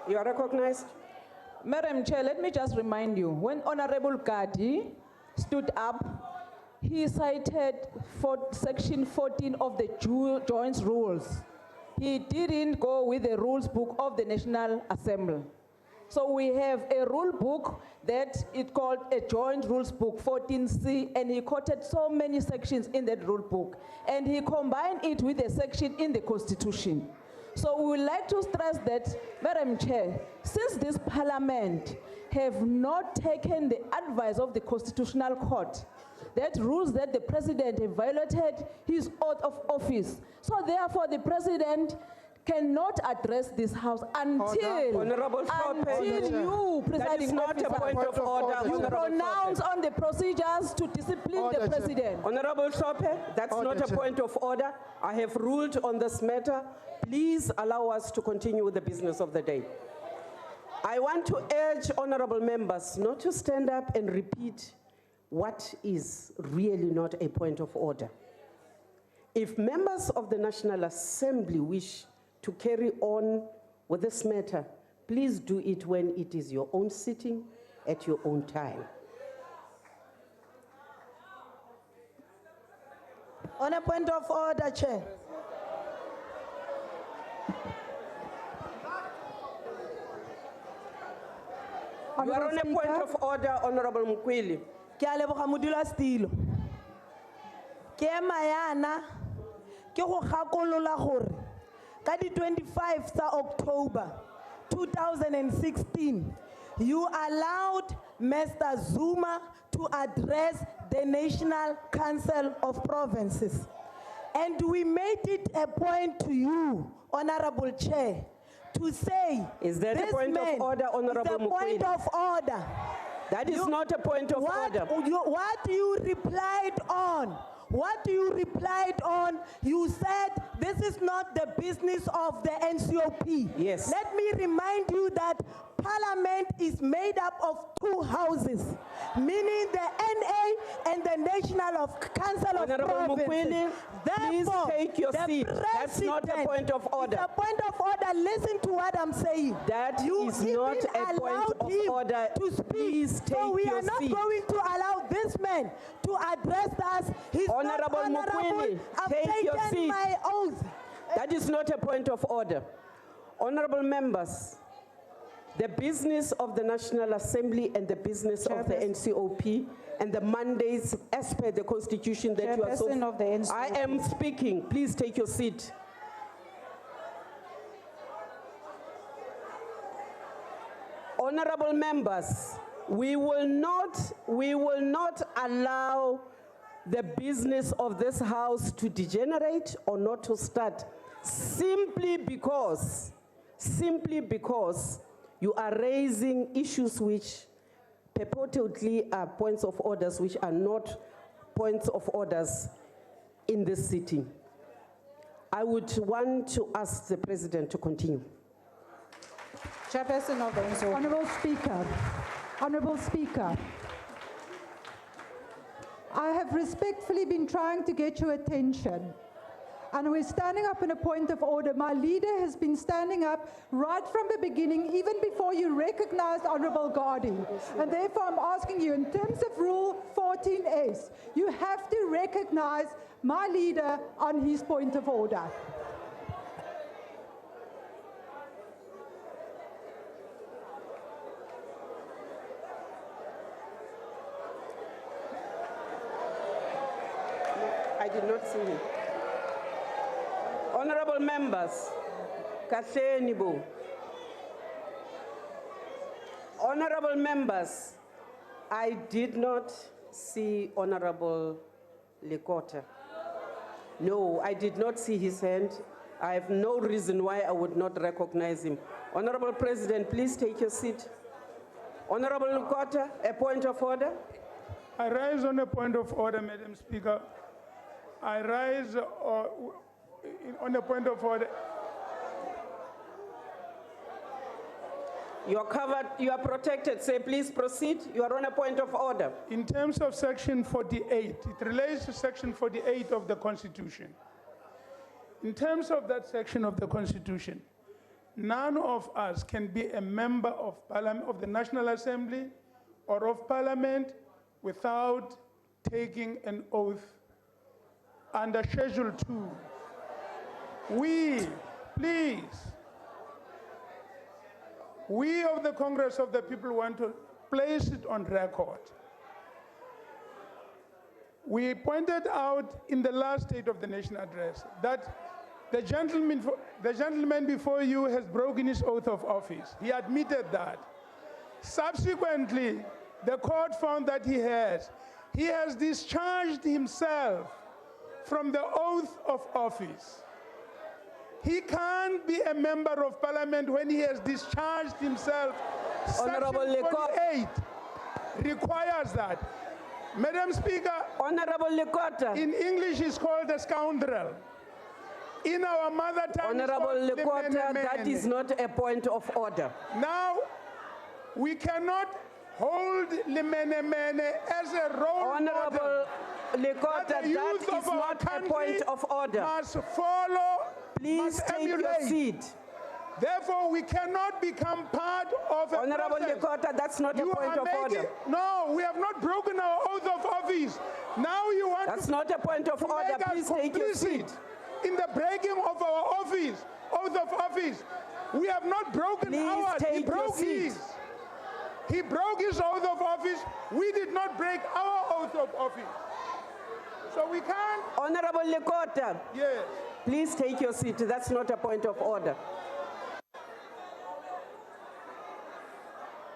You are recognized. Madam Chair, let me just remind you, when Honorable Gadi stood up, he cited for Section 14 of the Joint Rules, he didn't go with the rules book of the National Assembly. So we have a rule book that is called a joint rules book 14C, and he quoted so many sections in that rule book, and he combined it with a section in the Constitution. So we would like to stress that, Madam Chair, since this Parliament have not taken the advice of the Constitutional Court, that rules that the President have violated his oath of office. So therefore the President cannot address this House until, Honorable you, presiding not a point of order. you pronounce on the procedures to discipline the President. Honorable Sope, that's not a point of order. I have ruled on this matter. Please allow us to continue with the business of the day. I want to urge honorable members not to stand up and repeat what is really not a point of order. If members of the National Assembly wish to carry on with this matter, please do it when it is your own sitting at your own time. On a point of order, Chair. You are on a point of order, Honorable Mukwili. Ke a leboga modulasetilo. Ke ema yana ke go gakolola gore ka di 25 tsa October 2016 you allowed Mr. Zuma to address the National Council of Provinces, and we made it a point to you, Honorable Chair, to say, is that a point of order, Honorable Mukwili? It's a point of order. That is not a point of order. What you replied on, you said this is not the business of the NCOP. Yes. Let me remind you that Parliament is made up of two houses, meaning the NA and the National Council of Provinces. Please take your seat. That's not a point of order. It's a point of order. Listen to what I'm saying. That is not a point of order. To speak. Please take so we your are not seat. going to allow this man to address us. He's Honorable not honorable. Mukwili, I've take your taken seat. my oath. That is not a point of order. Honorable members, the business of the National Assembly and the business of the NCOP and the mandates as per the Constitution that you are so... Chairperson of the NCOP. I am speaking. Please take your seat. Honorable members, we will not allow the business of this House to degenerate or not to start simply because you are raising issues which purportedly are points of orders which are not points of orders in this sitting. I would want to ask the President to continue. Chairperson of the NCOP. Honorable Speaker, I have respectfully been trying to get your attention, and we're standing up in a point of order. My leader has been standing up right from the beginning, even before you recognized Honorable Gadi. And therefore I'm asking you, in terms of Rule 14S, you have to recognize my leader on his point of order. I did not see him. Honorable members, Kahleni. Honorable members, I did not see Honorable Lekota. No, I did not see his hand. I have no reason why I would not recognize him. Honorable President, please take your seat. Honorable Lekota, a point of order. I rise on a point of order, Madam Speaker. I rise on a point of order. You are covered, you are protected. Say, please proceed. You are on a point of order. In terms of Section 48, it relates to Section 48 of the Constitution. In terms of that section of the Constitution, none of us can be a member of Parliament, of the National Assembly or of Parliament without taking an oath under Schedule 2. We, Please. We of the Congress of the People want to place it on record. We pointed out in the last State of the Nation address that the gentleman before you has broken his oath of office. He admitted that. Subsequently, the court found that he has discharged himself from the oath of office. He can't be a member of parliament when he has discharged himself. Honorable Section 48 requires that. Madam Speaker, Honorable Lekota. In English is called a scoundrel. In our mother tongue, Honorable it's called Lekota, that is not a point of order. Now, we cannot hold Limenemene as a role Honorable model. Lekota, that is not a point of order. Must follow. Please take your seat. Therefore, we cannot become part of a Honorable process. Lekota, that's not a point of order. No, we have not broken our oath of office. Now you want That's not a point of order. Please take your seat. In the breaking of our office, oath of office, we have not broken ours. He broke his. He broke his oath of office. We did not break our oath of office. So we can't. Honorable Lekota. Yes. Please take your seat. That's not a point of order.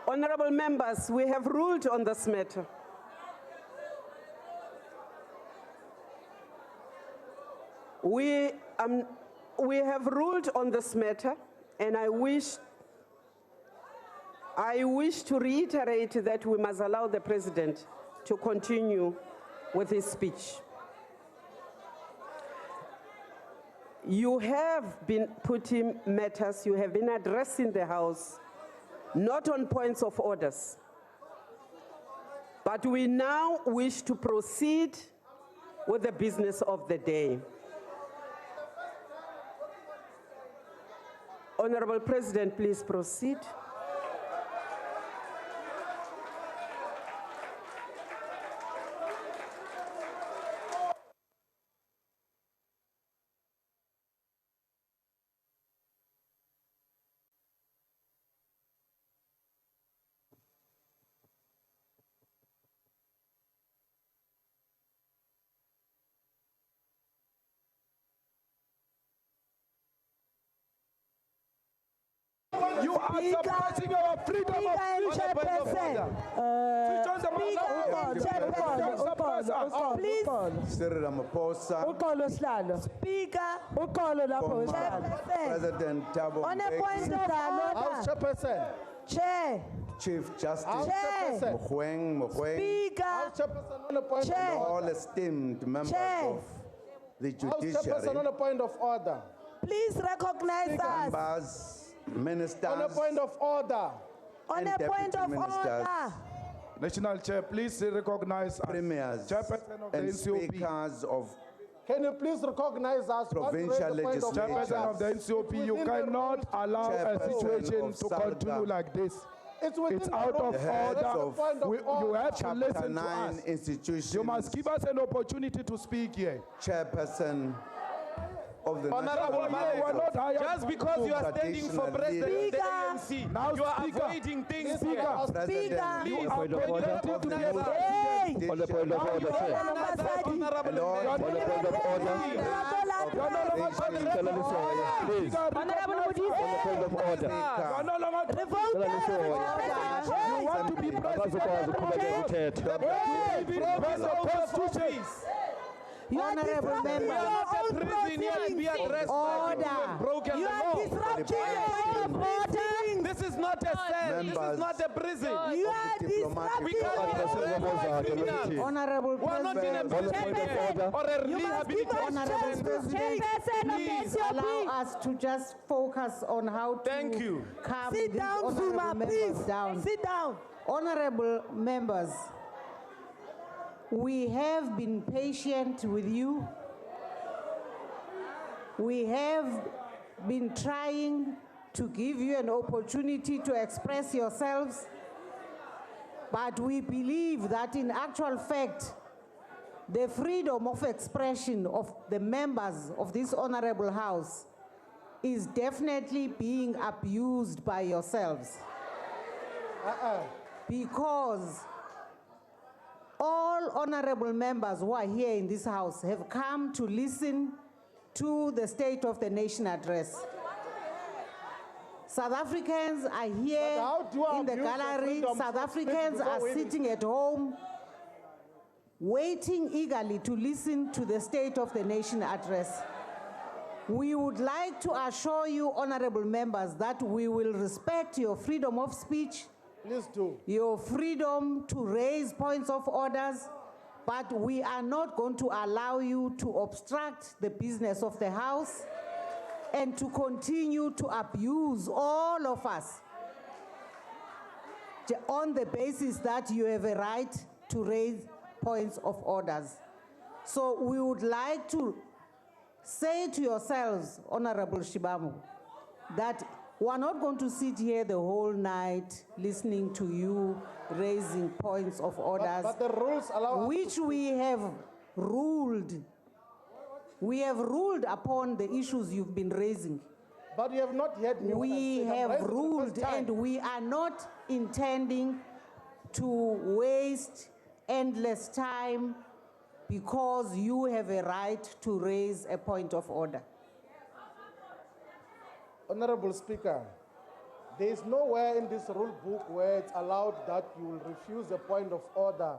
Honorable members, we have ruled on this matter. We have ruled on this matter, and I wish to reiterate that we must allow the President to continue with his speech. You have been putting matters, you have been addressing the House, not on points of orders. But we now wish to proceed with the business of the day. Honorable President, please proceed. You are suppressing our freedom of speech. Please. Cyril Ramaphosa. Speaker. President Thabo On a point of order. House Chairperson. Chair. Chief Justice Chair. Mogoeng. Speaker. House Chairperson on a point Chair. of order. All esteemed members Chair. of the House Chairperson on judiciary, a point of order. Please recognize us. members, ministers, On a point of order. On and a deputy point of ministers, order. National Chair, please recognize us. premiers, Chairperson of the and NCOP. speakers of Can you please recognize us? Provincial Chairperson of the NCOP, you cannot allow a Chairperson situation of to SALGA. continue like this. It's out of the heads order. of You have to Chapter listen to 9 us. institutions, You must give us an opportunity to speak here. chairperson of the Honorable National Male, Council of just because you are standing for Traditional president of the Leaders, ANC, Now you are speaker. avoiding things Speaker. here. President Please, You are point of permitted order. to be Hey! a On the point of order, Honorable Lord, member. Please. Honorable Budisi. You are no longer You want to be president. Honorable member. Order. You are disrupting the order. This is not a cell. This is not a prison. You are disrupting We can't be arrested for criminals. Honorable We are not in a prison or a rehabilitation center. Please allow us to just focus on how to calm Sit these down, honorable Zuma, members please. down. Sit down. Honorable members, we have been patient with you. We have been trying to give you an opportunity to express yourselves, but we believe that in actual fact, the freedom of expression of the members of this honorable house is definitely being abused by yourselves. Because all honorable members who are here in this house have come to listen to the State of the Nation address. South Africans are here in the gallery. South Africans are sitting at home, waiting eagerly to listen to the State of the Nation address. We would like to assure you, honorable members, that we will respect your freedom of speech. Please do. Your freedom to raise points of orders, but we are not going to allow you to obstruct the business of the House and to continue to abuse all of us on the basis that you have a right to raise points of orders. So we would like to say to yourselves, Honorable Shibamu, that we're not going to sit here the whole night listening to you raising points of orders, but the rules allow which we have ruled. We have ruled upon the issues you've been raising. But you have not yet. We have ruled, and we are not intending to waste endless time because you have a right to raise a point of order. Honorable Speaker, there is nowhere in this rule book where it's allowed that you will refuse a point of order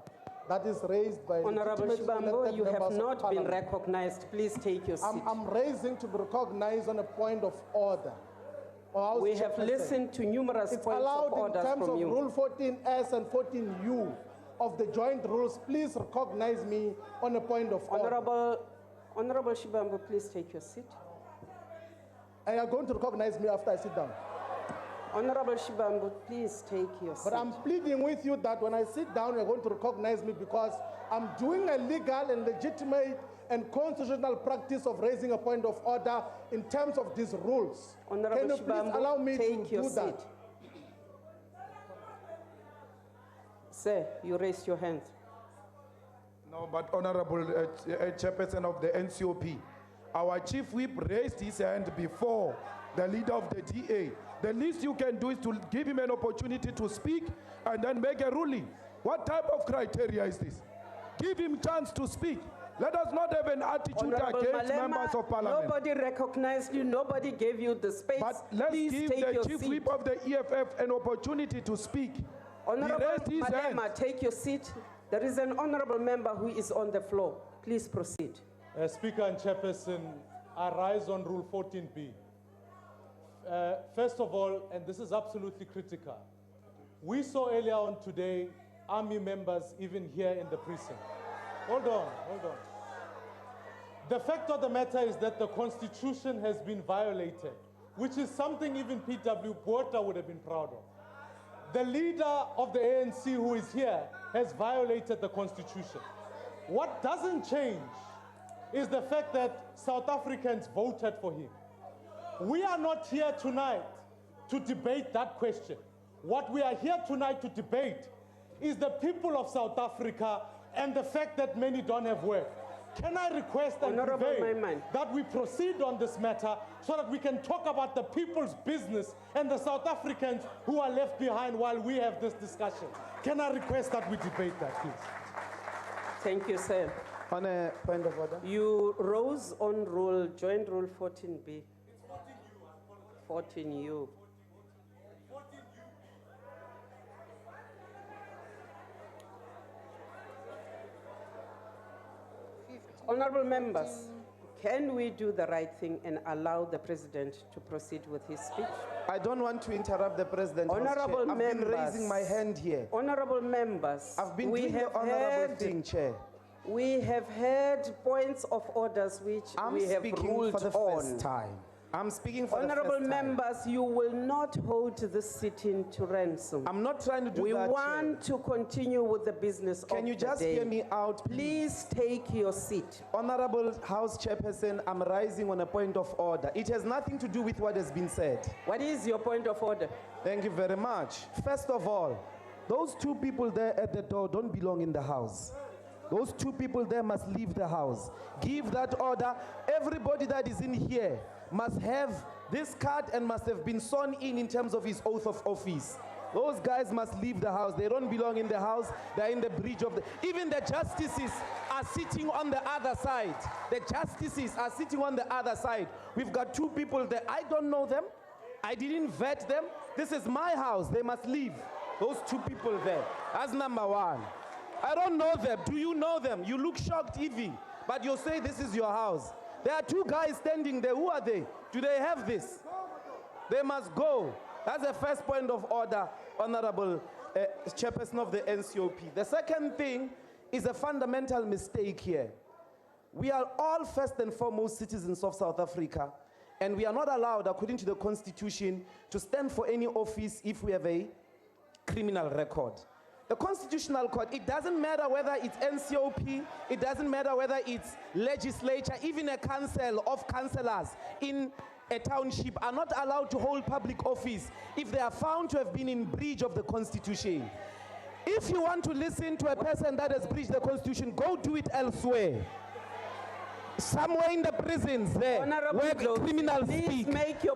that is raised by Honorable Shibambo, you have not been recognized. recognized. Please take your seat. I'm raising to be recognized on a point of order. We have listened to numerous it's points of allowed order in terms from of you. Rule 14S and 14U of the joint rules. Please recognize me on a point of order. Honorable Shibambo, please take your seat. And you're going to recognize me after I sit down. Honorable Shibambo, please take your seat. But I'm pleading with you that when I sit down, you're going to recognize me because I'm doing a legal and legitimate and constitutional practice of raising a point of order in terms of these rules. Honorable Can you please allow me take to your do seat. that? Sir, you raised your hand. No, but Honorable Chairperson of the NCOP, our Chief Whip raised his hand before the leader of the DA. The least you can do is to give him an opportunity to speak and then make a ruling. What type of criteria is this? Give him chance to speak. Let us not have an attitude Honorable against Malema, members of parliament. nobody recognized you, nobody gave you the space. But let's Please give take the your Chief seat. Whip of the EFF an opportunity to speak. Honorable He raised his hand. Malema, take your seat. There is an honorable member who is on the floor. Please proceed. Speaker and Chairperson, I rise on Rule 14B. First of all, and this is absolutely critical, we saw earlier on today army members even here in the precinct. Hold on. The fact of the matter is that the Constitution has been violated, which is something even P.W. Botha would have been proud of. The leader of the ANC who is here has violated the Constitution. What doesn't change is the fact that South Africans voted for him. We are not here tonight to debate that question. What we are here tonight to debate is the people of South Africa and the fact that many don't have work. Can I request and prevail that we proceed on this matter so that we can talk about the people's business and the South Africans who are left behind while we have this discussion? Can I request that we debate that, please? Thank you, sir. On a point of order. You rose on Joint Rule 14B. 14U. Honorable members, can we do the right thing and allow the president to proceed with his speech? I don't want to interrupt the president. Honorable I've members, been raising my hand here. Honorable members, I've been doing the honorable thing, Chair. We have heard points of orders which we have ruled for the on. first time. I'm speaking for Honorable the first time. members, you will not hold this sitting to ransom. I'm not trying to do we that, want to continue with the business Can of you the just day. hear me out? Please take your seat. Honorable House Chairperson, I'm rising on a point of order. It has nothing to do with what has been said. What is your point of order? Thank you very much. First of all, those two people there at the door don't belong in the house. Those two people there must leave the house. Give that order. Everybody that is in here must have this card and must have been sworn in terms of his oath of office. Those guys must leave the house. They don't belong in the house. They're in the breach of the... Even the justices are sitting on the other side. The justices are sitting on the other side. We've got two people there. I don't know them. I didn't vet them. This is my house. They must leave. Those two people there. That's number one. I don't know them. Do you know them? You look shocked, Evie. But you say this is your house. There are two guys standing there. Who are they? Do they have this? They must go. That's the first point of order, Honorable Chairperson of the NCOP. The second thing is a fundamental mistake here. We are all first and foremost citizens of South Africa, and we are not allowed, according to the Constitution, to stand for any office if we have a criminal record. The Constitutional Court, it doesn't matter whether it's NCOP, it doesn't matter whether it's legislature, even a council of councillors in a township are not allowed to hold public office if they are found to have been in breach of the Constitution. If you want to listen to a person that has breached the Constitution, go do it elsewhere. Somewhere in the prisons there, where criminals speak.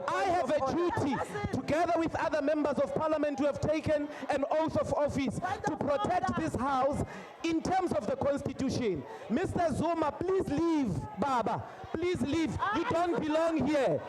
I have a duty, together with other members of parliament who have taken an oath of office, to protect this house in terms of the Constitution. Mr. Zuma, please leave, Baba. Please leave. You don't belong here.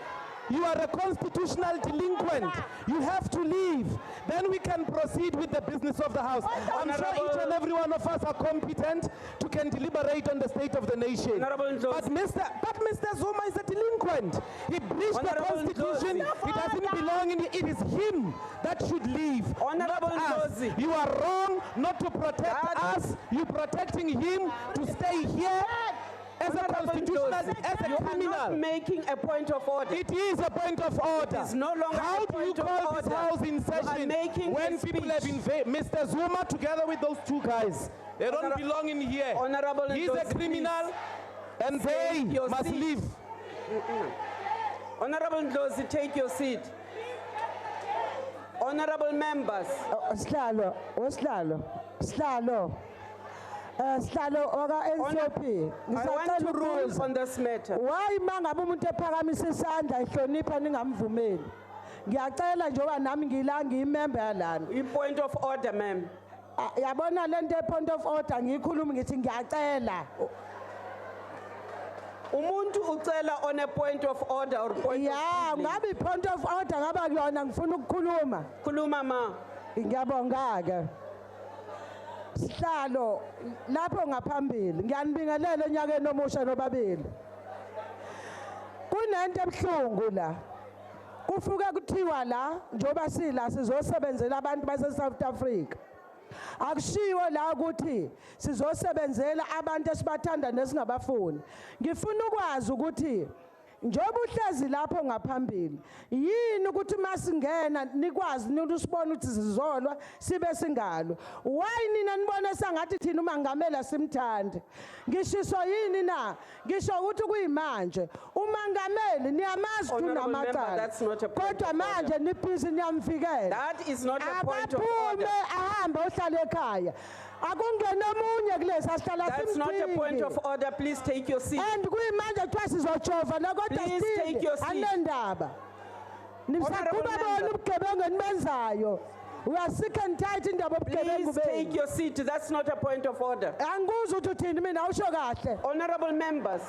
You are a constitutional delinquent. You have to leave. Then we can proceed with the business of the house. I'm sure each and every one of us are competent to can deliberate on the state of the nation. But Mr. Zuma is a delinquent. He breached the Constitution. He doesn't belong in it. It is him that should leave, not us. You are wrong not to protect us. You're protecting him to stay here. As a constitutional, as a criminal. You are not making a point of order. It is a point of order. It is no longer How a point do you call of this order. house in session when people have invaded? Mr. Zuma, together with those two guys, they don't belong in here. He's a criminal, and they must leave. Honorable Ndlozi, take your seat. Honorable members. Slalo. Slalo oka NCOP. I want to rule on this matter. Why mangabe umuntu ephakamisa isandla ehlonipha ningamvumeli? Ngiyacela njengoba nami ngiyimember yalana. I-point of order, ma'am. Yabona lento e-point of order ngiyikhuluma ngithi ngiyacela. Umuntu ucela on a point of order or point of order. Ngabe i-point of order ngaba kuyona ngifuna ukukhuluma. Khuluma ma. Ngiyabonga ke. Sihlalo lapho ngaphambili ngiyanibingelela enyakeni omusha nobabili. Kunento ebhlungu la. Kufuke kuthiwa la njoba sila sizosebenzela abantu base South Africa. Akushiwo la ukuthi sizosebenzela abantu esibathanda nesingabafuni. Ngifuna ukwazi ukuthi njoba uhlezi lapho ngaphambili yini ukuthi masingena nikwazi nisibona ukuthi sizolwa sibe singalo. Why nina nibona sangathi thina umangamela simthande? Ngishiso yini na? Ngisho ukuthi kuyimanje umangameli niyamazi kunamacala. Kodwa manje nibhizi niyamvikela. That is not a point of order. Ahamba ohlala ekhaya. That's not a point of order. Please take your seat. And please take your seat. We are sick and tired in the Please take your seat. That's not a point of order. Honorable members.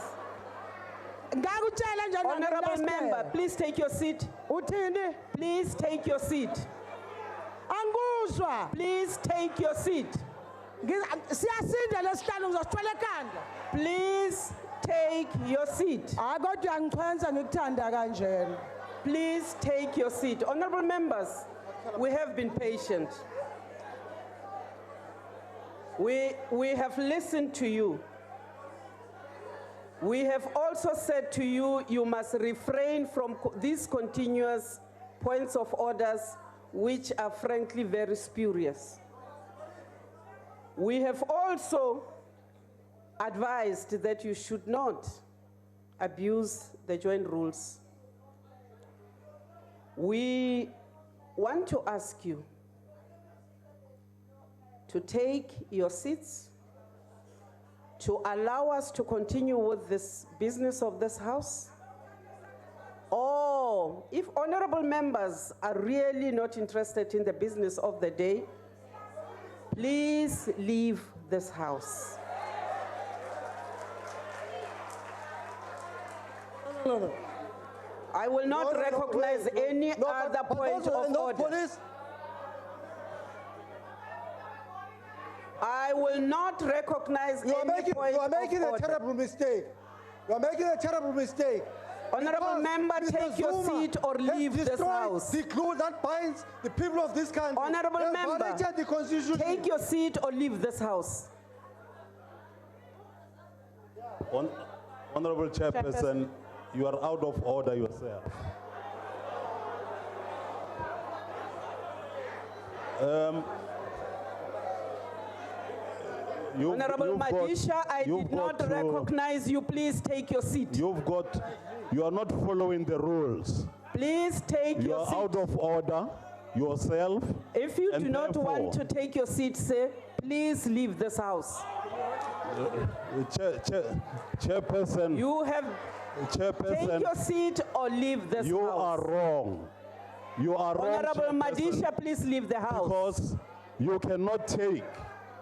Honorable member, please take your seat. Please take your seat. Please take your seat. Please take your seat. Please take your seat. Honorable members, we have been patient. We have listened to you. We have also said to you, you must refrain from these continuous points of orders which are frankly very spurious. We have also advised that you should not abuse the joint rules. We want to ask you to take your seats to allow us to continue with this business of this house? Or if honorable members are really not interested in the business of the day, please leave this house. No. I will not recognize any other point of order. I will not recognize any point of order. You are making a terrible mistake. You are making a terrible mistake. Honorable member, take your seat or leave this house. The glue that binds the people of this country. Honorable member, violated the Constitution. take your seat or leave this house. Honorable Chairperson, you are out of order yourself. Honorable Madisha, I did not recognize you. Please take your seat. You are not following the rules. Please take your seat. You are out of order yourself. If you do not want to take your seat, sir, please leave this house. Chairperson. You have Chairperson. Take your seat or leave this house. You are wrong. You are wrong. Honorable Madisha, please leave the house. Because you cannot take.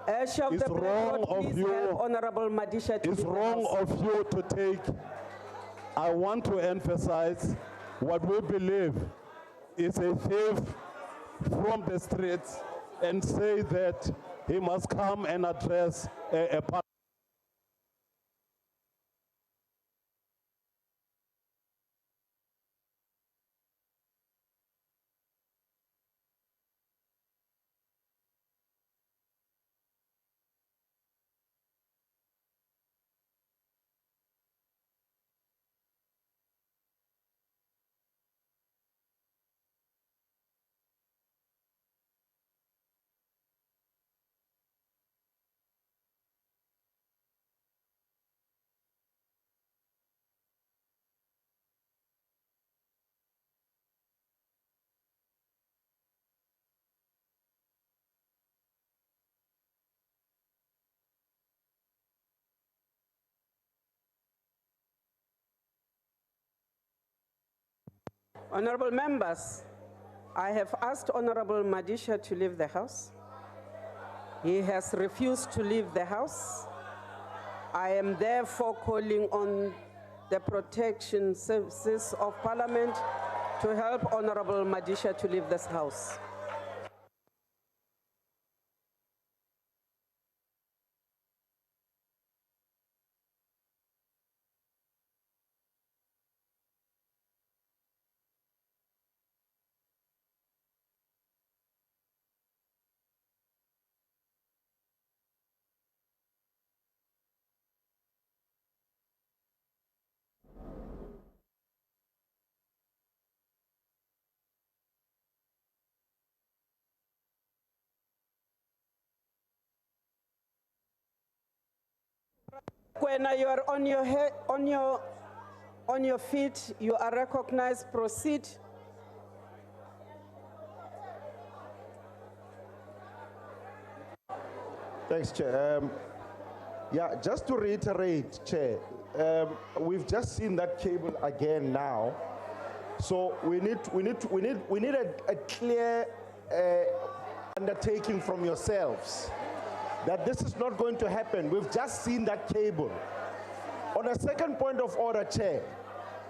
It's wrong of you. Honorable Madisha, it's wrong of you to take. I want to emphasize what we believe is a thief from the streets and say that he must come and address a parliament. Honorable members, I have asked Honorable Madisha to leave the house. He has refused to leave the house. I am therefore calling on the protection services of Parliament to help Honorable Madisha to leave this house. When you are on your head, on your feet, you are recognized. Proceed. Thanks, Chair. Yeah, just to reiterate, Chair, we've just seen that cable again now. So we need a clear undertaking from yourselves that this is not going to happen. We've just seen that cable. On a second point of order, Chair,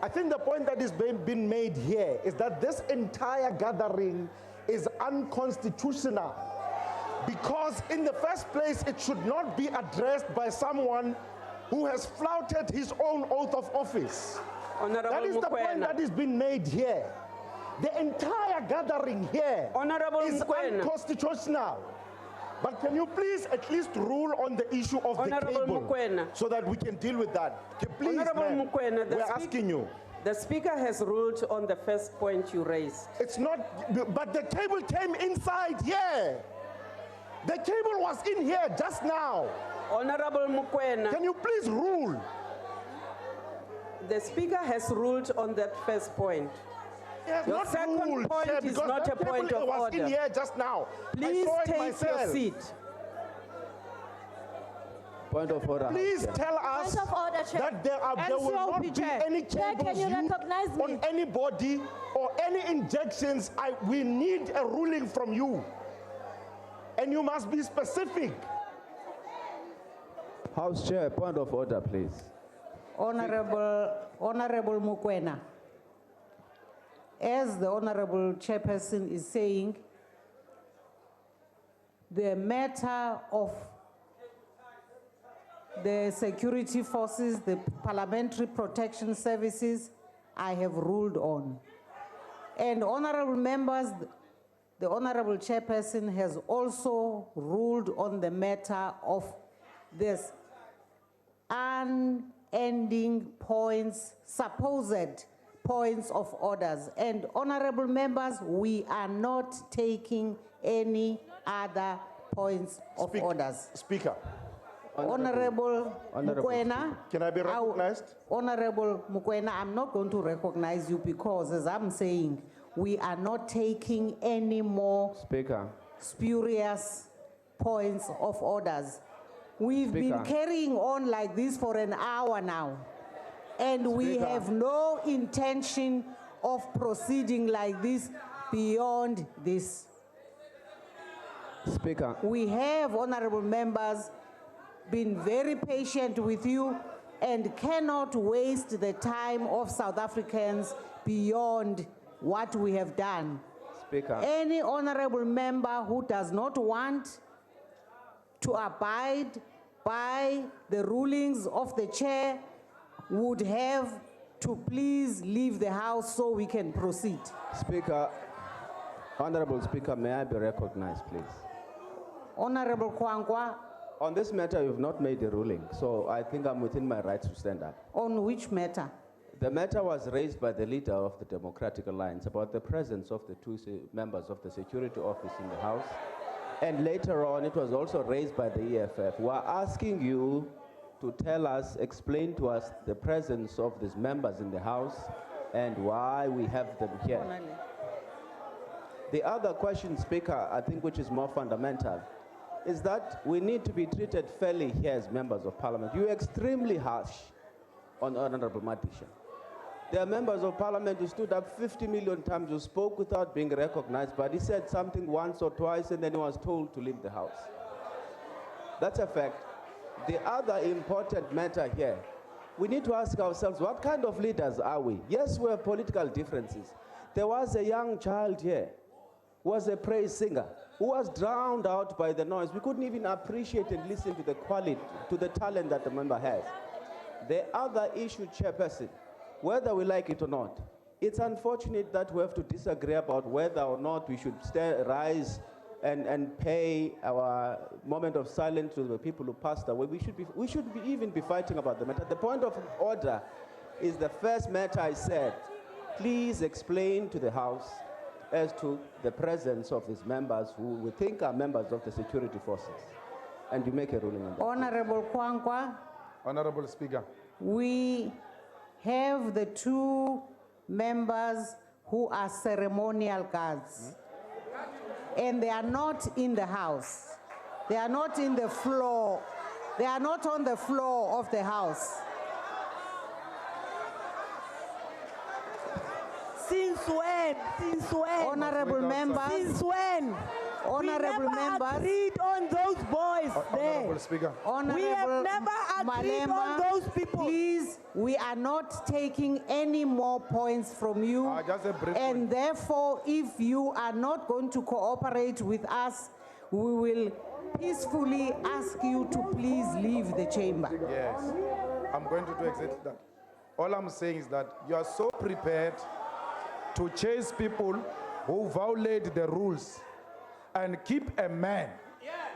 I think the point that is being made here is that this entire gathering is unconstitutional, because in the first place, it should not be addressed by someone who has flouted his own oath of office. That is the point that is being made here. The entire gathering here is unconstitutional. But can you please at least rule on the issue of the cable so that we can deal with that? Please, ma'am, we're asking you. The Speaker has ruled on the first point you raised. It's not, but the cable came inside here. The cable was in here just now. Honorable Mukwena. Can you please rule? The Speaker has ruled on that first point. Your second point is not a point of order. Was in here just now. Please take your seat. Point of order. Please tell us Point of order, Chair. that there will not be any Chair, can cables you used recognize me? on anybody or any injections. We need a ruling from you. And you must be specific. House Chair, point of order, please. Honorable Mukwena, as the Honorable Chairperson is saying, the matter of the security forces, the parliamentary protection services, I have ruled on. And honorable members, the Honorable Chairperson has also ruled on the matter of this unending points, supposed points of orders. And honorable members, we are not taking any other points of orders. Speaker. Honorable Mukwena. Can I be recognized? Honorable Mukwena, I'm not going to recognize you because, as I'm saying, we are not taking any more spurious points of orders. We've been carrying on like this for an hour now, and we have no intention of proceeding like this beyond this. Speaker. We have, honorable members, been very patient with you and cannot waste the time of South Africans beyond what we have done. Speaker. Any honorable member who does not want to abide by the rulings of the chair would have to please leave the house so we can proceed. Speaker, Honorable Speaker, may I be recognized, please? Honorable Kwankwa. On this matter, you've not made a ruling, so I think I'm within my rights to stand up. On which matter? The matter was raised by the leader of the Democratic Alliance about the presence of the two members of the security office in the House. And later on, it was also raised by the EFF. We're asking you to tell us, explain to us the presence of these members in the House and why we have them here. The other question, Speaker, I think which is more fundamental, is that we need to be treated fairly here as members of Parliament. You're extremely harsh on Honorable Matisha. There are members of Parliament who stood up 50 million times, who spoke without being recognized, but he said something once or twice and then he was told to leave the House. That's a fact. The other important matter here, we need to ask ourselves, what kind of leaders are we? Yes, we have political differences. There was a young child here who was a praise singer, who was drowned out by the noise. We couldn't even appreciate and listen to the quality, to the talent that the member has. The other issue, Chairperson, whether we like it or not, it's unfortunate that we have to disagree about whether or not we should rise and pay our moment of silence to the people who passed away. We should even be fighting about the matter. The point of order is the first matter I said. Please explain to the House as to the presence of these members who we think are members of the security forces. And you make a ruling on that. Honorable Kwankwa. Honorable Speaker. We have the two members who are ceremonial guards. And they are not in the House. They are not in the floor. They are not on the floor of the House. Since when? Since when? Honorable members. Since when? Honorable members. We never agreed on those boys there. Honorable Speaker. We have never agreed on those people. Please, we are not taking any more points from you. Just a brief and therefore, if you are not going to cooperate with us, we will peacefully ask you to please leave the chamber. Yes, I'm going to do exactly that. All I'm saying is that you are so prepared to chase people who violate the rules and keep a man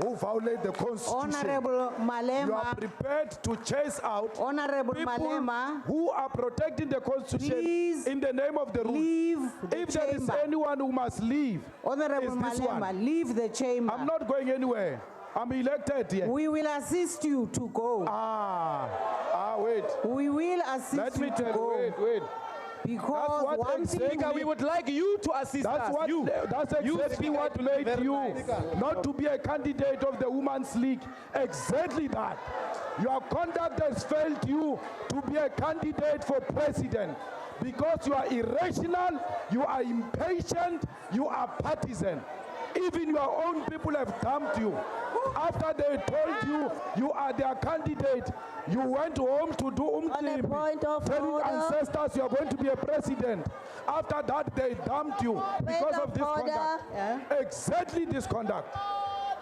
who violate the Constitution. Honorable Malema. You are prepared to chase out Honorable people Malema, who are protecting the Constitution in the name of the rules. Leave the if there is chamber. anyone who must leave, Honorable it's this Malema, one. leave the chamber. I'm not going anywhere. I'm elected here. We will assist you to go. Wait. We will assist Let you me to tell go. you, wait. Because That's one what thing Speaker, we would like you to assist us. That's exactly what made you not to be a candidate of the Women's League. Exactly that. Your conduct has failed you to be a candidate for president because you are irrational, you are impatient, you are partisan. Even your own people have dumped you. After they told you you are their candidate, you went home to do umcimbi, telling ancestors you are going to be a president. After that, they dumped you because of this conduct. Exactly this conduct.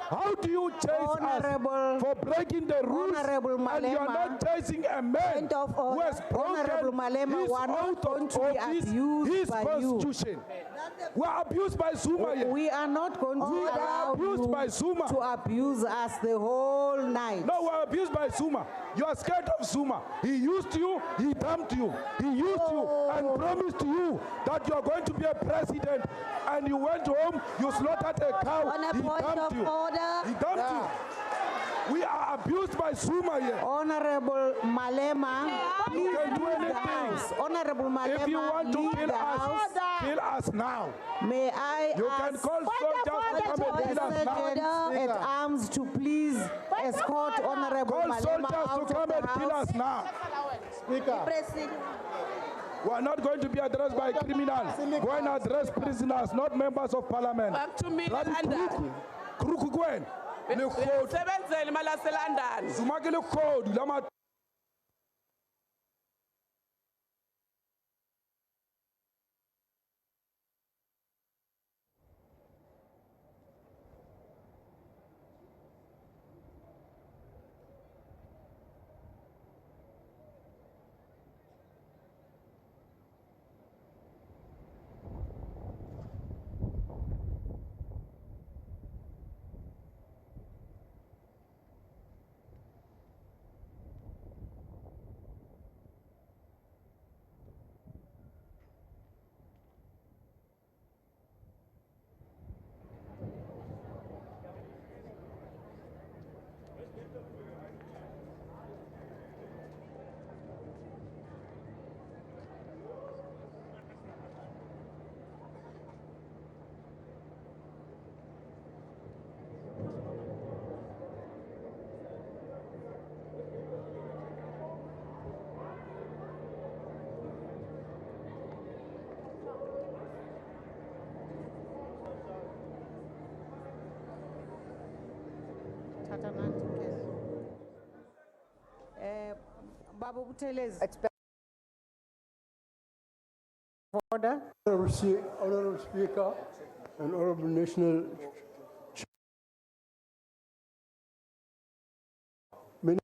How do you chase us for breaking the rules and you are not chasing a man who has broken his oath of office, his constitution? We are abused by Zuma here. We are not going to allow abused by Zuma. to abuse us the whole night. No, we are abused by Zuma. You are scared of Zuma. He used you, he dumped you. He used you and promised you that you are going to be a president. And you went home, you slaughtered a cow. He dumped you. He dumped you. We are abused by Zuma here. Honorable Malema, you can do anything. Honorable Malema, if you want to kill us now. May I you ask can call soldiers to come and kill us now. at arms to please escort Honorable Call Malema soldiers out to come of and the kill house. us now. Speaker. We are not going to be addressed by criminals. Go and address prisoners, not members of parliament. Back to me, London. Kruku Gwen. Sebenzeni malase London. Zuma ke le khodu la ma Babu Buthelezi. Order. Honorable Speaker and Honorable National Many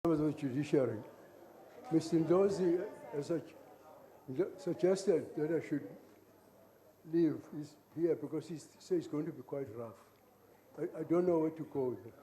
members of the judiciary. Mr. Ndozi has suggested that I should leave here because he says it's going to be quite rough. I don't know where to go with it.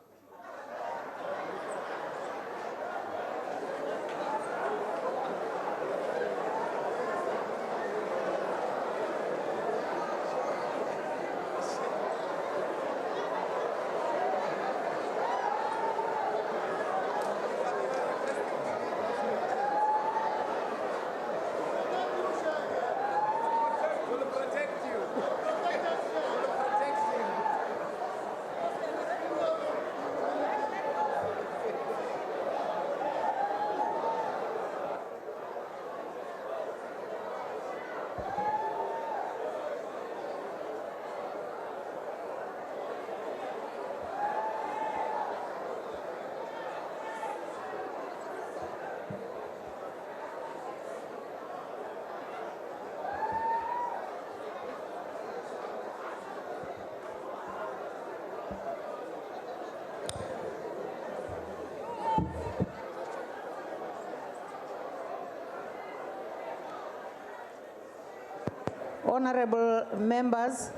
Honorable members,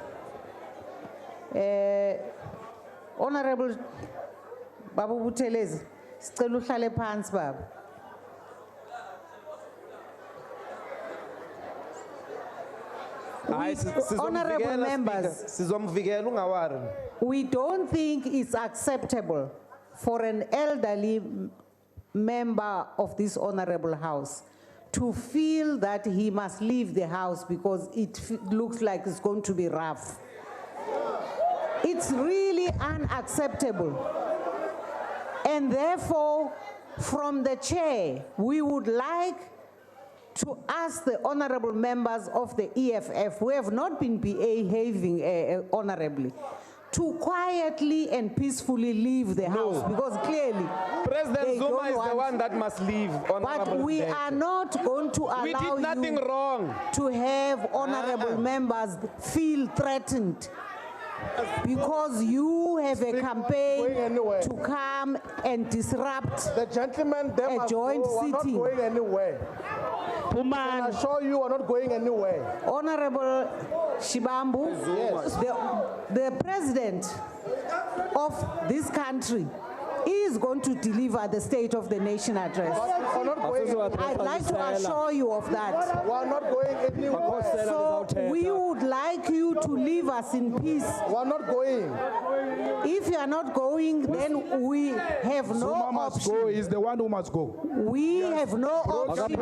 Honorable Babu Buthelezi, sicela uhlale phansi baba. Honorable members, we don't think it's acceptable for an elderly member of this honorable house to feel that he must leave the house because it looks like it's going to be rough. It's really unacceptable. And therefore, from the chair, we would like to ask the honorable members of the EFF who have not been behaving honorably to quietly and peacefully leave the house, because clearly President Zuma is the one that must leave. But we are not going to allow We did nothing you wrong. to have honorable members feel threatened because you have a campaign to come and disrupt The gentlemen, they a must joint go. We're not sitting. going anywhere. I assure you, we're not going anywhere. Honorable Shibambu, Yes. the president of this country is going to deliver the State of the Nation address. We're not going anywhere. I'd like to assure you of that. We're not going anywhere. So we would like you to leave us in peace. We're not going. If you are not going, then we have no Zuma must go. option. He's the one who must go. We have no option.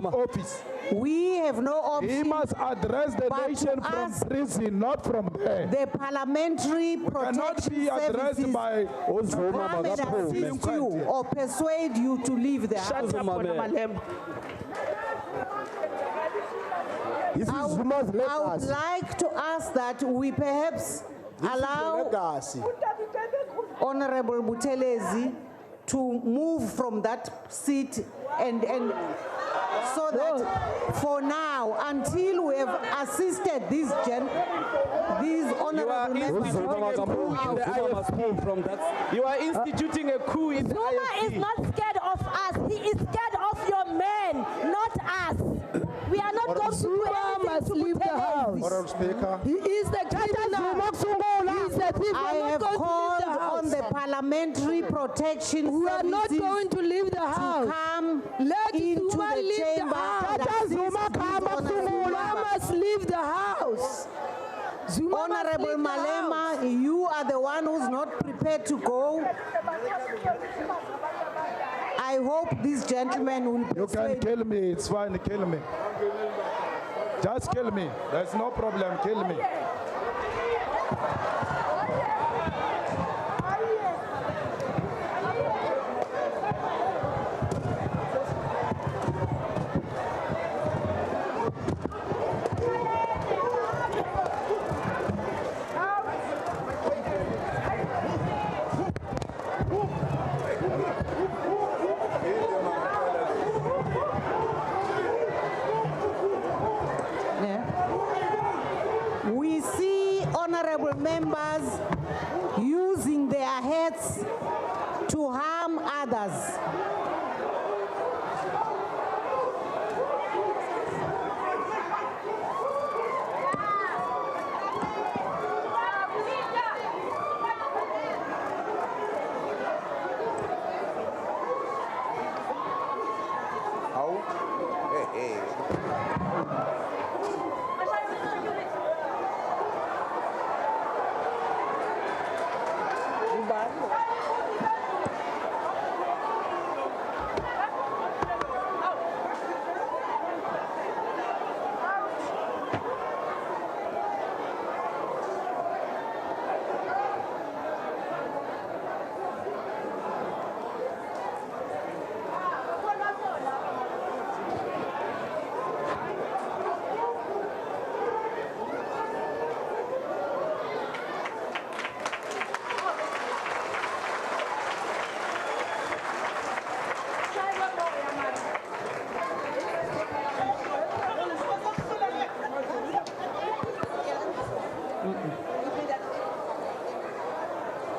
Office. We have no option. He must address the but nation to from ask prison, not from there. the parliamentary Cannot protection be addressed services by come and assist you or persuade you to leave the house. Shut up, Malem. This I is Zuma's would legacy. like to ask that we perhaps allow Legacy. Honorable Buthelezi to move from that seat and so that for now, until we have assisted these honorable members. You are instituting a coup in the Zuma is not scared of us. He is scared of your men, not us. We are not going to do anything must to leave the house. Honorable Speaker. He is the criminal. He's the thief. I We're have not going to called leave the house. on the parliamentary protection We are not services going to leave the to house. come Let into Zuma the leave the chamber house. and assist these honorable Zuma must leave the house. Zuma must Honorable leave the house. Malema, you are the one who's not prepared to go. I hope these gentlemen will You can kill me. It's fine. Kill me. Just kill me. There's no problem. Kill me. We see honorable members using their heads to harm others.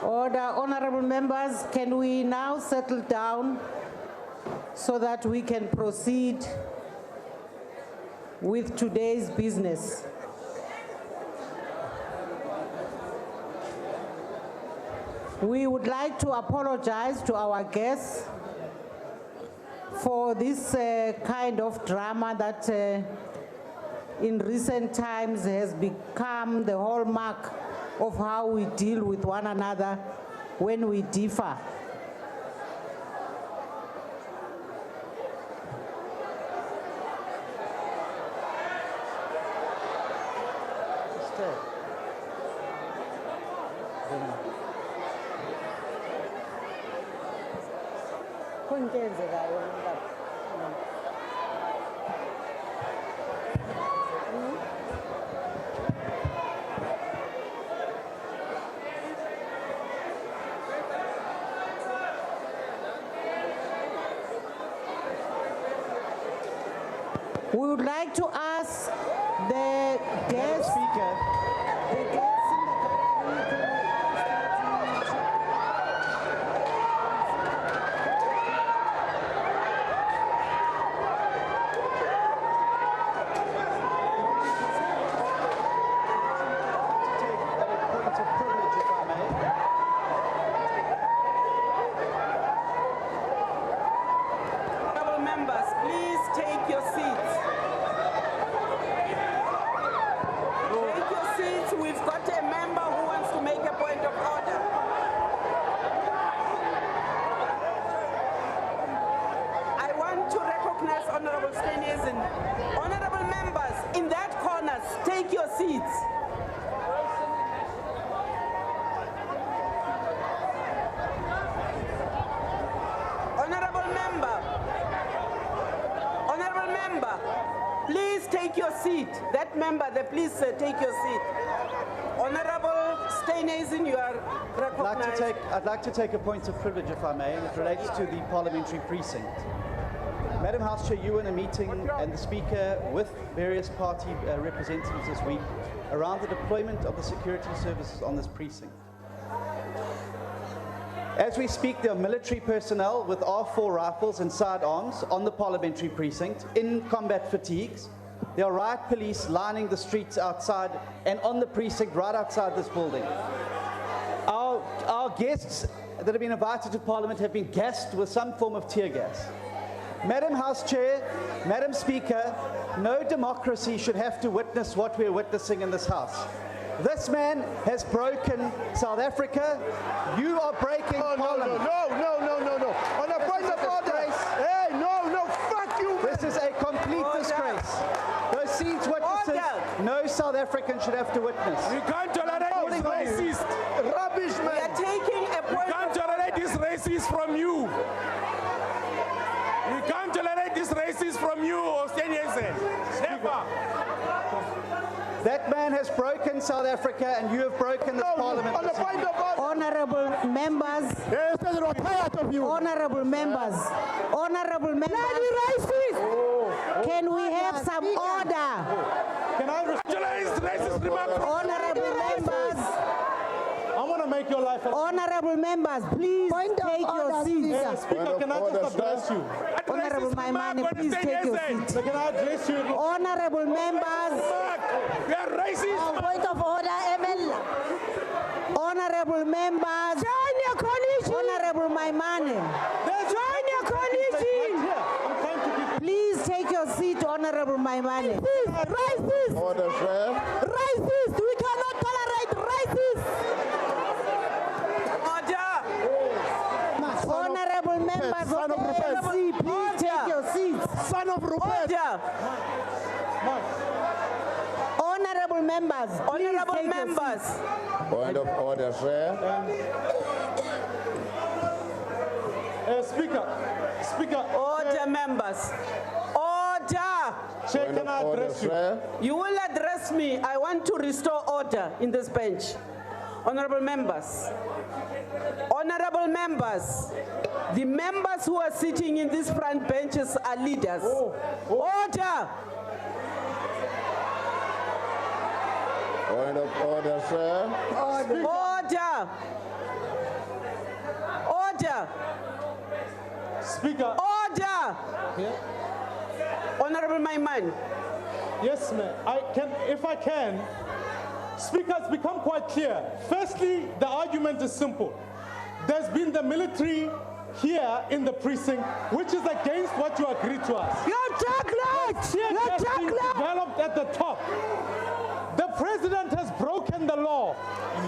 Order, honorable members, can we now settle down so that we can proceed with today's business? We would like to apologize to our guests for this kind of drama that in recent times has become the hallmark of how we deal with one another when we differ. We would like to ask the guest speaker. The guests in the gallery Honorable members, please take your seats. Take your seats. We've got a member who wants to make a point of order. I want to recognize Honorable Steenhuisen. Honorable members, in that corner, take your seats. Honorable member, please take your seat. That member, please take your seat. Honorable Steenhuisen, you are recognized. I'd like to take a point of privilege, if I may, and it relates to the parliamentary precinct. Madam House Chair, you were in a meeting and the Speaker with various party representatives this week around the deployment of the security services on this precinct. As we speak, there are military personnel with R4 rifles and sidearms on the parliamentary precinct in combat fatigues. There are riot police lining the streets outside and on the precinct right outside this building. Our guests that have been invited to Parliament have been gassed with some form of tear gas. Madam House Chair, Madam Speaker, no democracy should have to witness what we're witnessing in this House. This man has broken South Africa. You are breaking Parliament. No. On a point of order. Hey, no, fuck you. This is a complete disgrace. Those scenes witnesses, no South African should have to witness. We can't tolerate this racist. Rubbish, man. We are taking a point. We can't tolerate this racist from you. We can't tolerate this racist from you, Steenhuisen. Never. That man has broken South Africa and you have broken this Parliament. Honorable members. Yes, we're tired of you. Honorable members. Honorable members. Can we have some order? Can I racist remarks? Honorable members. I want to make your life. Honorable members, please take your seats. Speaker, can I just address you? Honorable Maimane, please take your seat. Can I address you? Honorable members. We are racist. Point of order, ML. Honorable members. Join your coalition. Honorable Maimane. Join your coalition. Please take your seat, Honorable Maimane. Racist. Order, sir. Racist. We cannot tolerate racist. Honorable members of the ANC, please take your seats. Son of Rupert. Honorable members, Honorable members. Point of order, sir. Speaker. Order, members. Order. Chair, can I address you? You will address me. I want to restore order in this bench. Honorable members. Honorable members. The members who are sitting in these front benches are leaders. Order. Point of order, sir. Order. Order. Speaker. Order. Yeah. Honorable Maimane. Yes, ma'am. If I can. Speaker, it's become quite clear. Firstly, the argument is simple. There's been the military here in the precinct, which is against what you agreed to us. Your chocolate! Your chocolate! Developed at the top. The president has broken the law.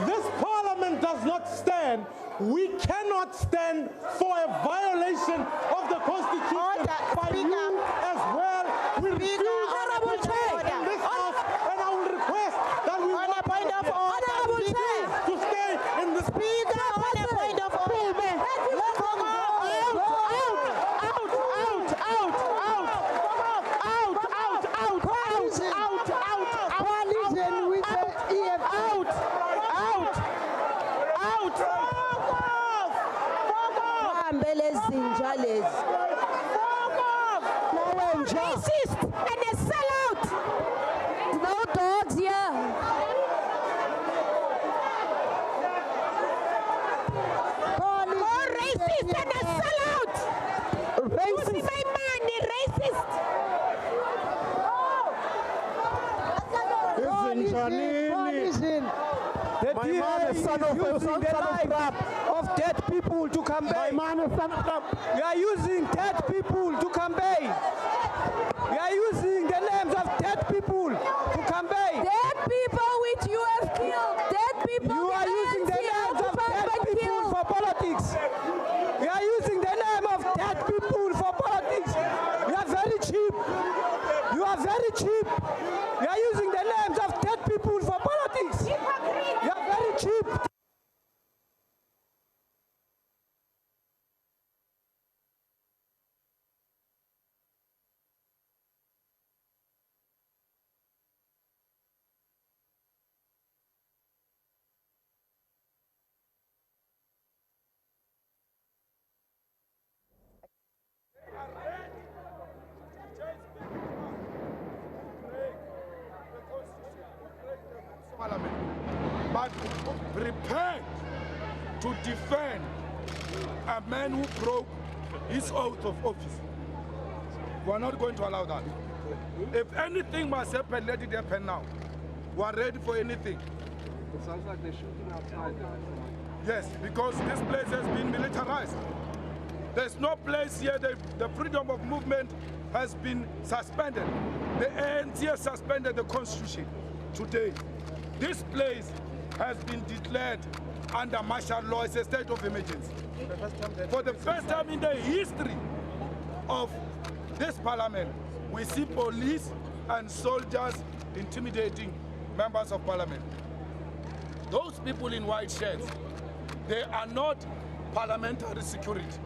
This parliament does not stand. We cannot stand for a violation of the constitution by you as well. We refuse Honorable Chair. in this house, and I will request that we On a point of order, Honorable Chair. to stay in the Speaker, on a point of order. Let him go out. racist and a sellout. No dogs here. More racist and a sellout. Racist. My money, racist. The DA is using the life of dead people to campaign. We are using dead people to campaign. We are using the names of dead people to campaign. Dead people which you have killed. Dead people. You are using the names of dead people for politics. We are using the name of dead people for politics. You are very cheap. You are very cheap. We are using the names of dead people for politics. You are very cheap. But prepared to defend a man who broke his oath of office. We are not going to allow that. If anything must happen, let it happen now. We are ready for anything. It sounds like they're shooting outside. Yes, because this place has been militarized. There's no place here, the freedom of movement has been suspended. The ANC has suspended the constitution today. This place has been declared under martial law as a state of emergency. For the first time in the history of this parliament, we see police and soldiers intimidating members of parliament. Those people in white shirts, they are not parliamentary security.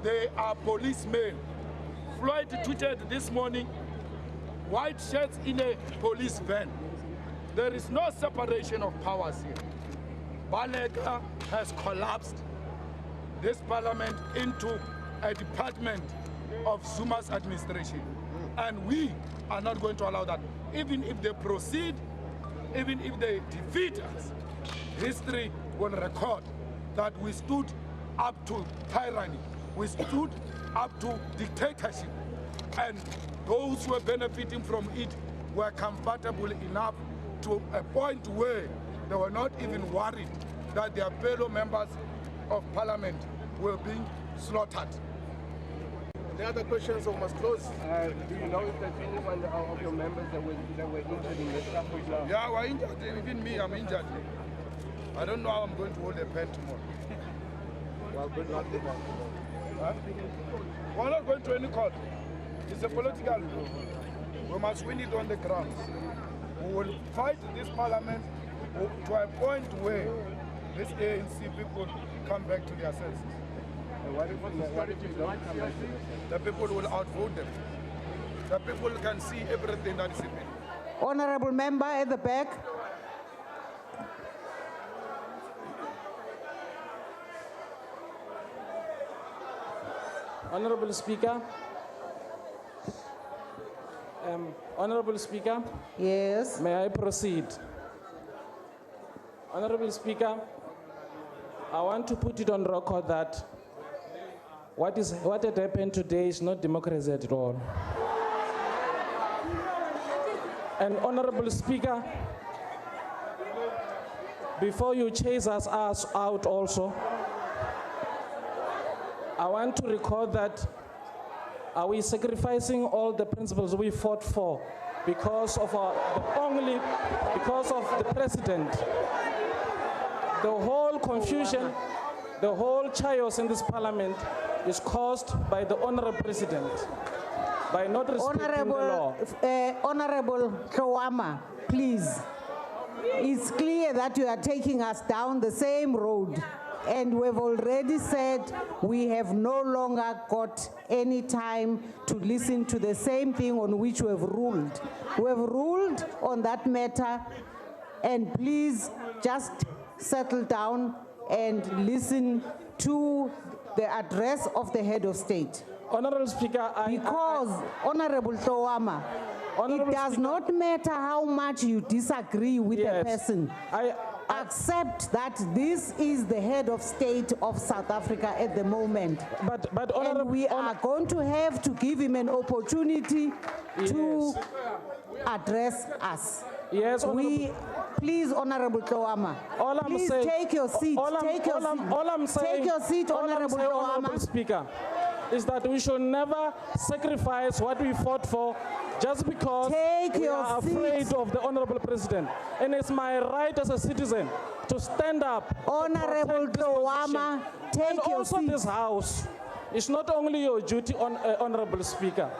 They are policemen. Floyd tweeted this morning, white shirts in a police van. There is no separation of powers here. Baleka has collapsed this parliament into a department of Zuma's administration. And we are not going to allow that. Even if they proceed, even if they defeat us, history will record that we stood up to tyranny. We stood up to dictatorship. And those who were benefiting from it were comfortable enough to a point where they were not even worried that their fellow members of parliament were being slaughtered. The other questions of must close. Do you know if there's anyone of your members that were injured in this shuffle now? Yeah, we're injured. Even me, I'm injured. I don't know how I'm going to hold a pen tomorrow. Well, good luck with that. Huh? We're not going to any court. It's a political. We must win it on the ground. We will fight this parliament to a point where these ANC people come back to their senses. The people will outvote them. The people can see everything that is happening. Honorable member at the back. Honorable Speaker. Honorable Speaker. Yes. May I proceed? Honorable Speaker, I want to put it on record that what had happened today is not democracy at all. And Honorable Speaker, before you chase us out also, I want to record that are we sacrificing all the principles we fought for because of the president? The whole confusion, the whole chaos in this parliament is caused by the honorable president, by not respecting the law. Honorable Kawama, please. It's clear that you are taking us down the same road. And we've already said we have no longer got any time to listen to the same thing on which we have ruled. We have ruled on that matter, and please just settle down and listen to the address of the head of state. Honorable Speaker, Because, Honorable Tlowama, it does not matter how much you disagree with a person. Accept that this is the head of state of South Africa at the moment. And we are going to have to give him an opportunity to address us. Yes, Please, Honorable Tlowama, please take your seat. Take your seat, Honorable Tlowama. Speaker, is that we should never sacrifice what we fought for just because we are afraid of the Honorable President. And it's my right as a citizen to stand up. Honorable Tlowama, take your seat. Also this House. It's not only your duty, Honorable Speaker.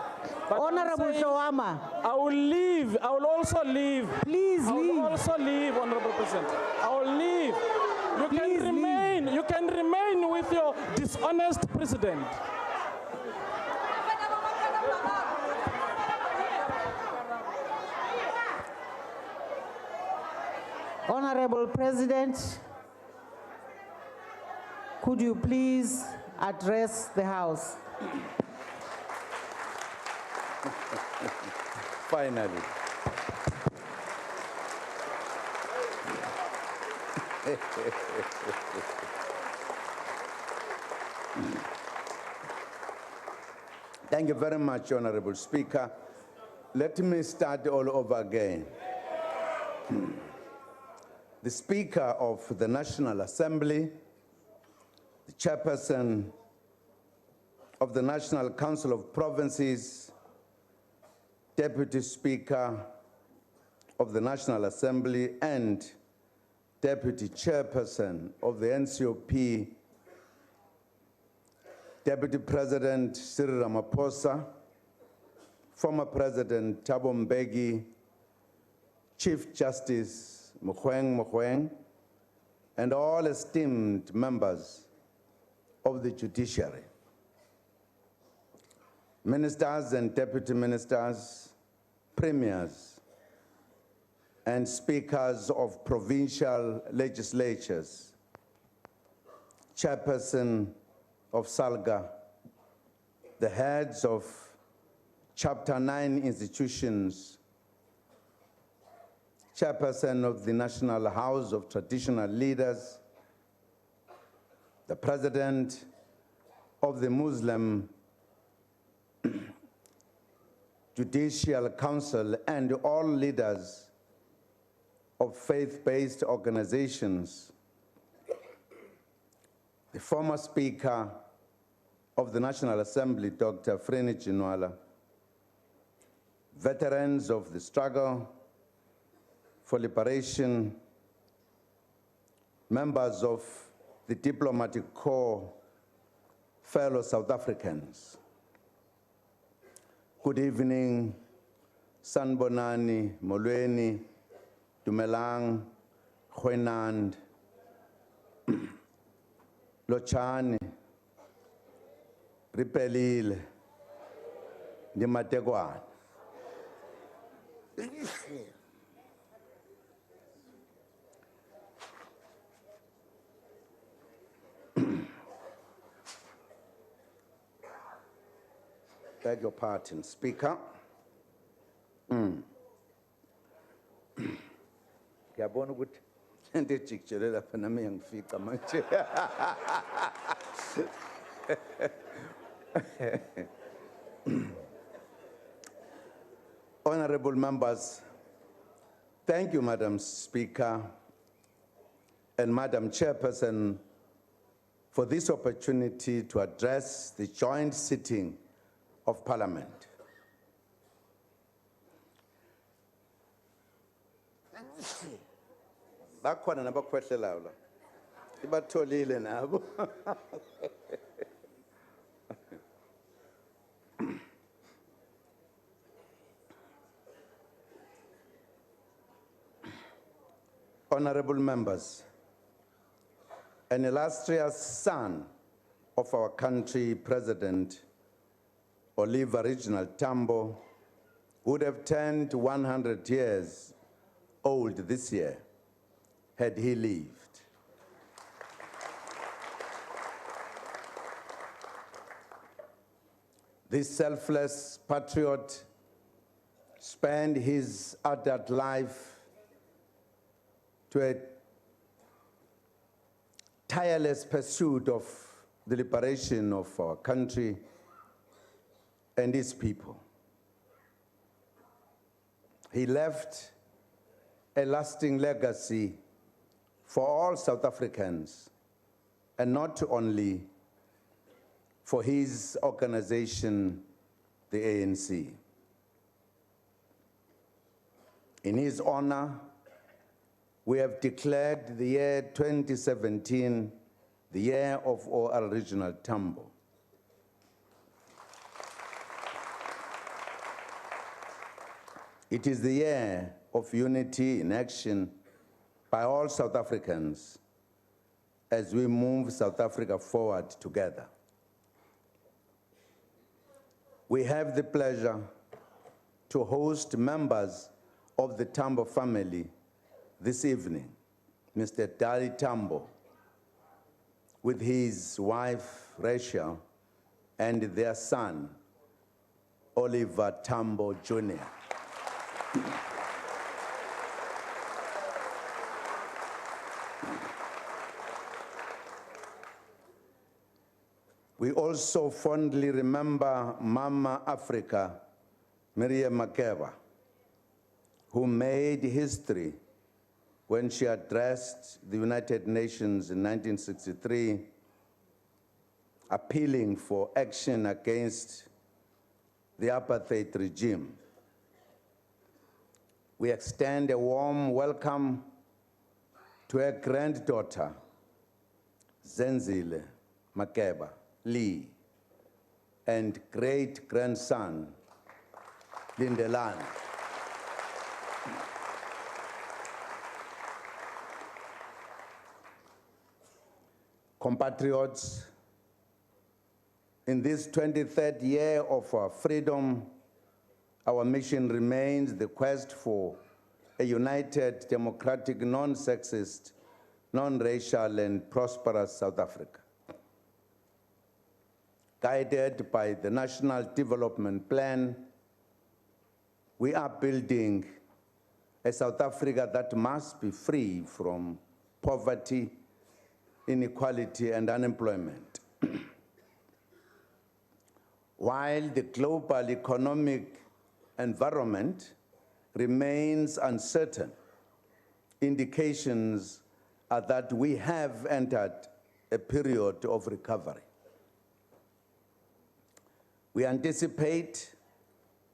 But Honorable Tlowama, I will leave. I will also leave. Please leave. I will also leave, Honorable President. I will leave. You can remain. You can remain with your dishonest president. Honorable President, could you please address the House? Finally. Thank you very much, Honorable Speaker. Let me start all over again. The Speaker of the National Assembly, the Chairperson of the National Council of Provinces, Deputy Speaker of the National Assembly, and Deputy Chairperson of the NCOP, Deputy President Cyril Ramaphosa, former President Thabo Mbeki, Chief Justice Mogoeng, and all esteemed members of the judiciary, ministers and deputy ministers, premiers, and speakers of provincial legislatures, chairperson of SALGA, the heads of Chapter 9 institutions, chairperson of the National House of Traditional Leaders, the president of the Muslim Judicial Council, and all leaders of faith-based organizations, the former Speaker of the National Assembly, Dr. Frene Ginwala, veterans of the struggle for liberation, members of the diplomatic corps, fellow South Africans. Good evening, Sanbonani, Molweni, Dumelang, Khwenand, Lochani, Ripelile, Nimategwan. Beg your pardon, Speaker. Ngiyabona ukuthi into ejikjele lapha nami yangifica manje. Honorable members, thank you, Madam Speaker and Madam Chairperson, for this opportunity to address the joint sitting of Parliament. Bakhona nabakhwehlelayo la. Ibatholile nabo. Honorable members, an illustrious son of our country, President Oliver Reginald Tambo, would have turned 100 years old this year had he lived. This selfless patriot spent his adult life to a tireless pursuit of the liberation of our country and its people. He left a lasting legacy for all South Africans, and not only for his organization, the ANC. In his honor, we have declared the year 2017 the year of OR Regional Tambo. It is the year of unity in action by all South Africans as we move South Africa forward together. We have the pleasure to host members of the Tambo family this evening, Mr. Dali Tambo, with his wife, Rachel, and their son, Oliver Tambo Jr. We also fondly remember Mama Africa, Miriam Makeba, who made history when she addressed the United Nations in 1963, appealing for action against the apartheid regime. We extend a warm welcome to her granddaughter, Zenzile Makeba Lee, and great-grandson, Lindelani. Compatriots, in this 23rd year of our freedom, our mission remains the quest for a united, democratic, non-sexist, non-racial, and prosperous South Africa. Guided by the National Development Plan, we are building a South Africa that must be free from poverty, inequality, and unemployment. While the global economic environment remains uncertain, indications are that we have entered a period of recovery. We anticipate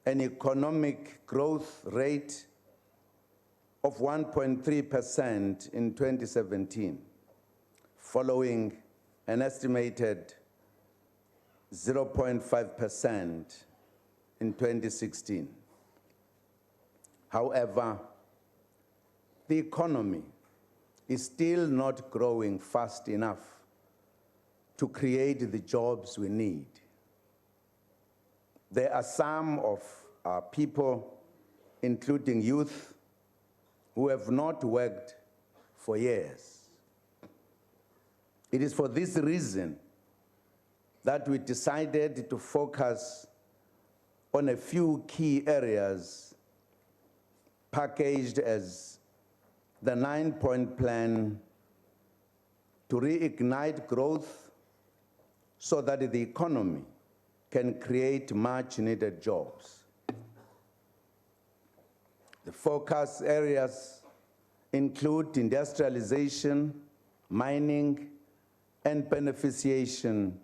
an economic growth rate of 1.3% in 2017, following an estimated 0.5% in 2016. However, the economy is still not growing fast enough to create the jobs we need. There are some of our people, including youth, who have not worked for years. It is for this reason that we decided to focus on a few key areas packaged as the 9-point plan to reignite growth so that the economy can create much-needed jobs. The focus areas include industrialization, mining, and beneficiation,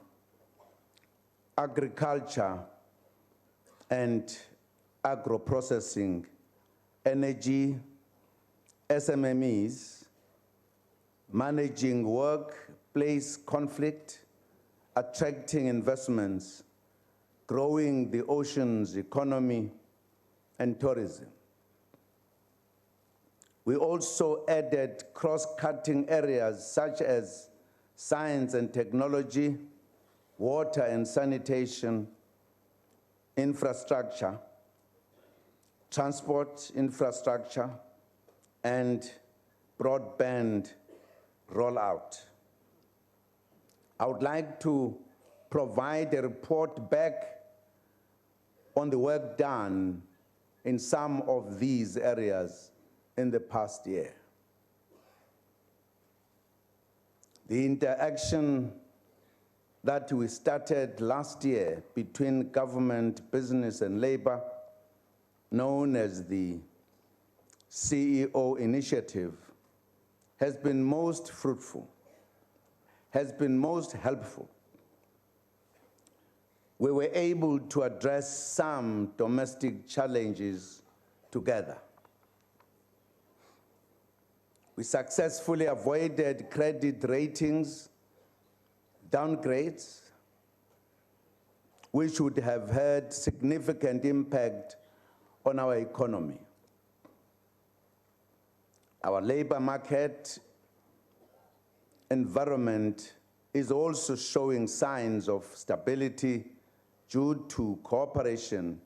agriculture, and agro-processing, energy, SMMEs, managing workplace conflict, attracting investments, growing the ocean's economy, and tourism. We also added cross-cutting areas such as science and technology, water and sanitation, infrastructure, transport infrastructure, and broadband rollout. I would like to provide a report back on the work done in some of these areas in the past year. The interaction that we started last year between government, business, and labor, known as the CEO initiative, has been most fruitful, has been most helpful. We were able to address some domestic challenges together. We successfully avoided credit ratings downgrades, which would have had significant impact on our economy. Our labor market environment is also showing signs of stability due to cooperation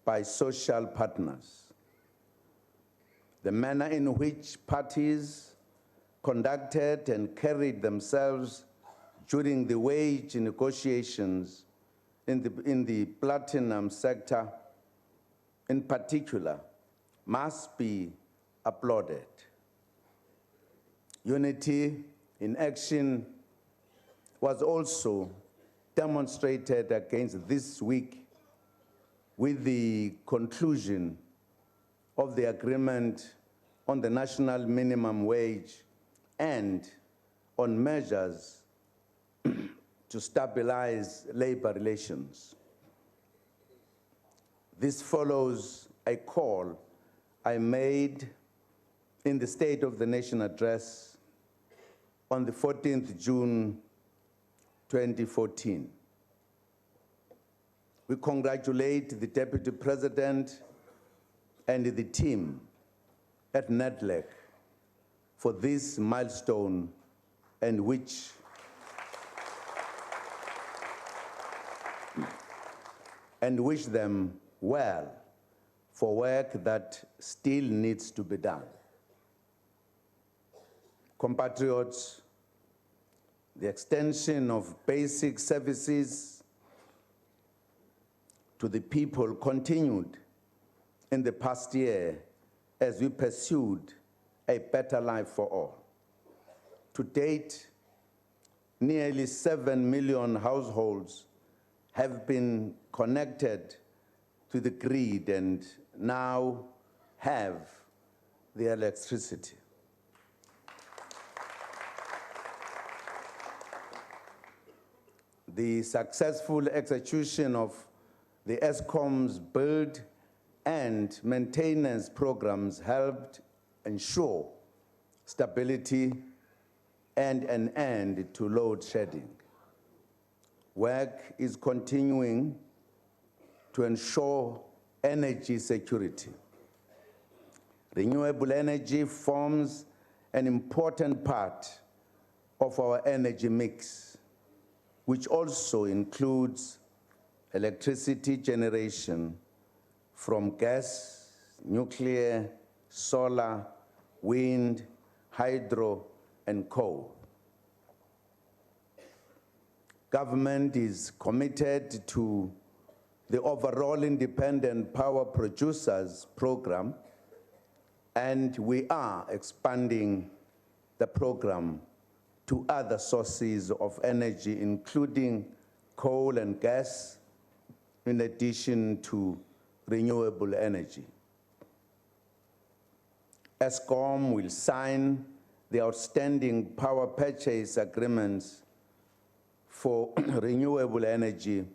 by social partners. The manner in which parties conducted and carried themselves during the wage negotiations in the platinum sector in particular must be applauded. Unity in action was also demonstrated against this week with the conclusion of the agreement on the national minimum wage and on measures to stabilize labor relations. This follows a call I made in the State of the Nation address on the 14th June 2014. We congratulate the Deputy President and the team at NEDLEC for this milestone and wish them well for work that still needs to be done. Compatriots, the extension of basic services to the people continued in the past year as we pursued a better life for all. To date, nearly 7 million households have been connected to the grid and now have the electricity. The successful execution of the ESCOM's build and maintenance programs helped ensure stability and an end to load shedding. Work is continuing to ensure energy security. Renewable energy forms an important part of our energy mix, which also includes electricity generation from gas, nuclear, solar, wind, hydro, and coal. Government is committed to the overall Independent Power Producers Program, and we are expanding the program to other sources of energy, including coal and gas, in addition to renewable energy. ESCOM will sign the outstanding power purchase agreements for renewable energy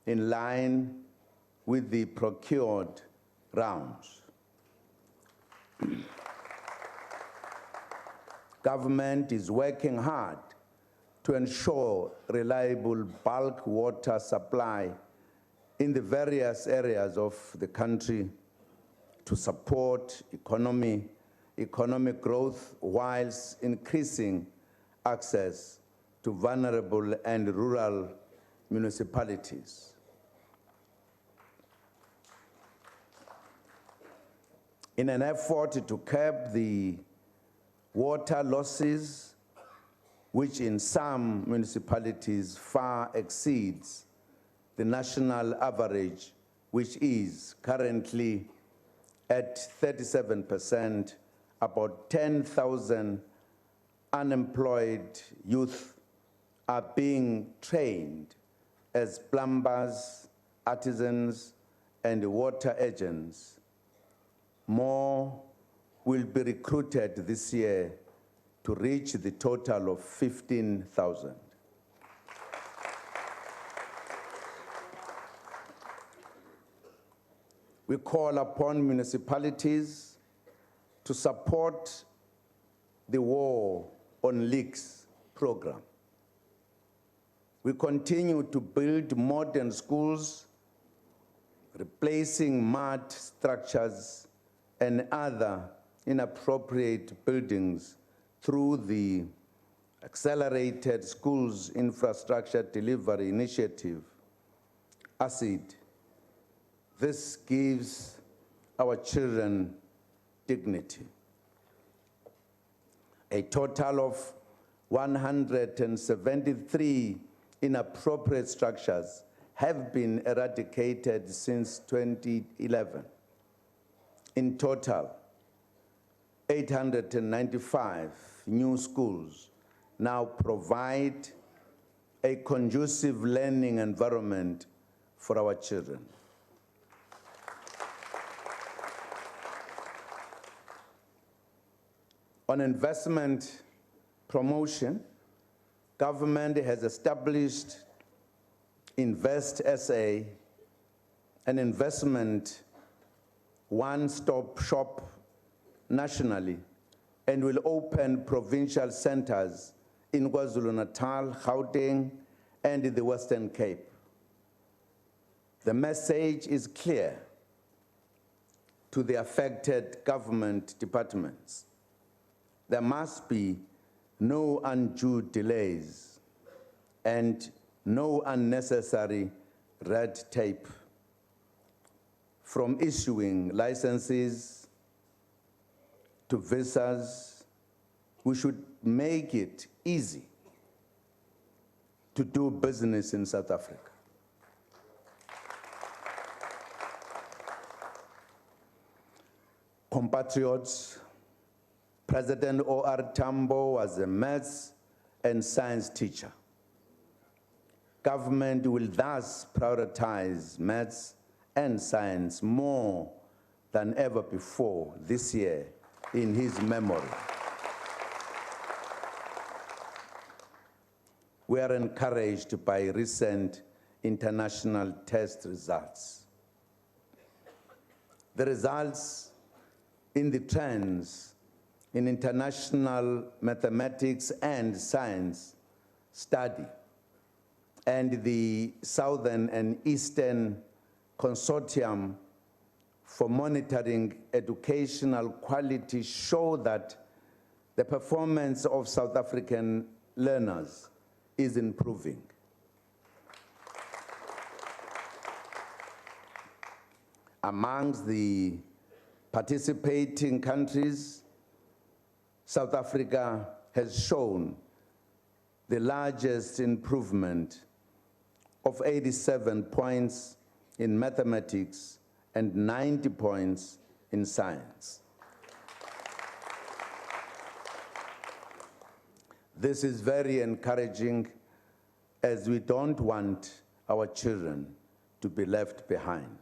in line with the procured rounds. Government is working hard to ensure reliable bulk water supply in the various areas of the country to support economic growth whilst increasing access to vulnerable and rural municipalities. In an effort to curb the water losses, which in some municipalities far exceeds the national average which is currently at 37%, about 10,000 unemployed youth are being trained as plumbers, artisans, and water agents. More will be recruited this year to reach the total of 15,000. We call upon municipalities to support the War on Leaks program. We continue to build modern schools, replacing mud structures and other inappropriate buildings through the Accelerated Schools Infrastructure Delivery Initiative, ACID. This gives our children dignity. A total of 173 inappropriate structures have been eradicated since 2011. In total, 895 new schools now provide a conducive learning environment for our children. On investment promotion, government has established Invest SA, an investment one-stop shop nationally, and will open provincial centers in KwaZulu-Natal, Gauteng, and the Western Cape. The message is clear to the affected government departments. There must be no undue delays and no unnecessary red tape. From issuing licenses to visas, we should make it easy to do business in South Africa. Compatriots, President O.R. Tambo was a maths and science teacher. Government will thus prioritize maths and science more than ever before this year in his memory. We are encouraged by recent international test results. The results in the trends in international mathematics and science study and the Southern and Eastern Consortium for Monitoring Educational Quality show that the performance of South African learners is improving. Amongst the participating countries, South Africa has shown the largest improvement of 87 points in mathematics and 90 points in science. This is very encouraging, as we don't want our children to be left behind.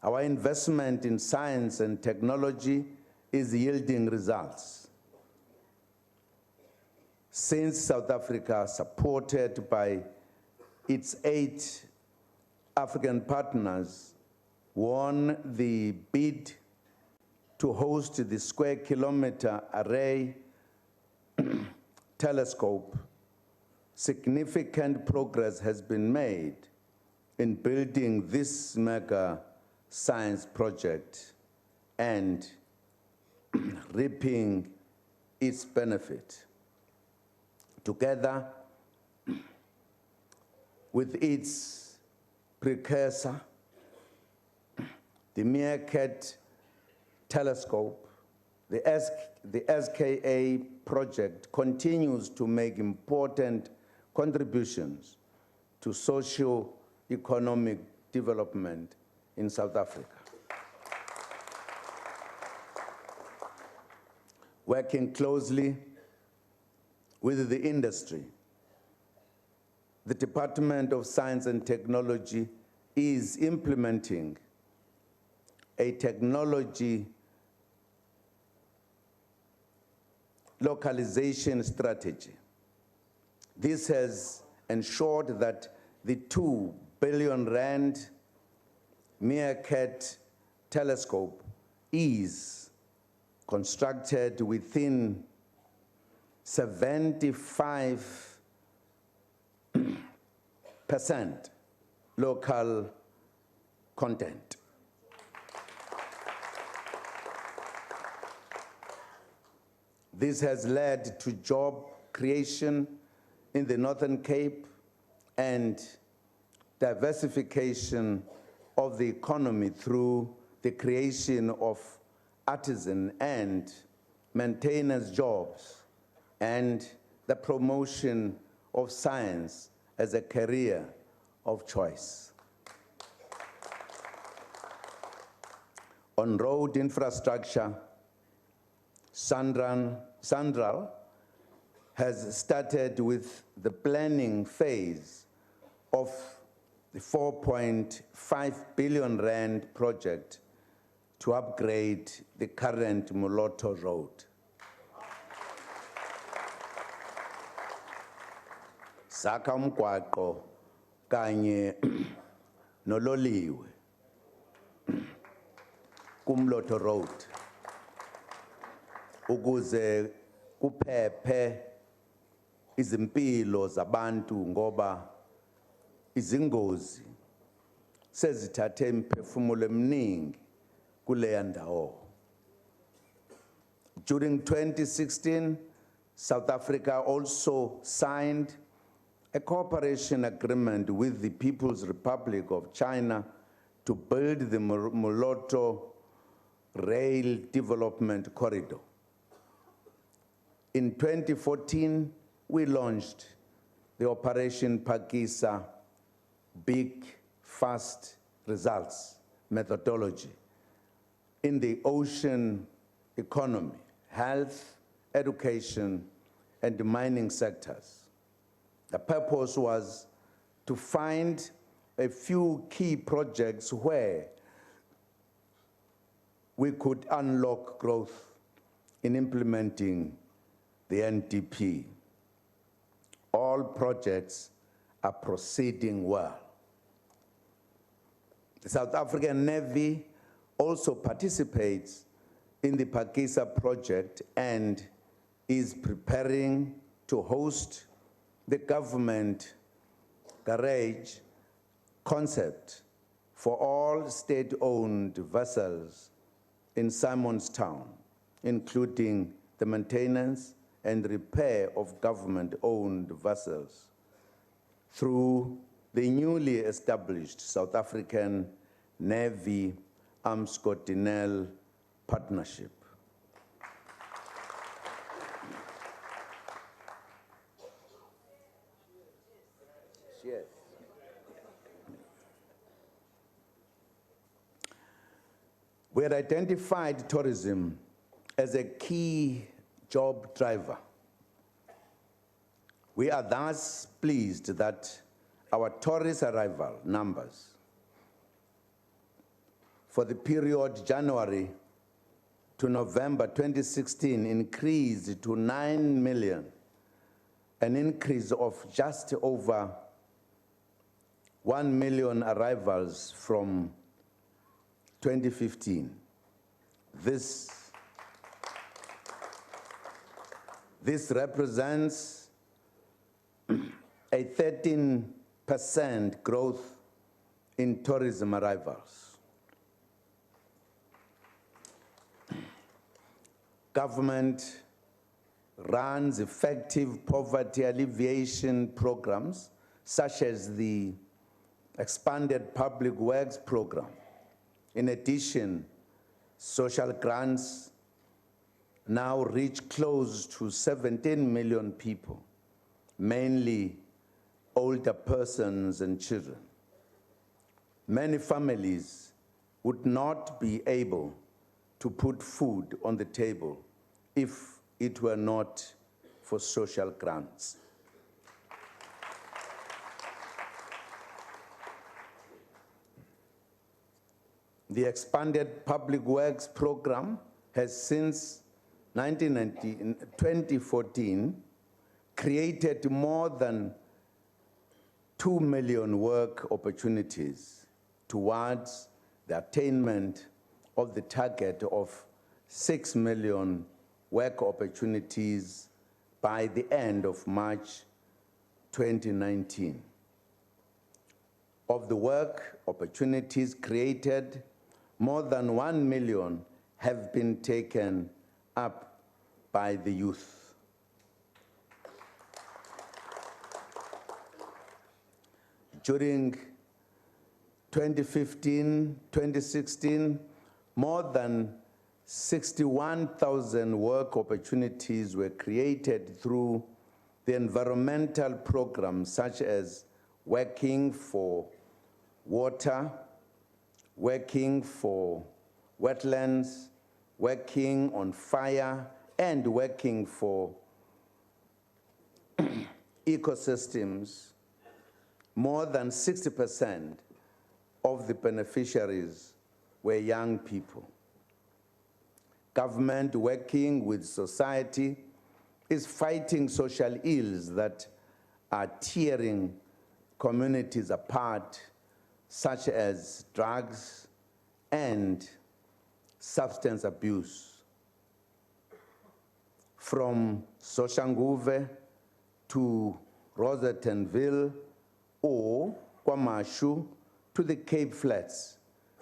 Our investment in science and technology is yielding results. Since South Africa, supported by its 8 African partners, won the bid to host the Square Kilometre Array telescope, significant progress has been made in building this mega science project and reaping its benefit. Together with its precursor, the Meerkat telescope, the SKA project continues to make important contributions to socio-economic development in South Africa. Working closely with the industry, the Department of Science and Technology is implementing a technology localization strategy. This has ensured that the 2 billion rand Meerkat telescope is constructed within 75% local content. This has led to job creation in the Northern Cape and diversification of the economy through the creation of artisan and maintenance jobs and the promotion of science as a career of choice. On road infrastructure, Sandral has started with the planning phase of the 4.5 billion rand project to upgrade the current Moloto Road. Saka umgwaqo kanye nololiwe kumLotho Road ukuze kuphephe izimpilo zabantu ngoba izingozi sezithathe imiphefumulo eminingi kuleya ndawo. During 2016, South Africa also signed a cooperation agreement with the People's Republic of China to build the Moloto Rail Development Corridor. In 2014, we launched the Operation Pakisa Big Fast Results methodology in the ocean economy, health, education, and the mining sectors. The purpose was to find a few key projects where we could unlock growth in implementing the NDP. All projects are proceeding well. The South African Navy also participates in the Pakisa project and is preparing to host the government garage concept for all state-owned vessels in Simonstown, including the maintenance and repair of government-owned vessels through the newly established South African Navy Armscott-Dinell Partnership. Yes. We had identified tourism as a key job driver. We are thus pleased that our tourist arrival numbers for the period January to November 2016 increased to 9 million, an increase of just over 1 million arrivals from 2015. This represents a 13% growth in tourism arrivals. Government runs effective poverty alleviation programs, such as the expanded public works program. In addition, social grants now reach close to 17 million people, mainly older persons and children. many families would not be able to put food on the table if it were not for social grants. The expanded public works program has since 2014 created more than 2 million work opportunities towards the attainment of the target of 6 million work opportunities by the end of March 2019. Of the work opportunities created, more than 1 million have been taken up by the youth. During 2015-2016, more than 61,000 work opportunities were created through the environmental programs such as working for water, working for wetlands, working on fire, and working for ecosystems. More than 60% of the beneficiaries were young people. Government working with society is fighting social ills that are tearing communities apart, such as drugs and substance abuse. From Soshanguve to Rosettenville or Kwamashu to the Cape Flats,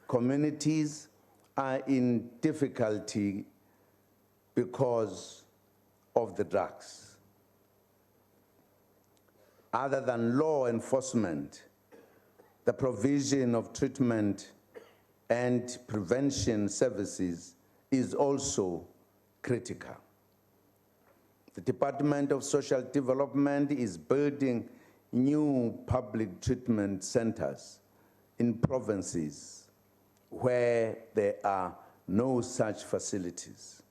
communities are in difficulty because of the drugs. Other than law enforcement, the provision of treatment and prevention services is also critical. The Department of Social Development is building new public treatment centers in provinces where there are no such facilities.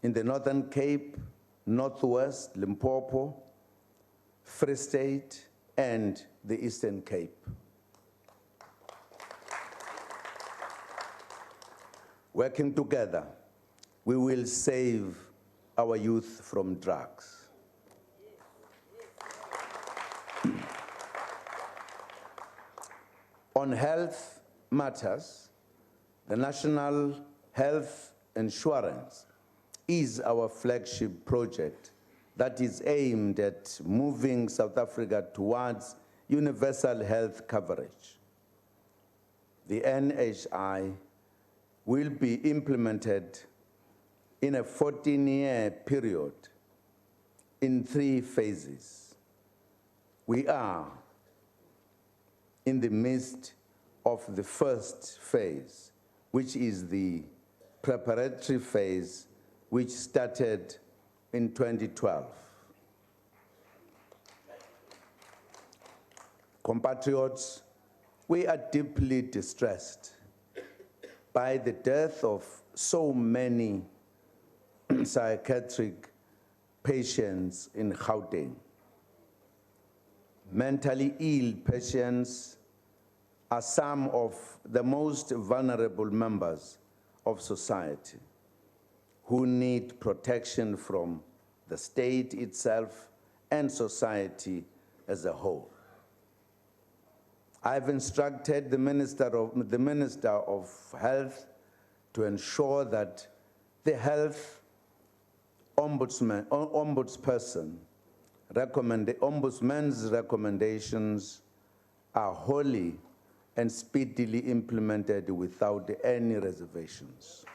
In the Northern Cape, Northwest, Limpopo, Free State, and the Eastern Cape. Working together, we will save our youth from drugs. On health matters, the National Health Insurance is our flagship project that is aimed at moving South Africa towards universal health coverage. The NHI will be implemented in a 14-year period in 3 phases. We are in the midst of the first phase, which is the preparatory phase, which started in 2012. Compatriots, we are deeply distressed by the death of so many psychiatric patients in Gauteng. Mentally ill patients are some of the most vulnerable members of society who need protection from the state itself and society as a whole. I've instructed the Minister of Health to ensure that the health ombudsman's recommendations are wholly and speedily implemented without any reservations.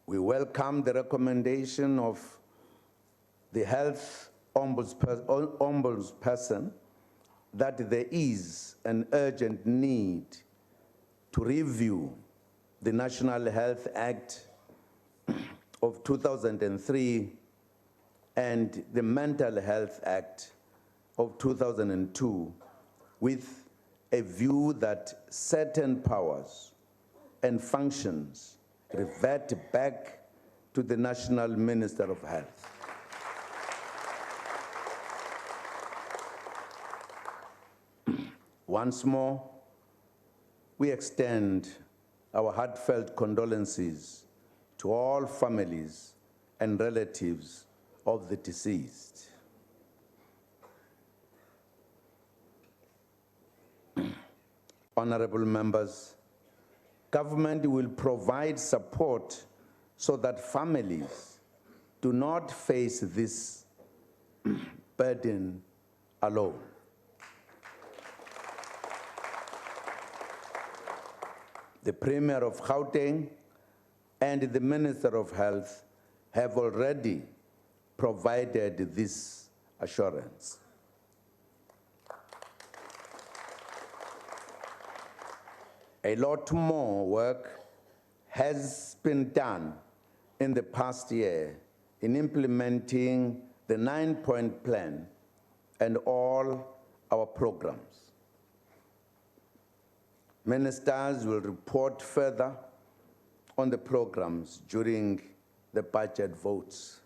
We welcome the recommendation of the health ombudsperson that there is an urgent need to review the National Health Act of 2003 and the Mental Health Act of 2002 with a view that certain powers and functions revert back to the National Minister of Health. Once more, we extend our heartfelt condolences to all families and relatives of the deceased. Honorable members, government will provide support so that families do not face this burden alone. The Premier of Gauteng and the Minister of Health have already provided this assurance. A lot more work has been done in the past year in implementing the 9-point plan and all our programs. Ministers will report further on the programs during the budget votes.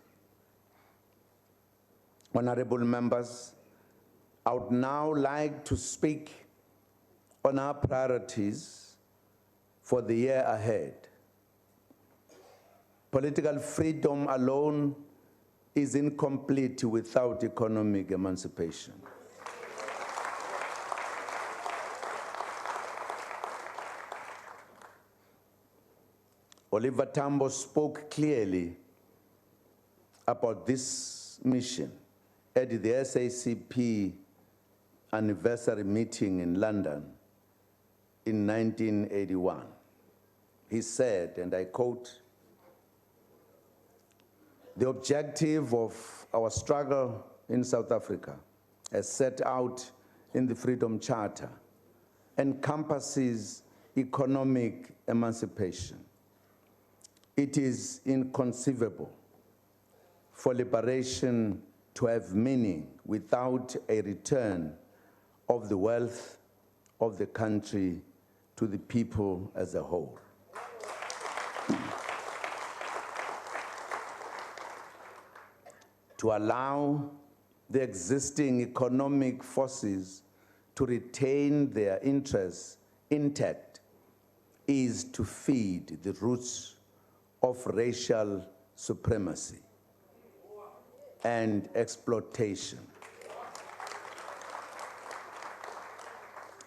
Honorable members, I would now like to speak on our priorities for the year ahead. Political freedom alone is incomplete without economic emancipation. Oliver Tambo spoke clearly about this mission at the SACP anniversary meeting in London in 1981. He said, and I quote, "The objective of our struggle in South Africa, as set out in the Freedom Charter, encompasses economic emancipation. It is inconceivable for liberation to have meaning without a return of the wealth of the country to the people as a whole." To allow the existing economic forces to retain their interests intact is to feed the roots of racial supremacy and exploitation,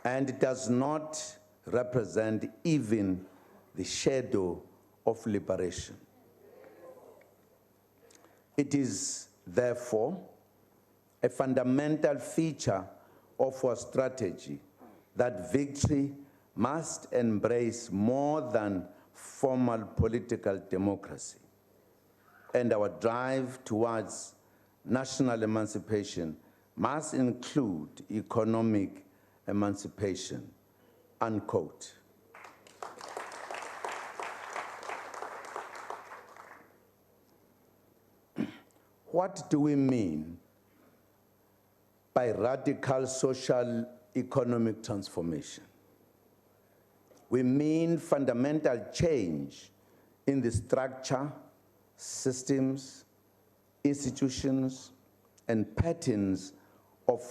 and it does not represent even the shadow of liberation. It is therefore a fundamental feature of our strategy that victory must embrace more than formal political democracy, and our drive towards national emancipation must include economic emancipation, unquote. What do we mean by radical social economic transformation? We mean fundamental change in the structure, systems, institutions, and patterns of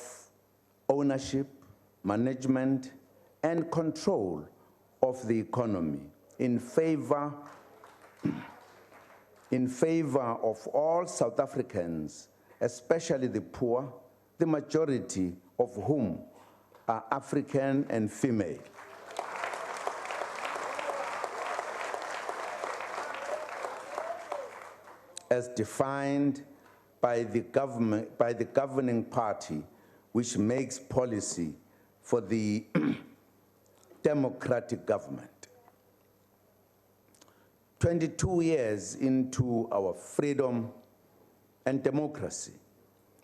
ownership, management, and control of the economy in favor of all South Africans, especially the poor, the majority of whom are African and female. As defined by the governing party, which makes policy for the democratic government. 22 years into our freedom and democracy,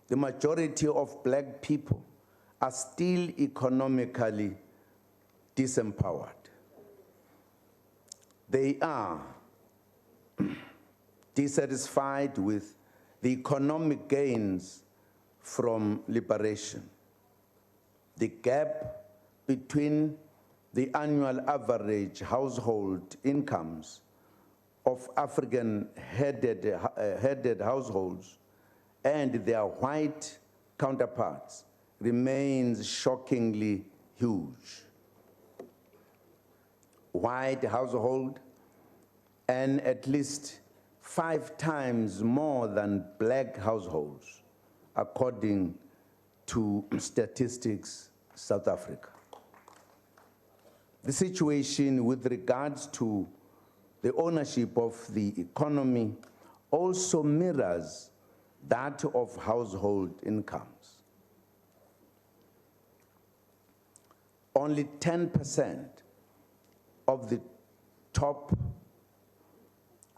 the majority of black people are still economically disempowered. They are dissatisfied with the economic gains from liberation. The gap between the annual average household incomes of African-headed households and their white counterparts remains shockingly huge. White household earn at least 5 times more than black households, according to Statistics South Africa. The situation with regards to the ownership of the economy also mirrors that of household incomes. Only 10% of the top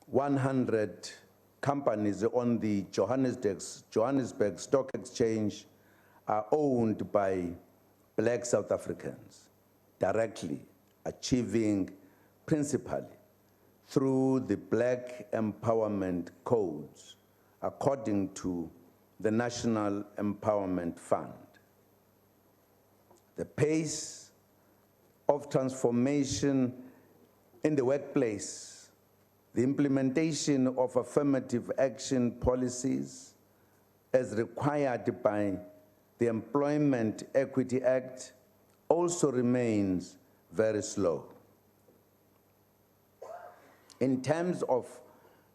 100 companies on the Johannesburg Stock Exchange are owned by black South Africans, directly achieving principally through the Black Empowerment Codes, according to the National Empowerment Fund. The pace of transformation in the workplace, the implementation of affirmative action policies as required by the Employment Equity Act also remains very slow. In terms of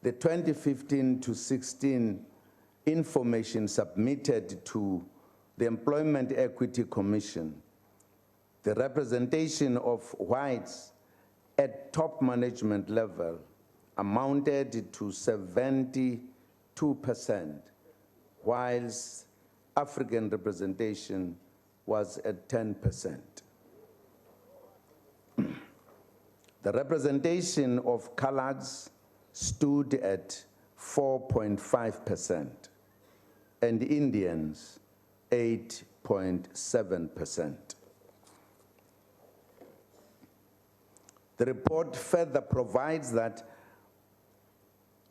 the 2015 to 16 information submitted to the Employment Equity Commission, the representation of whites at top management level amounted to 72%, whilst African representation was at 10%. The representation of coloreds stood at 4.5% and Indians 8.7%. The report further provides that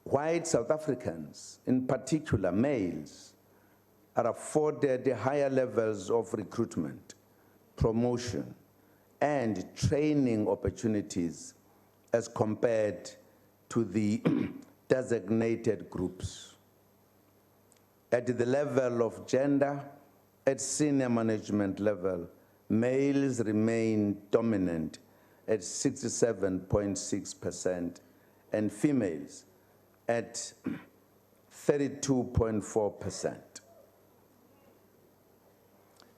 white South Africans, in particular males, are afforded higher levels of recruitment, promotion, and training opportunities as compared to the designated groups. At the level of gender, at senior management level, males remain dominant at 67.6% and females at 32.4%.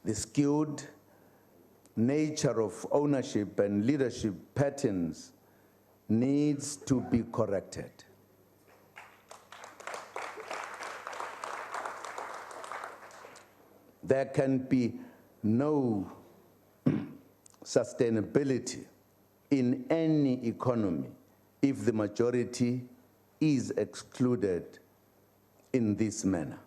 The skewed nature of ownership and leadership patterns needs to be corrected. There can be no sustainability in any economy if the majority is excluded in this manner.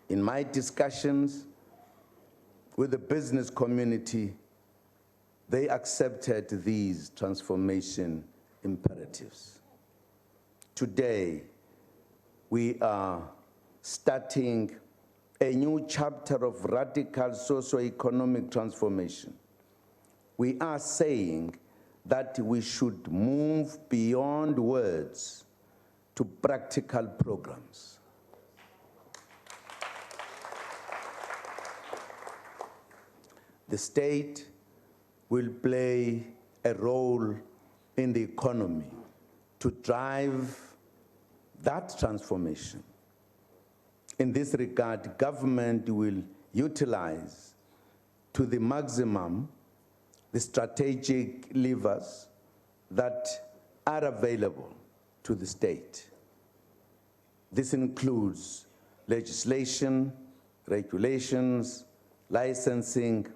In my discussions with the business community, they accepted these transformation imperatives. Today, we are starting a new chapter of radical socio-economic transformation. We are saying that we should move beyond words to practical programs. The state will play a role in the economy to drive that transformation. In this regard, government will utilize to the maximum the strategic levers that are available to the state. This includes legislation, regulations, licensing,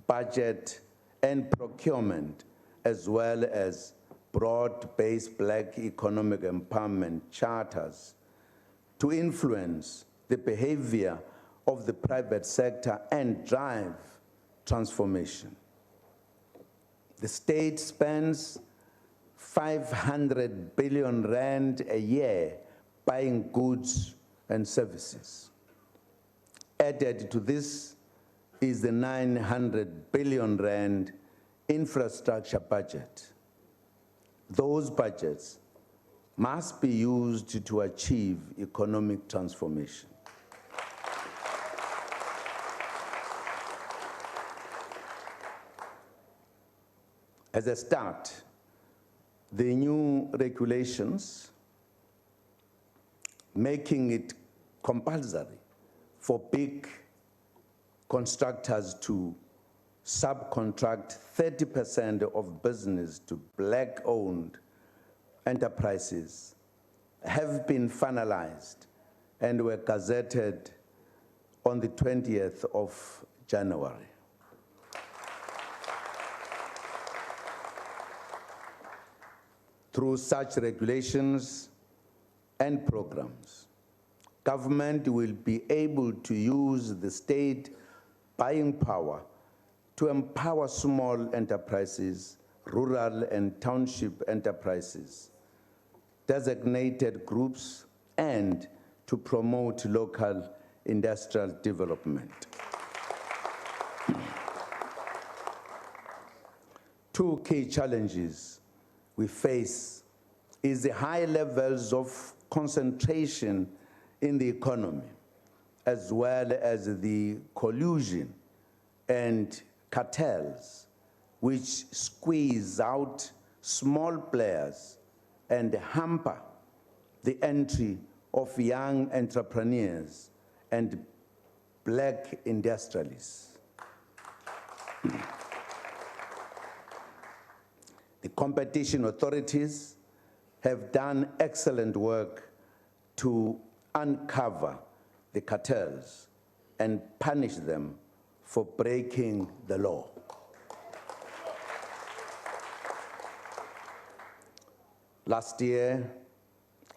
budget, and procurement, as well as broad-based black economic empowerment charters to influence the behavior of the private sector and drive transformation. The state spends 500 billion rand a year buying goods and services. Added to this is the 900 billion rand infrastructure budget. Those budgets must be used to achieve economic transformation. As a start, the new regulations making it compulsory for big constructors to subcontract 30% of business to black-owned enterprises have been finalized and were gazetted on the 20th of January. Through such regulations and programs, government will be able to use the state buying power to empower small enterprises, rural and township enterprises, designated groups, and to promote local industrial development. Two key challenges we face is the high levels of concentration in the economy, as well as the collusion and cartels which squeeze out small players and hamper the entry of young entrepreneurs and black industrialists. The competition authorities have done excellent work to uncover the cartels and punish them for breaking the law. Last year,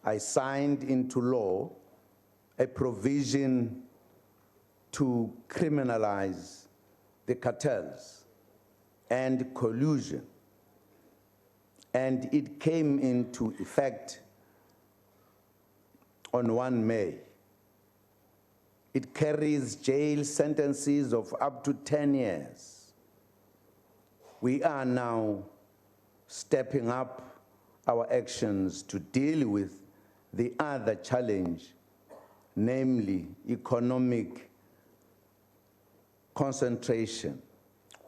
I signed into law a provision to criminalize the cartels and collusion, and it came into effect on 1 May. It carries jail sentences of up to 10 years. We are now stepping up our actions to deal with the other challenge, namely economic concentration,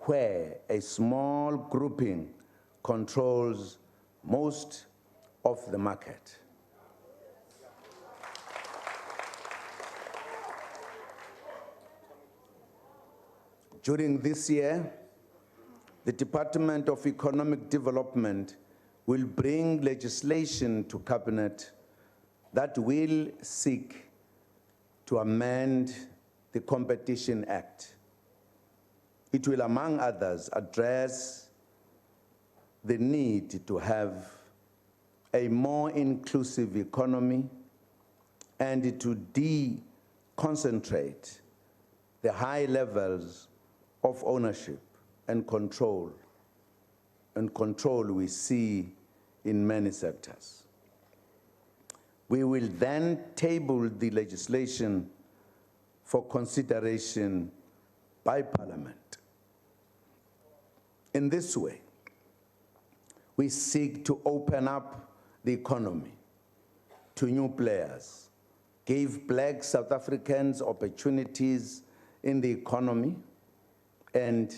where a small grouping controls most of the market. During this year, the Department of Economic Development will bring legislation to Cabinet that will seek to amend the Competition Act. It will, among others, address the need to have a more inclusive economy and to deconcentrate the high levels of ownership and control we see in many sectors. We will then table the legislation for consideration by Parliament. In this way, we seek to open up the economy to new players, give black South Africans opportunities in the economy, and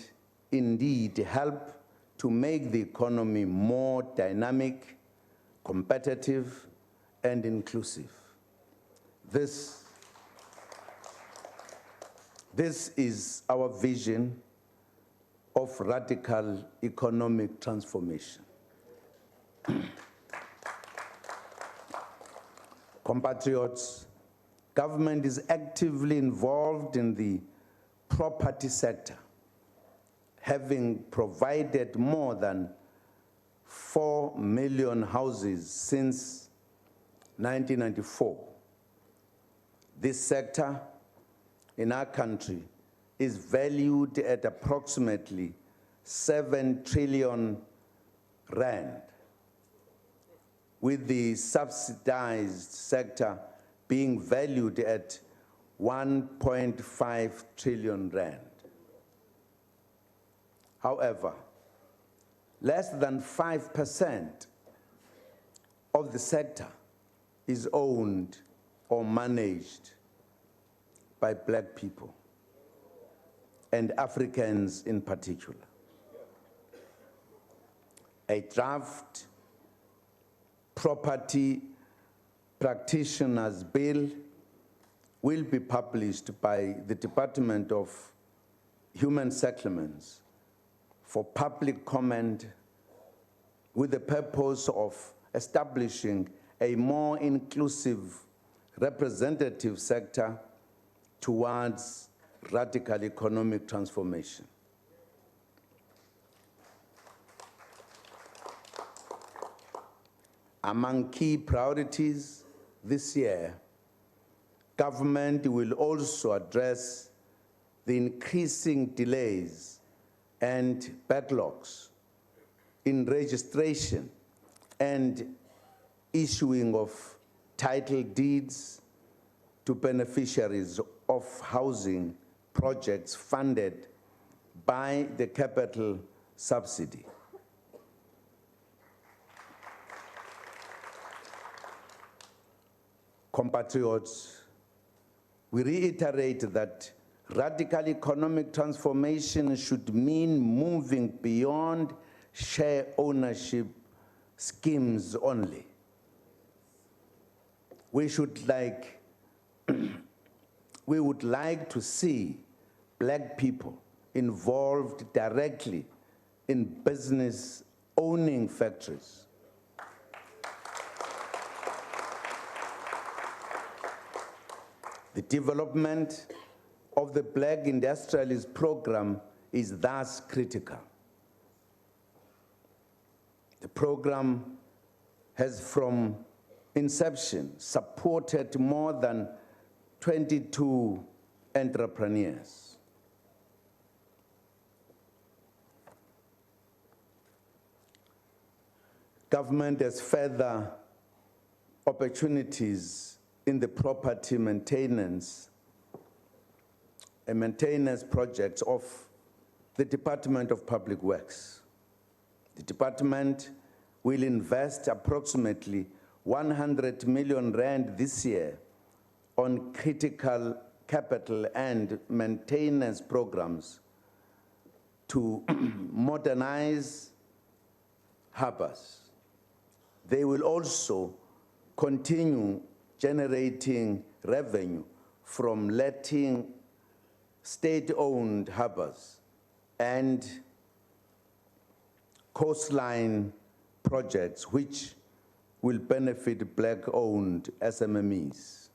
indeed help to make the economy more dynamic, competitive, and inclusive. This is our vision of radical economic transformation. Compatriots, government is actively involved in the property sector, having provided more than 4 million houses since 1994. This sector in our country is valued at approximately 7 trillion rand. with the subsidized sector being valued at 1.5 trillion rand. However, less than 5% of the sector is owned or managed by black people, and Africans in particular. A draft property practitioners bill will be published by the Department of Human Settlements for public comment with the purpose of establishing a more inclusive, representative sector towards radical economic transformation. Among key priorities this year, government will also address the increasing delays and backlogs in registration and issuing of title deeds to beneficiaries of housing projects funded by the capital subsidy. Compatriots, we reiterate that radical economic transformation should mean moving beyond share ownership schemes only. We would like to see black people involved directly in business owning factories. The development of the Black Industrialist Program is thus critical. The program has from inception supported more than 22 entrepreneurs. Government has further opportunities in the property maintenance and maintenance projects of the Department of Public Works. The department will invest approximately 100 million rand this year on critical capital and maintenance programs to modernize harbors. They will also continue generating revenue from letting state-owned harbors and coastline projects which will benefit black-owned SMMEs.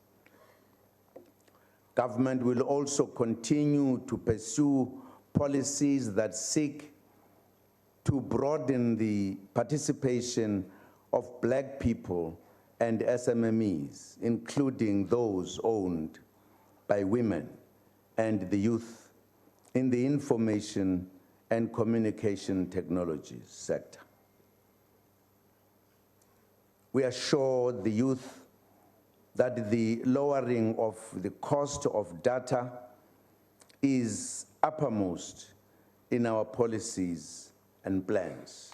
Government will also continue to pursue policies that seek to broaden the participation of black people and SMMEs, including those owned by women and the youth in the information and communication technologies sector. We assure the youth that the lowering of the cost of data is uppermost in our policies and plans.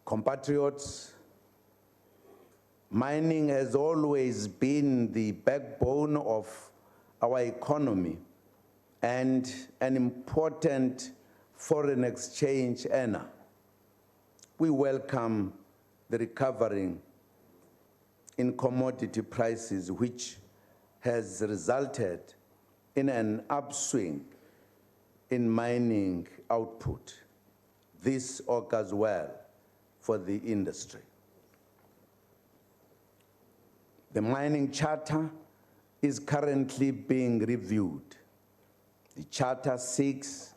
Compatriots, mining has always been the backbone of our economy and an important foreign exchange earner. We welcome the recovery in commodity prices, which has resulted in an upswing in mining output. This augurs well for the industry. The mining charter is currently being reviewed. The charter seeks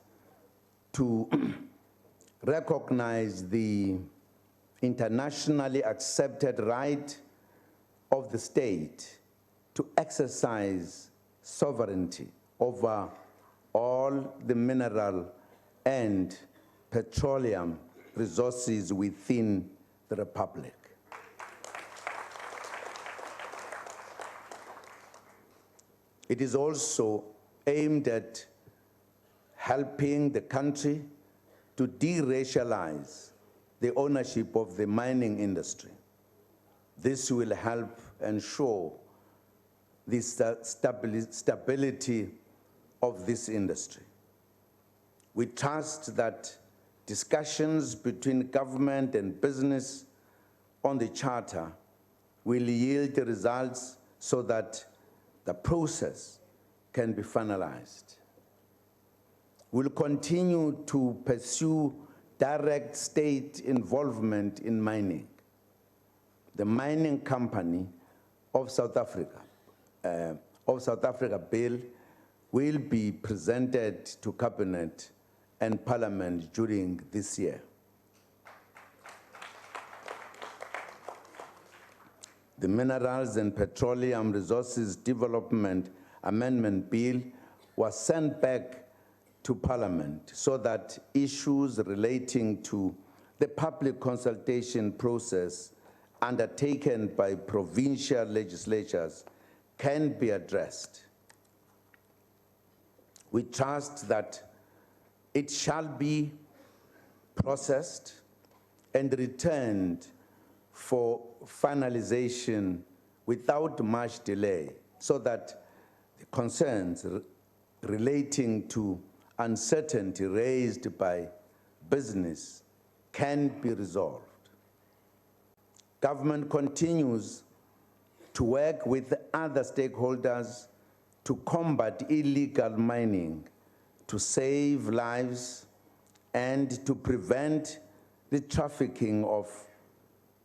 to recognize the internationally accepted right of the state to exercise sovereignty over all the mineral and petroleum resources within the Republic. It is also aimed at helping the country to de-racialize the ownership of the mining industry. This will help ensure the stability of this industry. We trust that discussions between government and business on the charter will yield results so that the process can be finalized. We'll continue to pursue direct state involvement in mining. The Mining Company of South Africa bill will be presented to Cabinet and Parliament during this year. The Minerals and Petroleum Resources Development Amendment Bill was sent back to Parliament so that issues relating to the public consultation process undertaken by provincial legislatures can be addressed. We trust that it shall be processed and returned for finalization without much delay so that the concerns relating to uncertainty raised by business can be resolved. Government continues to work with other stakeholders to combat illegal mining, to save lives, and to prevent the trafficking of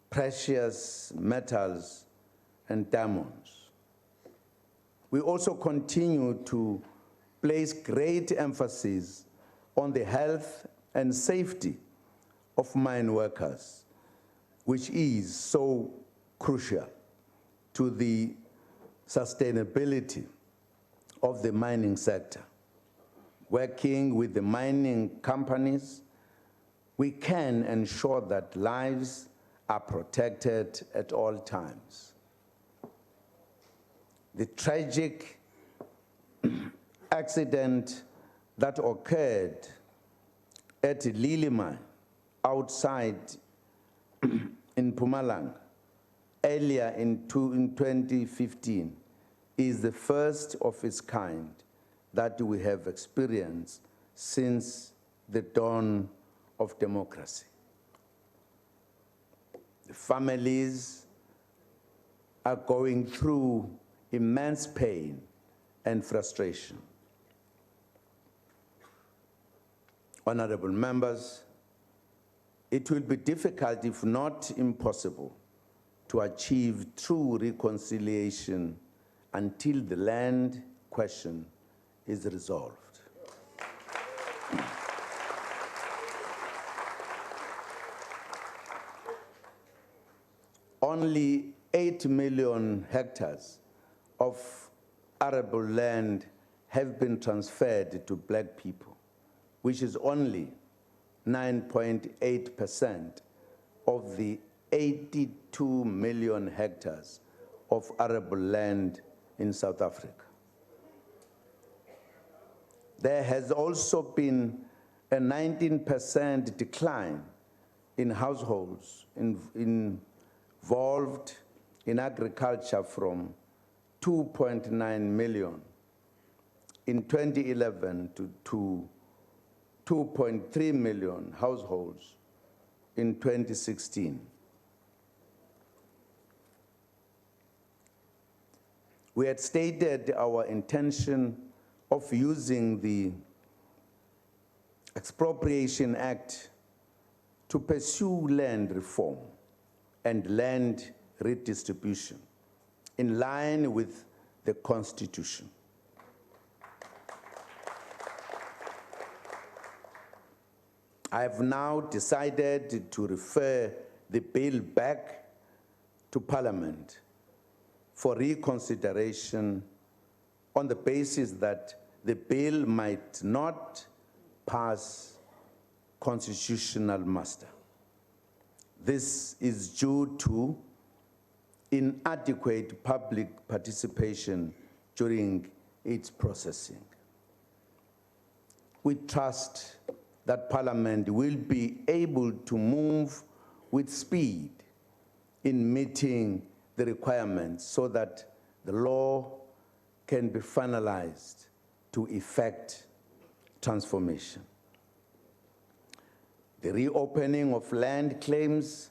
precious metals and diamonds. We also continue to place great emphasis on the health and safety of mine workers, which is so crucial to the sustainability of the mining sector. Working with the mining companies, we can ensure that lives are protected at all times. The tragic accident that occurred at Lily Mine outside in Mpumalanga earlier in 2015 is the first of its kind that we have experienced since the dawn of democracy. The families are going through immense pain and frustration. Honorable members, it will be difficult, if not impossible, to achieve true reconciliation until the land question is resolved. Only 8 million hectares of arable land have been transferred to black people, which is only 9.8% of the 82 million hectares of arable land in South Africa. There has also been a 19% decline in households involved in agriculture from 2.9 million in 2011 to 2.3 million households in 2016. We had stated our intention of using the Expropriation Act to pursue land reform and land redistribution in line with the Constitution. I have now decided to refer the bill back to Parliament for reconsideration on the basis that the bill might not pass constitutional muster. This is due to inadequate public participation during its processing. We trust that Parliament will be able to move with speed in meeting the requirements so that the law can be finalized to effect transformation. The reopening of land claims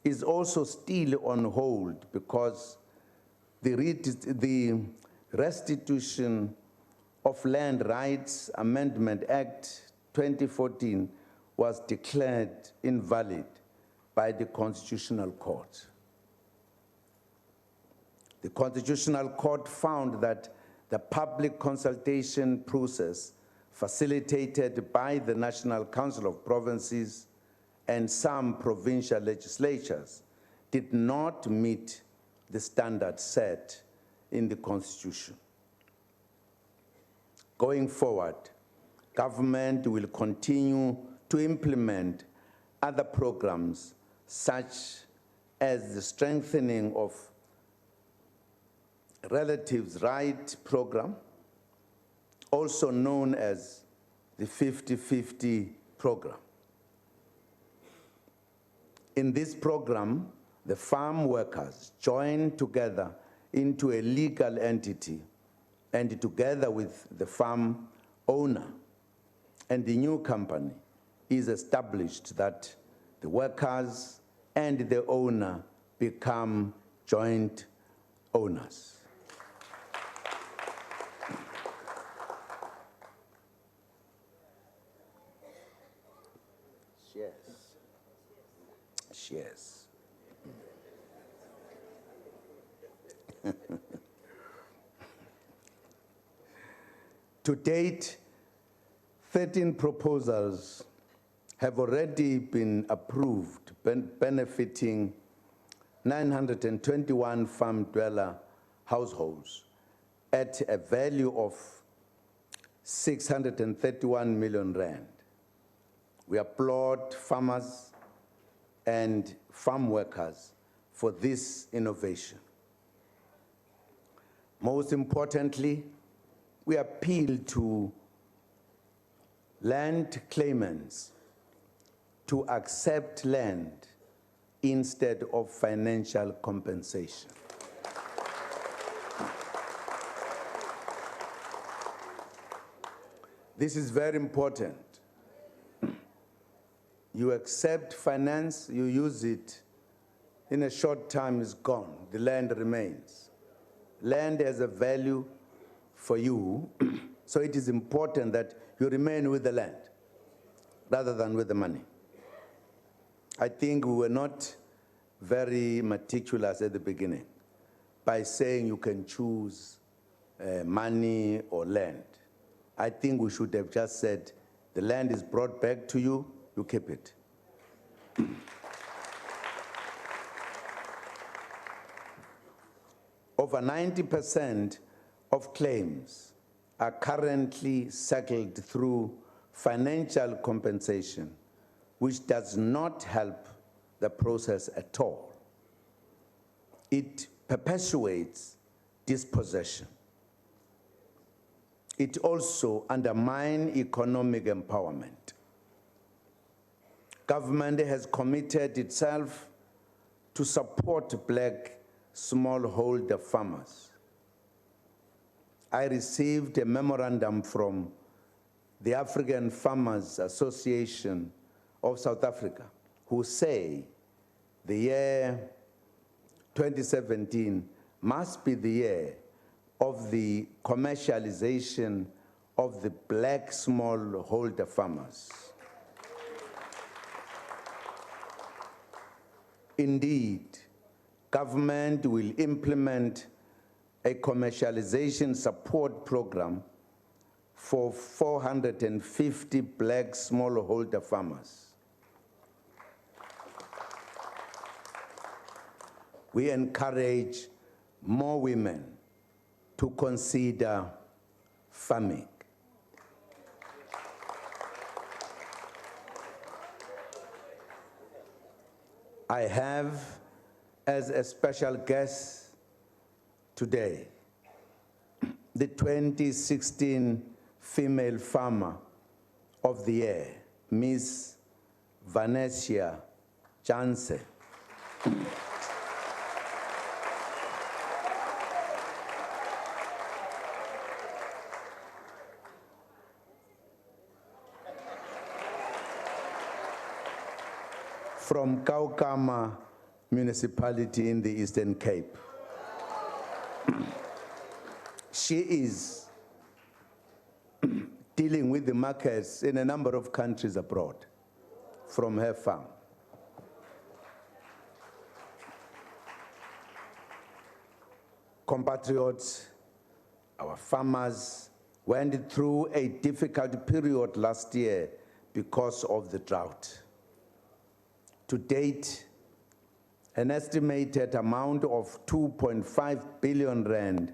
is also still on hold because the Restitution of Land Rights Amendment Act 2014 was declared invalid by the Constitutional Court. The Constitutional Court found that the public consultation process facilitated by the National Council of Provinces and some provincial legislatures did not meet the standards set in the Constitution. Going forward, government will continue to implement other programs such as the strengthening of Relatives' Right Program, also known as the 50-50 program. In this program, the farm workers join together into a legal entity, and together with the farm owner and the new company is established that the workers and the owner become joint owners. Yes. To date, 13 proposals have already been approved, benefiting 921 farm dweller households at a value of 631 million rand. We applaud farmers and farm workers for this innovation. Most importantly, we appeal to land claimants to accept land instead of financial compensation. This is very important. You accept finance, you use it, in a short time it's gone, the land remains. Land has a value for you, so it is important that you remain with the land rather than with the money. I think we were not very meticulous at the beginning by saying you can choose money or land. I think we should have just said the land is brought back to you, you keep it. Over 90% of claims are currently settled through financial compensation, which does not help the process at all. It perpetuates dispossession. It also undermines economic empowerment. Government has committed itself to support black smallholder farmers. I received a memorandum from the African Farmers Association of South Africa, who say the year 2017 must be the year of the commercialization of the black smallholder farmers. Indeed, government will implement a commercialization support program for 450 black smallholder farmers. We encourage more women to consider farming. I have as a special guest today the 2016 Female Farmer of the Year, Miss Vanessa Jansen. From Kaukama municipality in the Eastern Cape. She is dealing with the markets in a number of countries abroad from her farm. Compatriots, our farmers went through a difficult period last year because of the drought. To date, an estimated amount of 2.5 billion rand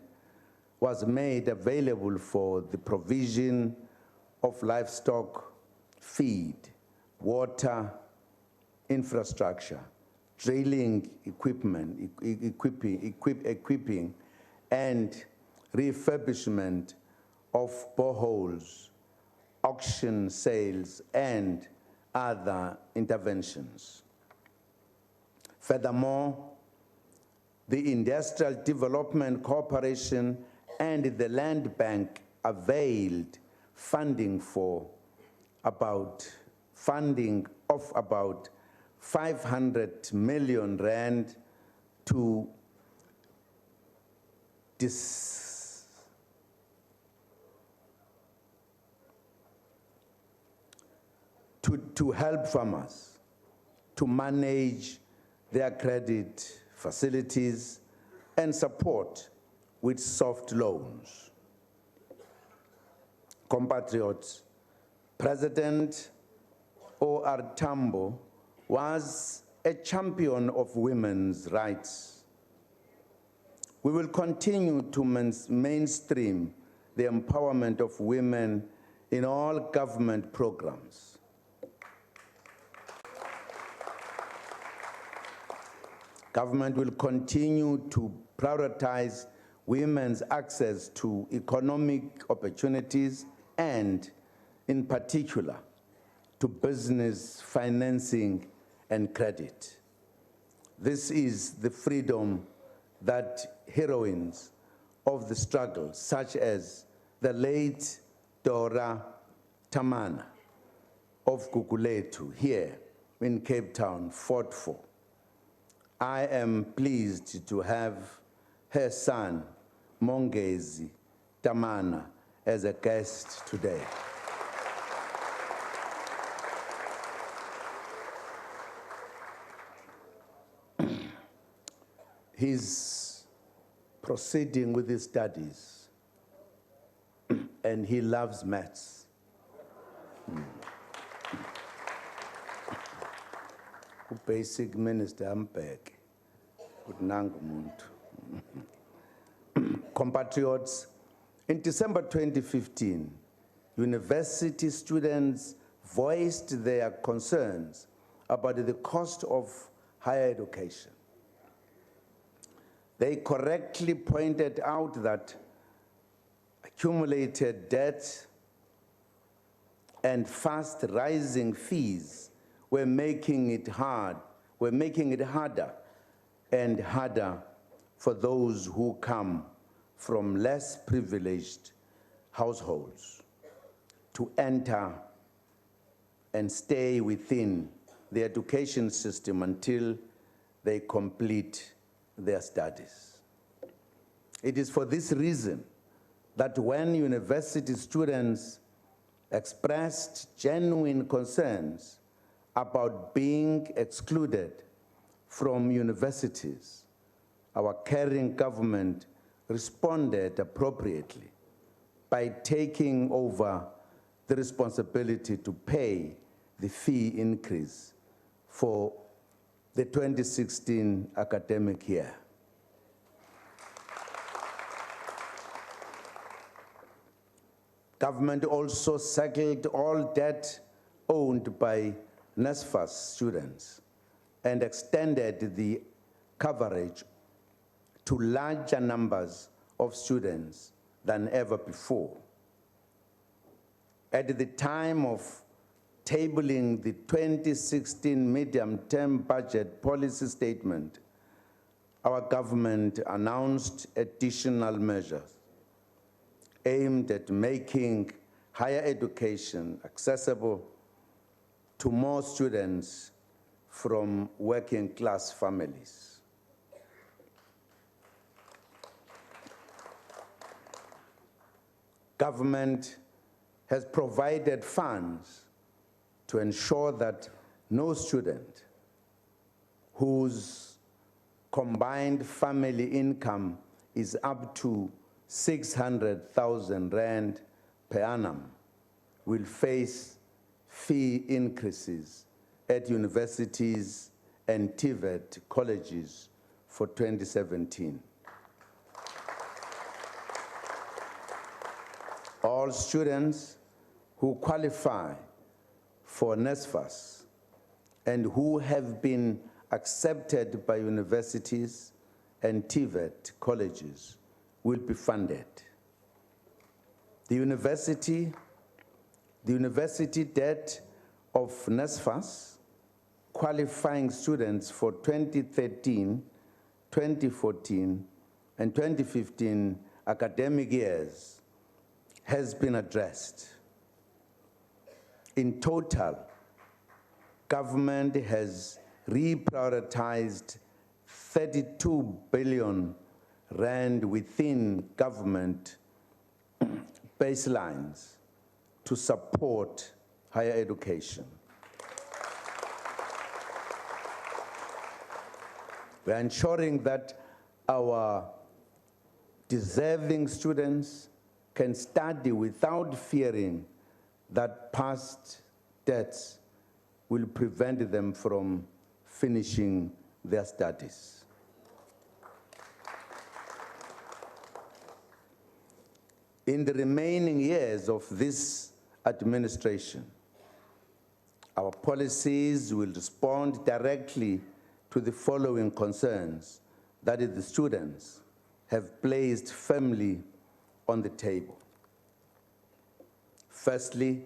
was made available for the provision of livestock feed, water, infrastructure, drilling equipment, equipping, and refurbishment of boreholes, auction sales, and other interventions. Furthermore, the Industrial Development Corporation and the Land Bank availed funding of about 500 million rand to help farmers to manage their credit facilities and support with soft loans. Compatriots, President O.R. Tambo was a champion of women's rights. We will continue to mainstream the empowerment of women in all government programs. Government will continue to prioritize women's access to economic opportunities and, in particular, to business financing and credit. This is the freedom that heroines of the struggle, such as the late Dora Tamana of Guguletu here in Cape Town, fought for. I am pleased to have her son, Mongezi Tamana, as a guest today. He's proceeding with his studies, and he loves maths. Basic Minister Ampeg, compatriots, in December 2015, university students voiced their concerns about the cost of higher education. They correctly pointed out that accumulated debt and fast rising fees were making it harder and harder for those who come from less privileged households to enter and stay within the education system until they complete their studies. It is for this reason that when university students expressed genuine concerns about being excluded from universities, our caring government responded appropriately by taking over the responsibility to pay the fee increase for the 2016 academic year. Government also settled all debt owned by NSFAS students and extended the coverage to larger numbers of students than ever before. At the time of tabling the 2016 medium-term budget policy statement, our government announced additional measures aimed at making higher education accessible to more students from working-class families. Government has provided funds to ensure that no student whose combined family income is up to 600,000 rand per annum will face fee increases at universities and TVET colleges for 2017. All students who qualify for NSFAS and who have been accepted by universities and TVET colleges will be funded. The university debt of NSFAS qualifying students for 2013, 2014, and 2015 academic years has been addressed. In total, government has reprioritized 32 billion rand within government baselines to support higher education. We are ensuring that our deserving students can study without fearing that past debts will prevent them from finishing their studies. In the remaining years of this administration, our policies will respond directly to the following concerns that the students have placed firmly on the table. Firstly,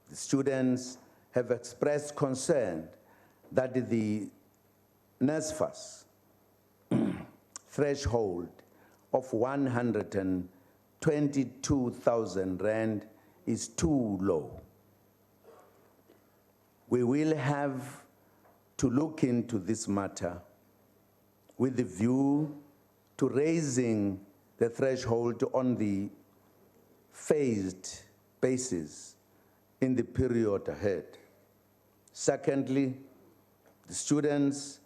the students have expressed concern that the NSFAS threshold of 122,000 rand is too low. We will have to look into this matter with the view to raising the threshold on the phased basis in the period ahead. Secondly, the students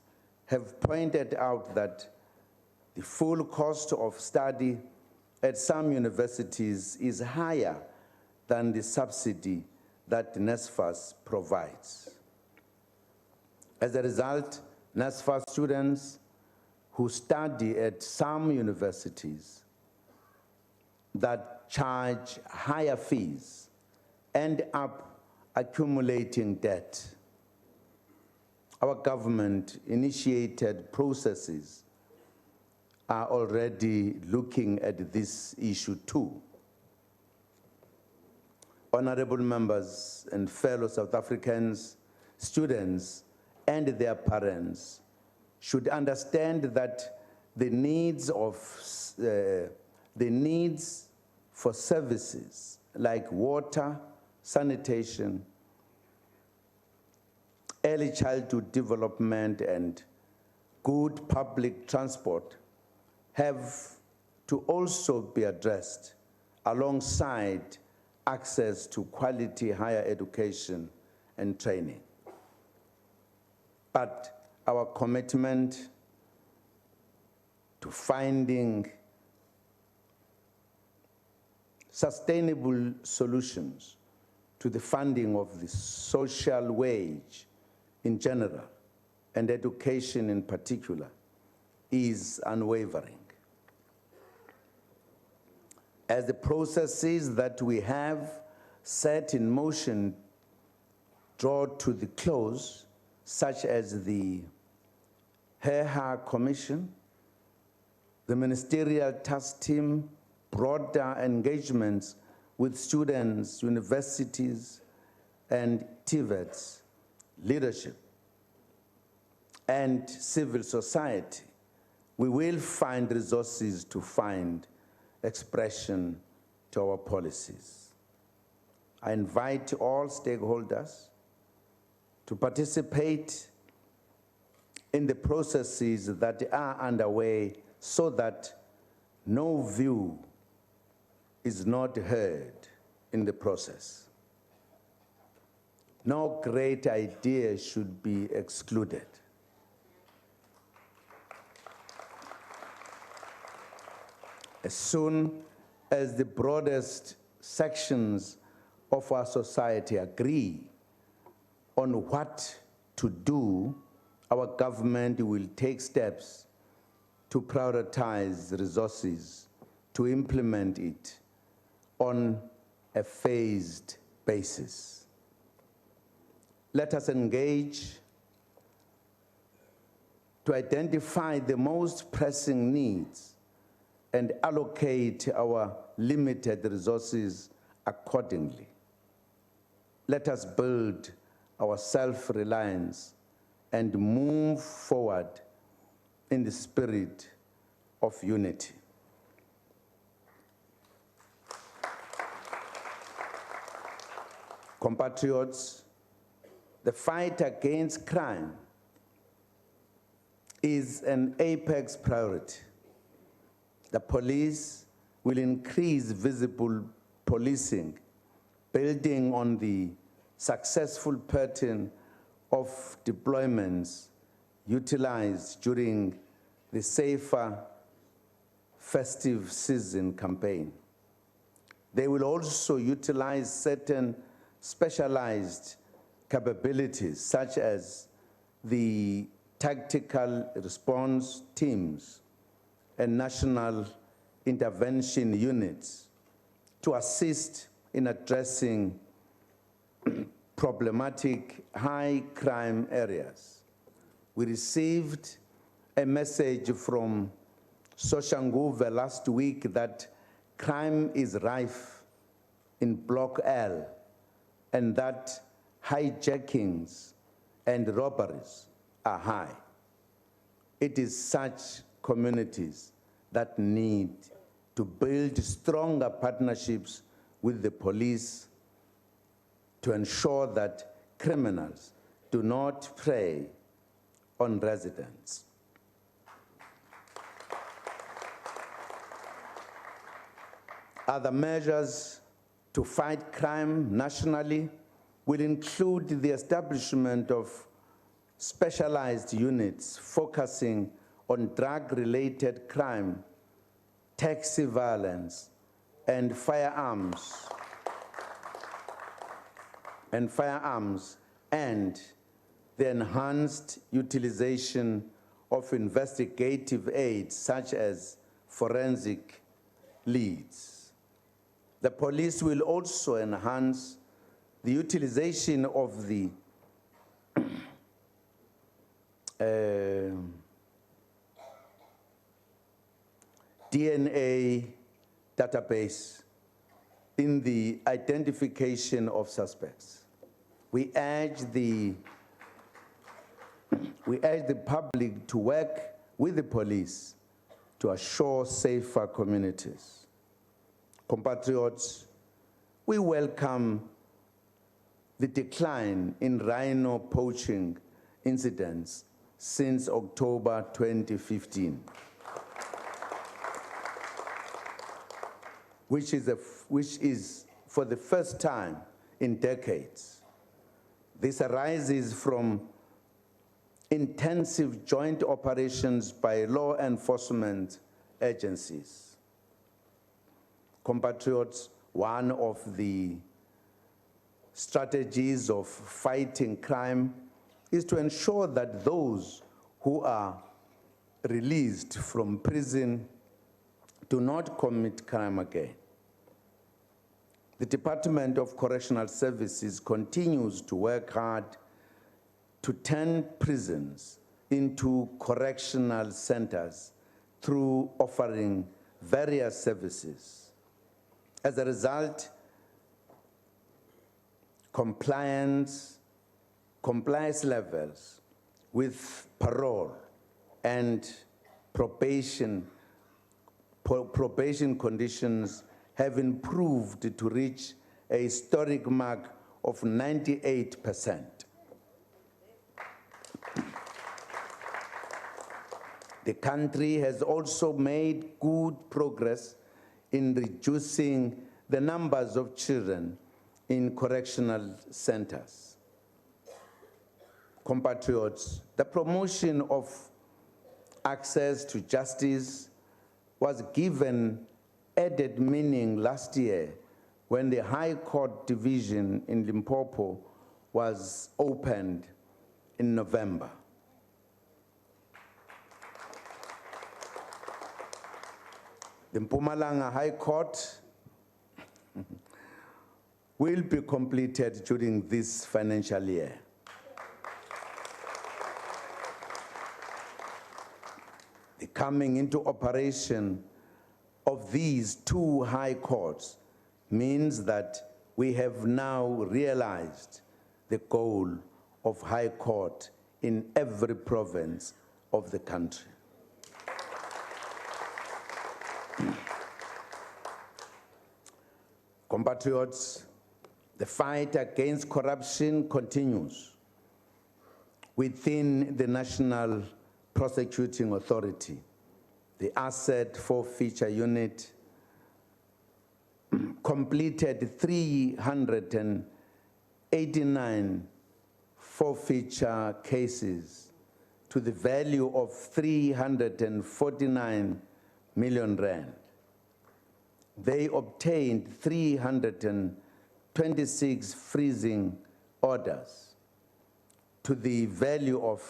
have pointed out that the full cost of study at some universities is higher than the subsidy that NSFAS provides. As a result, NSFAS students who study at some universities that charge higher fees end up accumulating debt. Our government initiated processes are already looking at this issue too. Honorable members and fellow South Africans, students and their parents should understand that the needs for services like water, sanitation, early childhood development, and good public transport have to also be addressed alongside access to quality higher education and training. But our commitment to finding sustainable solutions to the funding of the social wage in general and education in particular is unwavering. As the processes that we have set in motion draw to the close, such as the HEHA Commission, the ministerial task team, broader engagements with students, universities, and TVET's leadership, and civil society, we will find resources to find expression to our policies. I invite all stakeholders to participate in the processes that are underway so that no view is not heard in the process. No great idea should be excluded. As soon as the broadest sections of our society agree on what to do, our government will take steps to prioritize resources to implement it on a phased basis. Let us engage to identify the most pressing needs and allocate our limited resources accordingly. Let us build our self-reliance and move forward in the spirit of unity. Compatriots, the fight against crime is an apex priority. The police will increase visible policing, building on the successful pattern of deployments utilized during the Safer Festive Season campaign. They will also utilize certain specialized capabilities, such as the tactical response teams and national intervention units to assist in addressing problematic high crime areas. We received a message from Soshanguve last week that crime is rife in Block L and that hijackings and robberies are high. It is such communities that need to build stronger partnerships with the police to ensure that criminals do not prey on residents. Other measures to fight crime nationally will include the establishment of specialized units focusing on drug-related crime, taxi violence, and firearms, and the enhanced utilization of investigative aids such as forensic leads. The police will also enhance the utilization of the DNA database in the identification of suspects. We urge the public to work with the police to assure safer communities. Compatriots, we welcome the decline in rhino poaching incidents since October 2015, which is for the first time in decades. This arises from intensive joint operations by law enforcement agencies. Compatriots, one of the strategies of fighting crime is to ensure that those who are released from prison do not commit crime again. The Department of Correctional Services continues to work hard to turn prisons into correctional centers through offering various services. As a result, compliance levels with parole and probation conditions have improved to reach a historic mark of 98%. The country has also made good progress in reducing the numbers of children in correctional centers. Compatriots, the promotion of access to justice was given added meaning last year when the High Court division in Limpopo was opened in November. The Mpumalanga High Court will be completed during this financial year. The coming into operation of these two high courts means that we have now realized the goal of high court in every province of the country. Compatriots, the fight against corruption continues within the National Prosecuting Authority. The Asset Forfeiture Unit completed 389 forfeiture cases to the value of 349 million rand. They obtained 326 freezing orders to the value of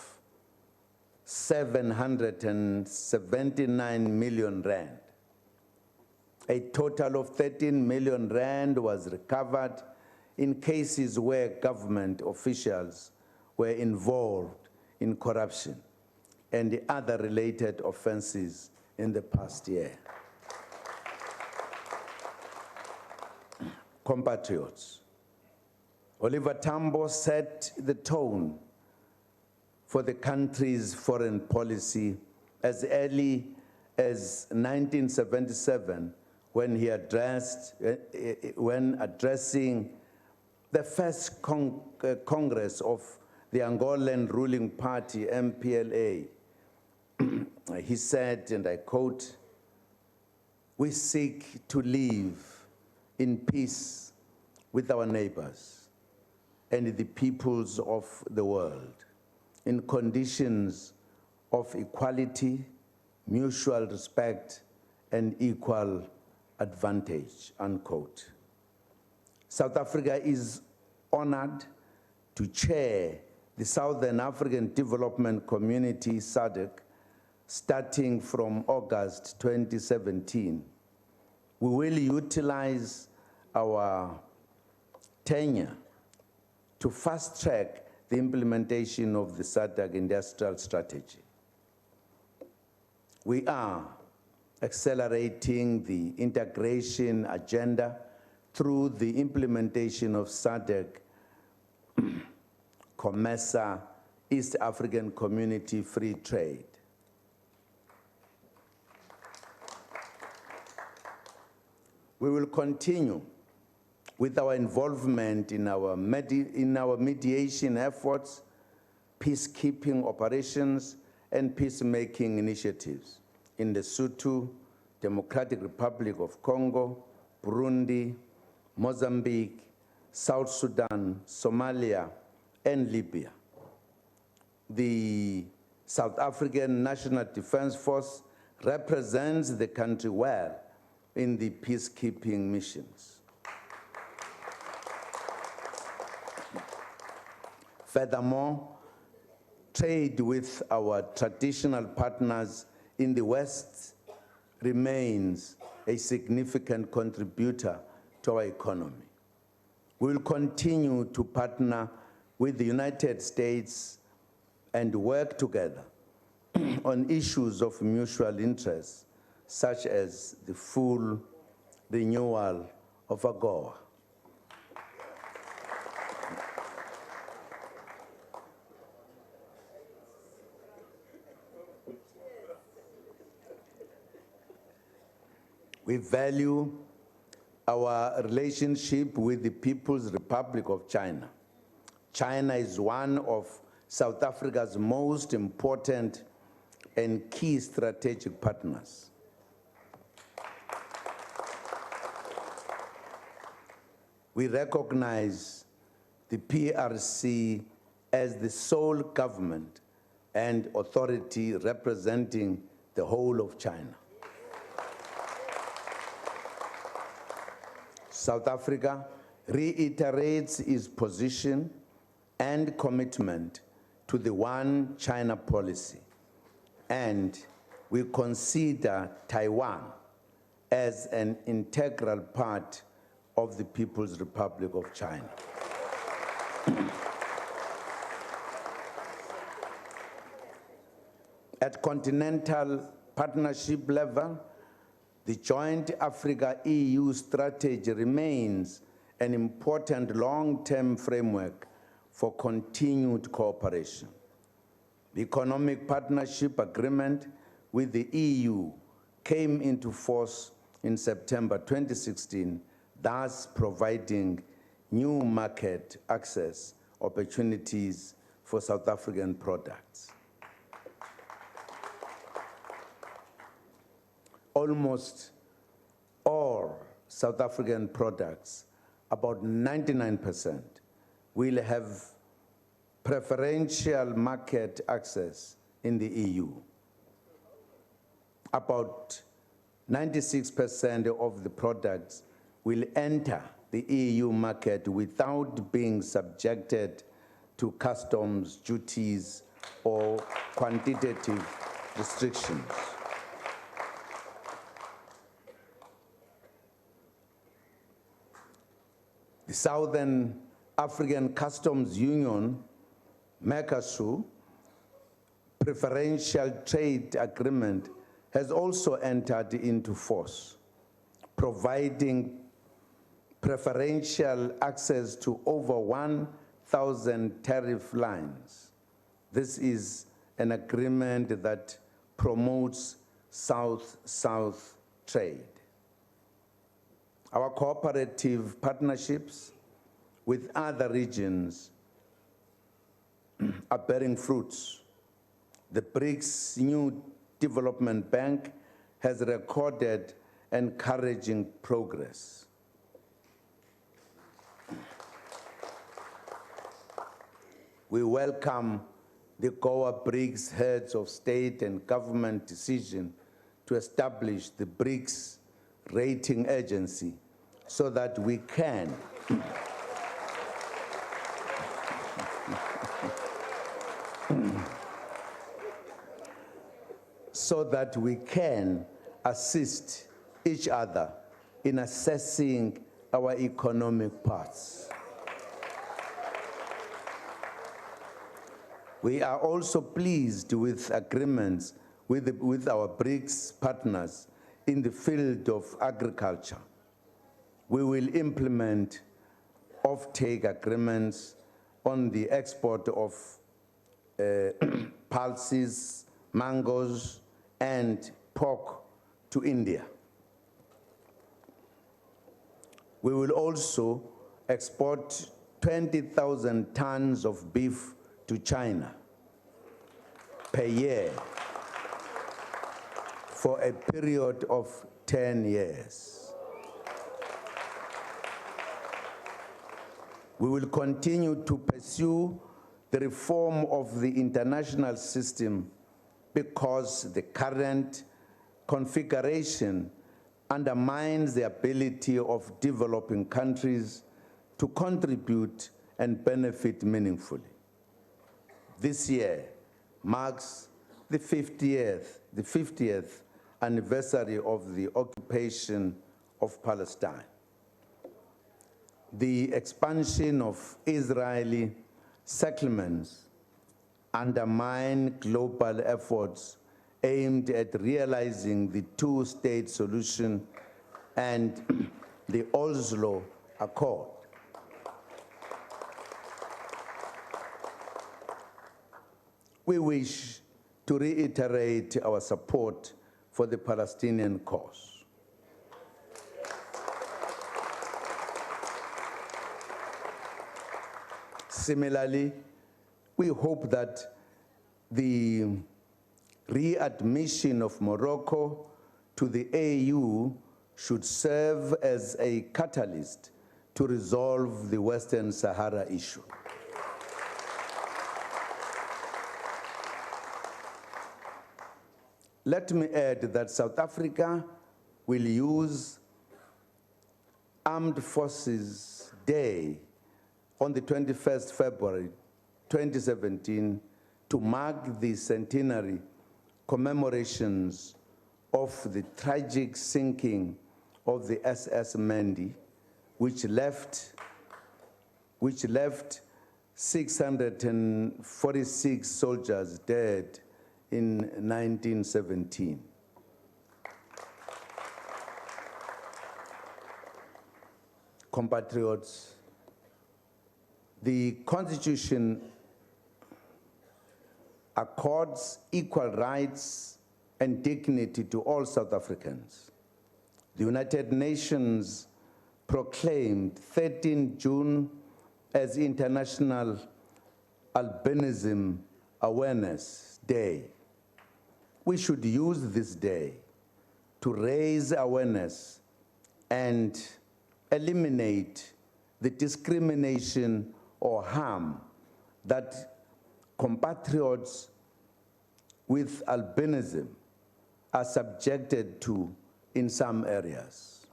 779 million rand. A total of 13 million rand was recovered in cases where government officials were involved in corruption and the other related offenses in the past year. Compatriots, Oliver Tambo set the tone for the country's foreign policy as early as 1977 when he addressing the first Congress of the Angolan ruling party, MPLA. He said, and I quote, "We seek to live in peace with our neighbors and the peoples of the world, in conditions of equality, mutual respect, and equal advantage," unquote. South Africa is honored to chair the Southern African Development Community, SADC, starting from August 2017. We will utilize our tenure to fast-track the implementation of the SADC industrial strategy. We are accelerating the integration agenda through the implementation of SADC COMESA, East African Community Free Trade. We will continue with our involvement in our mediation efforts, peacekeeping operations, and peacemaking initiatives in Lesotho, Democratic Republic of Congo, Burundi, Mozambique, South Sudan, Somalia, and Libya. The South African National Defense Force represents the country well in the peacekeeping missions. Furthermore, trade with our traditional partners in the West remains a significant contributor to our economy. We will continue to partner with the United States and work together on issues of mutual interest, such as the full renewal of AGOA. We value our relationship with the People's Republic of China. China is one of South Africa's most important and key strategic partners. We recognize the PRC as the sole government and authority representing the whole of China. South Africa reiterates its position and commitment to the One China policy, and we consider Taiwan as an integral part of the People's Republic of China. At continental partnership level, the joint Africa-EU strategy remains an important long-term framework for continued cooperation. The economic partnership agreement with the EU came into force in September 2016, thus providing new market access opportunities for South African products. Almost all South African products, about 99%, will have preferential market access in the EU. About 96% of the products will enter the EU market without being subjected to customs duties or quantitative restrictions. The Southern African Customs Union, Mercosur, preferential trade agreement has also entered into force, providing preferential access to over 1,000 tariff lines. This is an agreement that promotes South-South trade. Our cooperative partnerships with other regions are bearing fruits. The BRICS New Development Bank has recorded encouraging progress. We welcome the Goa BRICS heads of state and government decision to establish the BRICS rating agency so that we can assist each other in assessing our economic paths. We are also pleased with agreements with our BRICS partners in the field of agriculture. We will implement off-take agreements on the export of pulses, mangoes, and pork to India. We will also export 20,000 tons of beef to China per year for a period of 10 years. We will continue to pursue the reform of the international system because the current configuration undermines the ability of developing countries to contribute and benefit meaningfully. This year marks the 50th anniversary of the occupation of Palestine. The expansion of Israeli settlements undermine global efforts aimed at realizing the two-state solution and the Oslo Accord. We wish to reiterate our support for the Palestinian cause. Similarly, we hope that the readmission of Morocco to the AU should serve as a catalyst to resolve the Western Sahara issue. Let me add that South Africa will use Armed Forces Day on the 21st February 2017 to mark the centenary commemorations of the tragic sinking of the SS Mandy, which left 646 soldiers dead in 1917. Compatriots, the Constitution accords equal rights and dignity to all South Africans. The United Nations proclaimed 13 June as International Albinism Awareness Day. We should use this day to raise awareness and eliminate the discrimination or harm that compatriots with albinism are subjected to in some areas.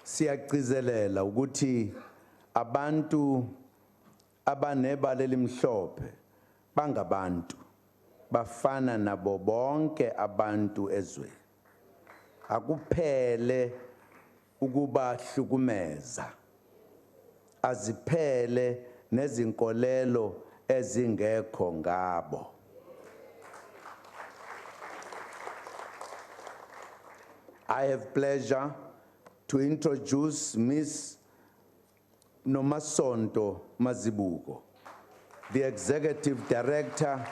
Siyagcizelela ukuthi abantu abanebala elimhlophe bangabantu bafana nabo bonke abantu ezweni. Akuphele ukubahlukumeza, aziphele nezinkolelo ezingekho ngabo. I have pleasure to introduce Ms. Nomasonto Mazibuko, the Executive Director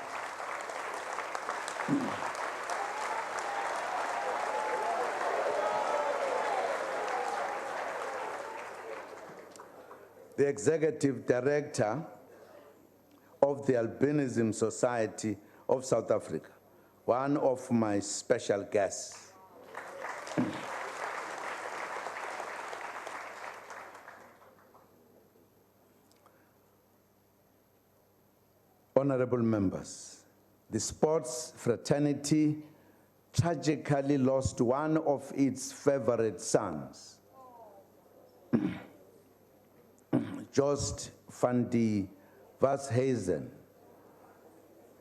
of the Albinism Society of South Africa, one of my special guests. Honorable members, the sports fraternity tragically lost one of its favorite sons, Joost van die Washuizen,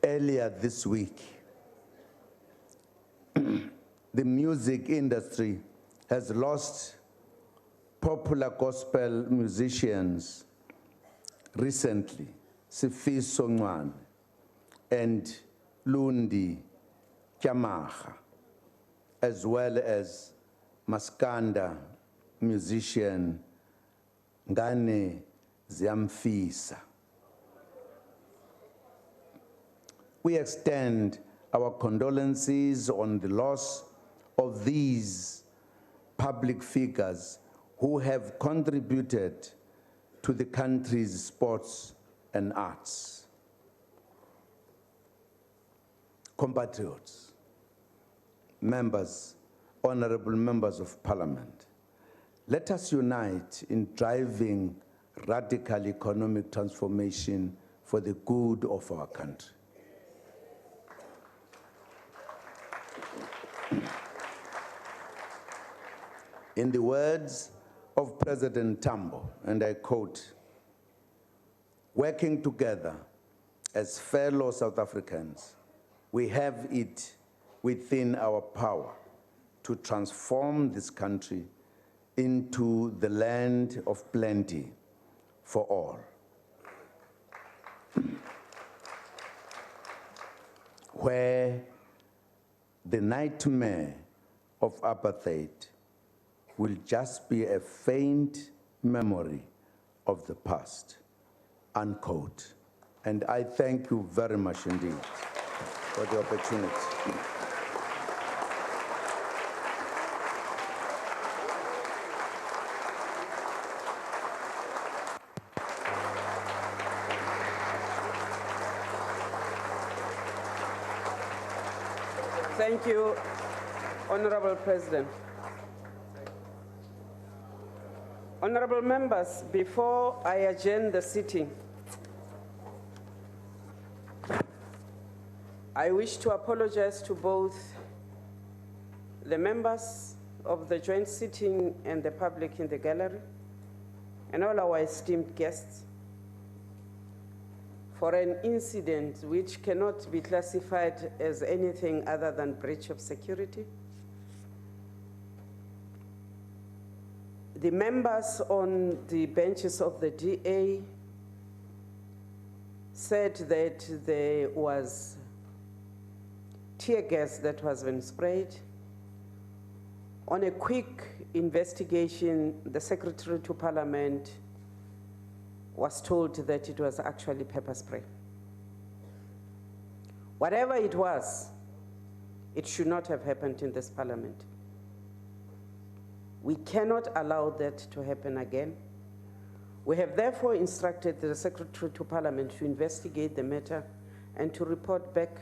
earlier this week. The music industry has lost popular gospel musicians recently, Sifiso Ncwane and Lundi Kyamaga, as well as Maskanda musician Ngane Ziyamfisa. We extend our condolences on the loss of these public figures who have contributed to the country's sports and arts. Compatriots, members, honorable members of parliament, let us unite in driving radical economic transformation for the good of our country. In the words of President Tambo, and I quote, "Working together as fellow South Africans, we have it within our power to transform this country into the land of plenty for all. Where the nightmare of apartheid will just be a faint memory of the past, unquote. And I thank you very much indeed for the opportunity. Thank you, Honorable President. Honorable members, before I adjourn the sitting, I wish to apologize to both the members of the joint sitting and the public in the gallery, and all our esteemed guests, for an incident which cannot be classified as anything other than breach of security. The members on the benches of the DA said that there was tear gas that was been sprayed. On a quick investigation, the Secretary to Parliament was told that it was actually pepper spray. Whatever it was, it should not have happened in this Parliament. We cannot allow that to happen again. We have therefore instructed the Secretary to Parliament to investigate the matter and to report back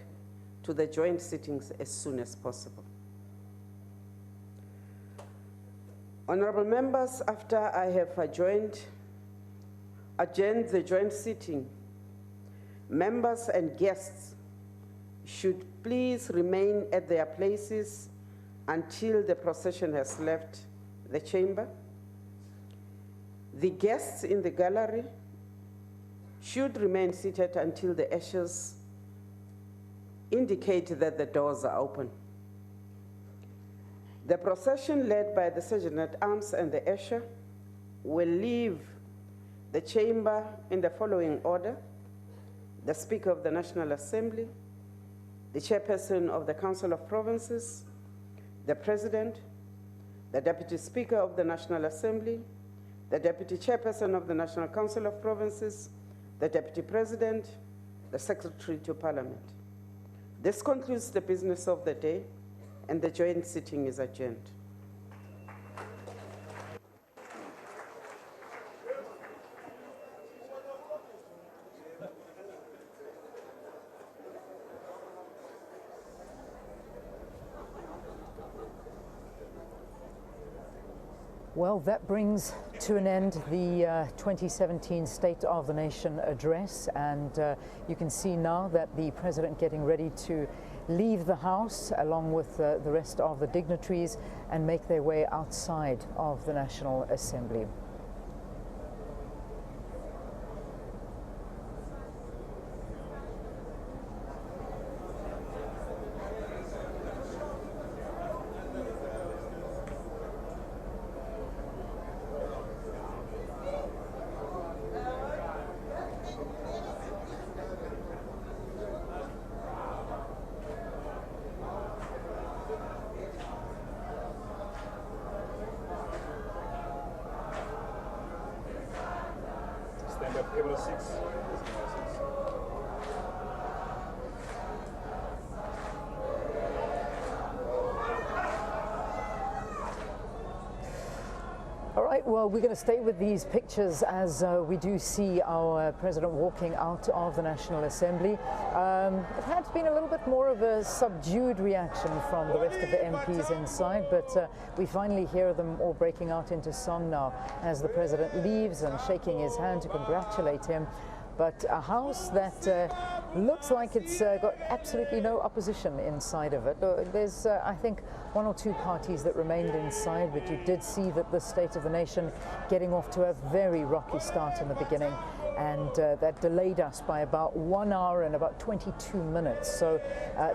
to the joint sittings as soon as possible. Honorable members, after I have adjourned the joint sitting, members and guests should please remain at their places until the procession has left the chamber. The guests in the gallery should remain seated until the ushers indicate that the doors are open. The procession led by the Sergeant-at-Arms and the usher will leave the chamber in the following order: the Speaker of the National Assembly, the Chairperson of the Council of Provinces, the President, the Deputy Speaker of the National Assembly, the Deputy Chairperson of the National Council of Provinces, the Deputy President, the Secretary to Parliament. This concludes the business of the day, and the joint sitting is adjourned. Well, that brings to an end the 2017 State of the Nation address, and you can see now that the President getting ready to leave the House along with the rest of the dignitaries and make their way outside of the National Assembly. Table 6. All right, well, we're going to stay with these pictures as we do see our President walking out of the National Assembly. It had been a little bit more of a subdued reaction from the rest of the MPs inside, but we finally hear them all breaking out into song now as the President leaves and shaking his hand to congratulate him. But a House that looks like it's got absolutely no opposition inside of it. There's, I think, one or two parties that remained inside, but you did see that the State of the Nation getting off to a very rocky start in the beginning. and that delayed us by about 1 hour and about 22 minutes. So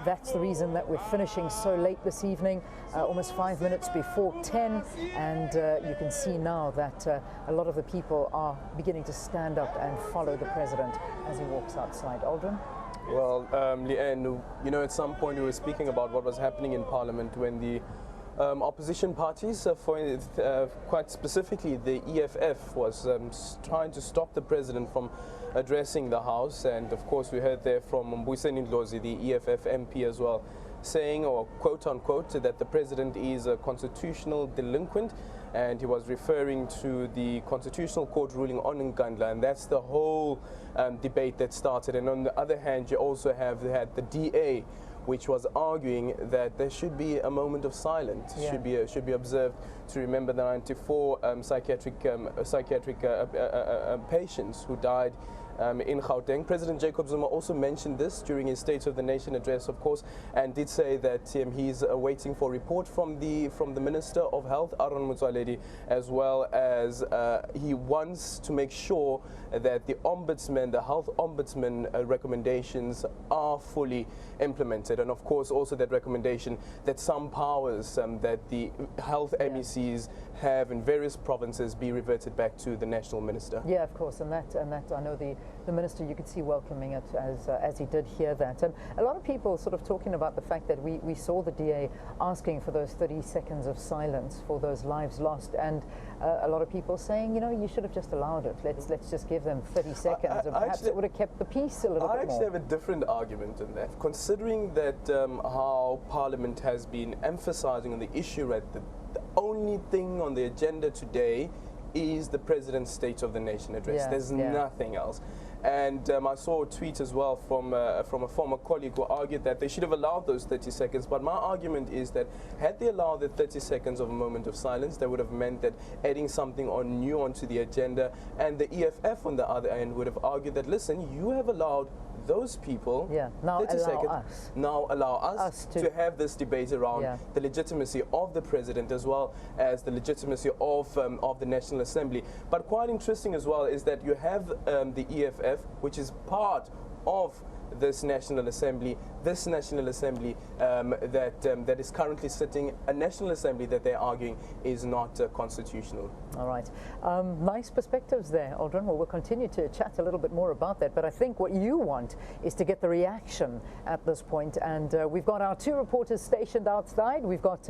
that's the reason that we're finishing so late this evening, almost 5 minutes before 10, and you can see now that a lot of the people are beginning to stand up and follow the president as he walks outside. Aldrin? Well, Leanne, you know, at some point we were speaking about what was happening in Parliament when the opposition parties, quite specifically the EFF, was trying to stop the president from addressing the House. And of course we heard there from Mbuyiseni Ndlozi, the EFF MP as well, saying, or quote unquote, that the president is a constitutional delinquent, and he was referring to the Constitutional Court ruling on Nkandla, and that's the whole debate that started. And on the other hand, you also had the DA, which was arguing that there should be a moment of silence, should be observed to remember the 94 psychiatric patients who died in Gauteng. President Jacob Zuma also mentioned this during his State of the Nation address, of course, and did say that he's waiting for a report from the Minister of Health, Aaron Motsoaledi, as well as he wants to make sure that the Ombudsman, the Health Ombudsman recommendations are fully implemented, and of course also that recommendation that some powers that the health MECs have in various provinces be reverted back to the National Minister. Yeah, of course, and that I know the Minister, you could see welcoming it as he did hear that. And a lot of people sort of talking about the fact that we saw the DA asking for those 30 seconds of silence for those lives lost, and a lot of people saying, you know, you should have just allowed it. Let's just give them 30 seconds, and perhaps it would have kept the peace a little bit more. I actually have a different argument in that, considering that how Parliament has been emphasizing on the issue that the only thing on the agenda today is the President's State of the Nation address. There's nothing else. And I saw a tweet as well from a former colleague who argued that they should have allowed those 30 seconds. But my argument is that had they allowed the 30 seconds of a moment of silence, that would have meant that adding something new onto the agenda. And the EFF on the other end would have argued that, listen, you have allowed those people, now 30 allow seconds, us. now allow us to have this debate around the legitimacy of the president as well as the legitimacy of the National Assembly. But quite interesting as well is that you have the EFF, which is part of this National Assembly, that is currently sitting, a National Assembly that they're arguing is not constitutional. All right. Nice perspectives there, Aldrin. Well, we'll continue to chat a little bit more about that, but I think what you want is to get the reaction at this point, and we've got our two reporters stationed outside. We've got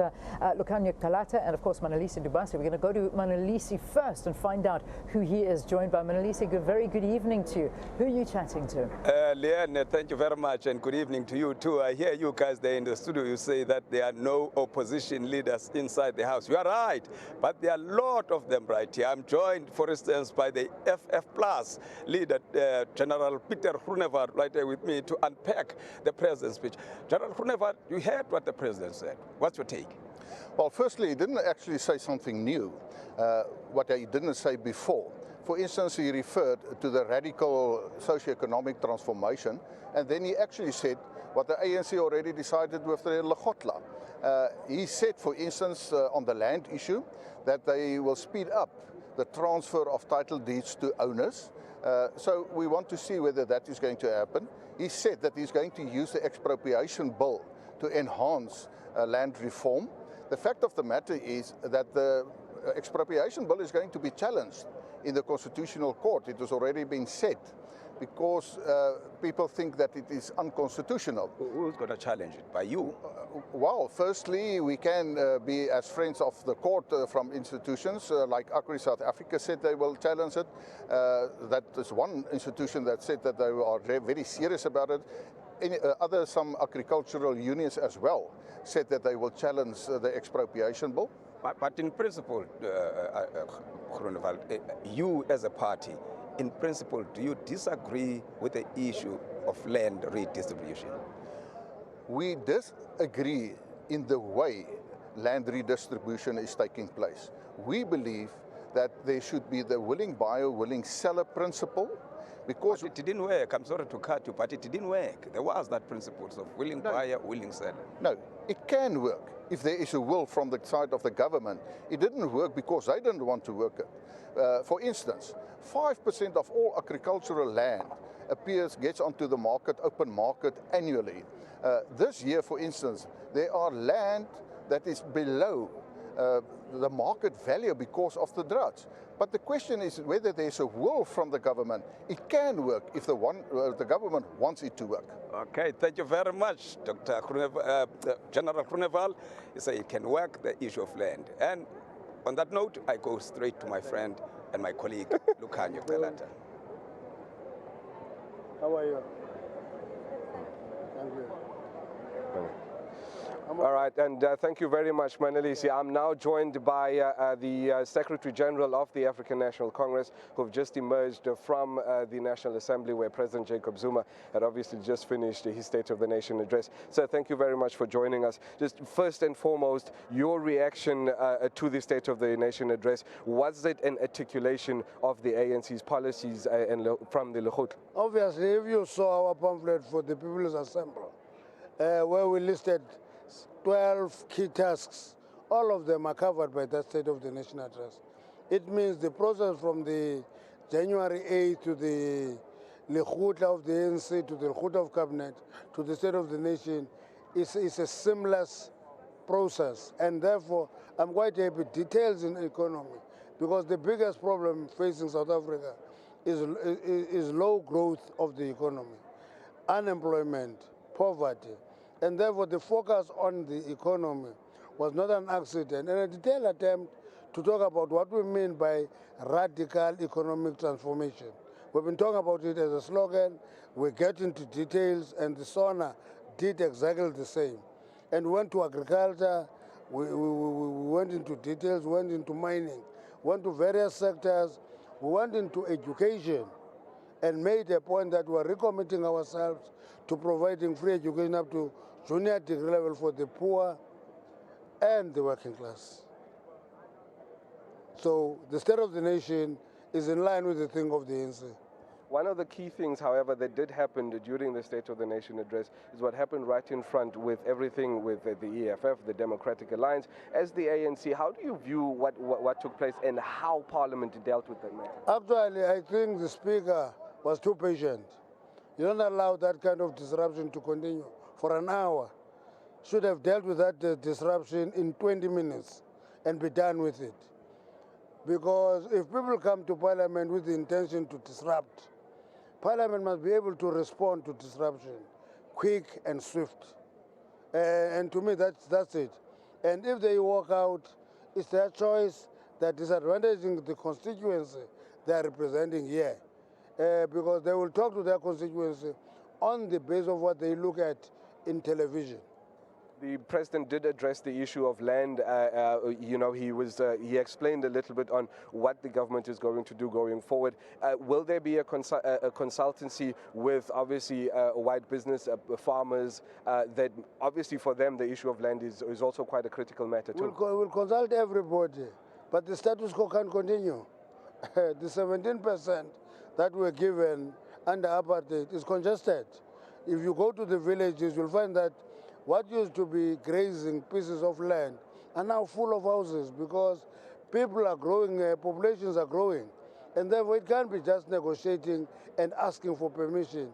Lukhanyo Kalata and, of course, Manalisi Dubasi. We're going to go to Manalisi first and find out who he is joined by. Manalisi, very good evening to you. Who are you chatting to? Leanne, thank you very much, and good evening to you too. I hear you guys there in the studio, you say that there are no opposition leaders inside the House. You are right, but there are a lot of them right here. I'm joined, for instance, by the FF Plus leader, General Peter Groenewald, right there with me to unpack the president's speech. General Groenewald, you heard what the president said. What's your take? Well, firstly, he didn't actually say something new, what he didn't say before. For instance, he referred to the radical socio-economic transformation, and then he actually said what the ANC already decided with the Lekgotla. He said, for instance, on the land issue, that they will speed up the transfer of title deeds to owners. So we want to see whether that is going to happen. He said that he's going to use the expropriation bill to enhance land reform. The fact of the matter is that the expropriation bill is going to be challenged in the Constitutional Court. It has already been said, because people think that it is unconstitutional. Who's going to challenge it? By you? Well, firstly, we can be as friends of the court from institutions like ACRI South Africa said they will challenge it. That is one institution that said that they are very serious about it. Some agricultural unions as well said that they will challenge the expropriation bill. But in principle, Groenewald, you as a party, in principle, do you disagree with the issue of land redistribution? We disagree in the way land redistribution is taking place. We believe that there should be the willing buyer, willing seller principle, Because but it didn't work. I'm sorry to cut you, but it didn't work. There was that principle of willing buyer, willing seller. No, it can work if there is a will from the side of the government. It didn't work because they didn't want to work it. For instance, 5% of all agricultural land gets onto the market, open market annually. This year, for instance, there are land that is below the market value because of the drought. But the question is whether there's a will from the government. It can work if the government wants it to work. Okay, thank you very much, Dr. General Groeneval. You say it can work, the issue of land. And on that note, I go straight to my friend and my colleague, Lukanyo Pelata. How are you? Thank you. All right, and thank you very much, Manelisi. I'm now joined by the Secretary General of the African National Congress, who've just emerged from the National Assembly, where President Jacob Zuma had obviously just finished his State of the Nation address. So thank you very much for joining us. Just first and foremost, your reaction to the State of the Nation address. Was it an articulation of the ANC's policies from the Lekgotla? Obviously, if you saw our pamphlet for the People's Assembly, where we listed 12 key tasks, all of them are covered by that State of the Nation address. It means the process from the January 8th to the Lekgotla of the ANC, to the Lekgotla of Cabinet, to the State of the Nation is a seamless process. And therefore, I'm quite happy. Details in economy, because the biggest problem facing South Africa is low growth of the economy, unemployment, poverty. And therefore, the focus on the economy was not an accident, and a detailed attempt to talk about what we mean by radical economic transformation. We've been talking about it as a slogan. We get into details, and the Sona did exactly the same. And we went to agriculture, we went into details, went into mining, went to various sectors, we went into education, and made a point that we're recommitting ourselves to providing free education up to junior degree level for the poor and the working class. So the State of the Nation is in line with the thing of the ANC. One of the key things, however, that did happen during the State of the Nation address is what happened right in front with everything with the EFF, the Democratic Alliance. As the ANC, how do you view what took place and how Parliament dealt with that matter? Actually, I think the Speaker was too patient. You don't allow that kind of disruption to continue for an hour. Should have dealt with that disruption in 20 minutes and be done with it. Because if people come to Parliament with the intention to disrupt, Parliament must be able to respond to disruption, quick and swift. And to me, that's it. And if they walk out, it's their choice. They're disadvantaging the constituency they are representing here. Because they will talk to their constituency on the basis of what they look at in television. The president did address the issue of land. He explained a little bit on what the government is going to do going forward. Will there be a consultancy with obviously white business, farmers, that obviously for them the issue of land is also quite a critical matter too? We'll consult everybody, but the status quo can't continue. The 17% that were given under apartheid is congested. If you go to the villages, you'll find that what used to be grazing pieces of land are now full of houses because people are growing, populations are growing. And therefore it can't be just negotiating and asking for permission.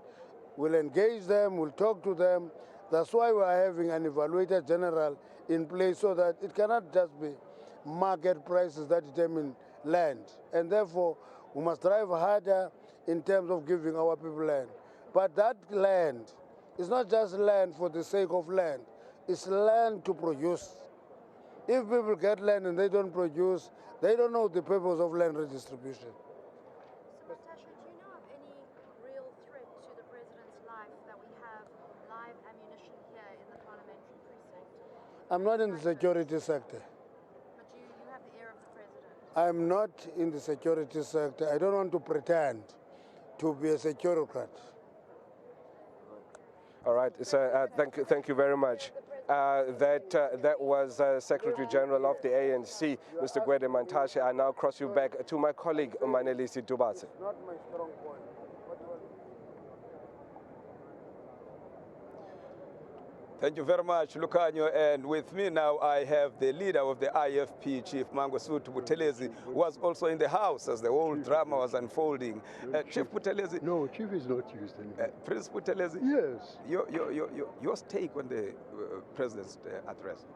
We'll engage them, we'll talk to them. That's why we're having an evaluator general in place so that it cannot just be market prices that determine land. And therefore we must drive harder in terms of giving our people land. But that land is not just land for the sake of land. It's land to produce. If people get land and they don't produce, they don't know the purpose of land redistribution. So, Natasha, do you know of any real threat to the president's life that we have live ammunition here in the parliamentary precinct? I'm not in the security sector. But you have the ear of the president. I'm not in the security sector. I don't want to pretend to be a securocrat. All right, so thank you very much. That was Secretary General of the ANC, Mr. Gwede Mantashe. I now cross you back to my colleague, Manelisi Dubatse. Not my strong point. Thank you very much, Lucanio. And with me now, I have the leader of the IFP, Chief Mangosuthu Buthelezi, who was also in the house as the whole drama was unfolding. Chief Buthelezi. No, Chief is not used anymore. Prince Buthelezi. Yes. Your take on the President's address?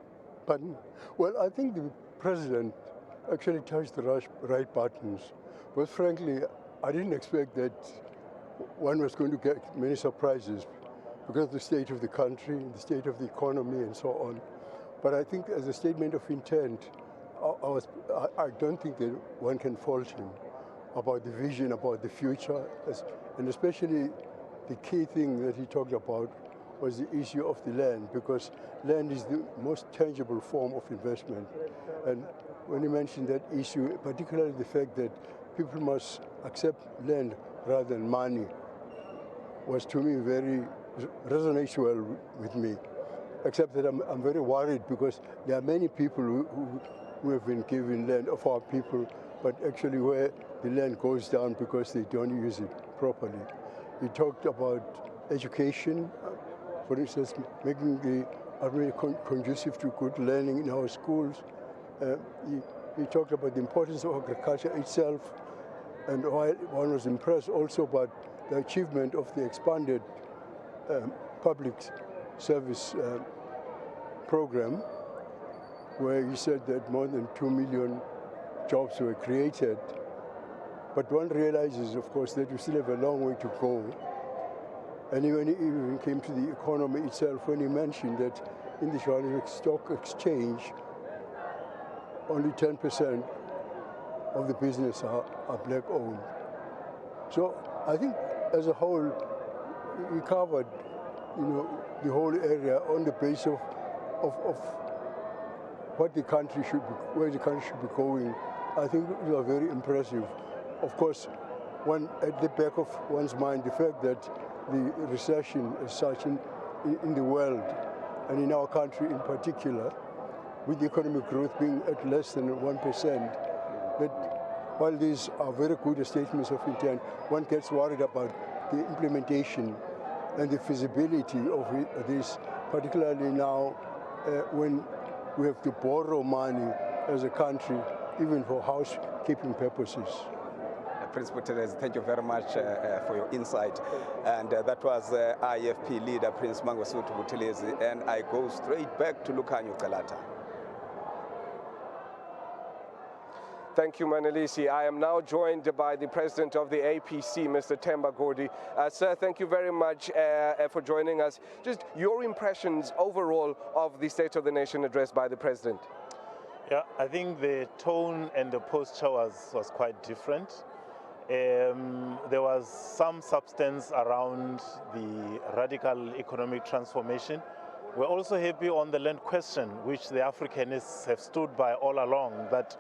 Pardon? Well, I think the President actually touched the right buttons. But frankly, I didn't expect that one was going to get many surprises because of the state of the country, the state of the economy, and so on. But I think as a statement of intent, I don't think that one can fault him about the vision, about the future, and especially the key thing that he talked about was the issue of the land, because land is the most tangible form of investment. And when he mentioned that issue, particularly the fact that people must accept land rather than money, was to me resonates well with me. Except that I'm very worried because there are many people who have been given land of our people, but actually where the land goes down because they don't use it properly. He talked about education, for instance, making the area conducive to good learning in our schools. He talked about the importance of agriculture itself, and while one was impressed also by the achievement of the expanded public service program, where he said that more than 2 million jobs were created. But one realizes, of course, that we still have a long way to go. And when he even came to the economy itself, when he mentioned that in the Johannesburg Stock Exchange, only 10% of the business are black-owned. So I think as a whole, we covered, the whole area on the basis of what the country should be, where the country should be going. I think it was very impressive. Of course, at the back of one's mind, the fact that the recession as such in the world and in our country in particular, with the economic growth being at less than 1%, that while these are very good statements of intent, one gets worried about the implementation and the feasibility of this, particularly now when we have to borrow money as a country, even for housekeeping purposes. Prince Buthelezi, thank you very much for your insight. And that was IFP leader, Prince Mangosuthu Buthelezi. And I go straight back to Lucanio Kalata. Thank you, Manalisi. I am now joined by the president of the APC, Mr. Themba Godi. Sir, thank you very much for joining us. Just your impressions overall of the State of the Nation address by the president. Yeah, I think the tone and the posture was quite different. There was some substance around the radical economic transformation. We're also happy on the land question, which the Africanists have stood by all along, that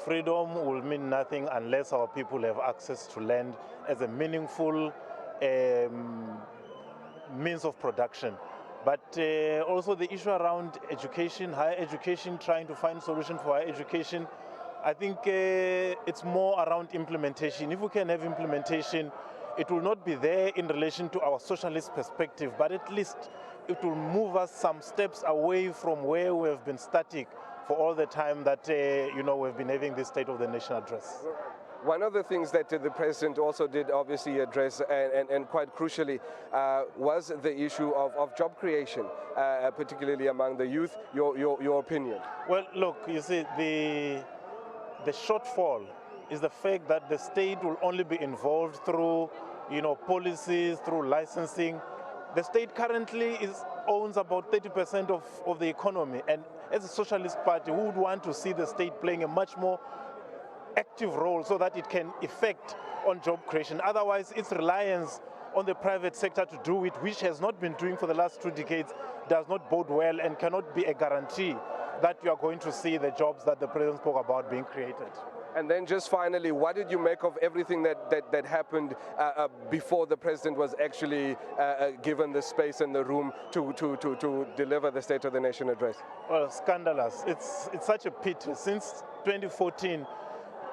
freedom will mean nothing unless our people have access to land as a meaningful means of production. But also the issue around education, higher education, trying to find solutions for higher education. I think it's more around implementation. If we can have implementation, it will not be there in relation to our socialist perspective, but at least it will move us some steps away from where we have been static for all the time that we've been having this State of the Nation address. One of the things that the president also did obviously address, and quite crucially, was the issue of job creation, particularly among the youth. Your opinion? Well, look, you see, the shortfall is the fact that the state will only be involved through, policies, through licensing. The state currently owns about 30% of the economy, and as a socialist party, we would want to see the state playing a much more active role so that it can effect on job creation. Otherwise, its reliance on the private sector to do it, which has not been doing for the last 2 decades, does not bode well and cannot be a guarantee that you are going to see the jobs that the president spoke about being created. And then just finally, what did you make of everything that happened before the president was actually given the space and the room to deliver the State of the Nation address? Well, scandalous. It's such a pity. Since 2014,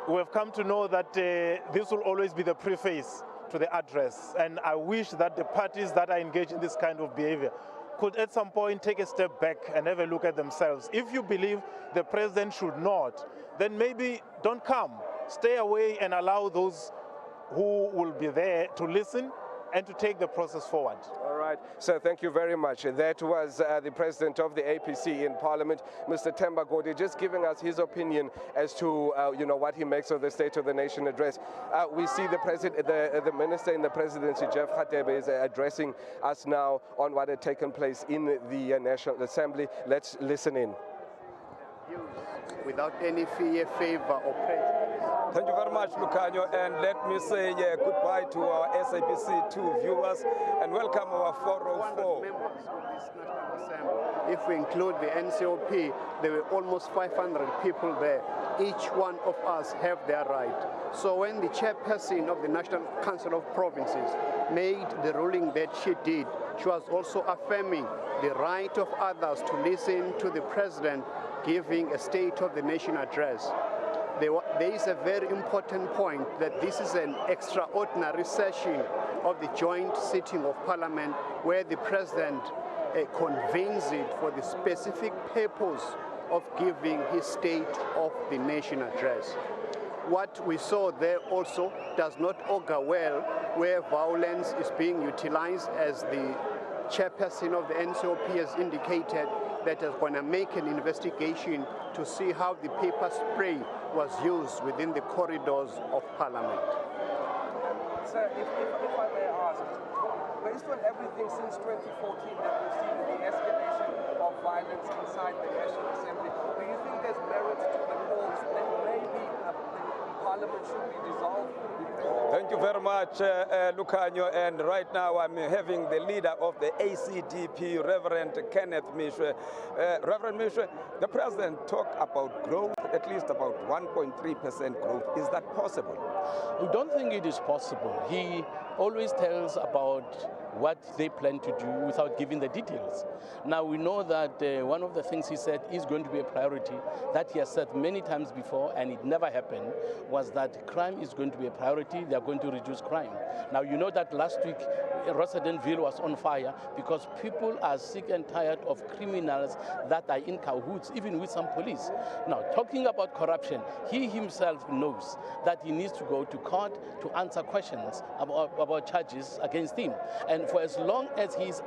we have come to know that this will always be the preface to the address. And I wish that the parties that are engaged in this kind of behavior could at some point take a step back and have a look at themselves. If you believe the president should not, then maybe don't come. Stay away and allow those who will be there to listen and to take the process forward. All right, so thank you very much. That was the president of the APC in Parliament, Mr. Themba Godi, just giving us his opinion as to what he makes of the State of the Nation address. We see the minister in the presidency, Jeff Radebe, is addressing us now on what had taken place in the National Assembly. Let's listen in. Without any fear, favor, or prejudice. Thank you very much, Lucanio, and let me say goodbye to our SABC 2 viewers and welcome our 404 members of this National Assembly. If we include the NCOP, there were almost 500 people there. Each one of us have their right. So when the chairperson of the National Council of Provinces made the ruling that she did, she was also affirming the right of others to listen to the president giving a State of the Nation address. There is a very important point that this is an extraordinary session of the joint sitting of Parliament where the President convenes it for the specific purpose of giving his State of the Nation address. What we saw there also does not augur well, where violence is being utilized, as the chairperson of the NCOP has indicated that is going to make an investigation to see how the pepper spray was used within the corridors of Parliament. Sir, if I may ask, based on everything since 2014 that we've seen the escalation of violence inside the National Assembly, do you think there's merit to the calls that maybe Parliament should be dissolved? Thank you very much, Lucanio. And right now I'm having the leader of the ACDP, Reverend Kenneth Mishwe. Reverend Mishwe, the president talked about growth, at least about 1.3% growth. Is that possible? We don't think it is possible. He always tells about what they plan to do without giving the details. Now we know that one of the things he said is going to be a priority that he has said many times before, and it never happened, was that crime is going to be a priority. They are going to reduce crime. Now you know that last week Rosidenville was on fire because people are sick and tired of criminals that are in cahoots, even with some police. Now talking about corruption, he himself knows that he needs to go to court to answer questions about charges against him. And for as long as he's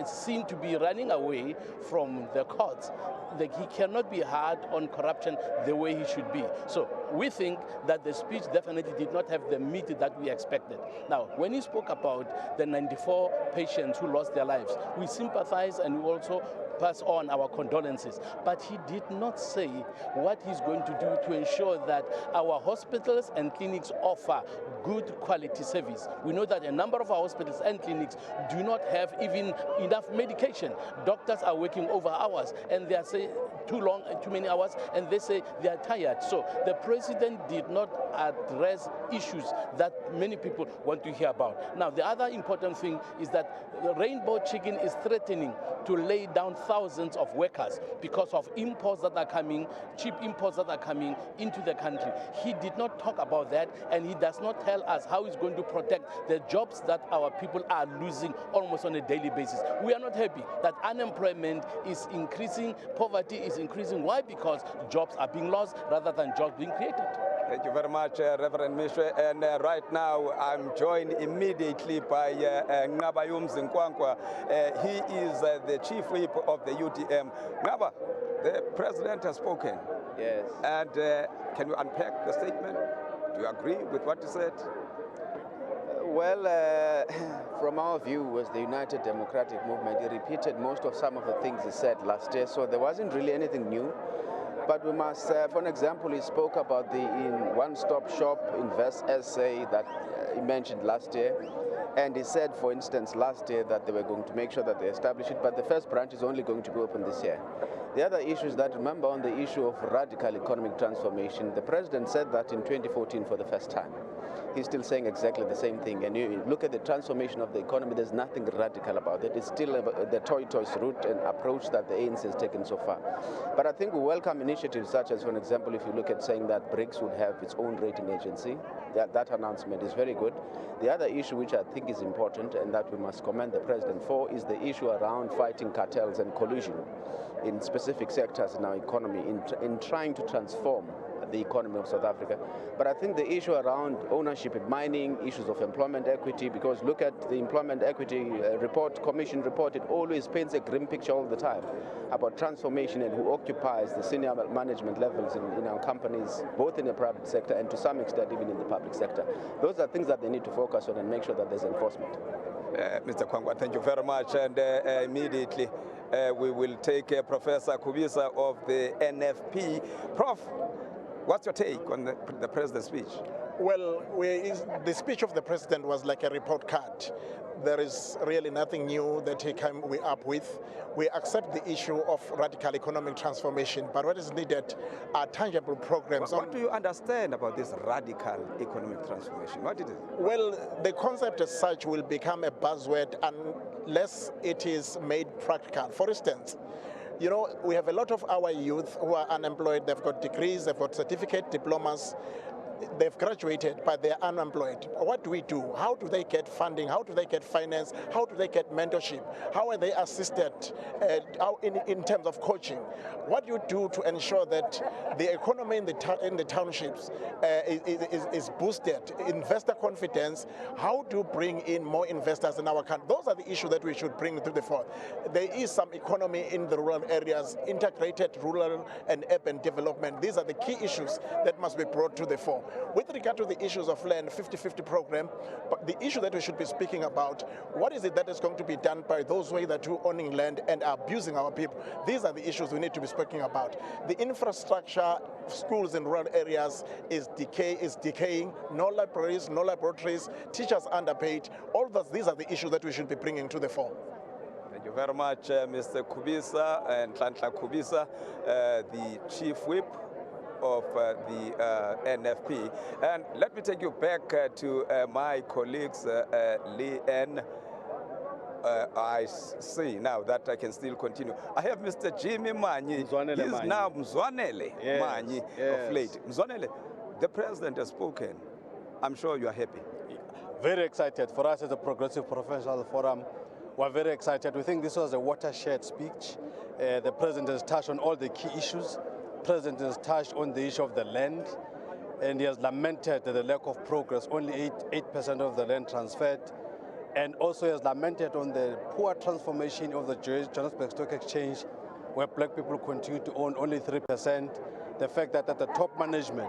seen to be running away from the courts, he cannot be hard on corruption the way he should be. So we think that the speech definitely did not have the meat that we expected. Now, when he spoke about the 94 patients who lost their lives, we sympathize and we also pass on our condolences. But he did not say what he's going to do to ensure that our hospitals and clinics offer good quality service. We know that a number of our hospitals and clinics do not have even enough medication. Doctors are working over hours and they are saying too many hours, and they say they are tired. So the president did not address issues that many people want to hear about. Now, the other important thing is that the Rainbow Chicken is threatening to lay down thousands of workers because of imports that are coming, cheap imports that are coming into the country. He did not talk about that, and he does not tell us how he's going to protect the jobs that our people are losing almost on a daily basis. We are not happy that unemployment is increasing, poverty is increasing. Why? Because jobs are being lost rather than jobs being created. Thank you very much, Reverend Mishwe. And right now, I'm joined immediately by Ngabayum Zinkwankwa. He is the chief whip of the UTM. Ngaba, the president has spoken. Yes. And can you unpack the statement? Do you agree with what he said? Well, from our view as the United Democratic Movement, he repeated most of some of the things he said last year, so there wasn't really anything new. But we must, for an example, he spoke about the one-stop shop Invest SA that he mentioned last year. And he said, for instance, last year that they were going to make sure that they establish it, but the first branch is only going to be open this year. The other issue is that, remember, on the issue of radical economic transformation, the president said that in 2014 for the first time. he's still saying exactly the same thing. And you look at the transformation of the economy, there's nothing radical about it. It's still the toy-toys route and approach that the ANC has taken so far. But I think we welcome initiatives such as, for example, if you look at saying that BRICS would have its own rating agency, that announcement is very good. The other issue which I think is important and that we must commend the President for is the issue around fighting cartels and collusion in specific sectors in our economy, in trying to transform the economy of South Africa. But I think the issue around ownership in mining, issues of employment equity, because look at the employment equity commission report, it always paints a grim picture all the time about transformation and who occupies the senior management levels in our companies, both in the private sector and to some extent even in the public sector. Those are things that they need to focus on and make sure that there's enforcement. Mr. Kwangwa, thank you very much. And immediately we will take Professor Kubisa of the NFP. Prof, what's your take on the President's speech? Well, the speech of the President was like a report card. There is really nothing new that he came up with. We accept the issue of radical economic transformation, but what is needed are tangible programs. What do you understand about this radical economic transformation? What is it? Well, the concept as such will become a buzzword unless it is made practical. For instance, you know, we have a lot of our youth who are unemployed. They've got degrees, they've got certificate, diplomas. They've graduated, but they're unemployed. What do we do? How do they get funding? How do they get finance? How do they get mentorship? How are they assisted in terms of coaching? What do you do to ensure that the economy in the townships is boosted? Investor confidence. How do you bring in more investors in our country? Those are the issues that we should bring to the fore. There is some economy in the rural areas, integrated rural and urban development. These are the key issues that must be brought to the fore. With regard to the issues of land, 50-50 program, but the issue that we should be speaking about, what is it that is going to be done by those who are owning land and are abusing our people? These are the issues we need to be speaking about. The infrastructure, schools in rural areas is decaying, no libraries, no laboratories, teachers underpaid. All these are the issues that we should be bringing to the fore. Thank you very much, Mr. Kubisa and Nhlanhla Kubisa, the Chief Whip of the NFP. And let me take you back to my colleagues, Leanne. I see now that I can still continue. I have Mr. Jimmy Manyi. He's now Mzwanele Manyi of late. Mzwanele, the President has spoken. I'm sure you are happy. Very excited. For us as a Progressive Professional Forum, we're very excited. We think this was a watershed speech. The President has touched on all the key issues. President has touched on the issue of the land, and he has lamented the lack of progress, only 8% of the land transferred, and also has lamented on the poor transformation of the Johannesburg Stock Exchange, where black people continue to own only 3%, the fact that at the top management,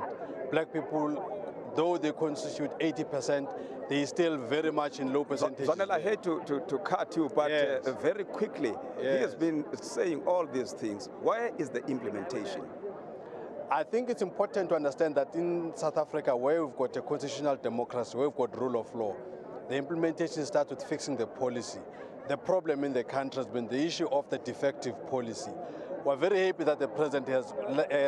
black people, though they constitute 80%, they are still very much in low percentages. Zonel, I hate to cut you, but yes. Very quickly, he has been saying all these things. Where is the implementation? I think it's important to understand that in South Africa, where we've got a constitutional democracy, where we've got rule of law, the implementation starts with fixing the policy. The problem in the country has been the issue of the defective policy. We're very happy that the President has,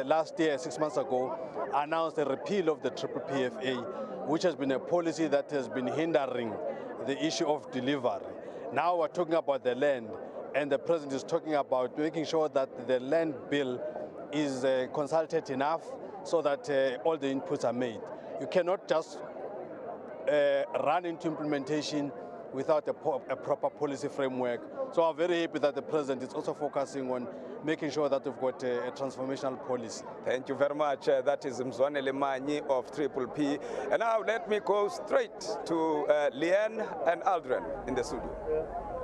last year, 6 months ago, announced a repeal of the PPPFA, which has been a policy that has been hindering the issue of delivery. Now we're talking about the land, and the President is talking about making sure that the land bill is consulted enough so that all the inputs are made. You cannot just run into implementation without a proper policy framework. So I'm very happy that the President is also focusing on making sure that we've got a transformational policy. Thank you very much. That is Mzwanele Manyi of Triple P. And now let me go straight to Leanne and Aldrin in the studio.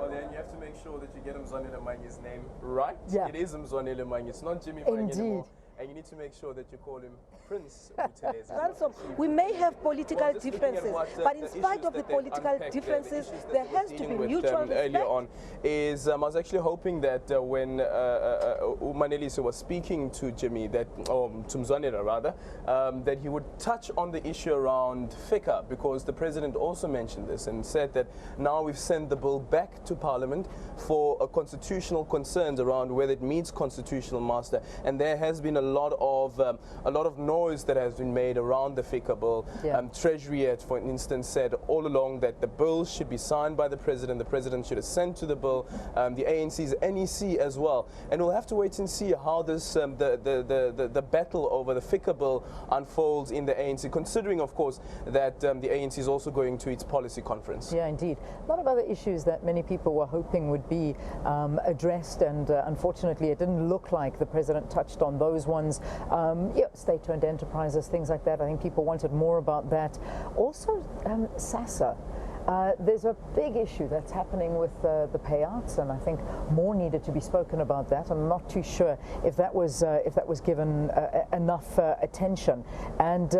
Well, then you have to make sure that you get Mzwanele Manyi's name right. Yeah. It is Mzwanele Manyi. It's not Jimmy Manyi anymore. And you need to make sure that you call him Prince Ransom, we may have political differences, but in spite of the political differences, there has to be mutual respect. Earlier on is I was actually hoping that when Umanelisi was speaking to Jimmy, to Mzwanele rather, that he would touch on the issue around FICA, because the President also mentioned this and said that now we've sent the bill back to Parliament for constitutional concerns around whether it meets constitutional muster, and there has been a lot of noise that has been made around the FICA bill. Treasury, for instance, said all along that the bill should be signed by the president should assent to the bill, the ANC's NEC as well. And we'll have to wait and see how this the battle over the FICA bill unfolds in the ANC, considering, of course, that the ANC is also going to its policy conference. Yeah, indeed. A lot of other issues that many people were hoping would be addressed, and unfortunately it didn't look like the president touched on those ones. State-owned enterprises, things like that. I think people wanted more about that. Also, SASA. There's a big issue that's happening with the payouts, and I think more needed to be spoken about that. I'm not too sure if that was given enough attention. And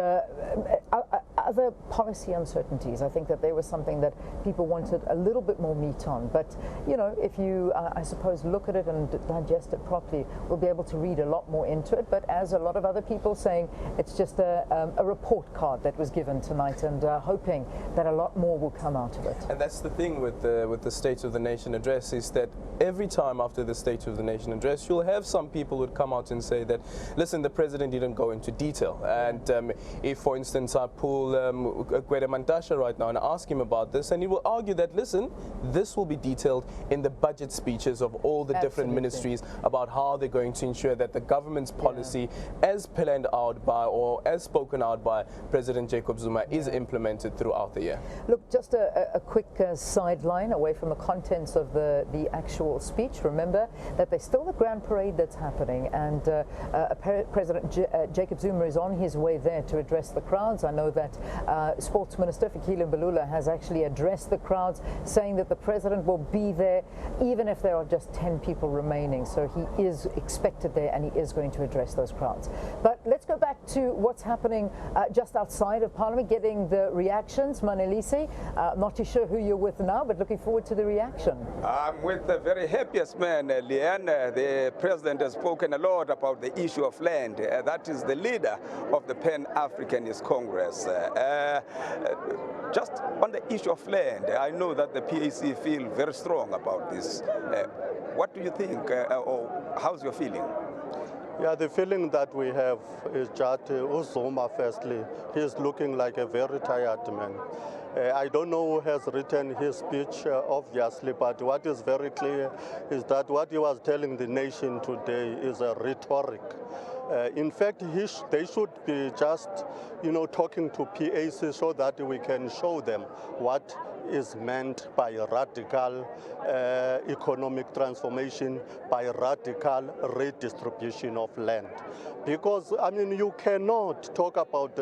other policy uncertainties, I think that there was something that people wanted a little bit more meat on. But you know, if you, I suppose, look at it and digest it properly, we'll be able to read a lot more into it. But as a lot of other people saying, it's just a report card that was given tonight, and hoping that a lot more will come out of it. And that's the thing with the State of the Nation address, is that every time after the State of the Nation address, you'll have some people who would come out and say that, listen, the president didn't go into detail. And if, for instance, I pull Gwede Mantashe right now and ask him about this, and he will argue that, listen, this will be detailed in the budget speeches of all the different ministries about how they're going to ensure that the government's policy, as planned out by or as spoken out by President Jacob Zuma, is implemented throughout the year. Look, just a quick sideline away from the contents of the actual speech. Remember that there's still the grand parade that's happening, and President Jacob Zuma is on his way there to address the crowds. I know that Sports Minister Fikile Mbalula has actually addressed the crowds, saying that the president will be there even if there are just 10 people remaining. So he is expected there, and he is going to address those crowds. But let's go back to what's happening just outside of Parliament, getting the reactions. Manelisi, not too sure who you're with now, but looking forward to the reaction. I'm with the very happiest man, Leanne. The president has spoken a lot about the issue of land. That is the leader of the Pan-Africanist Congress. Just on the issue of land, I know that the PAC feel very strong about this. What do you think, or how's your feeling? Yeah, the feeling that we have is that Zuma, firstly, he's looking like a very tired man. I don't know who has written his speech, obviously, but what is very clear is that what he was telling the nation today is a rhetoric. In fact, they should be just, talking to PAC so that we can show them what is meant by radical economic transformation, by radical redistribution of land. Because, you cannot talk about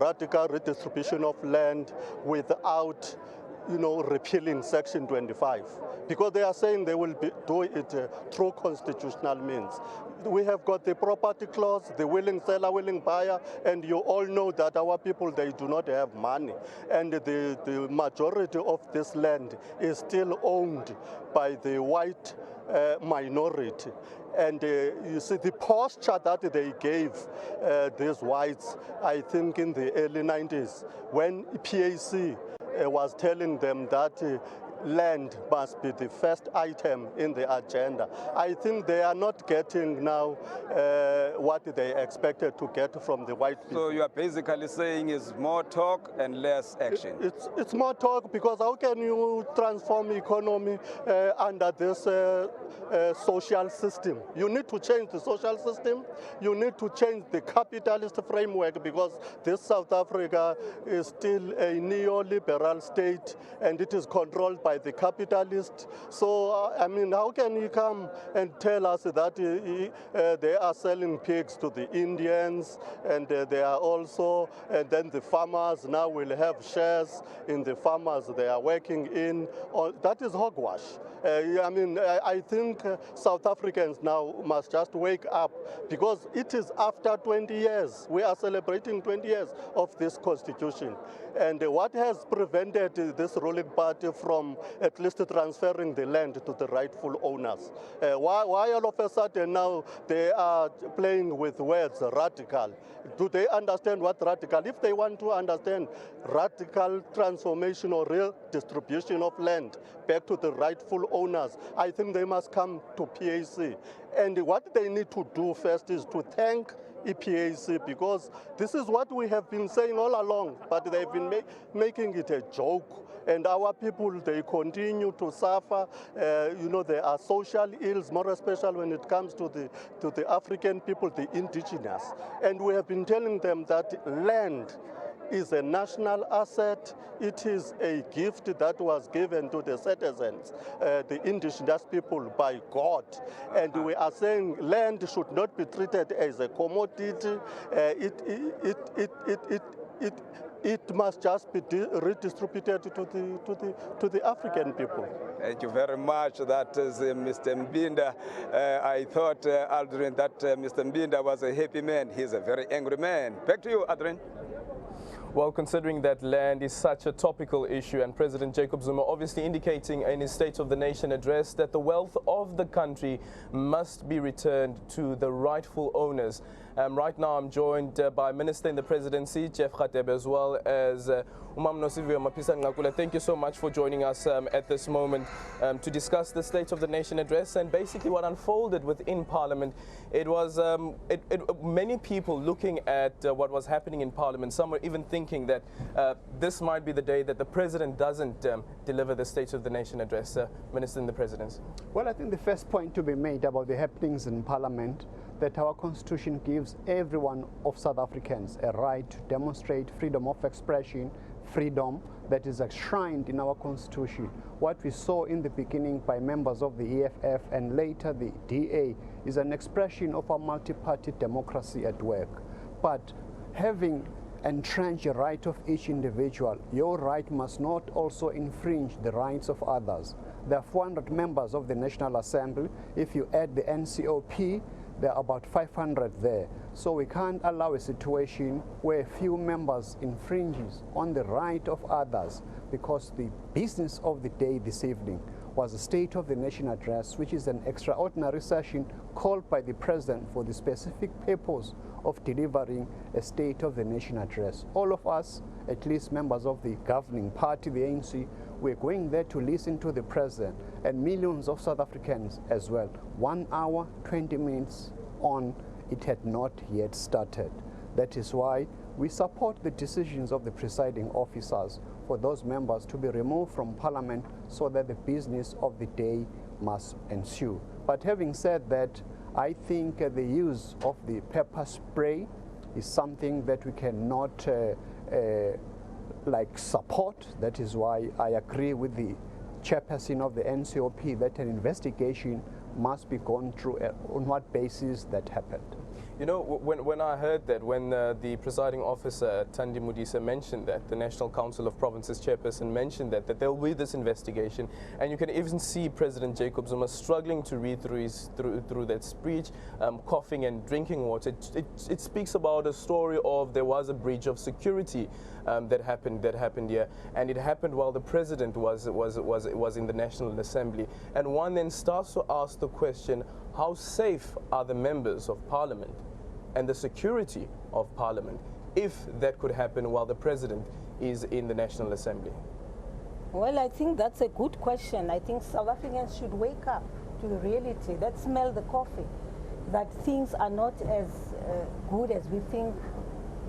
radical redistribution of land without repealing Section 25, because they are saying they will do it through constitutional means. We have got the property clause, the willing seller, willing buyer, and you all know that our people, they do not have money. And the majority of this land is still owned by the white minority. And you see the posture that they gave these whites, I think in the early 90s, when PAC was telling them that land must be the first item in the agenda. I think they are not getting now what they expected to get from the white people. So you are basically saying it's more talk and less action? It's more talk, because how can you transform economy under this social system? You need to change the social system. You need to change the capitalist framework, because this South Africa is still a neoliberal state, and it is controlled by the capitalists. So, how can he come and tell us that they are selling pigs to the Indians, and they are also, and then the farmers now will have shares in the farmers they are working in? That is hogwash. I think South Africans now must just wake up, because it is after 20 years. We are celebrating 20 years of this constitution. And what has prevented this ruling party from at least transferring the land to the rightful owners. Why all of a sudden now they are playing with words, radical? Do they understand what radical? If they want to understand radical transformation or real distribution of land back to the rightful owners, I think they must come to PAC. And what they need to do first is to thank EPAC, because this is what we have been saying all along, but they've been making it a joke. And our people, they continue to suffer. You know, there are social ills, more especially when it comes to the African people, the indigenous. And we have been telling them that land is a national asset. It is a gift that was given to the citizens, the indigenous people, by God. And we are saying land should not be treated as a commodity. It must just be redistributed to the African people. Thank you very much. That is Mr. Mbinda. I thought, Aldrin, that Mr. Mbinda was a happy man. He's a very angry man. Back to you, Aldrin. Well, considering that land is such a topical issue, and President Jacob Zuma obviously indicating in his State of the Nation address that the wealth of the country must be returned to the rightful owners. Right now I'm joined by Minister in the Presidency, Jeff Radebe, as well as Umam Nosivio Mapisa Ngakula. Thank you so much for joining us at this moment to discuss the State of the Nation address and basically what unfolded within Parliament. It was many people looking at what was happening in Parliament. Some were even thinking that this might be the day that the President doesn't deliver the State of the Nation address. Minister in the Presidency. Well, I think the first point to be made about the happenings in Parliament, that our Constitution gives every one of South Africans a right to demonstrate freedom of expression, freedom that is enshrined in our Constitution. What we saw in the beginning by members of the EFF and later the DA is an expression of a multi-party democracy at work. But having entrenched the right of each individual, your right must not also infringe the rights of others. There are 400 members of the National Assembly. If you add the NCOP, there are about 500 there. So we can't allow a situation where a few members infringes on the right of others, because the business of the day this evening was a State of the Nation address, which is an extraordinary session called by the President for the specific purpose of delivering a State of the Nation address. All of us, at least members of the governing party, the ANC, we're going there to listen to the President, and millions of South Africans as well. 1 hour, 20 minutes on, it had not yet started. That is why we support the decisions of the presiding officers for those members to be removed from Parliament so that the business of the day must ensue. But having said that, I think the use of the pepper spray is something that we cannot support. That is why I agree with the chairperson of the NCOP that an investigation must be gone through on what basis that happened. You know, when I heard that, when the presiding officer, Thandi Modise, mentioned that, the National Council of Provinces chairperson mentioned that there will be this investigation, and you can even see President Jacob Zuma struggling to read through that speech, coughing and drinking water. It speaks about a story of there was a breach of security that happened here, and it happened while the President was in the National Assembly. And one then starts to ask the question, how safe are the members of Parliament and the security of Parliament if that could happen while the President is in the National Assembly? Well, I think that's a good question. I think South Africans should wake up to the reality. Let's smell the coffee, that things are not as good as we think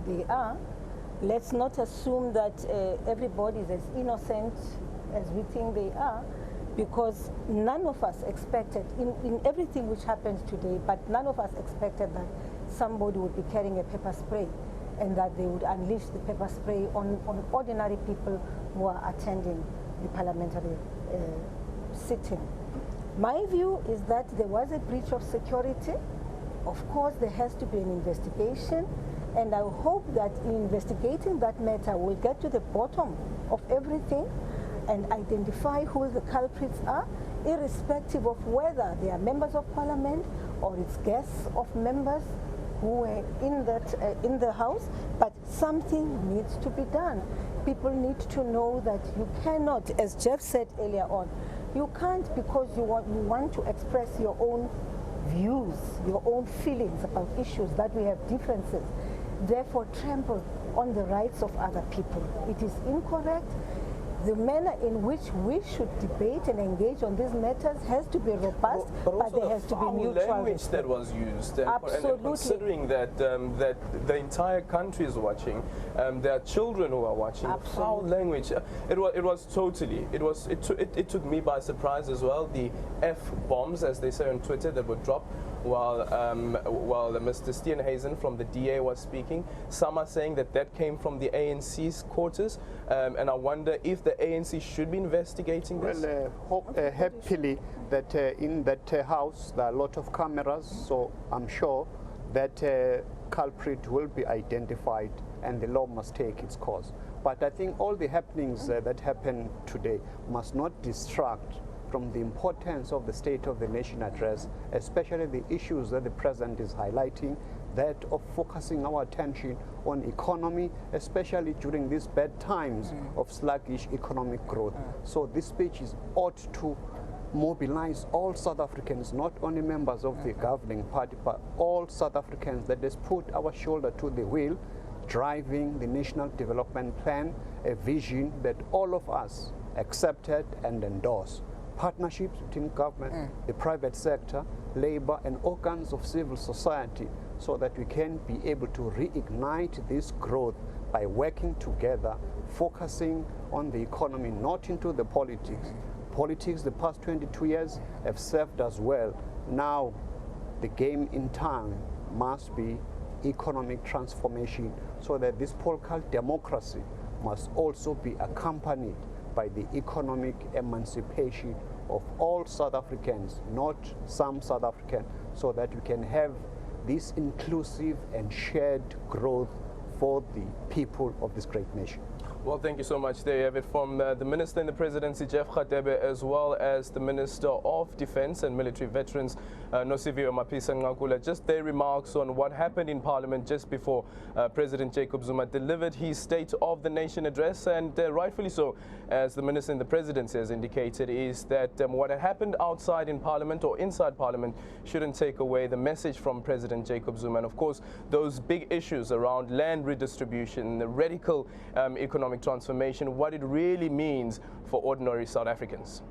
they are. Let's not assume that everybody is as innocent as we think they are, because none of us expected, in everything which happens today, but none of us expected that somebody would be carrying a pepper spray and that they would unleash the pepper spray on ordinary people who are attending the parliamentary sitting. My view is that there was a breach of security. Of course, there has to be an investigation, and I hope that in investigating that matter, we'll get to the bottom of everything and identify who the culprits are, irrespective of whether they are members of Parliament or it's guests of members who were in the House. But something needs to be done. People need to know that you cannot, as Jeff said earlier on, you can't, because you want to express your own views, your own feelings about issues that we have differences, therefore trample on the rights of other people. It is incorrect. The manner in which we should debate and engage on these matters has to be robust, but there has to be mutual language respect. that was used, Absolutely. and considering that that the entire country is watching, there are children who are watching. Absolutely. Foul language. It took me by surprise as well. The F bombs, as they say on Twitter, that were dropped while Mr. Steenhuisen from the DA was speaking. Some are saying that came from the ANC's quarters, and I wonder if the ANC should be investigating this. Well, happily that in that house there are a lot of cameras, so I'm sure that culprit will be identified and the law must take its course. But I think all the happenings that happen today must not distract from the importance of the State of the Nation address, especially the issues that the President is highlighting, that of focusing our attention on economy, especially during these bad times of sluggish economic growth. So this speech ought to mobilize all South Africans, not only members of the governing party, but all South Africans, that has put our shoulder to the wheel, driving the National Development Plan, a vision that all of us accepted and endorsed. Partnerships between government, the private sector, labor, and organs of civil society, so that we can be able to reignite this growth by working together, focusing on the economy, not into the politics. Politics the past 22 years have served us well. Now the game in town must be economic transformation, so that this political democracy must also be accompanied by the economic emancipation of all South Africans, not some South Africans, so that we can have this inclusive and shared growth for the people of this great nation. Well, thank you so much. There you have it from the Minister in the Presidency, Jeff Radebe, as well as the Minister of Defence and Military Veterans, Nosiviwe Mapisa-Nqakula. Just their remarks on what happened in Parliament just before President Jacob Zuma delivered his State of the Nation address, and rightfully so, as the Minister in the Presidency has indicated, is that what had happened outside in Parliament or inside Parliament shouldn't take away the message from President Jacob Zuma. And of course, those big issues around land redistribution, the radical economic transformation, what it really means for ordinary South Africans.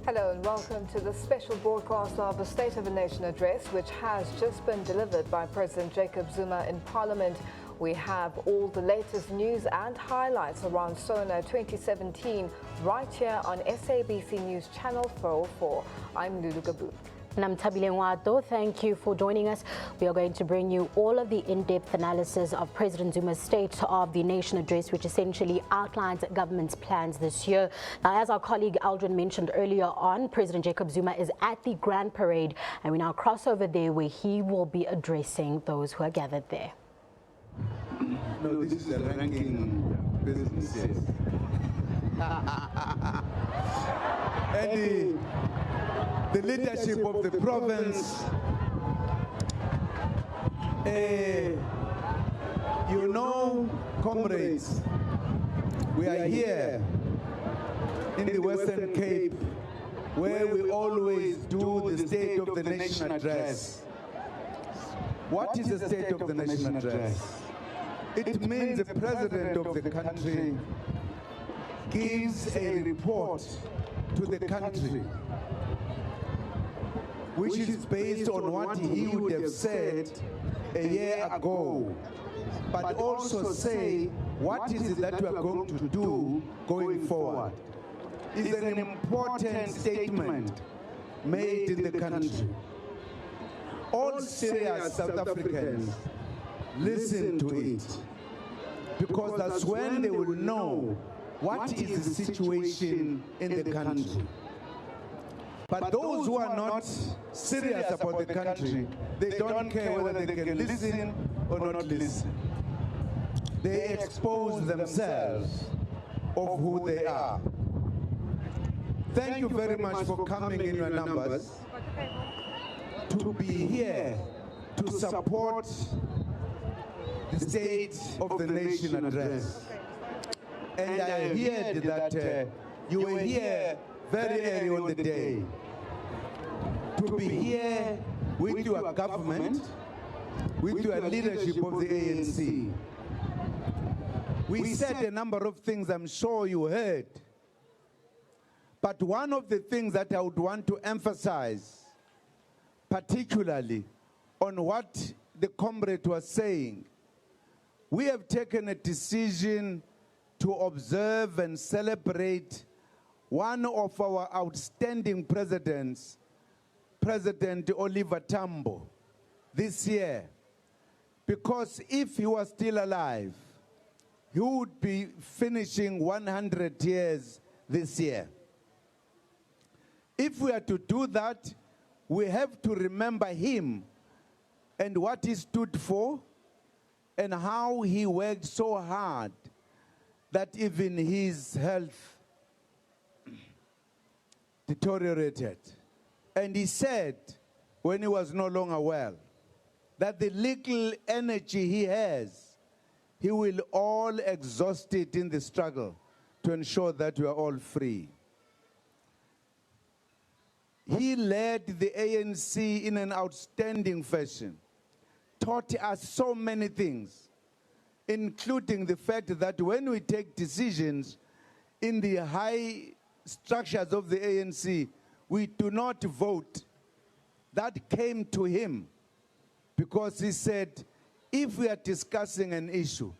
Hello and welcome to the special broadcast of the State of the Nation address, which has just been delivered by President Jacob Zuma in Parliament. We have all the latest news and highlights around Sona 2017 right here on SABC News Channel 404. I'm Lulu Gabu. And I'm Tabile Ngwato. Thank you for joining us. We are going to bring you all of the in-depth analysis of President Zuma's State of the Nation address, which essentially outlines government's plans this year. Now, as our colleague Aldrin mentioned earlier on, President Jacob Zuma is at the Grand Parade, and we now cross over there where he will be addressing those who are gathered there. No, this is the ranking businesses. And the leadership of the province, you know, comrades, we are here in the Western Cape, where we always do the State of the Nation address. What is the State of the Nation address? It means the President of the country gives a report to the country, which is based on what he would have said a year ago, but also say what is it that we are going to do going forward. It's an important statement made in the country. All serious South Africans listen to it, because that's when they will know what is the situation in the country. But those who are not serious about the country, they don't care whether they can listen or not listen. They expose themselves of who they are. Thank you very much for coming in your numbers to be here to support the State of the Nation address. And I heard that you were here very early on the day to be here with your government, with your leadership of the ANC. We said a number of things I'm sure you heard. But one of the things that I would want to emphasize, particularly on what the comrade was saying, we have taken a decision to observe and celebrate one of our outstanding presidents, President Oliver Tambo, this year. Because if he was still alive, he would be finishing 100 years this year. If we are to do that, we have to remember him and what he stood for and how he worked so hard that even his health deteriorated. And he said, when he was no longer well, that the little energy he has, he will all exhaust it in the struggle to ensure that we are all free. He led the ANC in an outstanding fashion, taught us so many things, including the fact that when we take decisions in the high structures of the ANC, we do not vote. That came to him because he said, if we are discussing an issue,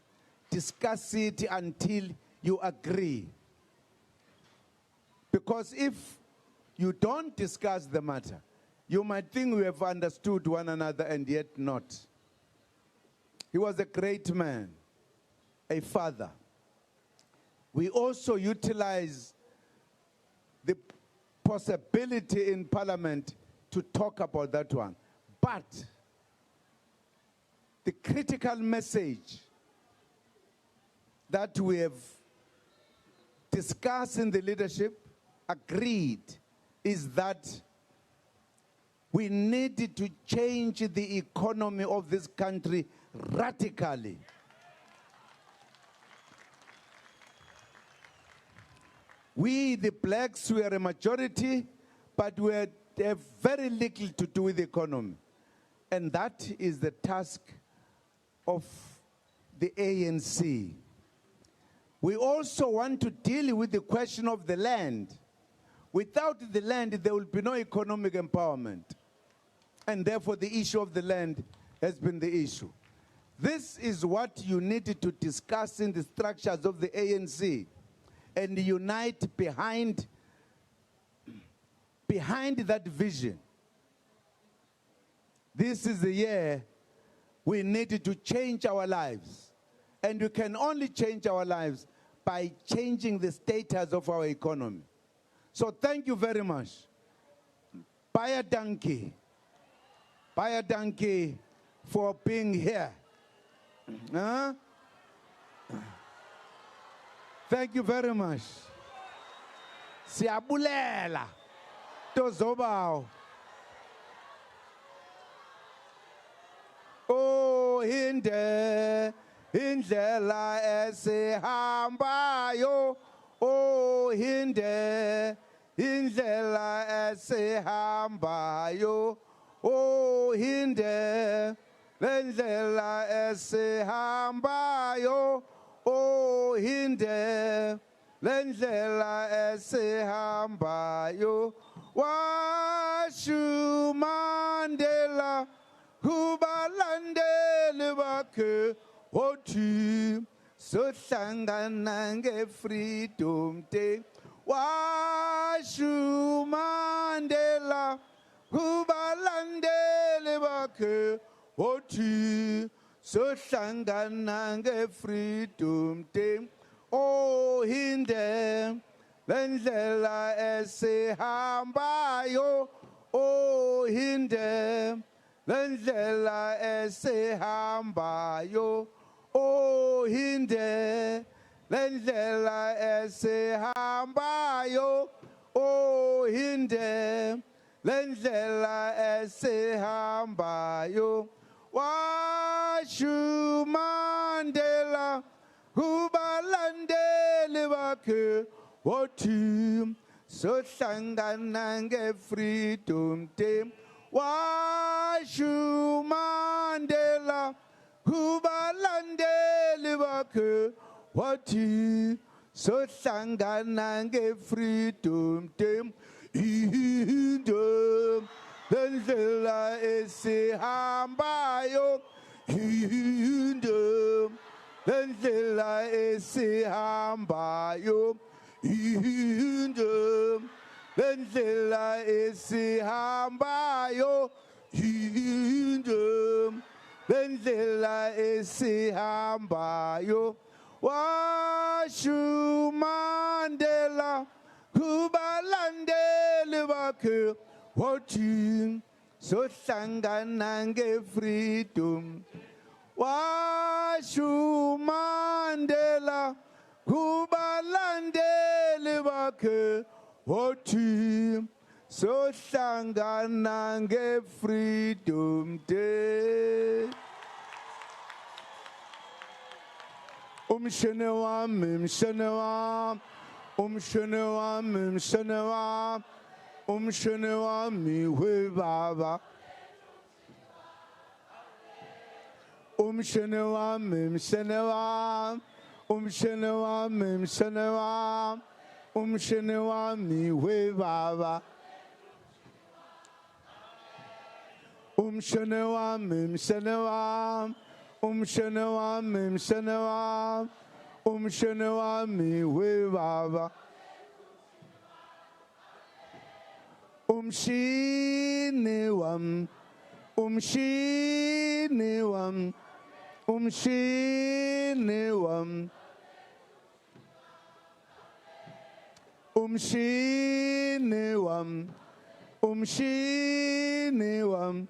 discuss it until you agree. Because if you don't discuss the matter, you might think we have understood one another and yet not. He was a great man, a father. We also utilize the possibility in Parliament to talk about that one. But the critical message that we have discussed in the leadership, agreed, is that we need to change the economy of this country radically. We, the blacks, we are a majority, but we have very little to do with the economy. And that is the task of the ANC. We also want to deal with the question of the land. Without the land, there will be no economic empowerment. And therefore, the issue of the land has been the issue. This is what you needed to discuss in the structures of the ANC and unite behind that vision. This is the year we needed to change our lives. And we can only change our lives by changing the status of our economy. So thank you very much. Baie dankie. Baie dankie for being here. Huh? Thank you very much. Siyabulela. Tozobao. Oh, indlela esihambayo. Oh, indlela esihambayo. Oh, indlela esihambayo. Oh, indlela esihambayo. Washu Mandela kubalandeli bakhe othi sohlangana nge-freedom day. Washu Mandela kubalandeli bakhe othi sohlangana nge-freedom day. Oh, indlela lendlela esihambayo ohinde lendlela esihambayo ohinde lendlela esihambayo ohinde lendlela esihambayo washu Mandela kubalandeli bakhe wothi sohlangana nge-freedom day washu Mandela kubalandeli bakhe wathi sohlangana nge-freedom day ihinde lendlela esihambayo ihinde lendlela esihambayo ihinde lendlela esihambayo ihinde lendlela esihambayo washu Mandela kubalandeli bakhe wathi sohlangana nge-freedom washu Mandela kubalandeli bakhe wathi sohlangana nge-freedom day umshene wami mshene wami umshene wami mshene wami umshene wami we baba umshene wami mshene wami umshene wami mshene wami umshene wami we baba umshene wami mshene wami umshene wami mshene wami umshene wami we baba umshini wami umshini wami umshini wami umshini wami umshini wami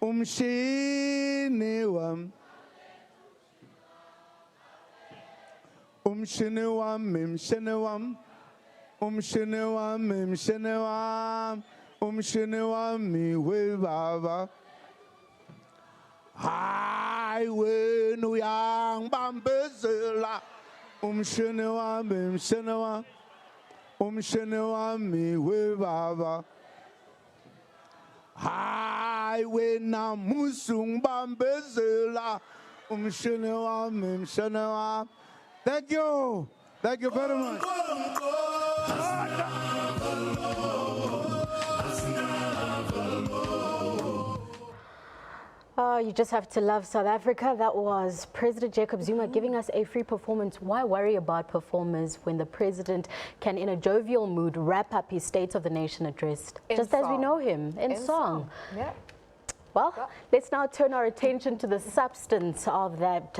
umshini wami umshini wami mshini wami umshini wami mshini wami umshini wami we baba hayi wena uyangibambezela umshini wami mshini wami umshini wami we baba hayi wena musungibambezela umshini wami mshini wami. Thank you very much. Oh, you just have to love South Africa. That was President Jacob Zuma giving us a free performance. Why worry about performers when the president can, in a jovial mood, wrap up his State of the Nation address, just as we know him, in song. Yeah. Well, let's now turn our attention to the substance of that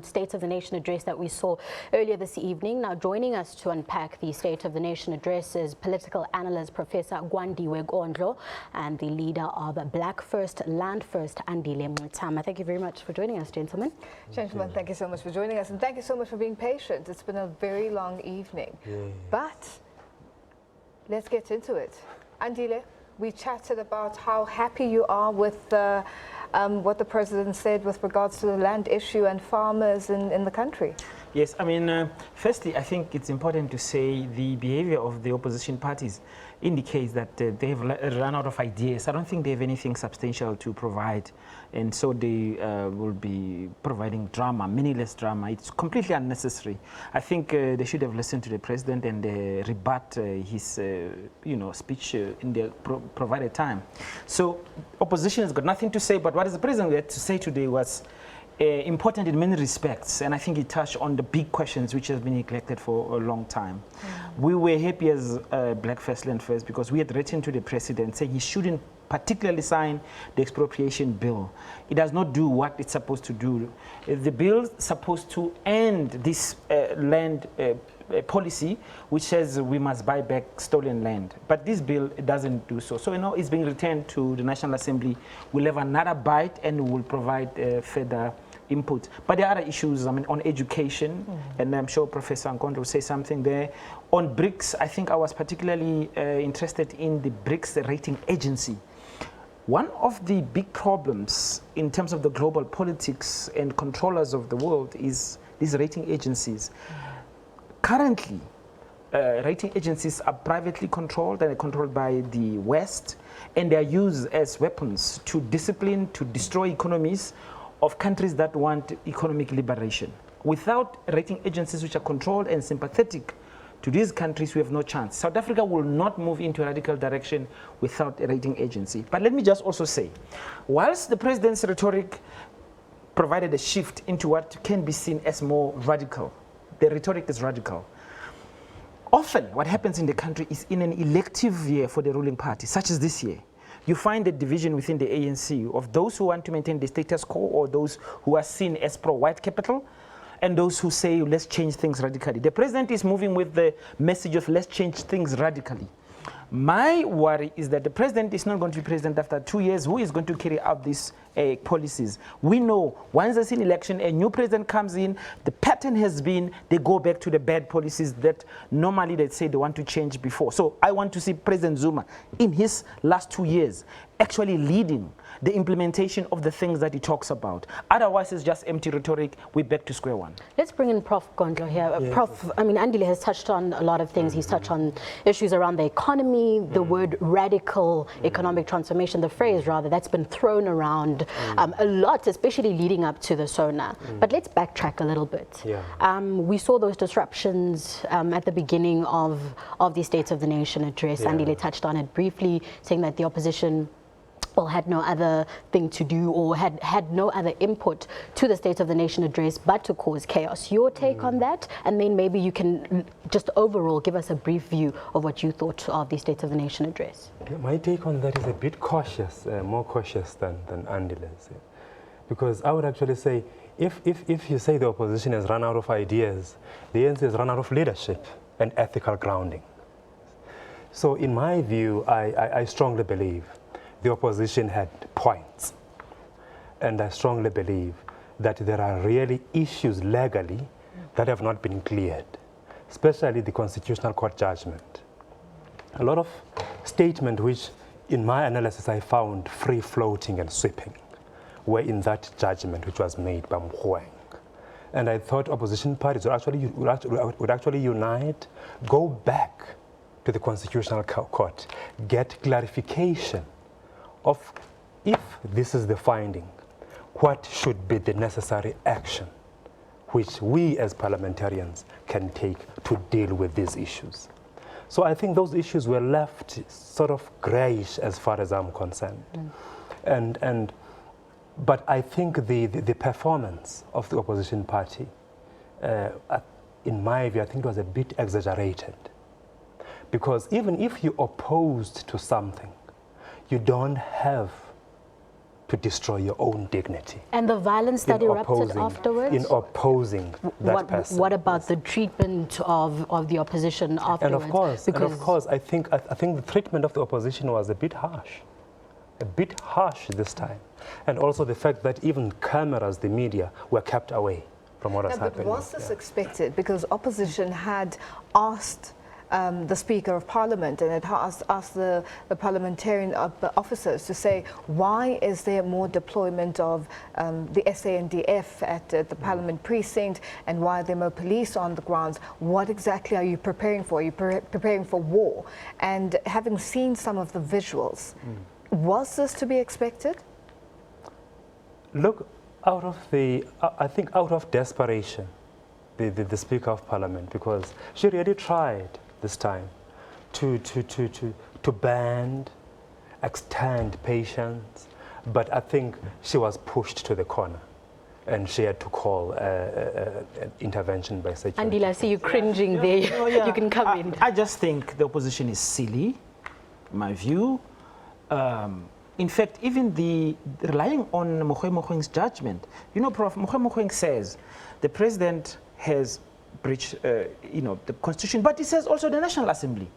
State of the Nation address that we saw earlier this evening. Now, joining us to unpack the State of the Nation address is political analyst Professor Gwandiwe Gondlo and the leader of Black First, Land First, Andile Mutama. Thank you very much for joining us, gentlemen. Gentlemen, thank you so much for joining us, and thank you so much for being patient. It's been a very long evening. But let's get into it. Andile, we chatted about how happy you are with what the president said with regards to the land issue and farmers in the country. Yes, I mean, firstly, I think it's important to say the behavior of the opposition parties indicates that they've run out of ideas. I don't think they have anything substantial to provide, and so they will be providing drama, meaningless drama. It's completely unnecessary. I think they should have listened to the president and rebut his, speech in the provided time. So opposition has got nothing to say, but what the president had to say today was important in many respects, and I think he touched on the big questions which have been neglected for a long time. We were happy as Black First, Land First because we had written to the president saying he shouldn't particularly sign the expropriation bill. It does not do what it's supposed to do. The bill is supposed to end this land policy which says we must buy back stolen land. But this bill doesn't do so. So, it's being returned to the National Assembly. We'll have another bite and we'll provide further input. But there are other issues, on education, and I'm sure Professor Nkondo will say something there. On BRICS, I think I was particularly interested in the BRICS rating agency. One of the big problems in terms of the global politics and controllers of the world is these rating agencies. Currently, rating agencies are privately controlled and are controlled by the West, and they are used as weapons to discipline, to destroy economies of countries that want economic liberation. Without rating agencies which are controlled and sympathetic to these countries, we have no chance. South Africa will not move into a radical direction without a rating agency. But let me just also say, whilst the president's rhetoric provided a shift into what can be seen as more radical, the rhetoric is radical. Often what happens in the country is in an elective year for the ruling party, such as this year, you find a division within the ANC of those who want to maintain the status quo or those who are seen as pro-white capital, and those who say, let's change things radically. The president is moving with the message of let's change things radically. My worry is that the president is not going to be president after 2 years. Who is going to carry out these policies? We know once there's an election, a new president comes in, the pattern has been they go back to the bad policies that normally they say they want to change before. So I want to see President Zuma in his last 2 years actually leading the implementation of the things that he talks about. Otherwise, it's just empty rhetoric. We're back to square one. Let's bring in Prof. Gondlo here. Prof, Andile has touched on a lot of things. He's touched on issues around the economy, the word radical economic transformation, the phrase rather, that's been thrown around a lot, especially leading up to the Sona. But let's backtrack a little bit. We saw those disruptions at the beginning of the State of the Nation address. Andile touched on it briefly, saying that the opposition had no other thing to do or had no other input to the State of the Nation address but to cause chaos. Your take on that, and then maybe you can just overall give us a brief view of what you thought of the State of the Nation address. My take on that is a bit cautious, more cautious than Andile's. Because I would actually say, if you say the opposition has run out of ideas, the ANC has run out of leadership and ethical grounding. So in my view, I strongly believe the opposition had points. And I strongly believe that there are really issues legally that have not been cleared, especially the Constitutional Court judgment. A lot of statements which, in my analysis, I found free-floating and sweeping were in that judgment which was made by Mkhweng. And I thought opposition parties would actually unite, go back to the Constitutional Court, get clarification of if this is the finding, what should be the necessary action which we as parliamentarians can take to deal with these issues. So I think those issues were left sort of grayish as far as I'm concerned. But I think the performance of the opposition party, in my view, I think it was a bit exaggerated. Because even if you're opposed to something, you don't have to destroy your own dignity. And the violence that erupted afterwards? In opposing that person. What about the treatment of the opposition afterwards? And of course, I think the treatment of the opposition was a bit harsh this time. And also the fact that even cameras, the media, were kept away from what was happening. But was this expected? Because opposition had asked the Speaker of Parliament and it asked the parliamentarian officers to say, why is there more deployment of the SANDF at the Parliament precinct, and why are there more police on the grounds? What exactly are you preparing for? Are you preparing for war? And having seen some of the visuals, was this to be expected? Look, I think out of desperation, the Speaker of Parliament, because she really tried this time to band, extend patience, but I think she was pushed to the corner and she had to call an intervention by security. Andile, I see you cringing there. Oh, yeah. You can come in. I just think the opposition is silly, in my view. In fact, even relying on Mkhweng's judgment, Prof. Mkhweng says the president has breach, the Constitution, but it says also the National Assembly.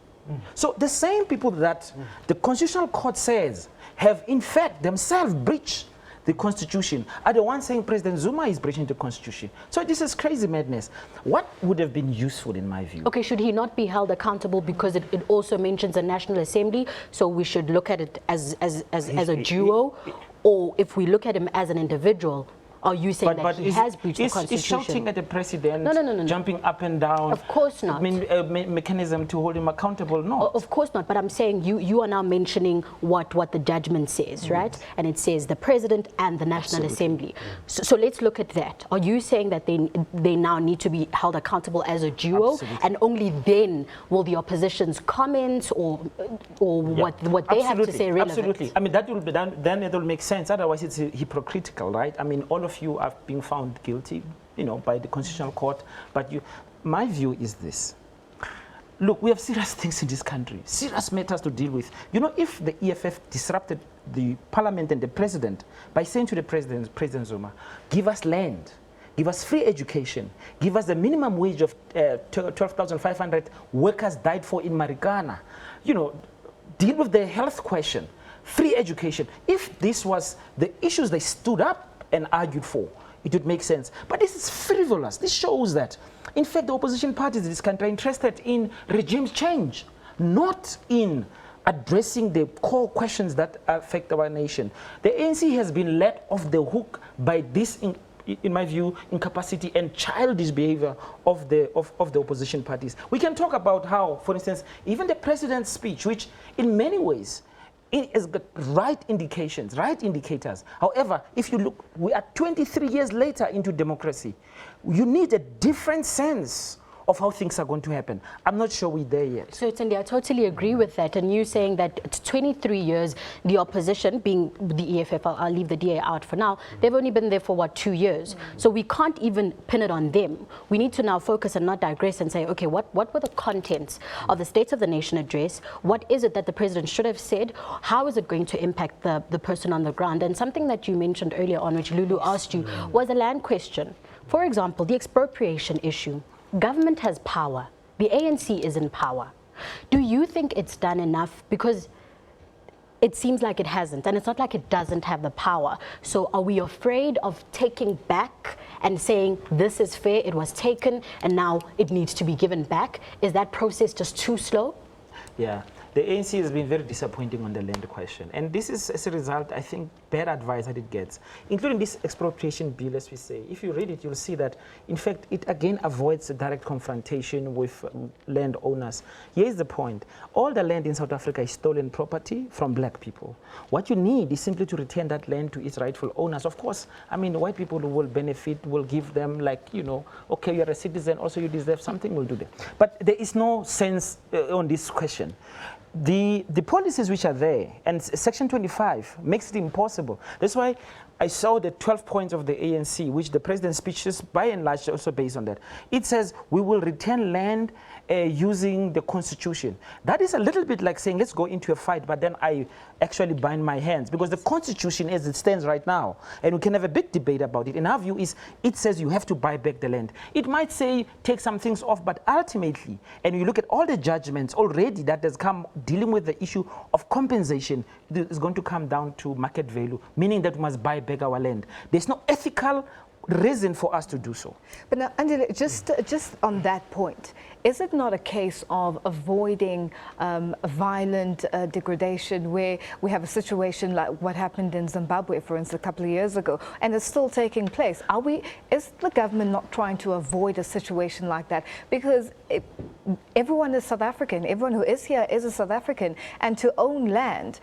So the same people that the Constitutional Court says have in fact themselves breached the Constitution are the ones saying President Zuma is breaching the Constitution. So this is crazy madness. What would have been useful in my view? Okay, should he not be held accountable because it also mentions the National Assembly, so we should look at it as a duo, or if we look at him as an individual, are you saying that he has breached the Constitution? Is shouting at the president, no. jumping up and down, of course not. I mean, a mechanism to hold him accountable? No. Of course not, but I'm saying you are now mentioning what the judgment says, right? And it says the president and the National Assembly. So let's look at that. Are you saying that they now need to be held accountable as a duo, and only then will the opposition's comments or what they have to say relevant? Absolutely. I mean, that will be done, then it will make sense. Otherwise, it's hypocritical, right? I mean, all of you are being found guilty, by the Constitutional Court. But my view is this. Look, we have serious things in this country, serious matters to deal with. If the EFF disrupted the parliament and the president by saying to the President Zuma, give us land, give us free education, give us the minimum wage of 12,500 workers died for in Marikana, deal with the health question, free education. If this was the issues they stood up and argued for, it would make sense. But this is frivolous. This shows that, in fact, the opposition parties in this country are interested in regime change, not in addressing the core questions that affect our nation. The ANC has been let off the hook by this, in my view, incapacity and childish behavior of the opposition parties. We can talk about how, for instance, even the president's speech, which in many ways it has got right indications, right indicators. However, if you look, we are 23 years later into democracy. You need a different sense of how things are going to happen. I'm not sure we're there yet. So, Tindi, I totally agree with that. And you saying that it's 23 years, the opposition, being the EFF, I'll leave the DA out for now, they've only been there for, 2 years? So we can't even pin it on them. We need to now focus and not digress and say, okay, what were the contents of the State of the Nation address? What is it that the president should have said? How is it going to impact the person on the ground? And something that you mentioned earlier on, which Lulu asked you, was a land question. For example, the expropriation issue. Government has power. The ANC is in power. Do you think it's done enough? Because it seems like it hasn't, and it's not like it doesn't have the power. So are we afraid of taking back and saying this is fair, it was taken, and now it needs to be given back? Is that process just too slow? Yeah. The ANC has been very disappointing on the land question. And this is, as a result, I think, bad advice that it gets, including this expropriation bill, as we say. If you read it, you'll see that, in fact, it again avoids a direct confrontation with landowners. Here's the point. All the land in South Africa is stolen property from black people. What you need is simply to return that land to its rightful owners. Of course, I mean, white people who will benefit, will give them, like, okay, you're a citizen, also you deserve something, we'll do that. But there is no sense on this question. The policies which are there, and Section 25 makes it impossible. That's why I saw the 12 points of the ANC, which the president's speech is by and large also based on that. It says we will return land using the Constitution. That is a little bit like saying, let's go into a fight, but then I actually bind my hands, because the Constitution as it stands right now, and we can have a big debate about it, in our view, is it says you have to buy back the land. It might say take some things off, but ultimately, and you look at all the judgments already that has come dealing with the issue of compensation, it's going to come down to market value, meaning that we must buy back our land. There's no ethical reason for us to do so. But now, Angela, just on that point, is it not a case of avoiding violent degradation, where we have a situation like what happened in Zimbabwe, for instance, a couple of years ago, and it's still taking place? Is the government not trying to avoid a situation like that? Because everyone is South African. Everyone who is here is a South African. And to own land,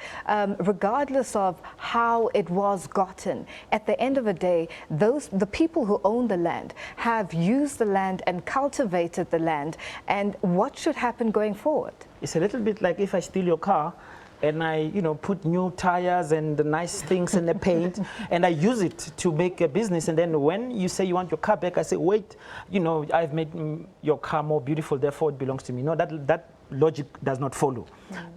regardless of how it was gotten, at the end of the day, the people who own the land have used the land and cultivated the land. And what should happen going forward? It's a little bit like if I steal your car and I, put new tires and the nice things in the paint, and I use it to make a business. And then when you say you want your car back, I say, wait, I've made your car more beautiful, therefore it belongs to me. No, that logic does not follow.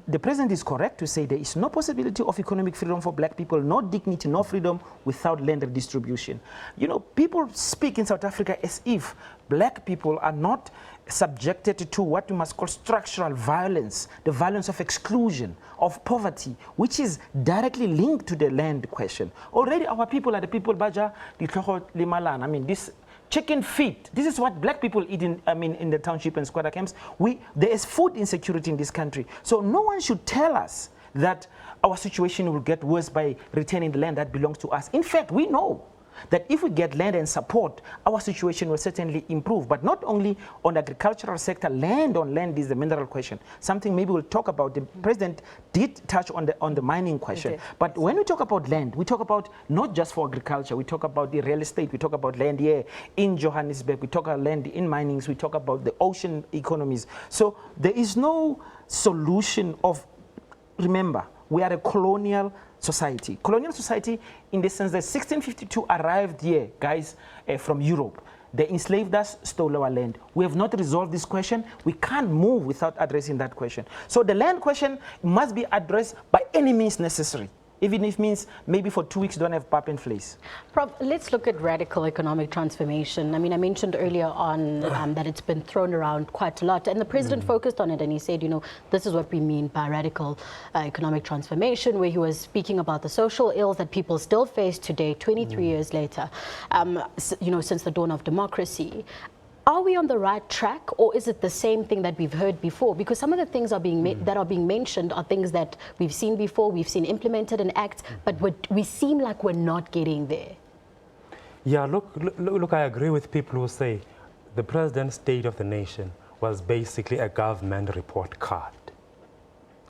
The president is correct to say there is no possibility of economic freedom for black people, no dignity, no freedom without land redistribution. You know, people speak in South Africa as if black people are not subjected to what we must call structural violence, the violence of exclusion, of poverty, which is directly linked to the land question. Already our people are the people, Baja, the Tloho, Limalan, I mean, this chicken feet. This is what black people eat in the township and squatter camps. There is food insecurity in this country. So no one should tell us that our situation will get worse by retaining the land that belongs to us. In fact, we know that if we get land and support, our situation will certainly improve. But not only on the agricultural sector, land on land is the mineral question. Something maybe we'll talk about. The president did touch on the mining question. But when we talk about land, we talk about not just for agriculture, we talk about the real estate, we talk about land here in Johannesburg, we talk about land in minings, we talk about the ocean economies. So there is no solution of, remember, we are a colonial society. Colonial society in the sense that 1652 arrived here, guys, from Europe. They enslaved us, stole our land. We have not resolved this question. We can't move without addressing that question. So the land question must be addressed by any means necessary. Even if it means maybe for 2 weeks don't have pap and fleece. Prof, let's look at radical economic transformation. I mean, I mentioned earlier on that it's been thrown around quite a lot, and the president focused on it, and he said, you know, this is what we mean by radical economic transformation, where he was speaking about the social ills that people still face today, 23 years later, you know, since the dawn of democracy. Are we on the right track, or is it the same thing that we've heard before? Because some of the things are that are being mentioned are things that we've seen before, we've seen implemented in acts, but we seem like we're not getting there. Yeah, look, I agree with people who say the president's State of the Nation was basically a government report card.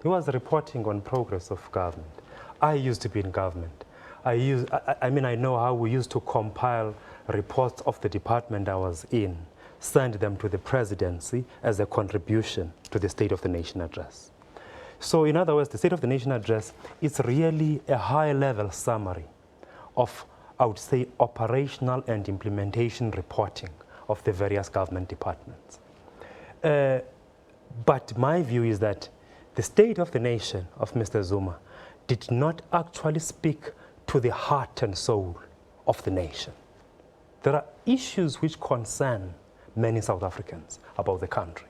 He was reporting on progress of government. I used to be in government. I mean, I know how we used to compile reports of the department I was in, send them to the presidency as a contribution to the State of the Nation address. So in other words, the State of the Nation address is really a high-level summary of, I would say, operational and implementation reporting of the various government departments. But my view is that the State of the Nation of Mr. Zuma did not actually speak to the heart and soul of the nation. There are issues which concern many South Africans about the country.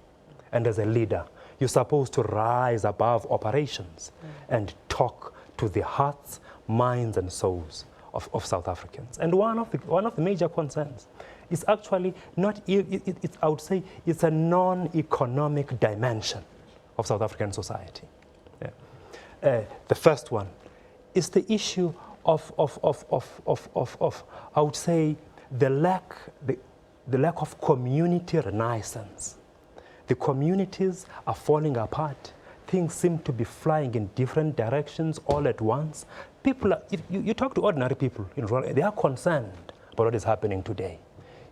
And as a leader, you're supposed to rise above operations and talk to the hearts, minds, and souls of South Africans. And one of the major concerns is actually not, I would say, it's a non-economic dimension of South African society. Yeah. The first one is the issue of I would say, the lack of community renaissance. The communities are falling apart. Things seem to be flying in different directions all at once. People, if you talk to ordinary people in rural, they are concerned about what is happening today.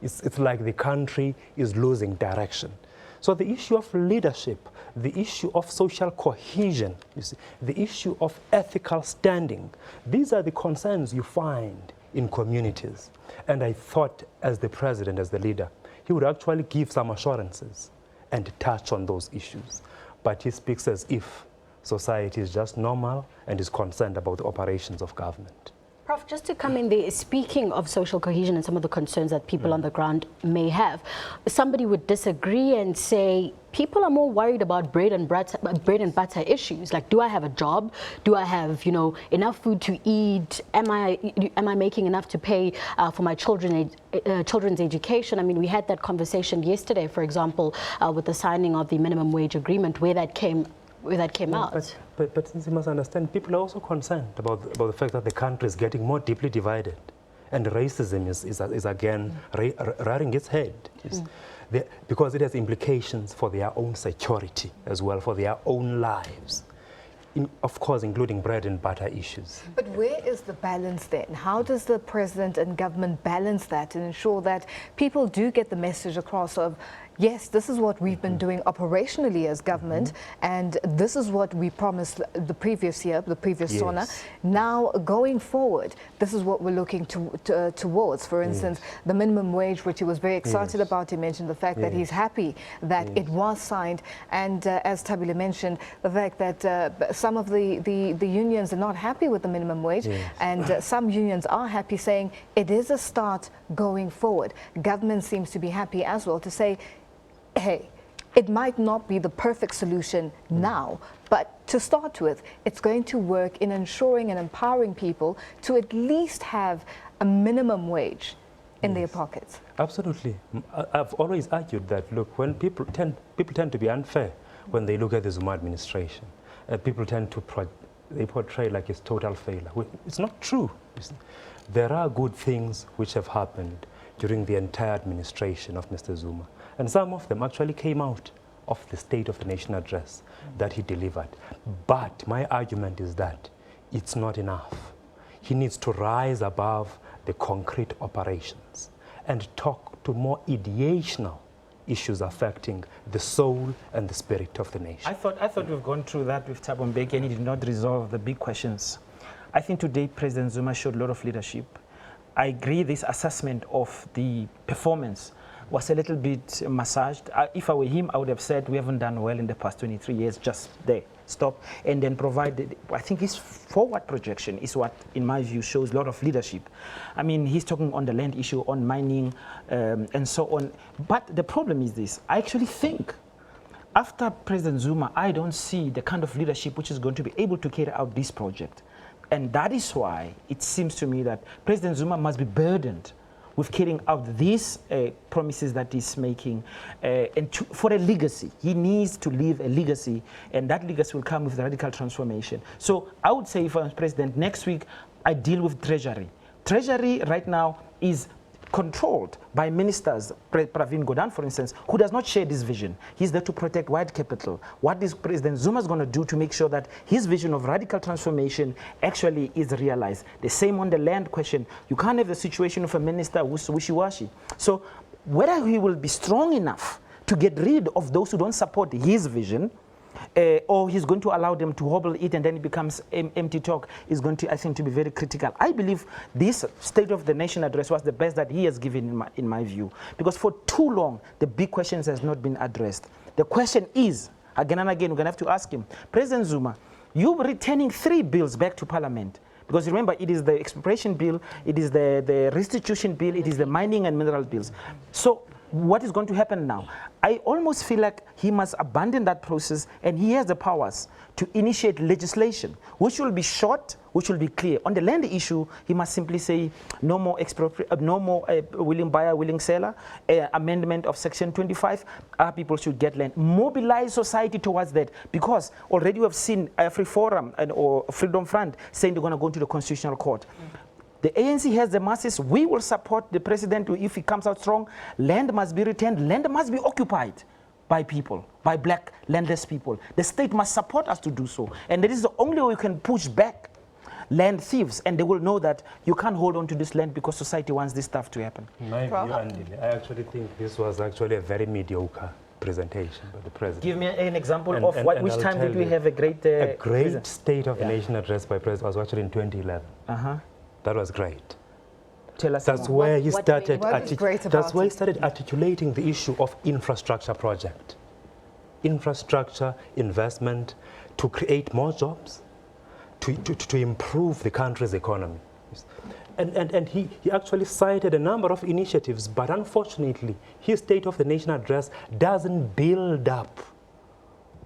It's like the country is losing direction. So the issue of leadership, the issue of social cohesion, you see, the issue of ethical standing, these are the concerns you find in communities. And I thought, as the president, as the leader, he would actually give some assurances and touch on those issues. But he speaks as if society is just normal and is concerned about the operations of government. Prof, just to come in there, speaking of social cohesion and some of the concerns that people on the ground may have, somebody would disagree and say people are more worried about bread and butter issues. Like, do I have a job? Do I have, you know, enough food to eat? Am I making enough to pay for my children's education? I mean, we had that conversation yesterday, for example, with the signing of the minimum wage agreement, where that came out. But since you must understand, people are also concerned about the fact that the country is getting more deeply divided, and racism is again rearing its head, because it has implications for their own security as well, for their own lives. Of course, including bread and butter issues. But where is the balance then? How does the president and government balance that and ensure that people do get the message across of, yes, this is what we've been doing operationally as government, and this is what we promised the previous year, the previous Sona. Now, going forward, this is what we're looking towards. For instance, the minimum wage, which he was very excited about. He mentioned the fact that he's happy that it was signed, and as Tabile mentioned, the fact that some of the unions are not happy with the minimum wage, and some unions are happy, saying it is a start going forward. Government seems to be happy as well to say, hey, it might not be the perfect solution now, but to start with, it's going to work in ensuring and empowering people to at least have a minimum wage in their pockets. Absolutely. I've always argued that, look, when people tend to be unfair when they look at the Zuma administration. People tend to portray like it's total failure. It's not true. There are good things which have happened during the entire administration of Mr. Zuma. And some of them actually came out of the State of the Nation address that he delivered. But my argument is that it's not enough. He needs to rise above the concrete operations and talk to more ideational issues affecting the soul and the spirit of the nation. I thought we've gone through that with Thabo Mbeki, and he did not resolve the big questions. I think today President Zuma showed a lot of leadership. I agree this assessment of the performance was a little bit massaged. If I were him, I would have said we haven't done well in the past 23 years, just there, stop, and then provide, I think his forward projection is what, in my view, shows a lot of leadership. I mean, he's talking on the land issue, on mining, and so on. But the problem is this, I actually think after President Zuma, I don't see the kind of leadership which is going to be able to carry out this project. And that is why it seems to me that President Zuma must be burdened with carrying out these promises that he's making for a legacy. He needs to leave a legacy, and that legacy will come with radical transformation. So I would say, if I was president, next week I deal with Treasury. Treasury right now is controlled by ministers, Pravin Gordhan, for instance, who does not share this vision. He's there to protect white capital. What is President Zuma going to do to make sure that his vision of radical transformation actually is realized? The same on the land question. You can't have the situation of a minister who's wishy-washy. So whether he will be strong enough to get rid of those who don't support his vision, or he's going to allow them to hobble it and then it becomes empty talk, is going to, I think, to be very critical. I believe this State of the Nation address was the best that he has given in my view, because for too long the big questions has not been addressed. The question is, again and again, we're going to have to ask him, President Zuma, you're returning 3 bills back to Parliament. Because remember, it is the expropriation bill, it is the restitution bill, it is the mining and mineral bills. So what is going to happen now? I almost feel like he must abandon that process, and he has the powers to initiate legislation, which will be short, which will be clear. On the land issue, he must simply say no more willing buyer, willing seller, amendment of Section 25, our people should get land. Mobilize society towards that, because already we have seen Free Forum or Freedom Front saying they're going to go to the Constitutional Court. The ANC has the masses. We will support the president if he comes out strong. Land must be returned. Land must be occupied by people, by black landless people. The state must support us to do so. And that is the only way we can push back land thieves, and they will know that you can't hold on to this land because society wants this stuff to happen. In my view, Andile, I actually think this was actually a very mediocre presentation by the president. Give me an example of which time did we have a great State of the Nation address by president was actually in 2011. That was great. Tell us. That's where he started. That's where he started articulating the issue of infrastructure project, infrastructure investment to create more jobs, to improve the country's economy. And he actually cited a number of initiatives, but unfortunately, his State of the Nation address doesn't build up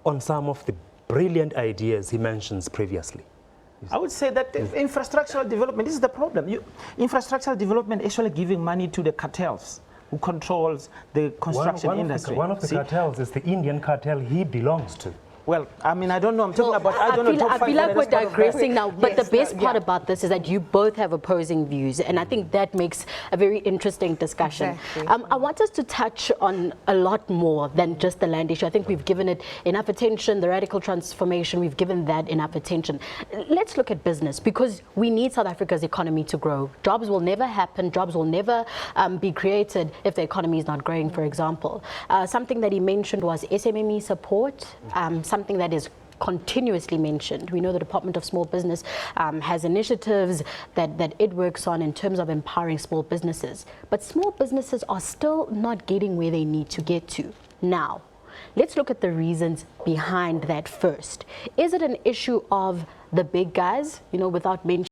on some of the brilliant ideas he mentions previously. I would say that infrastructural development, this is the problem. Infrastructural development actually giving money to the cartels who controls the construction industry. One of the cartels is the Indian cartel he belongs to. Well, I mean, I don't know. I'm talking about, I don't know, top I five feel like we're that's part of that. digressing now, but Yes, the best no, part yeah. about this is that you both have opposing views, and I think that makes a very interesting discussion. Exactly. I want us to touch on a lot more than just the land issue. I think we've given it enough attention, the radical transformation, we've given that enough attention. Let's look at business, because we need South Africa's economy to grow. Jobs will never happen, jobs will never be created if the economy is not growing, for example. Something that he mentioned was SMME support, something that is continuously mentioned. We know the Department of Small Business has initiatives that it works on in terms of empowering small businesses. But small businesses are still not getting where they need to get to. Now, let's look at the reasons behind that first. Is it an issue of the big guys, without mentioning